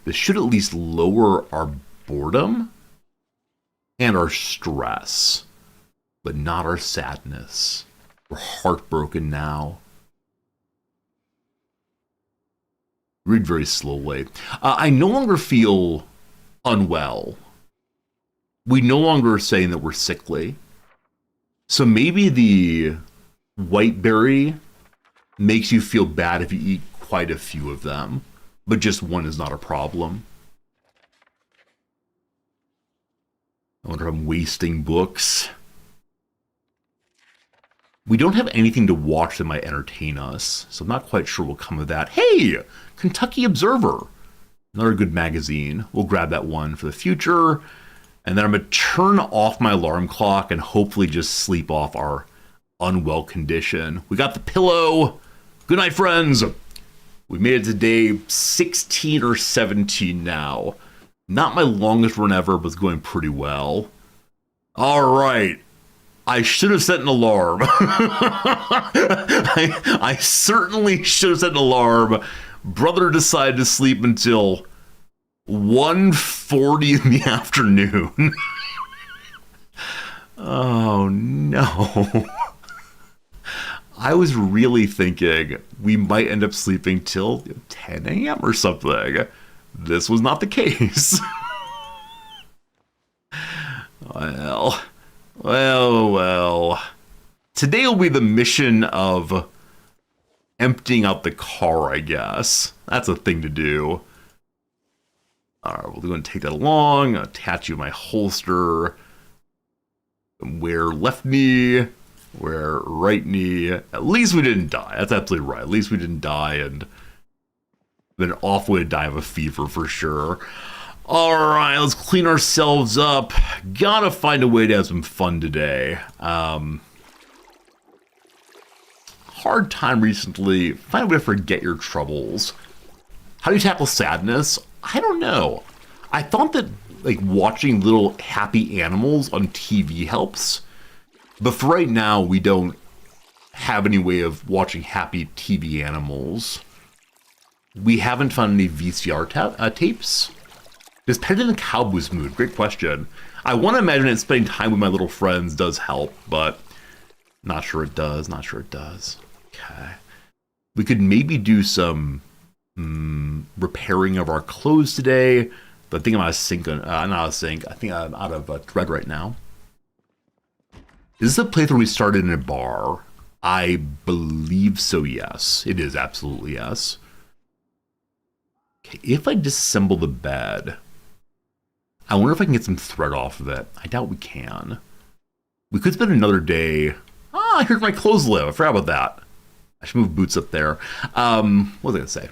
[SPEAKER 1] This should at least lower our boredom and our stress, but not our sadness. We're heartbroken now. Read very slowly. I no longer feel unwell. We no longer are saying that we're sickly. So maybe the white berry makes you feel bad if you eat quite a few of them, but just one is not a problem. I wonder if I'm wasting books. We don't have anything to watch that might entertain us, so I'm not quite sure what will come of that. Hey, Kentucky Observer. Another good magazine. We'll grab that one for the future. And then I'm going to turn off my alarm clock and hopefully just sleep off our unwell condition. We got the pillow. Good night, friends. We made it to day 16 or 17 now. Not my longest run ever, but it's going pretty well. All right. I should have set an alarm. I certainly should have set an alarm. Brother decided to sleep until 1:40 in the afternoon. Oh, no. I was really thinking we might end up sleeping till 10 a.m. or something. This was not the case. Well. today will be the mission of emptying out the car, I guess. That's a thing to do. All right, we're going to take that along, attach you to my holster, wear left knee, wear right knee. At least we didn't die. That's absolutely right. At least we didn't die, and been an awful way to die of a fever for sure. All right, let's clean ourselves up. Gotta find a way to have some fun today. Hard time recently. Find a way to forget your troubles. How do you tackle sadness? I don't know. I thought that like watching little happy animals on TV helps, but for right now we don't have any way of watching happy TV animals. We haven't found any VCR tapes. Does Pet in the Cowboys mood? Great question. I want to imagine that spending time with my little friends does help, but not sure it does. Not sure it does. Okay. We could maybe do some repairing of our clothes today, but I think I'm out of sync. Not out of sync. I think I'm out of thread right now. Is this a playthrough we started in a bar? I believe so, yes. It is absolutely yes. Okay, if I disassemble the bed, I wonder if I can get some thread off of it. I doubt we can. We could spend another day. Ah, here's my clothes live. I forgot about that. I should move boots up there. What was I going to say?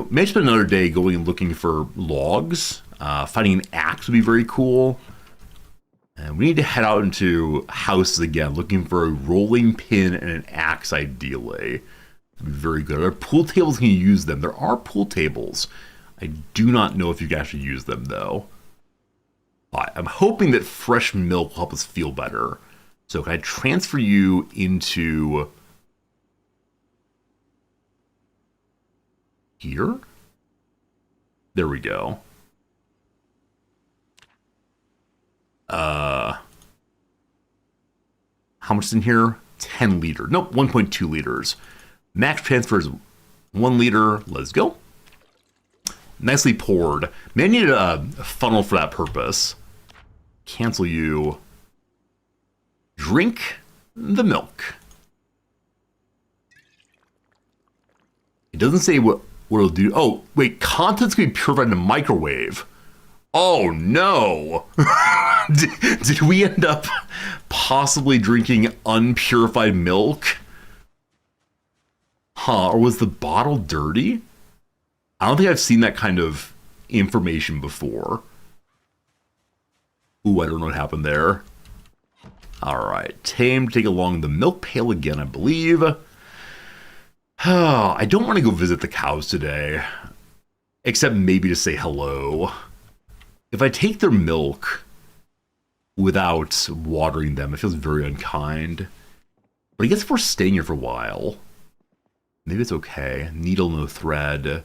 [SPEAKER 1] Maybe spend another day going and looking for logs. Finding an axe would be very cool. And we need to head out into houses again, looking for a rolling pin and an axe, ideally. That'd be very good. Are there pool tables? Can you use them? There are pool tables. I do not know if you can actually use them, though. I'm hoping that fresh milk will help us feel better. So can I transfer you into here? There we go. How much is in here? 10 liters. Nope, 1.2 liters. Max transfer is 1 liter. Let's go. Nicely poured. May I need a funnel for that purpose. Cancel you. Drink the milk. It doesn't say what it'll do. Oh, wait, contents can be purified in the microwave. Oh no! Did we end up possibly drinking unpurified milk? Huh, or was the bottle dirty? I don't think I've seen that kind of information before. Ooh, I don't know what happened there. Alright, Tame, take along the milk pail again, I believe. I don't want to go visit the cows today, except maybe to say hello. If I take their milk without watering them, it feels very unkind. But I guess if we're staying here for a while, maybe it's okay. Needle, no thread.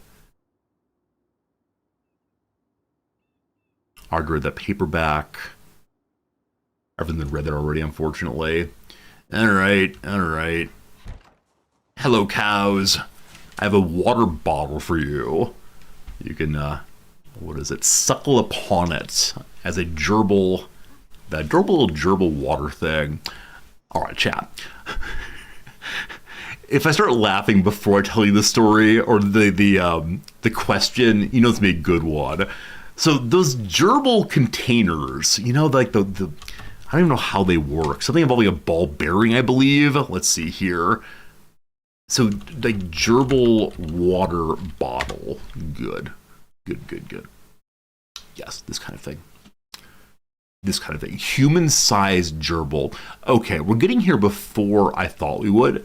[SPEAKER 1] Already read that paperback. Everything's read there already, unfortunately. Alright. Hello, cows. I have a water bottle for you. You can, what is it? Suckle upon it as a gerbil. That adorable little gerbil water thing. Alright, chat. If I start laughing before I tell you the story or the question, you know it's gonna be a good one. So those gerbil containers, you know, like the I don't even know how they work. Something involving a ball bearing, I believe. Let's see here. So like gerbil water bottle. Good. Yes, this kind of thing. Human-sized gerbil. Okay, we're getting here before I thought we would.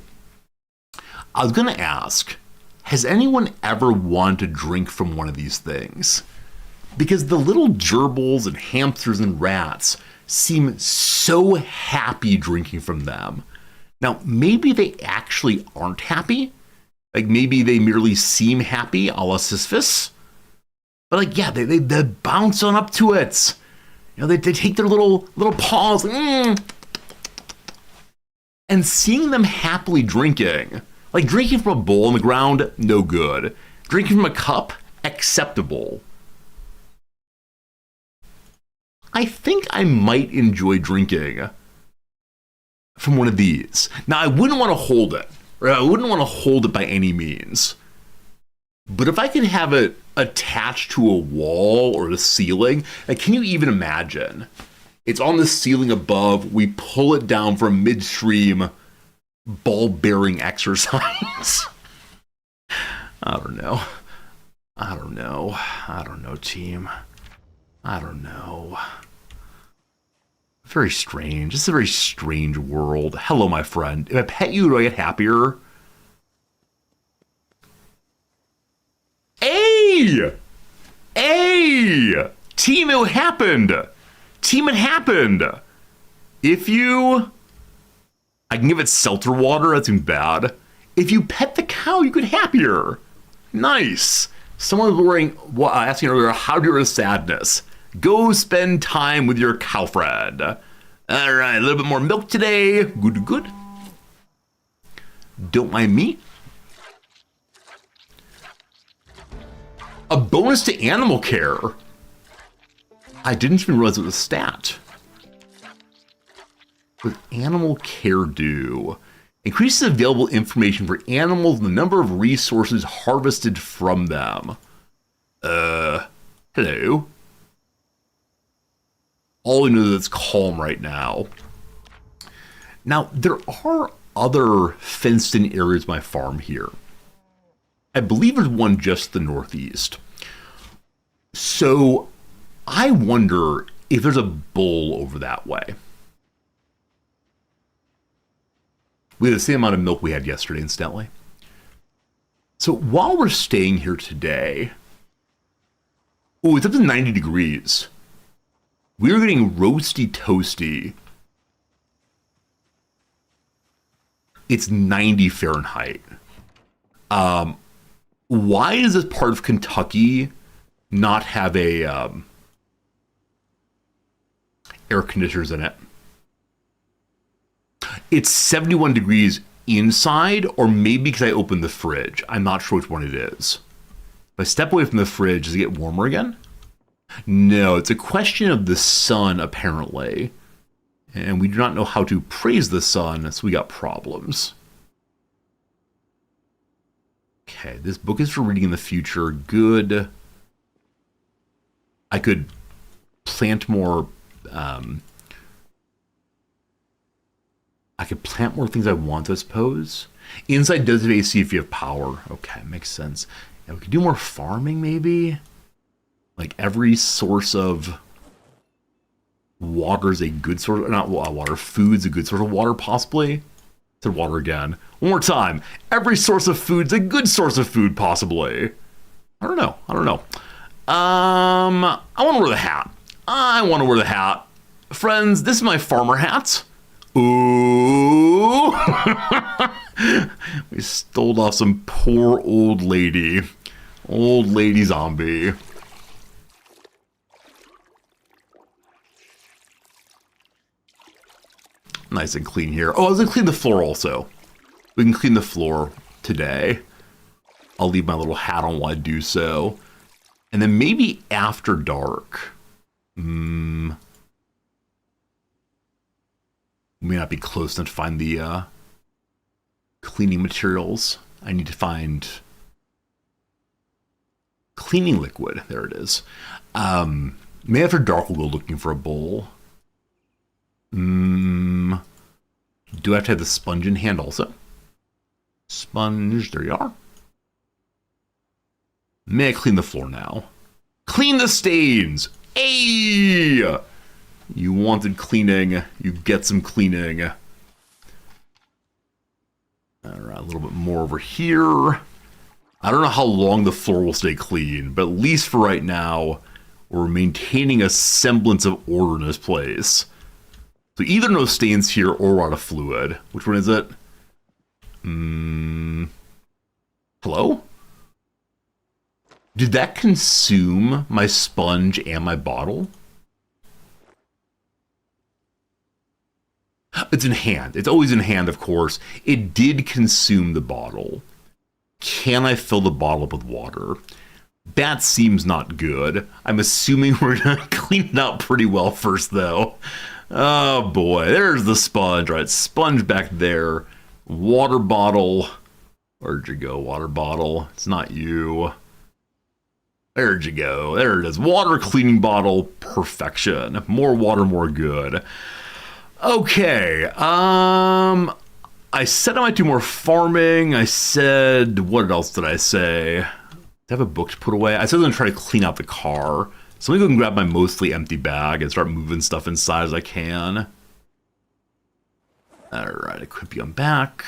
[SPEAKER 1] I was going to ask, has anyone ever wanted to drink from one of these things? Because the little gerbils and hamsters and rats seem so happy drinking from them. Now, maybe they actually aren't happy. Like, maybe they merely seem happy, a la Sisyphus. But, like, yeah, they bounce on up to it. You know, they take their little paws. And seeing them happily drinking. Like, drinking from a bowl on the ground, no good. Drinking from a cup, acceptable. I think I might enjoy drinking from one of these. Now, I wouldn't want to hold it. Right? I wouldn't want to hold it by any means. But if I could have it attached to a wall or the ceiling, like, can you even imagine? It's on the ceiling above. We pull it down for a midstream ball-bearing exercise. I don't know, team. I don't know. Very strange. This is a very strange world. Hello, my friend. If I pet you, do I get happier? Hey! Team, it happened! It happened! If you... I can give it seltzer water, that seems bad. If you pet the cow, you get happier. Nice. Someone was asking earlier, how do you get sadness? Go spend time with your cow friend. All right, a little bit more milk today. Good. Don't mind me. A bonus to animal care. I didn't even realize it was a stat. What animal care do? Increases available information for animals and the number of resources harvested from them. Hello. All I know is it's calm right now. Now, there are other fenced-in areas of my farm here. I believe there's one just to the northeast. So, I wonder if there's a bull over that way. We had the same amount of milk we had yesterday, incidentally. So while we're staying here today, oh, it's up to 90 degrees. We're getting roasty toasty. It's 90 Fahrenheit. Why does this part of Kentucky not have a air conditioners in it? It's 71 degrees inside, or maybe because I opened the fridge. I'm not sure which one it is. If I step away from the fridge, does it get warmer again? No, it's a question of the sun, apparently. And we do not know how to praise the sun, so we got problems. Okay, this book is for reading in the future. Good. I could plant more... I could plant more things I want, I suppose. Inside does have AC if you have power. Okay, makes sense. And we could do more farming, maybe? Like, every source of water is a good source... Not water. Food's a good source of water, possibly. I said water again. One more time. Every source of food's a good source of food, possibly. I don't know. I want to wear the hat. Friends, this is my farmer hat. Ooh. We stole off some poor old lady. Old lady zombie. Nice and clean here. Oh, I was going to clean the floor also. We can clean the floor today. I'll leave my little hat on while I do so. And then maybe after dark. May not be close enough to find the cleaning materials. I need to find cleaning liquid. There it is. Maybe after dark we'll go looking for a bowl. Do I have to have the sponge in hand also? Sponge, there you are. May I clean the floor now? Clean the stains! Hey! You wanted cleaning, you get some cleaning. All right, a little bit more over here. I don't know how long the floor will stay clean, but at least for right now, we're maintaining a semblance of order in this place. So either no stains here or we're out of fluid. Which one is it? Hello? Did that consume my sponge and my bottle? It's in hand. It's always in hand, of course. It did consume the bottle. Can I fill the bottle up with water? That seems not good. I'm assuming we're going to clean it out pretty well first, though. Oh boy, there's the sponge. All right, sponge back there. Water bottle. Where'd you go, water bottle? It's not you. There'd you go. There it is. Water cleaning bottle. Perfection. More water, more good. Okay. I said I might do more farming. I said, what else did I say? I have a book to put away. I said I'm going to try to clean out the car. So let me go and grab my mostly empty bag and start moving stuff inside as I can. Alright, equip you on back.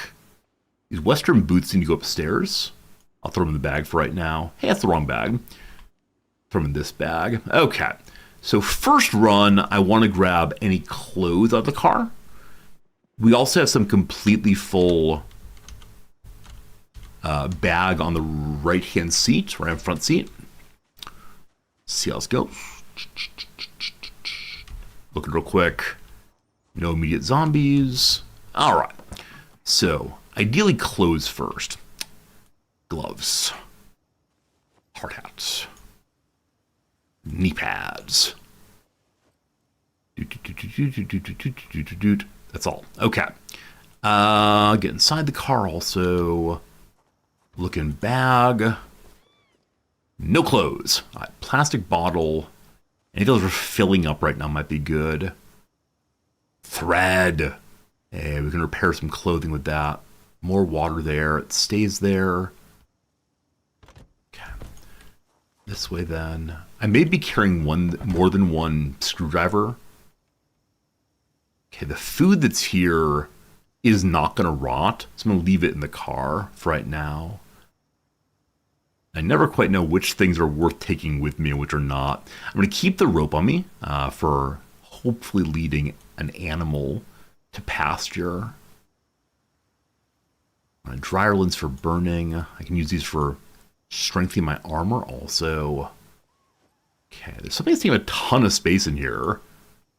[SPEAKER 1] These Western boots need to go upstairs. I'll throw them in the bag for right now. Hey, that's the wrong bag. Throw them in this bag. Okay. So first run, I want to grab any clothes out of the car. We also have some completely full bag on the right-hand seat, right front seat. See how this goes. Looking real quick. No immediate zombies. All right. So, ideally clothes first. Gloves. Hard hats. Knee pads. That's all. Okay. Get inside the car also. Looking bag. No clothes. All right, plastic bottle. Any of those are filling up right now might be good. Thread. Hey, we can repair some clothing with that. More water there. It stays there. Okay. This way then. I may be carrying more than one screwdriver. Okay, the food that's here is not going to rot. So I'm going to leave it in the car for right now. I never quite know which things are worth taking with me and which are not. I'm going to keep the rope on me for hopefully leading an animal to pasture. Dryer lint for burning. I can use these for strengthening my armor also. Okay, there's something that's taking a ton of space in here.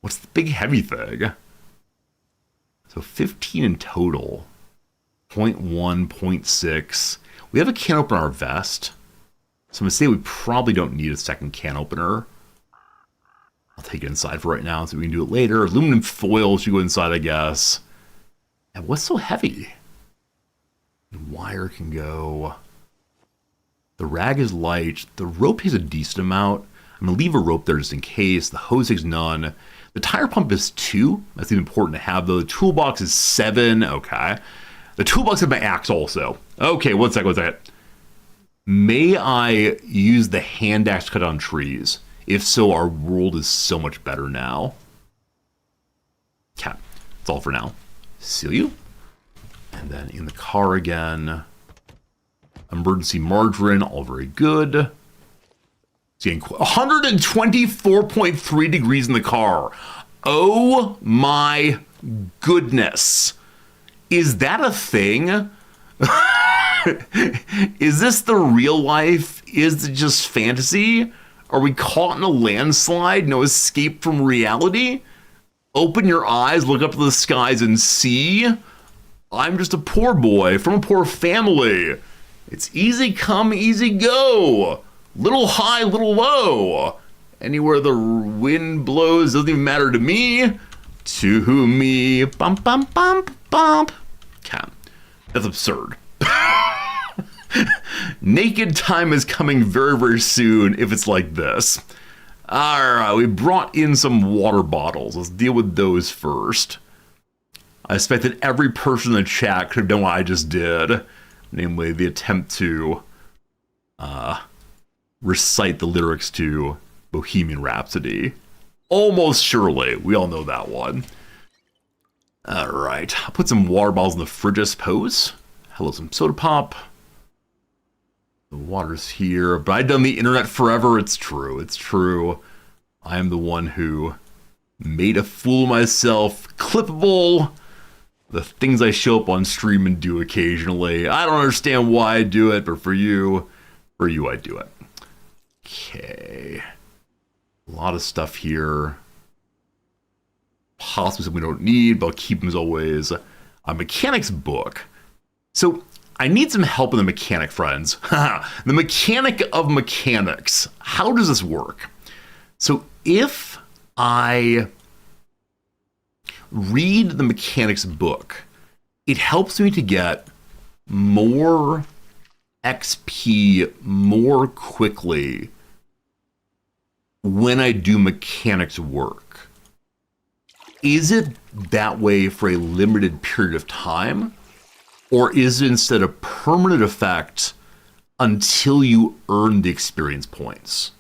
[SPEAKER 1] What's the big heavy thing? So 15 in total. 0.1, 0.6. We have a can opener on our vest. So I'm going to say we probably don't need a second can opener. I'll take it inside for right now so we can do it later. Aluminum foil should go inside, I guess. And what's so heavy? The wire can go. The rag is light. The rope has a decent amount. I'm going to leave a rope there just in case. The hose is none. The tire pump is 2. That's even important to have, though. The toolbox is 7. Okay. The toolbox has my axe also. Okay, one second. May I use the hand axe to cut down trees? If so, our world is so much better now. Okay, that's all for now. Seal you. And then in the car again. Emergency margarine, all very good. Seeing 124.3 degrees in the car. Oh my goodness. Is that a thing? Is this the real life? Is it just fantasy? Are we caught in a landslide? No escape from reality? Open your eyes, look up to the skies and see. I'm just a poor boy from a poor family. It's easy come, easy go. Little high, little low. Anywhere the wind blows doesn't even matter to me. To me. Bump, bump, bump, bump. Okay. That's absurd. Naked time is coming very, very soon if it's like this. Alright, we brought in some water bottles. Let's deal with those first. I expect that every person in the chat could have done what I just did. Namely, the attempt to recite the lyrics to Bohemian Rhapsody. Almost surely. We all know that one. Alright, I'll put some water bottles in the fridge, I suppose. Hello, some soda pop. The water's here, but I've done the internet forever. It's true. It's true. I am the one who made a fool of myself. Clippable. The things I show up on stream and do occasionally. I don't understand why I do it, but for you I do it. Okay. A lot of stuff here. Possibly something we don't need, but I'll keep them as always. A mechanic's book. So I need some help in the mechanic, friends. The mechanic of mechanics. How does this work? So if I read the mechanics book, it helps me to get more XP more quickly when I do mechanics work. Is it that way for a limited period of time? Or is it instead a permanent effect until you earn the experience points?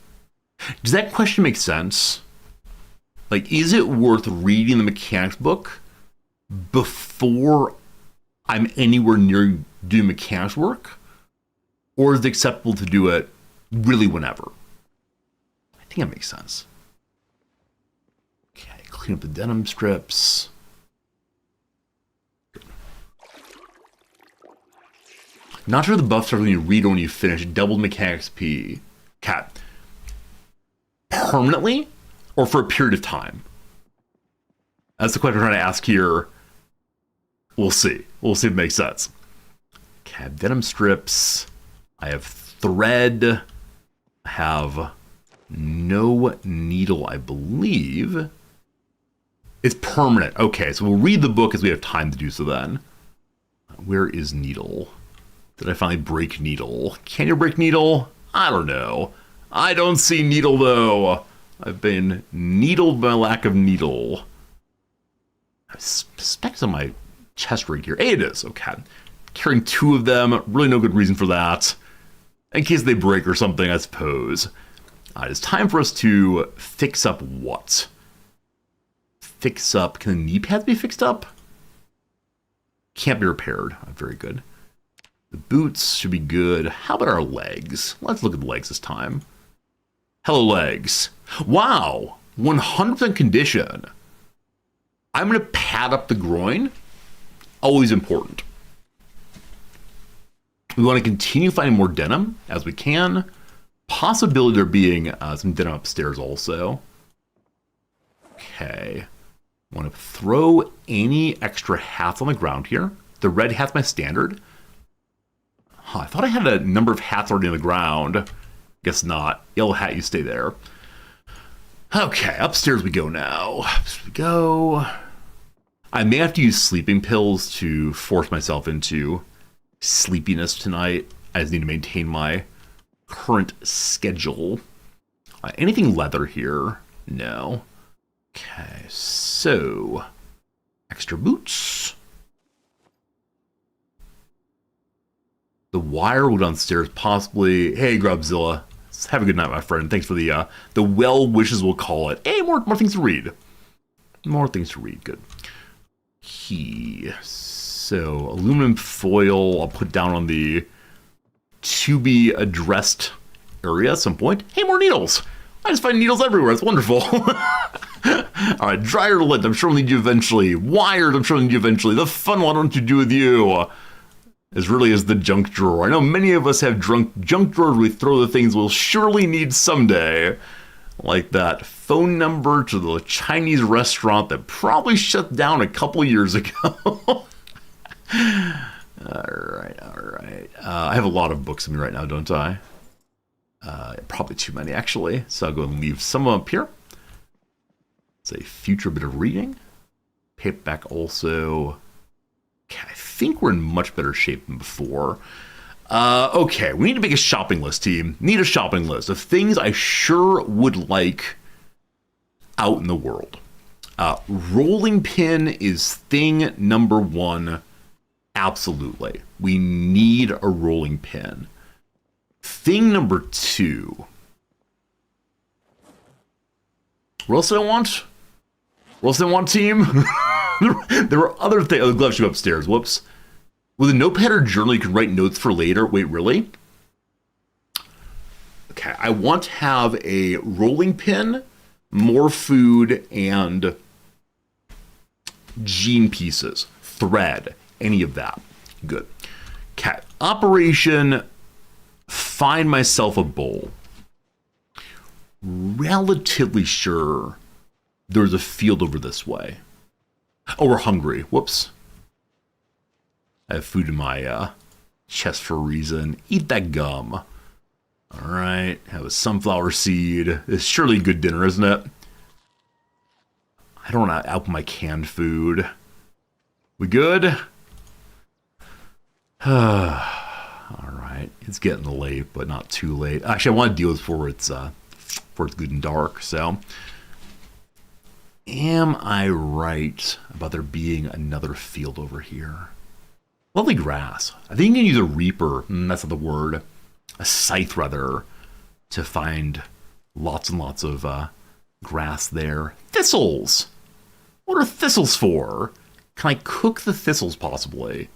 [SPEAKER 1] Does that question make sense? Like, is it worth reading the mechanics book before I'm anywhere near doing mechanics work? Or is it acceptable to do it really whenever? I think that makes sense. Okay, clean up the denim strips. Not sure the buffs are when you read or when you finish. Doubled mechanics P. Cat. Permanently or for a period of time? That's the question I'm trying to ask here. We'll see. We'll see if it makes sense. Okay, denim strips. I have thread. I have no needle, I believe. It's permanent. Okay, so we'll read the book as we have time to do so then. Where is needle? Did I finally break needle? Can you break needle? I don't know. I don't see needle though. I've been needled by lack of needle. I suspect it's on my chest right here. Hey, it is. Okay. Carrying 2 of them. Really no good reason for that. In case they break or something, I suppose. It's time for us to fix up what? Fix up. Can the knee pads be fixed up? Can't be repaired. Very good. The boots should be good. How about our legs? Let's look at the legs this time. Hello, legs. Wow. 100% condition. I'm going to pad up the groin. Always important. We want to continue finding more denim as we can. Possibility there being some denim upstairs also. Okay. Want to throw any extra hats on the ground here. The red hat's my standard. I thought I had a number of hats already on the ground. Guess not. Yellow hat, you stay there. Okay, upstairs we go now. Upstairs we go. I may have to use sleeping pills to force myself into sleepiness tonight. I just need to maintain my current schedule. Anything leather here? No. Okay, so extra boots. The wire will downstairs, possibly. Hey, Grubzilla. Have a good night, my friend. Thanks for the well wishes, we'll call it. Hey, more things to read. More things to read. Good. Key. So, aluminum foil I'll put down on the to be addressed area at some point. Hey, more needles. I just find needles everywhere. It's wonderful. All right, dryer lint. I'm sure we'll need you eventually. Wired. I'm sure we'll need you eventually. The fun one I want to do with you as really as the junk drawer. I know many of us have junk drawers we throw the things we'll surely need someday. Like that phone number to the Chinese restaurant that probably shut down a couple years ago. All right. I have a lot of books in me right now, don't I? Probably too many, actually. So I'll go and leave some up here. It's a future bit of reading. Paperback also. Okay, I think we're in much better shape than before. Okay, we need to make a shopping list, team. Need a shopping list of things I sure would like out in the world. Rolling pin is thing number 1. Absolutely. We need a rolling pin. Thing number 2. What else do I want? What else do I want, team? There were other things. Oh, the glove shoe upstairs. Whoops. With a notepad or journal, you can write notes for later. Wait, really? Okay, I want to have a rolling pin, more food, and jean pieces, thread, any of that. Good. Okay, operation, find myself a bowl. Relatively sure there's a field over this way. Oh, we're hungry. Whoops. I have food in my chest for a reason. Eat that gum. All right. Have a sunflower seed. It's surely a good dinner, isn't it? I don't want to open my canned food. We good? Alright. It's getting late, but not too late. Actually, I want to deal with before it's good and dark, so. Am I right about there being another field over here? Lovely grass. I think you can use a reaper, that's not the word, a scythe rather, to find lots and lots of grass there. Thistles! What are thistles for? Can I cook the thistles possibly?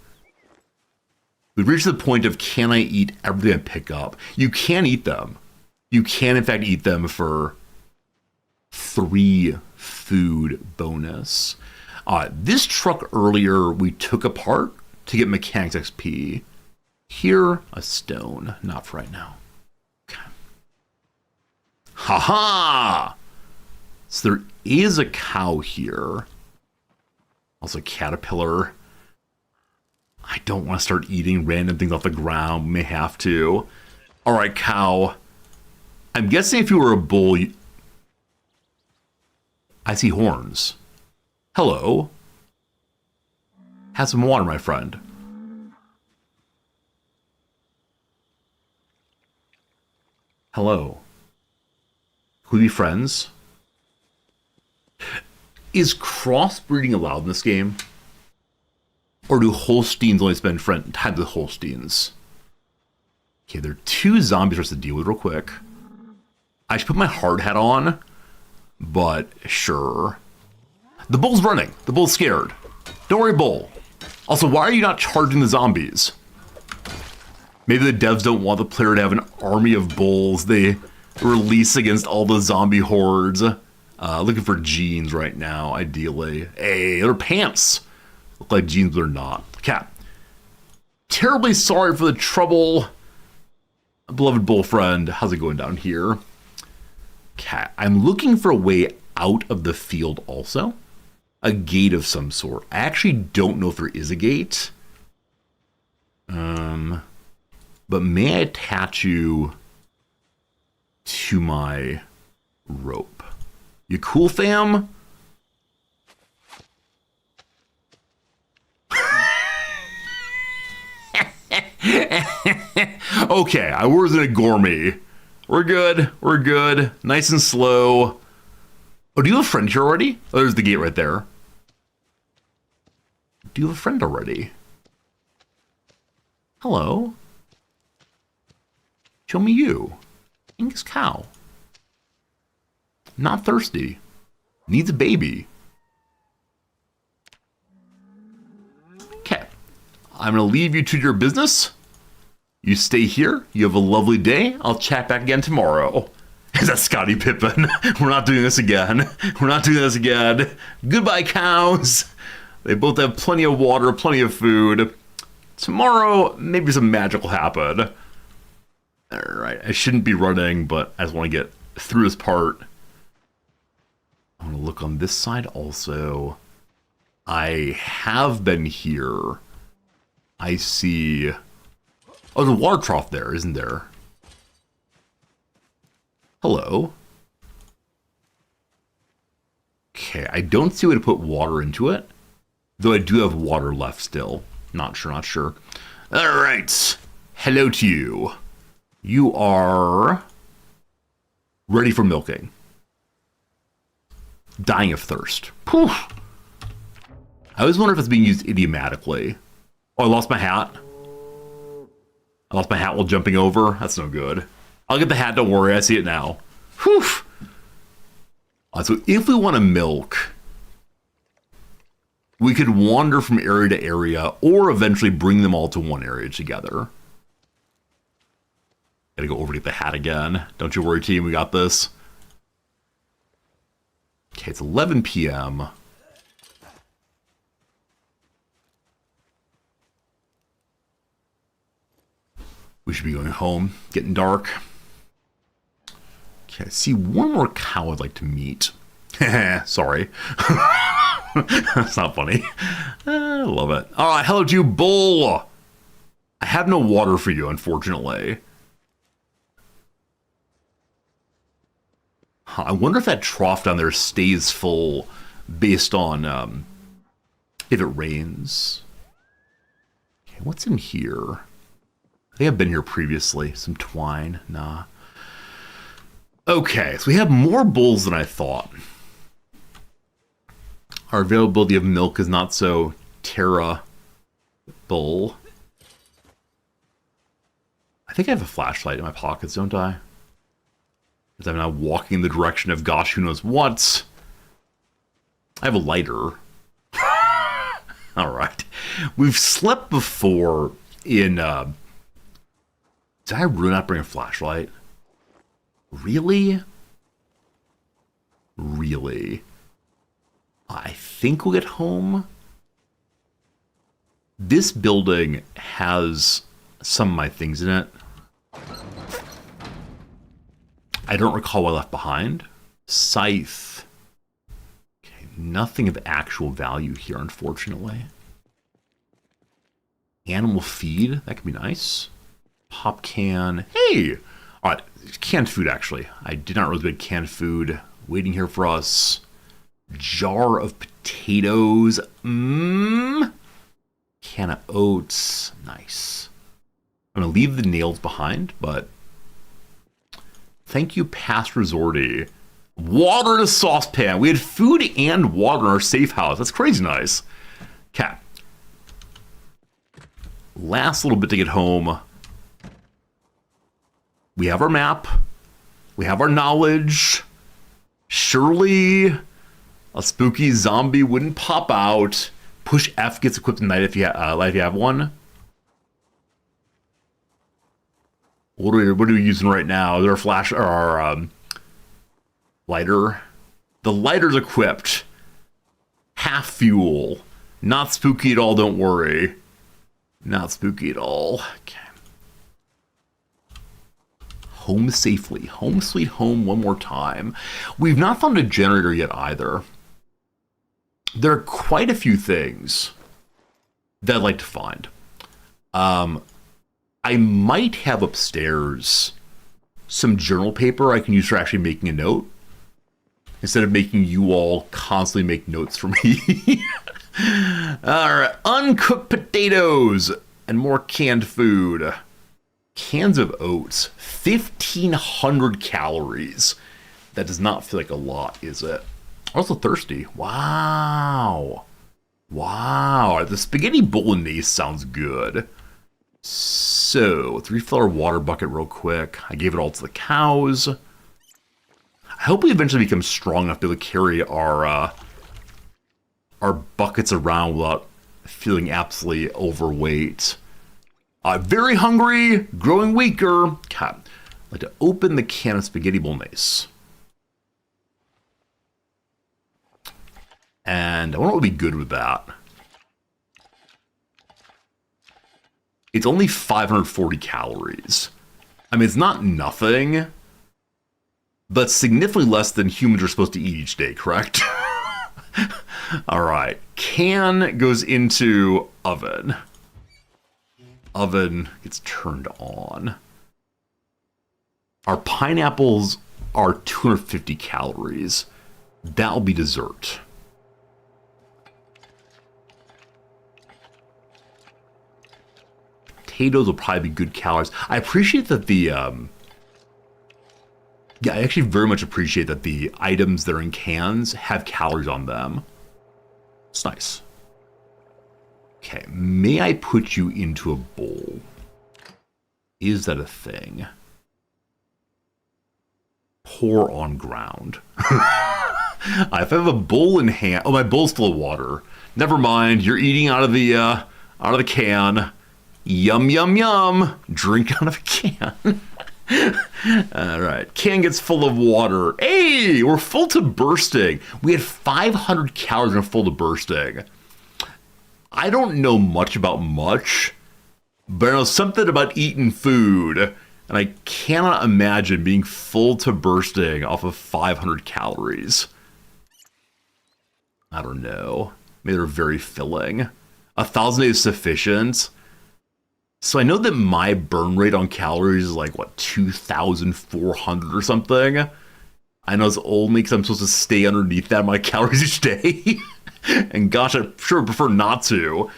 [SPEAKER 1] We've reached the point of can I eat everything I pick up? You can eat them. You can in fact eat them for 3 food bonus. This truck earlier we took apart to get mechanics XP. Here, a stone. Not for right now. Okay. Haha! So there is a cow here. Also a caterpillar. I don't want to start eating random things off the ground. We may have to. Alright, cow. I'm guessing if you were a bull... I see horns. Hello. Have some water, my friend. Hello. Can we be friends? Is crossbreeding allowed in this game? Or do Holsteins only spend time with Holsteins? Okay, there are 2 zombies for us to deal with real quick. I should put my hard hat on, but sure. The bull's running. The bull's scared. Don't worry, bull. Also, why are you not charging the zombies? Maybe the devs don't want the player to have an army of bulls they release against all the zombie hordes. Looking for jeans right now, ideally. Hey, they're pants. Look like jeans, but they're not. Cat. Terribly sorry for the trouble. Beloved bull friend, how's it going down here? Cat. I'm looking for a way out of the field also. A gate of some sort. I actually don't know if there is a gate. But may I attach you to my rope? You cool, fam? Okay, I wasn't a gourmet. We're good. We're good. Nice and slow. Oh, do you have a friend here already? Oh, there's the gate right there. Do you have a friend already? Hello? Show me you. Angus cow. Not thirsty. Needs a baby. Okay. I'm going to leave you to your business. You stay here. You have a lovely day. I'll chat back again tomorrow. Is that Scottie Pippen? We're not doing this again. We're not doing this again. Goodbye, cows. They both have plenty of water, plenty of food. Tomorrow, maybe some magic will happen. Alright, I shouldn't be running, but I just want to get through this part. I want to look on this side also. I have been here. I see... Oh, there's a water trough there, isn't there? Hello. Okay, I don't see a way to put water into it. Though I do have water left still. Not sure, not sure. Alright. Hello to you. You are ready for milking. Dying of thirst. Whew. I always wonder if it's being used idiomatically. Oh, I lost my hat. I lost my hat while jumping over. That's no good. I'll get the hat, don't worry. I see it now. Whew. So if we want to milk, we could wander from area to area or eventually bring them all to one area together. Gotta go over to get the hat again. Don't you worry, team. We got this. Okay, it's 11 p.m. We should be going home. Getting dark. Okay, I see one more cow I'd like to meet. Sorry. That's not funny. I love it. All right, hello to you, bull. I have no water for you, unfortunately. I wonder if that trough down there stays full based on if it rains. Okay, what's in here? I think I've been here previously. Some twine. Nah. Okay, so we have more bulls than I thought. Our availability of milk is not so terrible. I think I have a flashlight in my pockets, don't I? Because I'm now walking in the direction of gosh, who knows what. I have a lighter. All right. We've slept before in... did I really not bring a flashlight? Really? Really? I think we'll get home. This building has some of my things in it. I don't recall what I left behind. Scythe. Okay, nothing of actual value here, unfortunately. Animal feed. That could be nice. Pop can. Hey! All right, canned food, actually. I did not really get canned food waiting here for us. Jar of potatoes. Can of oats. Nice. I'm going to leave the nails behind, but thank you, past resorty. Water in a saucepan. We had food and water in our safe house. That's crazy nice. Okay. Last little bit to get home. We have our map. We have our knowledge. Surely a spooky zombie wouldn't pop out. Push F gets equipped tonight if you have one. What are we using right now? Is there a flash or our lighter? The lighter's equipped. Half fuel. Not spooky at all, don't worry. Not spooky at all. Okay. Home safely. Home sweet home one more time. We've not found a generator yet either. There are quite a few things that I'd like to find. I might have upstairs some journal paper I can use for actually making a note, instead of making you all constantly make notes for me. Alright, uncooked potatoes and more canned food. Cans of oats, 1,500 calories. That does not feel like a lot, is it? Also thirsty. Wow. Wow. The spaghetti bolognese sounds good. So, 3-floor water bucket real quick. I gave it all to the cows. I hope we eventually become strong enough to be able to carry our buckets around without feeling absolutely overweight. Very hungry, growing weaker. Okay. I'd like to open the can of spaghetti bolognese. And I wonder what would be good with that. It's only 540 calories. I mean, it's not nothing, but significantly less than humans are supposed to eat each day, correct? All right. Can goes into oven. Oven gets turned on. Our pineapples are 250 calories. That'll be dessert. Potatoes will probably be good calories. I appreciate that the yeah, I actually very much appreciate that the items that are in cans have calories on them. It's nice. Okay, may I put you into a bowl? Is that a thing? Pour on ground. If I have a bowl in hand, oh, my bowl's full of water. Never mind, you're eating out of the can. Yum, yum, yum. Drink out of a can. All right. Can gets full of water. Hey, we're full to bursting. We had 500 calories and full to bursting. I don't know much about much, but I know something about eating food, and I cannot imagine being full to bursting off of 500 calories. I don't know. Maybe they're very filling. 1,000 is sufficient. So I know that my burn rate on calories is like, what, 2,400 or something? I know it's only because I'm supposed to stay underneath that amount of calories each day. And gosh, I sure prefer not to.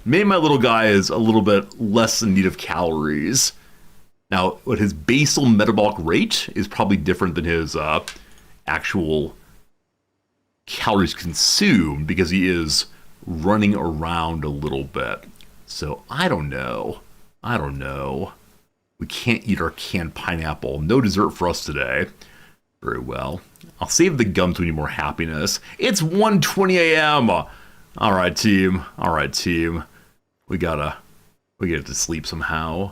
[SPEAKER 1] Maybe my little guy is a little bit less in need of calories. Now, what his basal metabolic rate is probably different than his actual calories consumed because he is running around a little bit. So I don't know. We can't eat our canned pineapple. No dessert for us today. Very well. I'll save the gum to need more happiness. It's 1:20 a.m. All right, team. We gotta get to sleep somehow.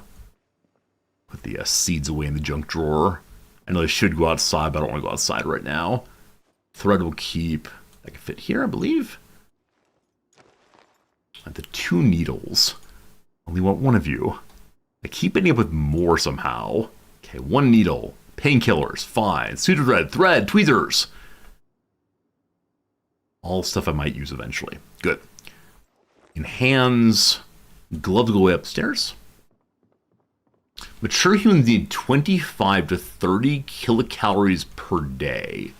[SPEAKER 1] Put the seeds away in the junk drawer. I know I should go outside, but I don't want to go outside right now. Thread will keep. I can fit here, I believe. And the 2 needles. Only want 1 of you. I keep ending up with more somehow. Okay, 1 needle. Painkillers, fine. Pseudo thread, tweezers. All stuff I might use eventually. Good. In hands, gloves go way upstairs. Mature humans need 25 to 30 kilocalories per day.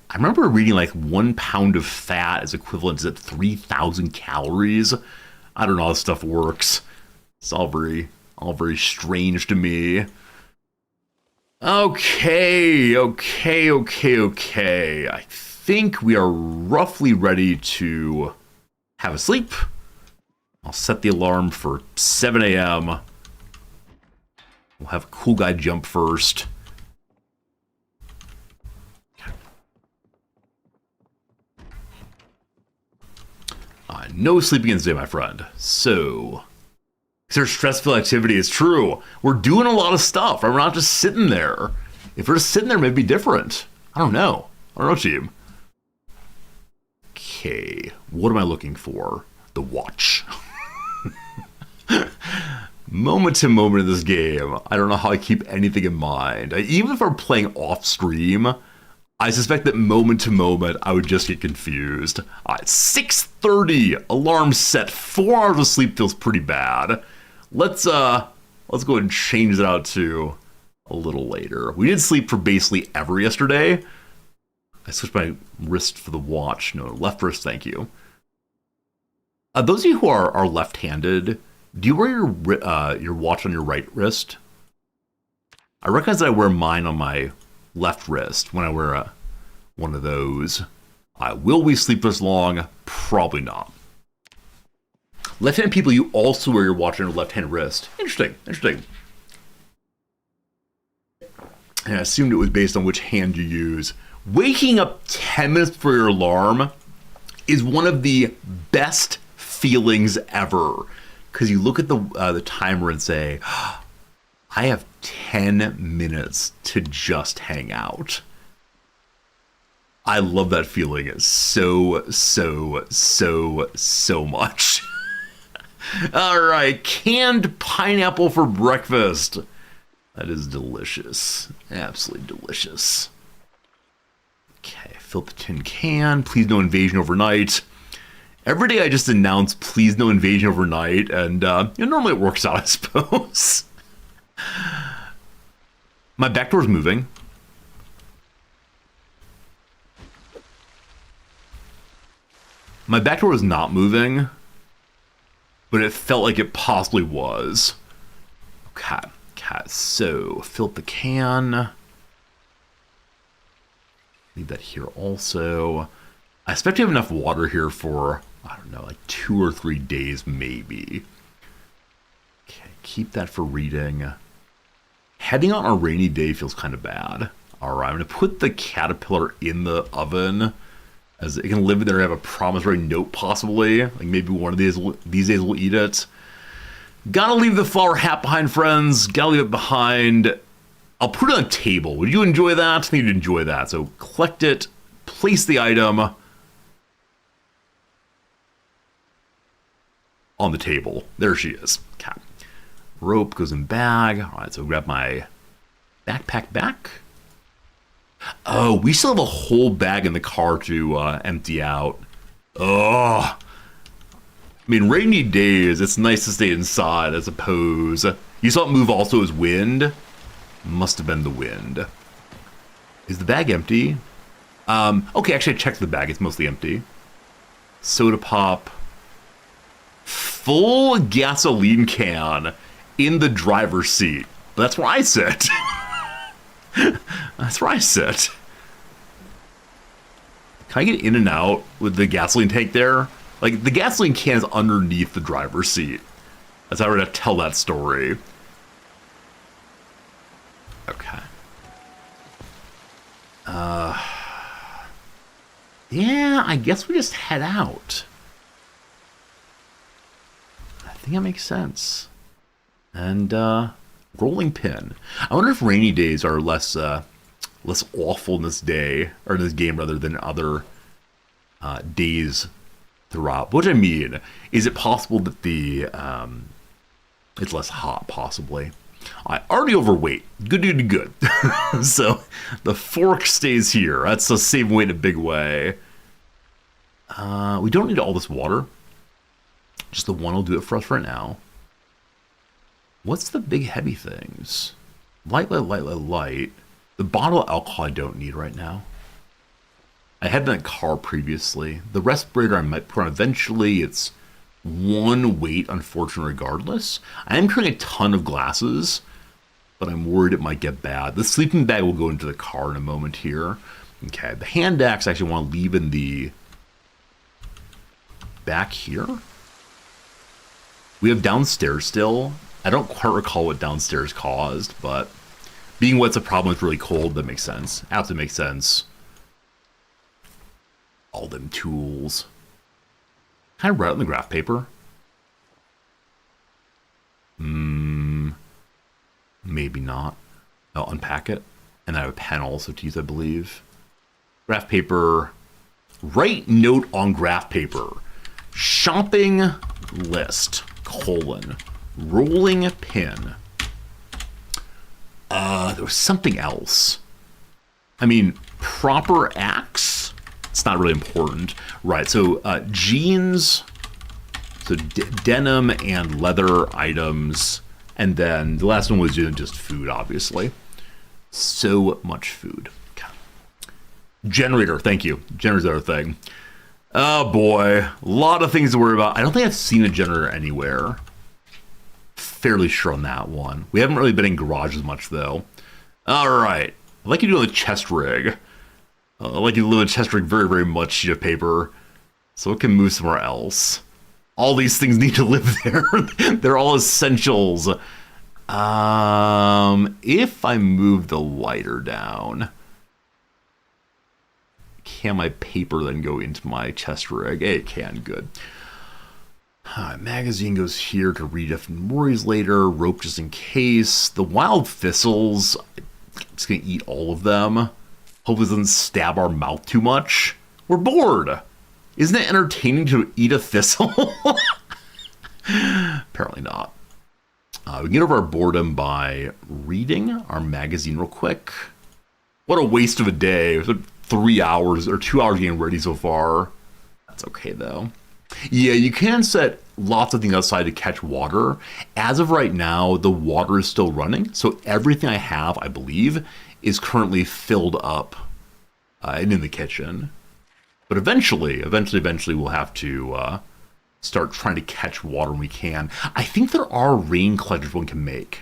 [SPEAKER 1] I remember reading like 1 pound of fat is equivalent to 3,000 calories. I don't know how this stuff works. It's all very strange to me. Okay. I think we are roughly ready to have a sleep. I'll set the alarm for 7 a.m. We'll have a cool guy jump first. No sleeping in today, my friend. So, there's stressful activity. It's true. We're doing a lot of stuff. Right? We're not just sitting there. If we're just sitting there, maybe different. I don't know, team. Okay, what am I looking for? The watch. Moment to moment in this game, I don't know how I keep anything in mind. Even if I'm playing off stream, I suspect that moment to moment, I would just get confused. 6:30, alarm set. 4 hours of sleep feels pretty bad. Let's go ahead and change it out to a little later. We did sleep for basically ever yesterday. I switched my wrist for the watch. No, left wrist, thank you. Those of you who are left-handed, do you wear your watch on your right wrist? I recognize that I wear mine on my left wrist when I wear one of those. Will we sleep this long? Probably not. Left-handed people, you also wear your watch on your left-hand wrist. Interesting. And I assumed it was based on which hand you use. Waking up 10 minutes before your alarm is one of the best feelings ever. Because you look at the timer and say, I have 10 minutes to just hang out. I love that feeling so much. All right, canned pineapple for breakfast. That is delicious. Absolutely delicious. Okay, fill the tin can. Please no invasion overnight. Every day I just announce please no invasion overnight, and normally it works out, I suppose. My back door's moving. My back door was not moving, but it felt like it possibly was. Okay, so fill up the can. Leave that here also. I expect to have enough water here for, I don't know, like 2 or 3 days maybe. Okay, keep that for reading. Heading on a rainy day feels kind of bad. All right, I'm going to put the caterpillar in the oven, as it can live in there and have a promissory note possibly. Like maybe one of these days we'll eat it. Gotta leave the flower hat behind, friends. Gotta leave it behind. I'll put it on a table. Would you enjoy that? I think you'd enjoy that. So collect it, place the item on the table. There she is. Okay. Rope goes in bag. All right, so grab my backpack back. Oh, we still have a whole bag in the car to empty out. Oh, I mean, rainy days, it's nice to stay inside, I suppose. You saw it move also as wind. Must have been the wind. Is the bag empty? Okay, actually I checked the bag. It's mostly empty. Soda pop. Full gasoline can in the driver's seat. That's where I sit. That's where I sit. Can I get in and out with the gasoline tank there? Like, the gasoline can is underneath the driver's seat. That's how we're going to tell that story. Okay. Yeah, I guess we just head out. I think that makes sense. And, rolling pin. I wonder if rainy days are less awful in this day, or in this game rather than other days throughout. What I mean, is it possible that the it's less hot, possibly? I already overweight. Good. So the fork stays here. That's a save weight in a big way. We don't need all this water. Just the one will do it for us right now. What's the big heavy things? Light. The bottle of alcohol I don't need right now. I had that car previously. The respirator I might put on eventually. It's one weight, unfortunately, regardless. I am carrying a ton of glasses, but I'm worried it might get bad. The sleeping bag will go into the car in a moment here. Okay, the hand axe I actually want to leave in the back here. We have downstairs still. I don't quite recall what downstairs caused, but being wet's a problem, it's really cold, that makes sense. Absolutely makes sense. All them tools. Can I write on the graph paper? Maybe not. I'll unpack it. And I have a pen also to use, I believe. Graph paper. Write note on graph paper. Shopping list, : rolling pin. There was something else. I mean, proper axe. It's not really important. Right, so jeans, so denim and leather items. And then the last one was just food, obviously. So much food. Okay. Generator, thank you. Generator's the other thing. Oh boy, a lot of things to worry about. I don't think I've seen a generator anywhere. Fairly sure on that one. We haven't really been in garages much, though. All right. I'd like you to do the chest rig. I'd like you to live in a chest rig very, very much, sheet of paper, so it can move somewhere else. All these things need to live there. They're all essentials. If I move the lighter down, can my paper then go into my chest rig? It can, good. Magazine goes here to read if memories later. Rope just in case. The wild thistles, I'm just going to eat all of them. Hope it doesn't stab our mouth too much. We're bored. Isn't it entertaining to eat a thistle? Apparently not. We can get over our boredom by reading our magazine real quick. What a waste of a day. It was 3 hours or 2 hours getting ready so far. That's okay, though. Yeah, you can set lots of things outside to catch water. As of right now, the water is still running. So everything I have, I believe, is currently filled up and in the kitchen. But eventually we'll have to start trying to catch water when we can. I think there are rain collectors one can make.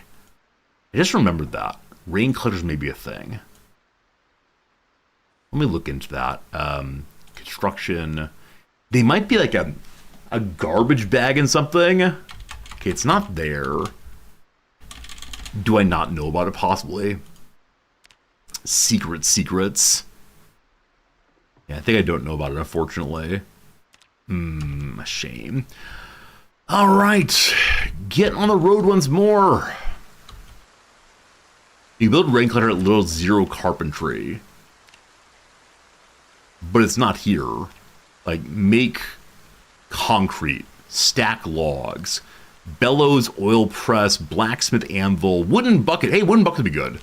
[SPEAKER 1] I just remembered that. Rain collectors may be a thing. Let me look into that. Construction. They might be like a garbage bag in something. Okay, it's not there. Do I not know about it, possibly? Secrets. Yeah, I think I don't know about it, unfortunately. A shame. All right, get on the road once more. You build rain collector at little zero carpentry. But it's not here. Like, make concrete, stack logs, bellows, oil press, blacksmith anvil, wooden bucket. Hey, wooden bucket would be good.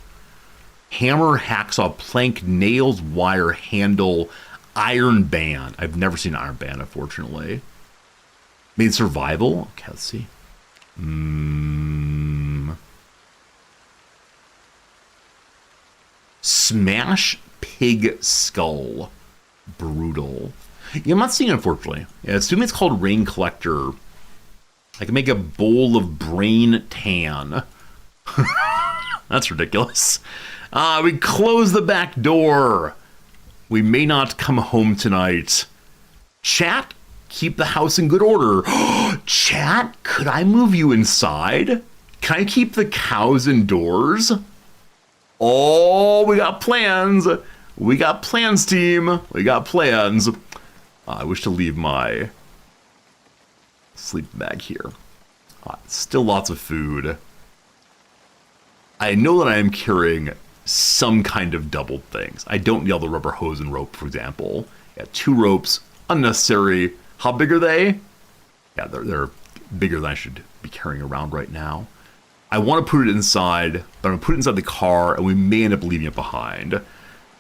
[SPEAKER 1] Hammer, hacksaw, plank, nails, wire, handle, iron band. I've never seen an iron band, unfortunately. Made survival. Okay, let's see. Smash pig skull. Brutal. Yeah, I'm not seeing it, unfortunately. Yeah, assuming it's called Rain Collector. I can make a bowl of brain tan. That's ridiculous. We close the back door. We may not come home tonight. Chat, keep the house in good order. Chat, could I move you inside? Can I keep the cows indoors? Oh, we got plans. We got plans, team. We got plans. I wish to leave my sleep bag here. Still lots of food. I know that I am carrying some kind of doubled things. I don't need all the rubber hose and rope, for example. Yeah, 2 ropes, unnecessary. How big are they? Yeah, they're bigger than I should be carrying around right now. I want to put it inside, but I'm going to put it inside the car, and we may end up leaving it behind.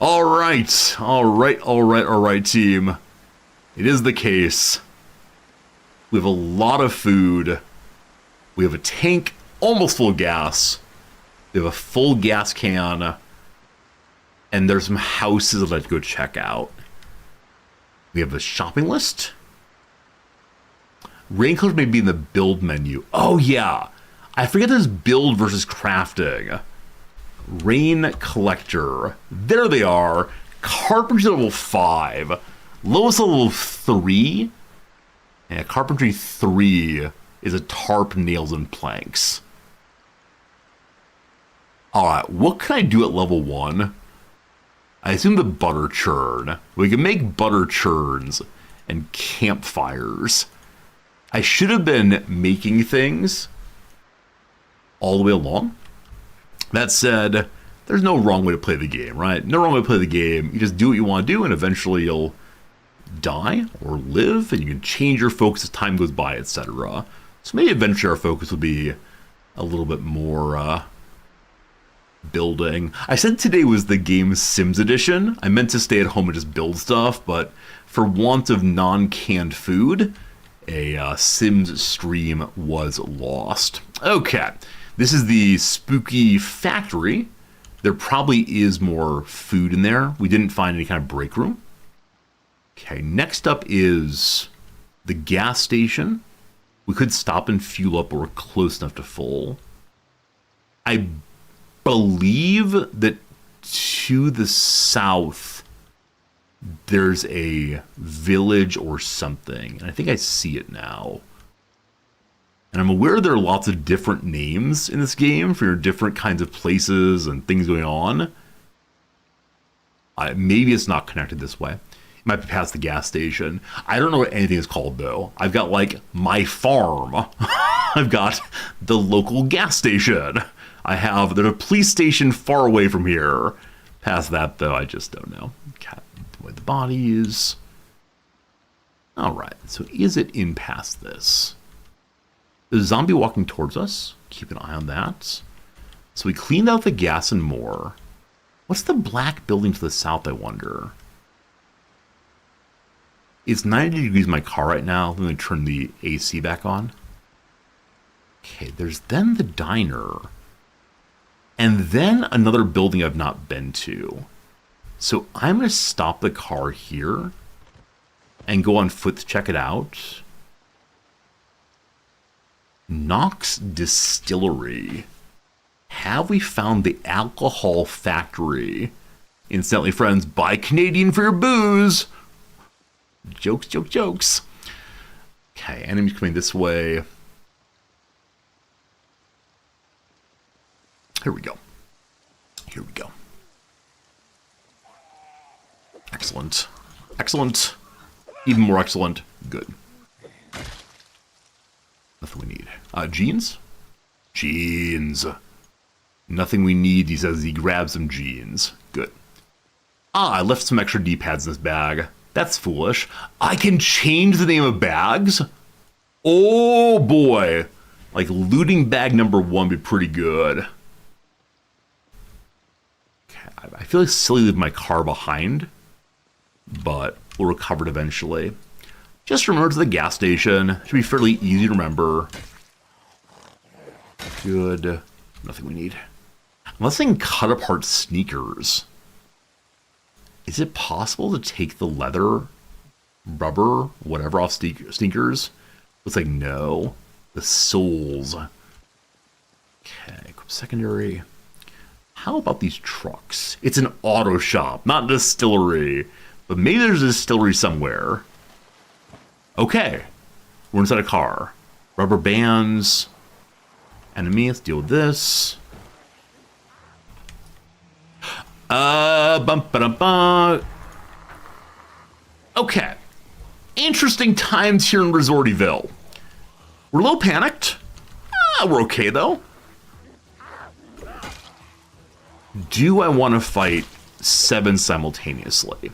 [SPEAKER 1] All right, team. It is the case. We have a lot of food. We have a tank almost full of gas. We have a full gas can. And there's some houses I'd like to go check out. We have a shopping list. Rain colors may be in the build menu. Oh, yeah. I forget there's build versus crafting. Rain collector. There they are. Carpentry level 5. Lowest level 3. Yeah, carpentry 3 is a tarp, nails, and planks. Alright, what can I do at level 1? I assume the butter churn. We can make butter churns and campfires. I should have been making things all the way along. That said, there's no wrong way to play the game, right? No wrong way to play the game. You just do what you want to do, and eventually you'll die or live, and you can change your focus as time goes by, etc. So maybe eventually our focus will be a little bit more building. I said today was the game Sims edition. I meant to stay at home and just build stuff, but for want of non-canned food, a Sims stream was lost. Okay, this is the spooky factory. There probably is more food in there. We didn't find any kind of break room. Okay, next up is the gas station. We could stop and fuel up, but we're close enough to full. I believe that to the south, there's a village or something. And I think I see it now. And I'm aware there are lots of different names in this game for your different kinds of places and things going on. Maybe it's not connected this way. It might be past the gas station. I don't know what anything is called, though. I've got, like, my farm. I've got the local gas station. There's a police station far away from here. Past that, though, I just don't know. Okay, the bodies. All right, so is it in past this? There's a zombie walking towards us. Keep an eye on that. So we cleaned out the gas and more. What's the black building to the south, I wonder? It's 90 degrees in my car right now. Let me turn the AC back on. Okay, there's then the diner. And then another building I've not been to. So I'm going to stop the car here and go on foot to check it out. Knox Distillery. Have we found the alcohol factory? Incidentally, friends, buy Canadian for your booze. Jokes, jokes. Okay, enemies coming this way. Here we go. Excellent. Even more excellent. Good. Nothing we need. Jeans? Jeans. Nothing we need, he says he grabs some jeans. Good. I left some extra D-pads in this bag. That's foolish. I can change the name of bags? Oh boy. Like looting bag number 1 would be pretty good. Okay, I feel like silly leaving my car behind, but we'll recover it eventually. Just remember to the gas station. Should be fairly easy to remember. Good. Nothing we need. Unless I can cut apart sneakers. Is it possible to take the leather, rubber, whatever off sneakers? Looks like no. The soles. Okay, secondary. How about these trucks? It's an auto shop, not a distillery. But maybe there's a distillery somewhere. Okay. We're inside a car. Rubber bands. Enemy, let's deal with this. Okay. Interesting times here in Resortyville. We're a little panicked. We're okay, though. Do I want to fight 7 simultaneously?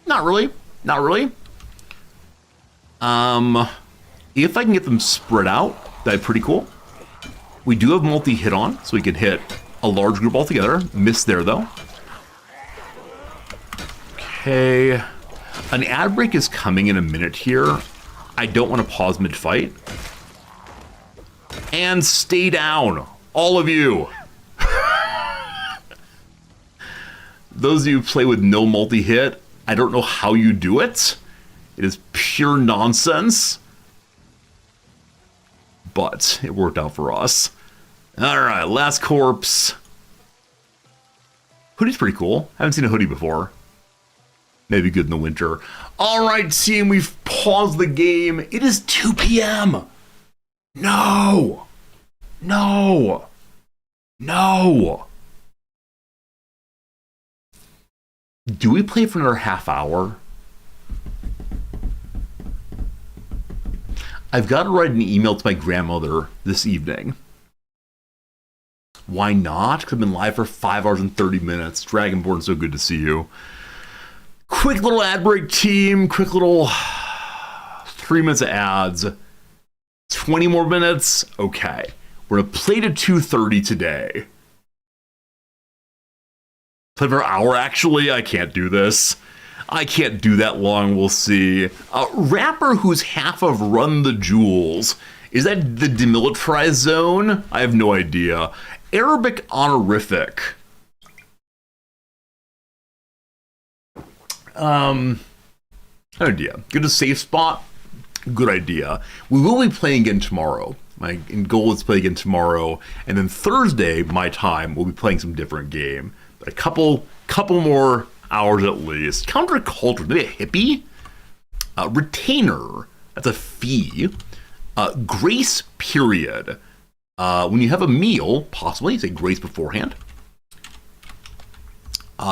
[SPEAKER 1] Not really. Not really. If I can get them spread out, that'd be pretty cool. We do have multi-hit on, so we can hit a large group altogether. Missed there, though. Okay. An ad break is coming in a minute here. I don't want to pause mid-fight. And stay down, all of you. Those of you who play with no multi-hit, I don't know how you do it. It is pure nonsense. But it worked out for us. Alright, last corpse. Hoodie's pretty cool. Haven't seen a hoodie before. Maybe good in the winter. Alright, team, we've paused the game. It is 2 p.m. No! No! No! Do we play for another half hour? I've got to write an email to my grandmother this evening. Why not? Because I've been live for 5 hours and 30 minutes. Dragonborn, so good to see you. Quick little ad break, team. Quick little 3 minutes of ads. 20 more minutes? Okay. We're going to play to 2:30 today. Play for an hour, actually? I can't do this. I can't do that long, we'll see. Rapper who's half of Run the Jewels. Is that the demilitarized zone? I have no idea. Arabic honorific. No idea. Good a safe spot? Good idea. We will be playing again tomorrow. My goal is to play again tomorrow. And then Thursday, my time, we'll be playing some different game. But a couple more hours at least. Counterculture, maybe a hippie? Retainer, that's a fee. Grace period. When you have a meal, possibly, say grace beforehand.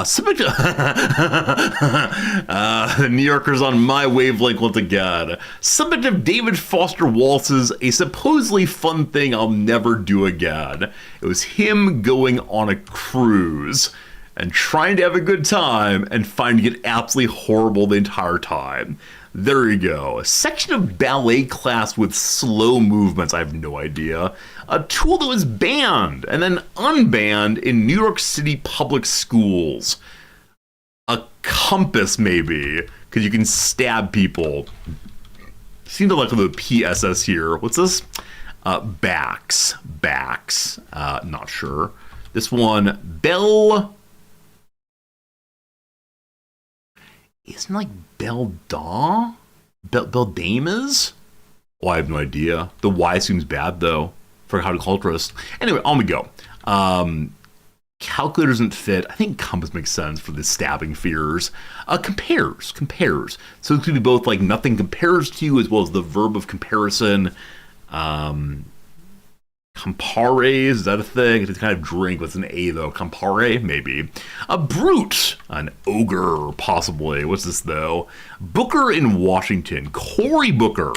[SPEAKER 1] Subject to New Yorkers on my wavelength once again. Subject of David Foster Wallace's A Supposedly Fun Thing I'll Never Do Again. It was him going on a cruise and trying to have a good time and finding it absolutely horrible the entire time. There you go. A section of ballet class with slow movements. I have no idea. A tool that was banned and then unbanned in New York City public schools. A compass, maybe, because you can stab people. Seems to like the PSS here. What's this? Backs. Not sure. This one, Bell. Isn't like Beldames? Beldames? Oh, I have no idea. The Y seems bad, though, for horticulturist. Anyway, on we go. Calculator doesn't fit. I think compass makes sense for the stabbing fears. Compares. So it could be both like nothing compares to you as well as the verb of comparison. Campare, is that a thing? It's kind of drink, but it's an A though. Campare, maybe. A brute, an ogre, possibly. What's this though? Booker in Washington. Cory Booker.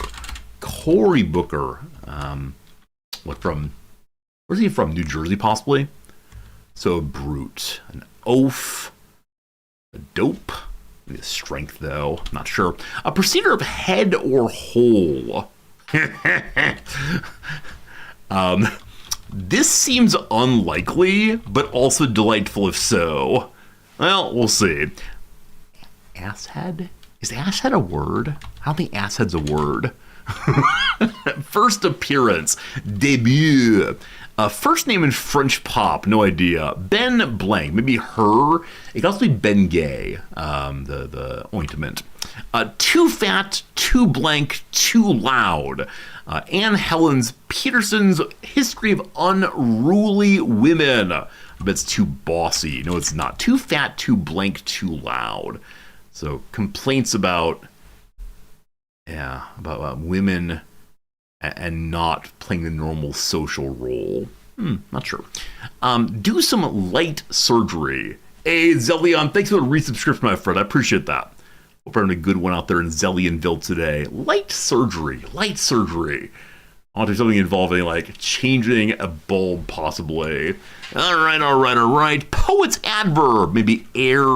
[SPEAKER 1] Where's he from? New Jersey, possibly? So a brute, an oaf, a dope. Maybe a strength though, not sure. A procedure of head or hole. This seems unlikely, but also delightful if so. Well, we'll see. Asshead? Is asshead a word? I don't think asshead's a word. First appearance, debut. First name in French pop, no idea. Ben blank, maybe her. It could also be Ben Gay, the ointment. Too fat, too blank, too loud. Anne Helens Peterson's History of Unruly Women. I bet it's too bossy. No, it's not. Too fat, too blank, too loud. So complaints about women and not playing the normal social role. Not sure. Do some light surgery. Hey, Zellion, thanks for the resubscription, my friend. I appreciate that. Hope we're having a good one out there in Zellionville today. Light surgery. I want to do something involving, like, changing a bulb, possibly. All right. Poet's adverb. Maybe air.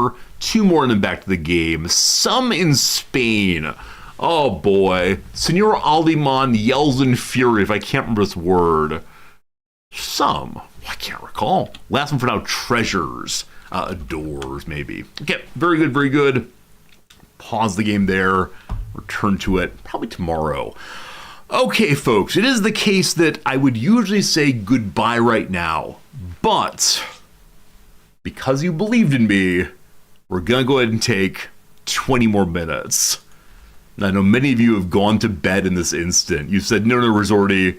[SPEAKER 1] 2 more and then back to the game. Some in Spain. Oh, boy. Senor Aliman yells in fury if I can't remember this word. Some. I can't recall. Last one for now, treasures. Adores, maybe. Okay, very good. Pause the game there. Return to it probably tomorrow. Okay, folks, it is the case that I would usually say goodbye right now. But because you believed in me, we're going to go ahead and take 20 more minutes. I know many of you have gone to bed in this instant. You said, no, Resorty.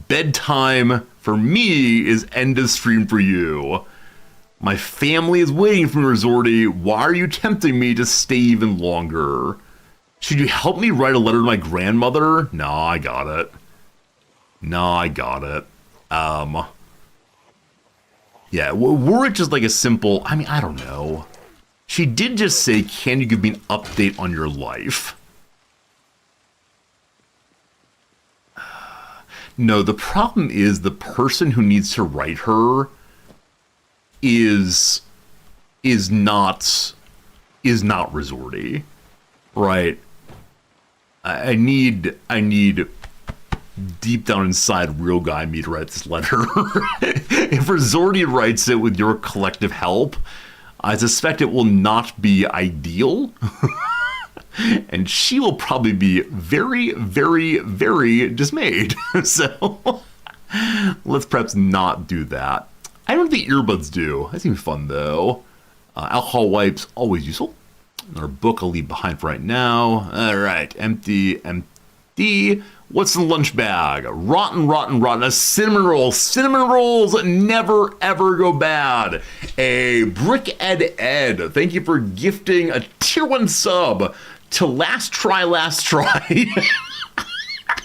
[SPEAKER 1] Bedtime for me is end of stream for you. My family is waiting for me, Resorty. Why are you tempting me to stay even longer? Should you help me write a letter to my grandmother? No, I got it. Yeah, were it just like a simple, I don't know. She did just say, can you give me an update on your life? No, the problem is the person who needs to write her is not Resorty, right? I need deep down inside real guy me to write this letter. If Resorty writes it with your collective help, I suspect it will not be ideal. And she will probably be very, very, very dismayed. So let's perhaps not do that. I don't think earbuds do. That seems fun, though. Alcohol wipes, always useful. Our book I'll leave behind for right now. All right, empty. What's in the lunch bag? Rotten. A cinnamon roll. Cinnamon rolls never, ever go bad. A Brick Ed. Thank you for gifting a tier 1 sub to Last Try.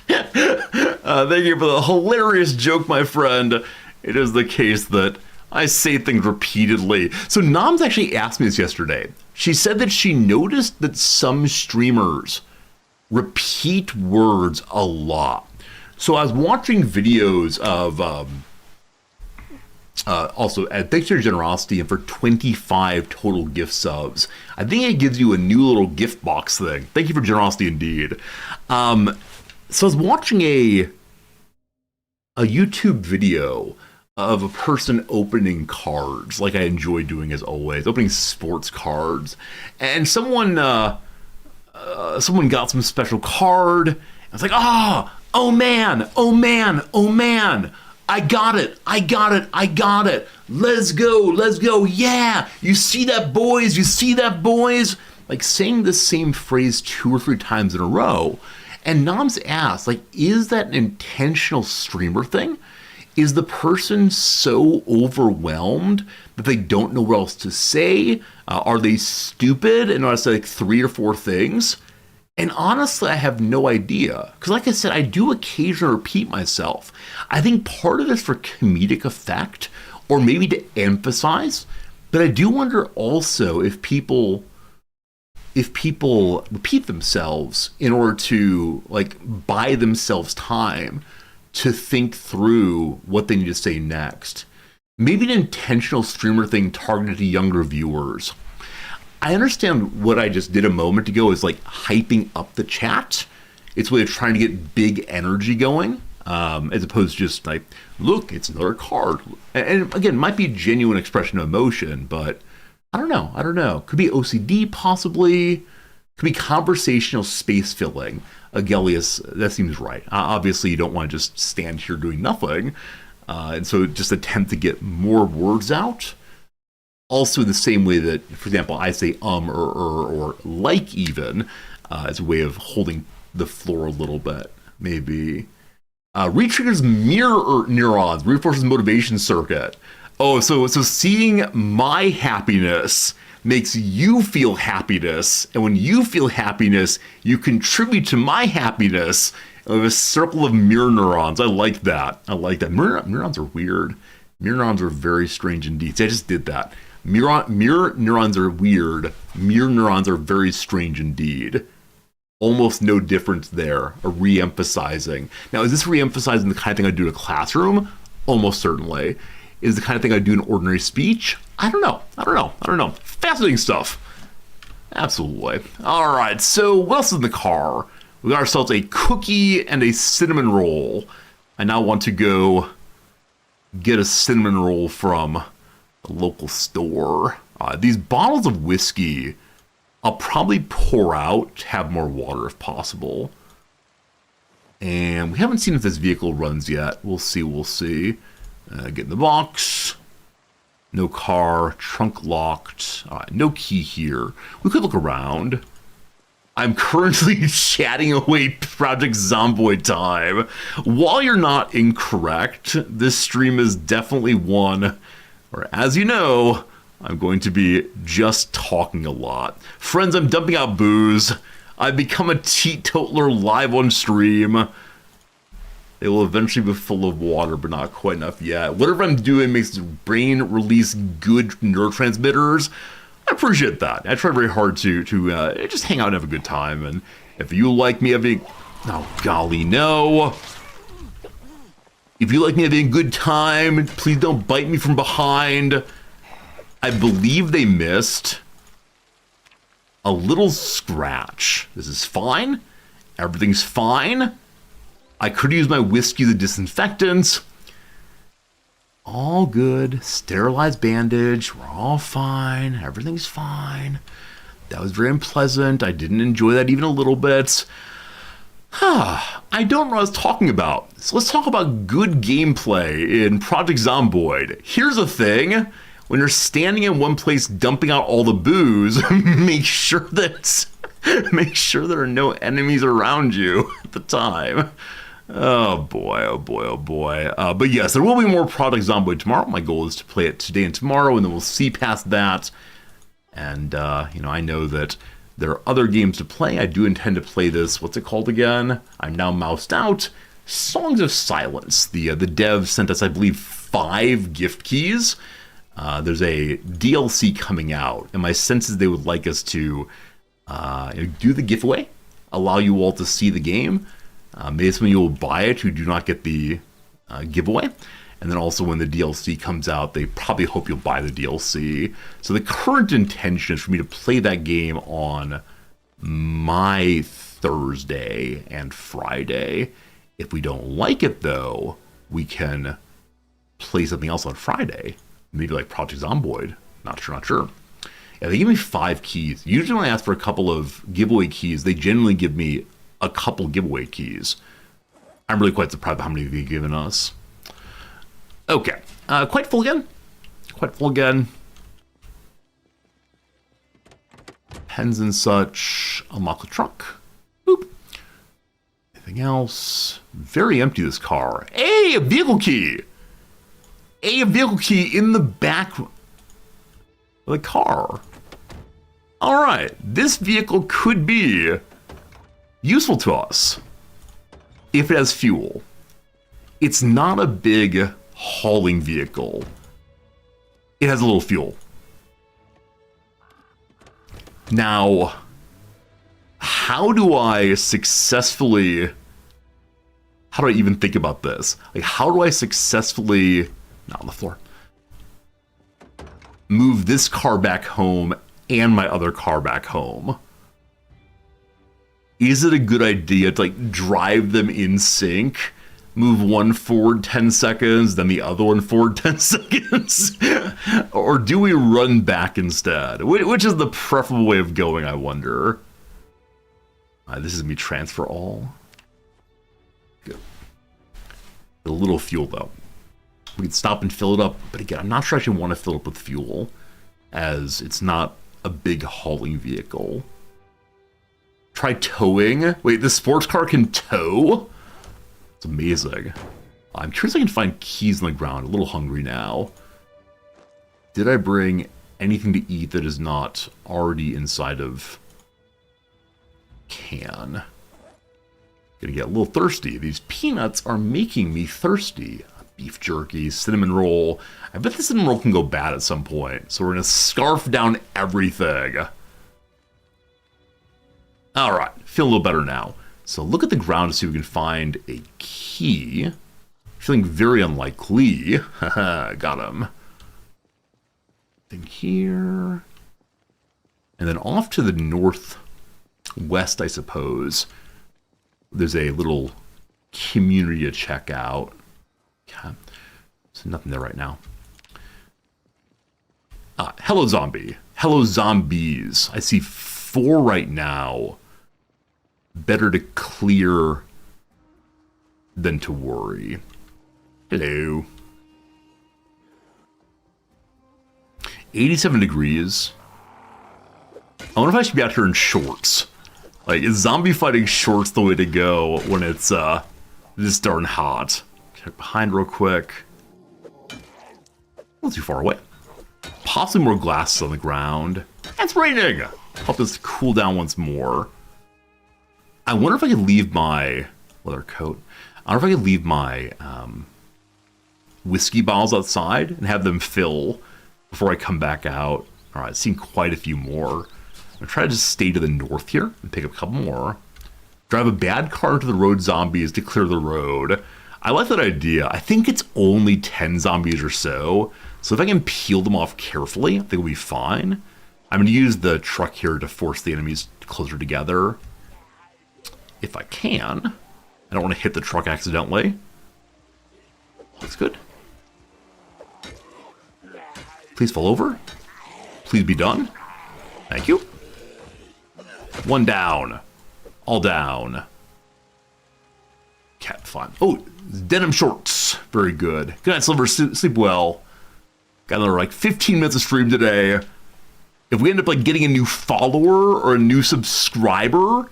[SPEAKER 1] Thank you for the hilarious joke, my friend. It is the case that I say things repeatedly. So Noms actually asked me this yesterday. She said that she noticed that some streamers repeat words a lot. So I was watching videos of also thanks to your generosity and for 25 total gift subs. I think it gives you a new little gift box thing. Thank you for generosity indeed. So I was watching a YouTube video of a person opening cards, like I enjoy doing as always, opening sports cards, and someone got some special card. I was like, oh man, I got it. Let's go. Yeah, you see that, boys? Like saying the same phrase 2 or 3 times in a row. And Noms asked, like, is that an intentional streamer thing? Is the person so overwhelmed that they don't know what else to say? Are they stupid and want to say like 3 or 4 things? And honestly, I have no idea. Because like I said, I do occasionally repeat myself. I think part of it's for comedic effect or maybe to emphasize. But I do wonder also if people repeat themselves in order to like buy themselves time to think through what they need to say next. Maybe an intentional streamer thing targeted to younger viewers. I understand what I just did a moment ago is like hyping up the chat. It's a way of trying to get big energy going, as opposed to just like, look, it's another card. And again, might be a genuine expression of emotion, but I don't know. Could be OCD possibly. Could be conversational space filling. Agellius, that seems right. Obviously, you don't want to just stand here doing nothing. And so just attempt to get more words out. Also, in the same way that, for example, I say or like even, as a way of holding the floor a little bit. Maybe. Retriggers mirror neurons, reinforces motivation circuit. Oh, so seeing my happiness makes you feel happiness, and when you feel happiness, you contribute to my happiness. We have a circle of mirror neurons. I like that. Mirror neurons are weird. Mirror neurons are very strange indeed. See, I just did that. Mirror neurons are weird. Mirror neurons are very strange indeed. Almost no difference there. A re-emphasizing. Now, is this re-emphasizing the kind of thing I do in a classroom? Almost certainly. Is the kind of thing I do in ordinary speech? I don't know. Fascinating stuff. Absolutely. All right, so what else is in the car? We got ourselves a cookie and a cinnamon roll. I now want to go get a cinnamon roll from the local store. These bottles of whiskey, I'll probably pour out to have more water if possible. And we haven't seen if this vehicle runs yet. We'll see. Get in the box. No car. Trunk locked. No key here. We could look around. I'm currently chatting away Project Zomboid time. While you're not incorrect, this stream is definitely one where, as you know, I'm going to be just talking a lot. Friends, I'm dumping out booze. I've become a teetotaler live on stream. They will eventually be full of water, but not quite enough yet. Whatever I'm doing makes the brain release good neurotransmitters. I appreciate that. I try very hard to just hang out and have a good time. And if you like me having... Oh, golly, no. If you like me having a good time, please don't bite me from behind. I believe they missed a little scratch. This is fine. Everything's fine. I could use my whiskey as a disinfectant. All good. Sterilized bandage. We're all fine. Everything's fine. That was very unpleasant. I didn't enjoy that even a little bit. I don't know what I was talking about. So let's talk about good gameplay in Project Zomboid. Here's the thing. When you're standing in one place dumping out all the booze, make sure there are no enemies around you at the time. Oh boy. But yes, there will be more Project Zomboid tomorrow. My goal is to play it today and tomorrow, and then we'll see past that. And, I know that there are other games to play. I do intend to play this, what's it called again? I'm now moused out. Songs of Silence. The dev sent us, I believe, 5 gift keys. There's a DLC coming out, and my sense is they would like us to do the giveaway, allow you all to see the game. Maybe some of you will buy it who do not get the giveaway. And then also when the DLC comes out, they probably hope you'll buy the DLC. So the current intention is for me to play that game on my Thursday and Friday. If we don't like it, though, we can play something else on Friday. Maybe like Project Zomboid. Not sure. Yeah, they give me 5 keys. Usually when I ask for a couple of giveaway keys, they generally give me a couple giveaway keys. I'm really quite surprised by how many they've given us. Okay. Quite full again. Pens and such. Unlock the trunk. Boop. Anything else? Very empty, this car. Hey, a vehicle key! A vehicle key in the back of the car. All right, this vehicle could be useful to us if it has fuel. It's not a big hauling vehicle. It has a little fuel. Now, how do I even think about this? Like, how do I successfully... Not on the floor. Move this car back home and my other car back home. Is it a good idea to drive them in sync? Move one forward 10 seconds, then the other one forward 10 seconds? Or do we run back instead? Which is the preferable way of going, I wonder? This is me transfer all. Good. A little fuel though. We can stop and fill it up, but again, I'm not sure I actually want to fill it up with fuel, as it's not a big hauling vehicle. Try towing. Wait, the sports car can tow? It's amazing. I'm curious if I can find keys on the ground. A little hungry now. Did I bring anything to eat that is not already inside of can? Gonna get a little thirsty. These peanuts are making me thirsty. Beef jerky, cinnamon roll. I bet the cinnamon roll can go bad at some point. So we're gonna scarf down everything. All right, feel a little better now. So look at the ground to see if we can find a key. Feeling very unlikely. Haha, got him. Thing here. And then off to the northwest, I suppose, there's a little community to check out. Okay. So nothing there right now. Hello, zombie. Hello, zombies. I see 4 right now. Better to clear than to worry. Hello. 87 degrees. I wonder if I should be out here in shorts. Like, is zombie fighting shorts the way to go when it's this darn hot? Check behind real quick. Not too far away. Possibly more glasses on the ground. It's raining! Help this cool down once more. I wonder if I could leave my leather coat. I wonder if I could leave my whiskey bottles outside and have them fill before I come back out. All right, I've seen quite a few more. I'm gonna try to just stay to the north here and pick up a couple more. Drive a bad car into the road zombies to clear the road. I like that idea. I think it's only 10 zombies or so. So if I can peel them off carefully, I think we'll be fine. I'm gonna use the truck here to force the enemies closer together. If I can. I don't want to hit the truck accidentally. That's good. Please fall over. Please be done. Thank you. 1 down. All down. Cat fun. Oh, denim shorts. Very good. Good night, Silver. Sleep well. Got another like 15 minutes of stream today. If we end up like getting a new follower or a new subscriber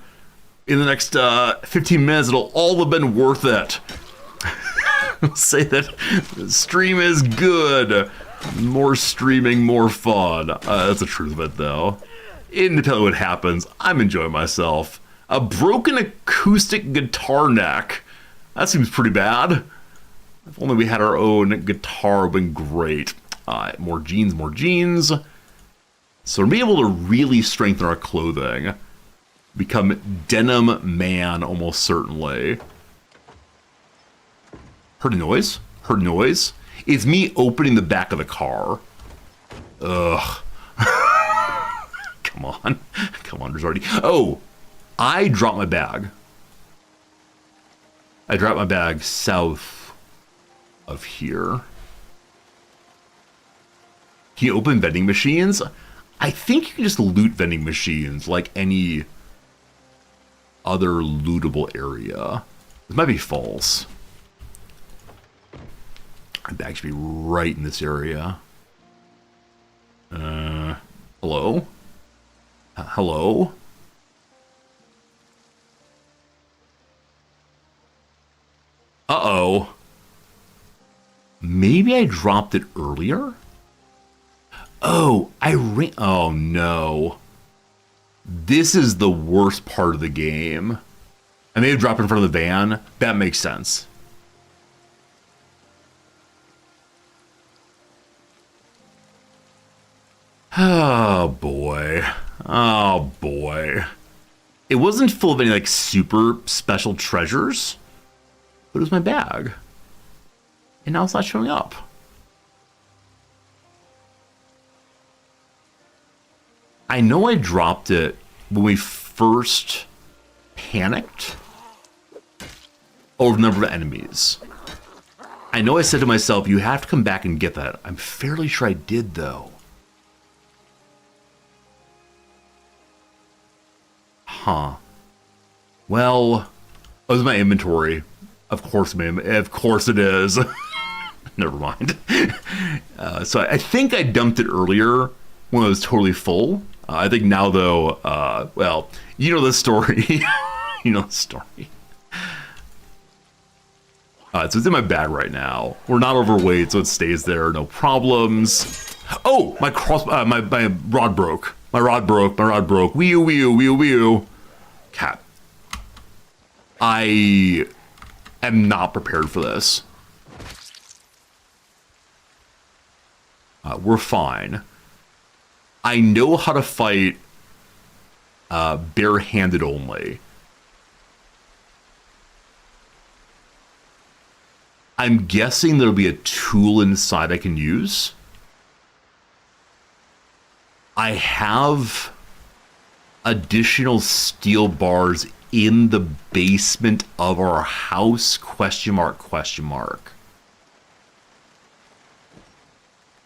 [SPEAKER 1] in the next 15 minutes, it'll all have been worth it. I'll say that the stream is good. More streaming, more fun. That's the truth of it, though. Independent of what happens, I'm enjoying myself. A broken acoustic guitar neck. That seems pretty bad. If only we had our own guitar, it would have been great. More jeans, more jeans. So to be able to really strengthen our clothing, become denim man almost certainly. Heard a noise? Heard a noise? It's me opening the back of the car. Ugh. Come on. Come on, there's already... Oh! I dropped my bag. I dropped my bag south of here. Can you open vending machines? I think you can just loot vending machines like any other lootable area. This might be false. My bag should be right in this area. Hello? Hello? Uh-oh. Maybe I dropped it earlier? Oh, oh no. This is the worst part of the game. I may have dropped it in front of the van. That makes sense. Oh boy. Oh boy. It wasn't full of any like super special treasures, but it was my bag. And now it's not showing up. I know I dropped it when we first panicked over the number of enemies. I know I said to myself, you have to come back and get that. I'm fairly sure I did, though. Huh. Well, oh, this is my inventory. Of course, ma'am. Of course it is. Never mind. So I think I dumped it earlier when it was totally full. I think now, though, well, you know the story. You know the story. So it's in my bag right now. We're not overweight, so it stays there. No problems. Oh, my my rod broke. My rod broke. Wee-oo. Cat. I am not prepared for this. We're fine. I know how to fight barehanded only. I'm guessing there'll be a tool inside I can use. I have additional steel bars in the basement of our house, question mark.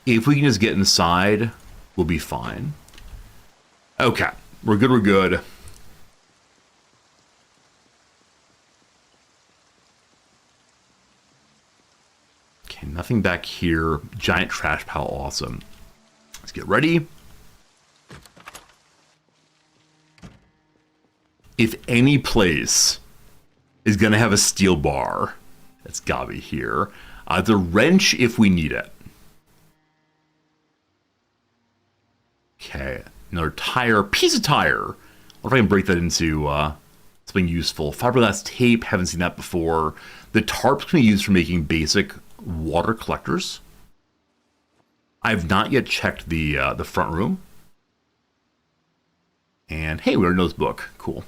[SPEAKER 1] If we can just get inside, we'll be fine. Okay, we're good. Okay, nothing back here. Giant trash pile, awesome. Let's get ready. If any place is gonna have a steel bar, it's gotta be here. The wrench if we need it. Okay, another tire, piece of tire. What if I can break that into something useful? Fiberglass tape, haven't seen that before. The tarps can be used for making basic water collectors. I've not yet checked the front room. And hey, we already know this book. Cool.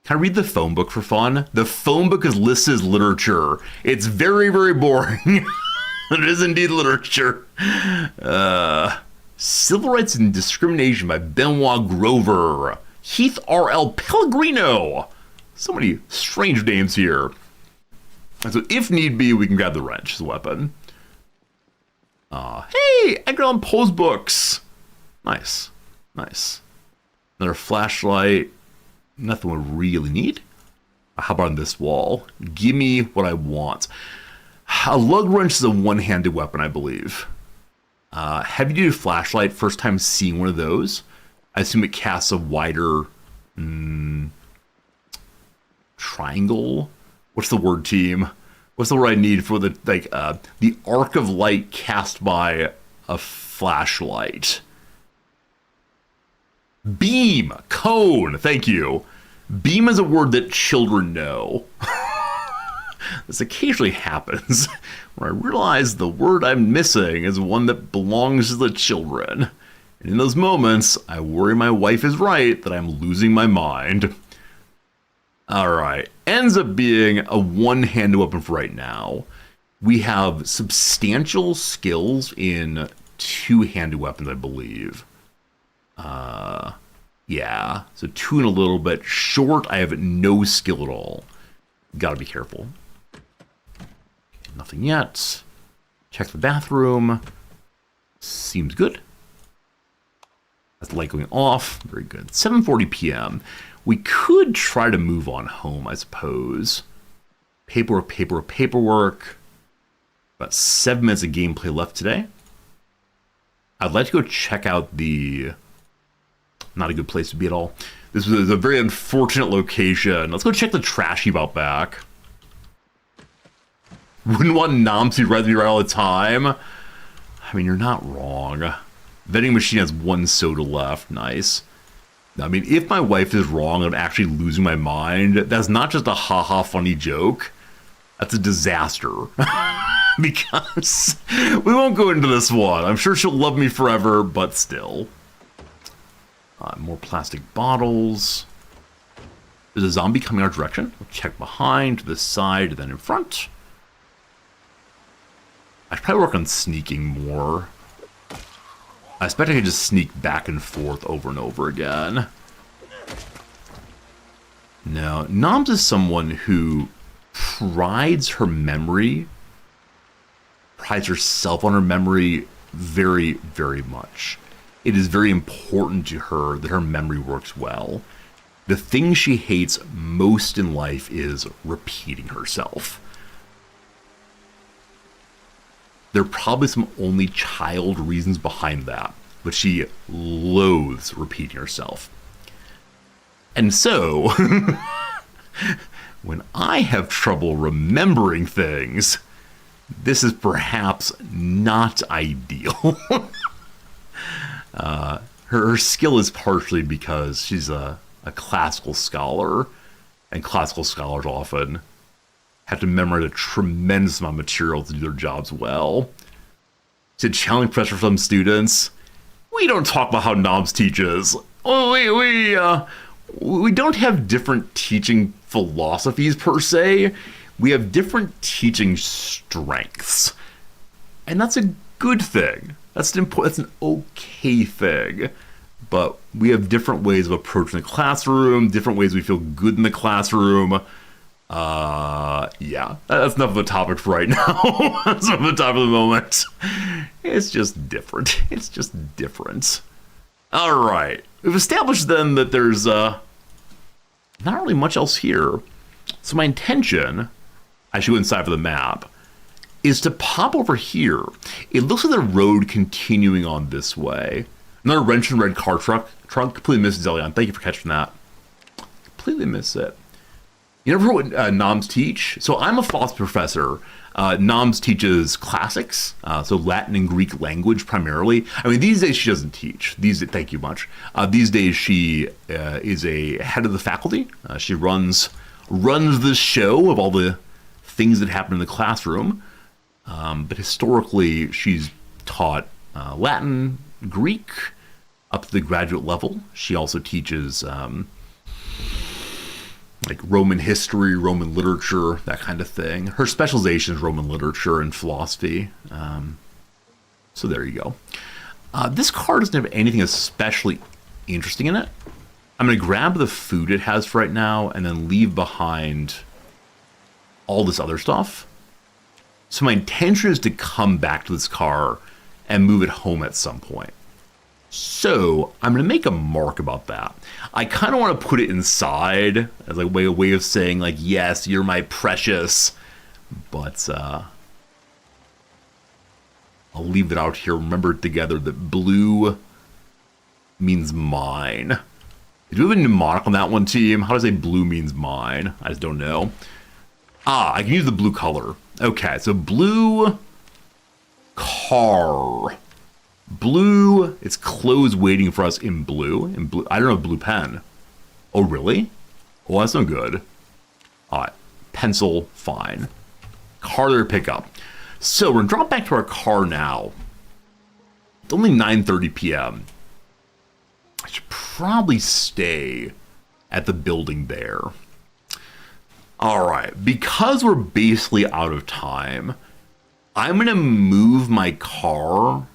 [SPEAKER 1] Can I read the phone book for fun? The phone book is listed as literature. It's very, very boring. It is indeed literature. Civil Rights and Discrimination by Benoit Grover. Heath R.L. Pellegrino. So many strange names here. And so if need be, we can grab the wrench as a weapon. Hey, Edgar Allan Poe's books. Nice. Another flashlight. Nothing we really need. How about on this wall? Give me what I want. A lug wrench is a one-handed weapon, I believe. Heavy-duty flashlight, first time seeing one of those. I assume it casts a wider triangle. What's the word, team? What's the word I need for the arc of light cast by a flashlight? Beam, cone, thank you. Beam is a word that children know. This occasionally happens when I realize the word I'm missing is one that belongs to the children. And in those moments, I worry my wife is right that I'm losing my mind. Alright, ends up being a one-handed weapon for right now. We have substantial skills in two-handed weapons, I believe. Yeah, so two and a little bit. Short, I have no skill at all. Gotta be careful. Nothing yet. Check the bathroom. Seems good. That's the light going off. Very good. 7:40 p.m. We could try to move on home, I suppose. Paperwork. About 7 minutes of gameplay left today. I'd like to go check out the... Not a good place to be at all. This was a very unfortunate location. Let's go check the trash heap out back. Wouldn't want Noms to be right all the time. I mean, you're not wrong. Vending machine has one soda left. Nice. I mean, if my wife is wrong, I'm actually losing my mind. That's not just a haha funny joke. That's a disaster. Because we won't go into this one. I'm sure she'll love me forever, but still. More plastic bottles. There's a zombie coming our direction. We'll check behind, to the side, then in front. I should probably work on sneaking more. I expect I could just sneak back and forth over and over again. No, Noms is someone who prides her memory, prides herself on her memory very, very much. It is very important to her that her memory works well. the thing she hates most in life is repeating herself. There are probably some only child reasons behind that, but she loathes repeating herself. And so, when I have trouble remembering things, this is perhaps not ideal. Her skill is partially because she's a classical scholar, and classical scholars often have to memorize a tremendous amount of material to do their jobs well. It's a challenging pressure for some students. We don't talk about how Noms teaches. We don't have different teaching philosophies per se. We have different teaching strengths, and that's a good thing. That's an okay thing. But we have different ways of approaching the classroom, different ways we feel good in the classroom. Yeah, that's enough of a topic for right now. That's enough of a topic of the moment. It's just different. It's just different. All right. We've established then that there's not really much else here. So my intention, I should go inside for the map, is to pop over here. It looks like the road continuing on this way. Another wrench and red car trunk. Completely missed Zelion. Thank you for catching that. Completely missed it. You never heard what Noms teach? So I'm a philosophy professor. Noms teaches classics, so Latin and Greek language primarily. I mean, these days she doesn't teach. Thank you much. These days she is a head of the faculty. She runs the show of all the things that happen in the classroom. But historically, she's taught Latin, Greek, up to the graduate level. She also teaches like Roman history, Roman literature, that kind of thing. Her specialization is Roman literature and philosophy. So there you go. This card doesn't have anything especially interesting in it. I'm going to grab the food it has for right now and then leave behind all this other stuff. So my intention is to come back to this car and move it home at some point. So I'm going to make a mark about that. I kind of want to put it inside as like a way of saying like, yes, you're my precious, but I'll leave it out here. Remember together that blue means mine. Do we have a mnemonic on that one, team? How do I say blue means mine? I just don't know. I can use the blue color. Okay, so blue car. Blue, it's clothes waiting for us in blue. I don't know, blue pen. Oh, really? Oh, that's no good. All right, pencil, fine. Car there to pick up. So we're gonna drop back to our car now. It's only 9:30 p.m. I should probably stay at the building there. All right, because we're basically out of time, I'm gonna move my car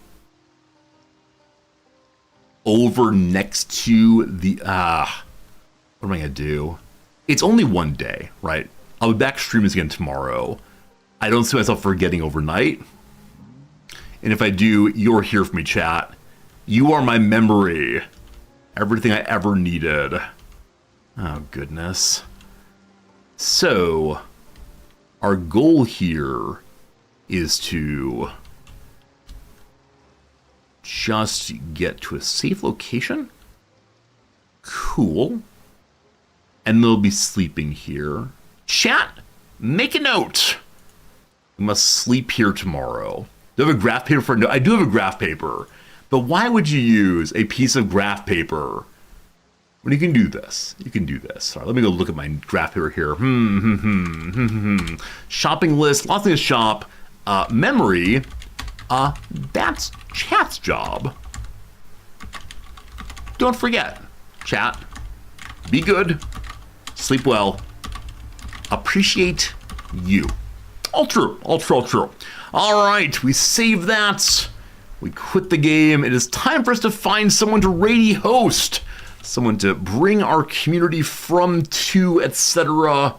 [SPEAKER 1] over next to the, what am I gonna do? It's only one day, right? I'll be back streaming again tomorrow. I don't see myself forgetting overnight. And if I do, you're here for me, chat. You are my memory. Everything I ever needed. Oh, goodness. So, our goal here is to just get to a safe location. Cool. And they'll be sleeping here. Chat, make a note. We must sleep here tomorrow. Do I have a graph paper for no? I do have a graph paper. But why would you use a piece of graph paper when you can do this? You can do this. All right, let me go look at my graph paper here. Shopping list, lots of things to shop. Memory, that's chat's job. Don't forget, chat, be good, sleep well, appreciate you. All true, all true, all true. All right, we save that. We quit the game. It is time for us to find someone to raid host. Someone to bring our community from to, etc.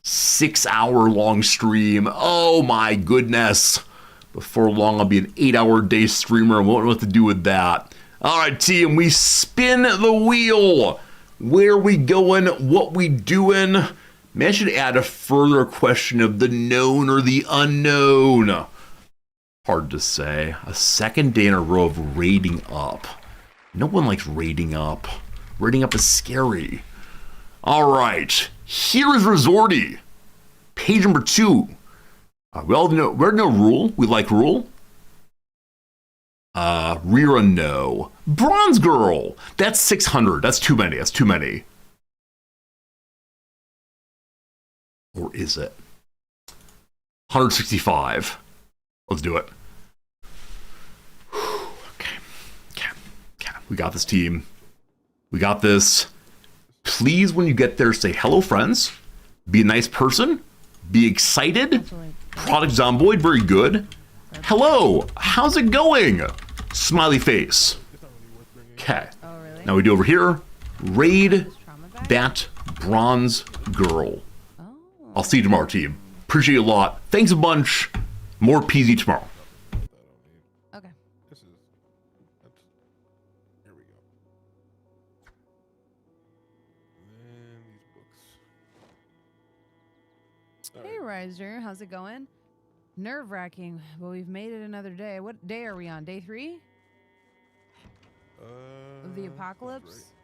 [SPEAKER 1] 6-hour long stream. Oh my goodness. Before long, I'll be an 8-hour day streamer. I won't know what to do with that. All right, team, we spin the wheel. Where we going? What we doing? Man, I should add a further question of the known or the unknown. Hard to say. A second day in a row of raiding up. No one likes raiding up. Raiding up is scary. All right. Here is Resorty. Page number 2. We all know, we're no rule. We like rule. Rira, no. Bronze Girl. That's 600. That's too many. That's too many. Or is it? 165. Let's do it. Okay. We got this, team. We got this. Please, when you get there, say hello, friends. Be a nice person. Be excited. Project Zomboid, very good. Hello, how's it going? Smiley face. Okay. Now we do over here. Raid that Bronze Girl. I'll see you tomorrow, team. Appreciate it a lot. Thanks a bunch. More PZ tomorrow.
[SPEAKER 3] Okay.
[SPEAKER 4] Here we go. And these books.
[SPEAKER 3] Hey, Riser. How's it going? Nerve-wracking, but we've made it another day. What day are we on? Day 3? Of the apocalypse?
[SPEAKER 4] right.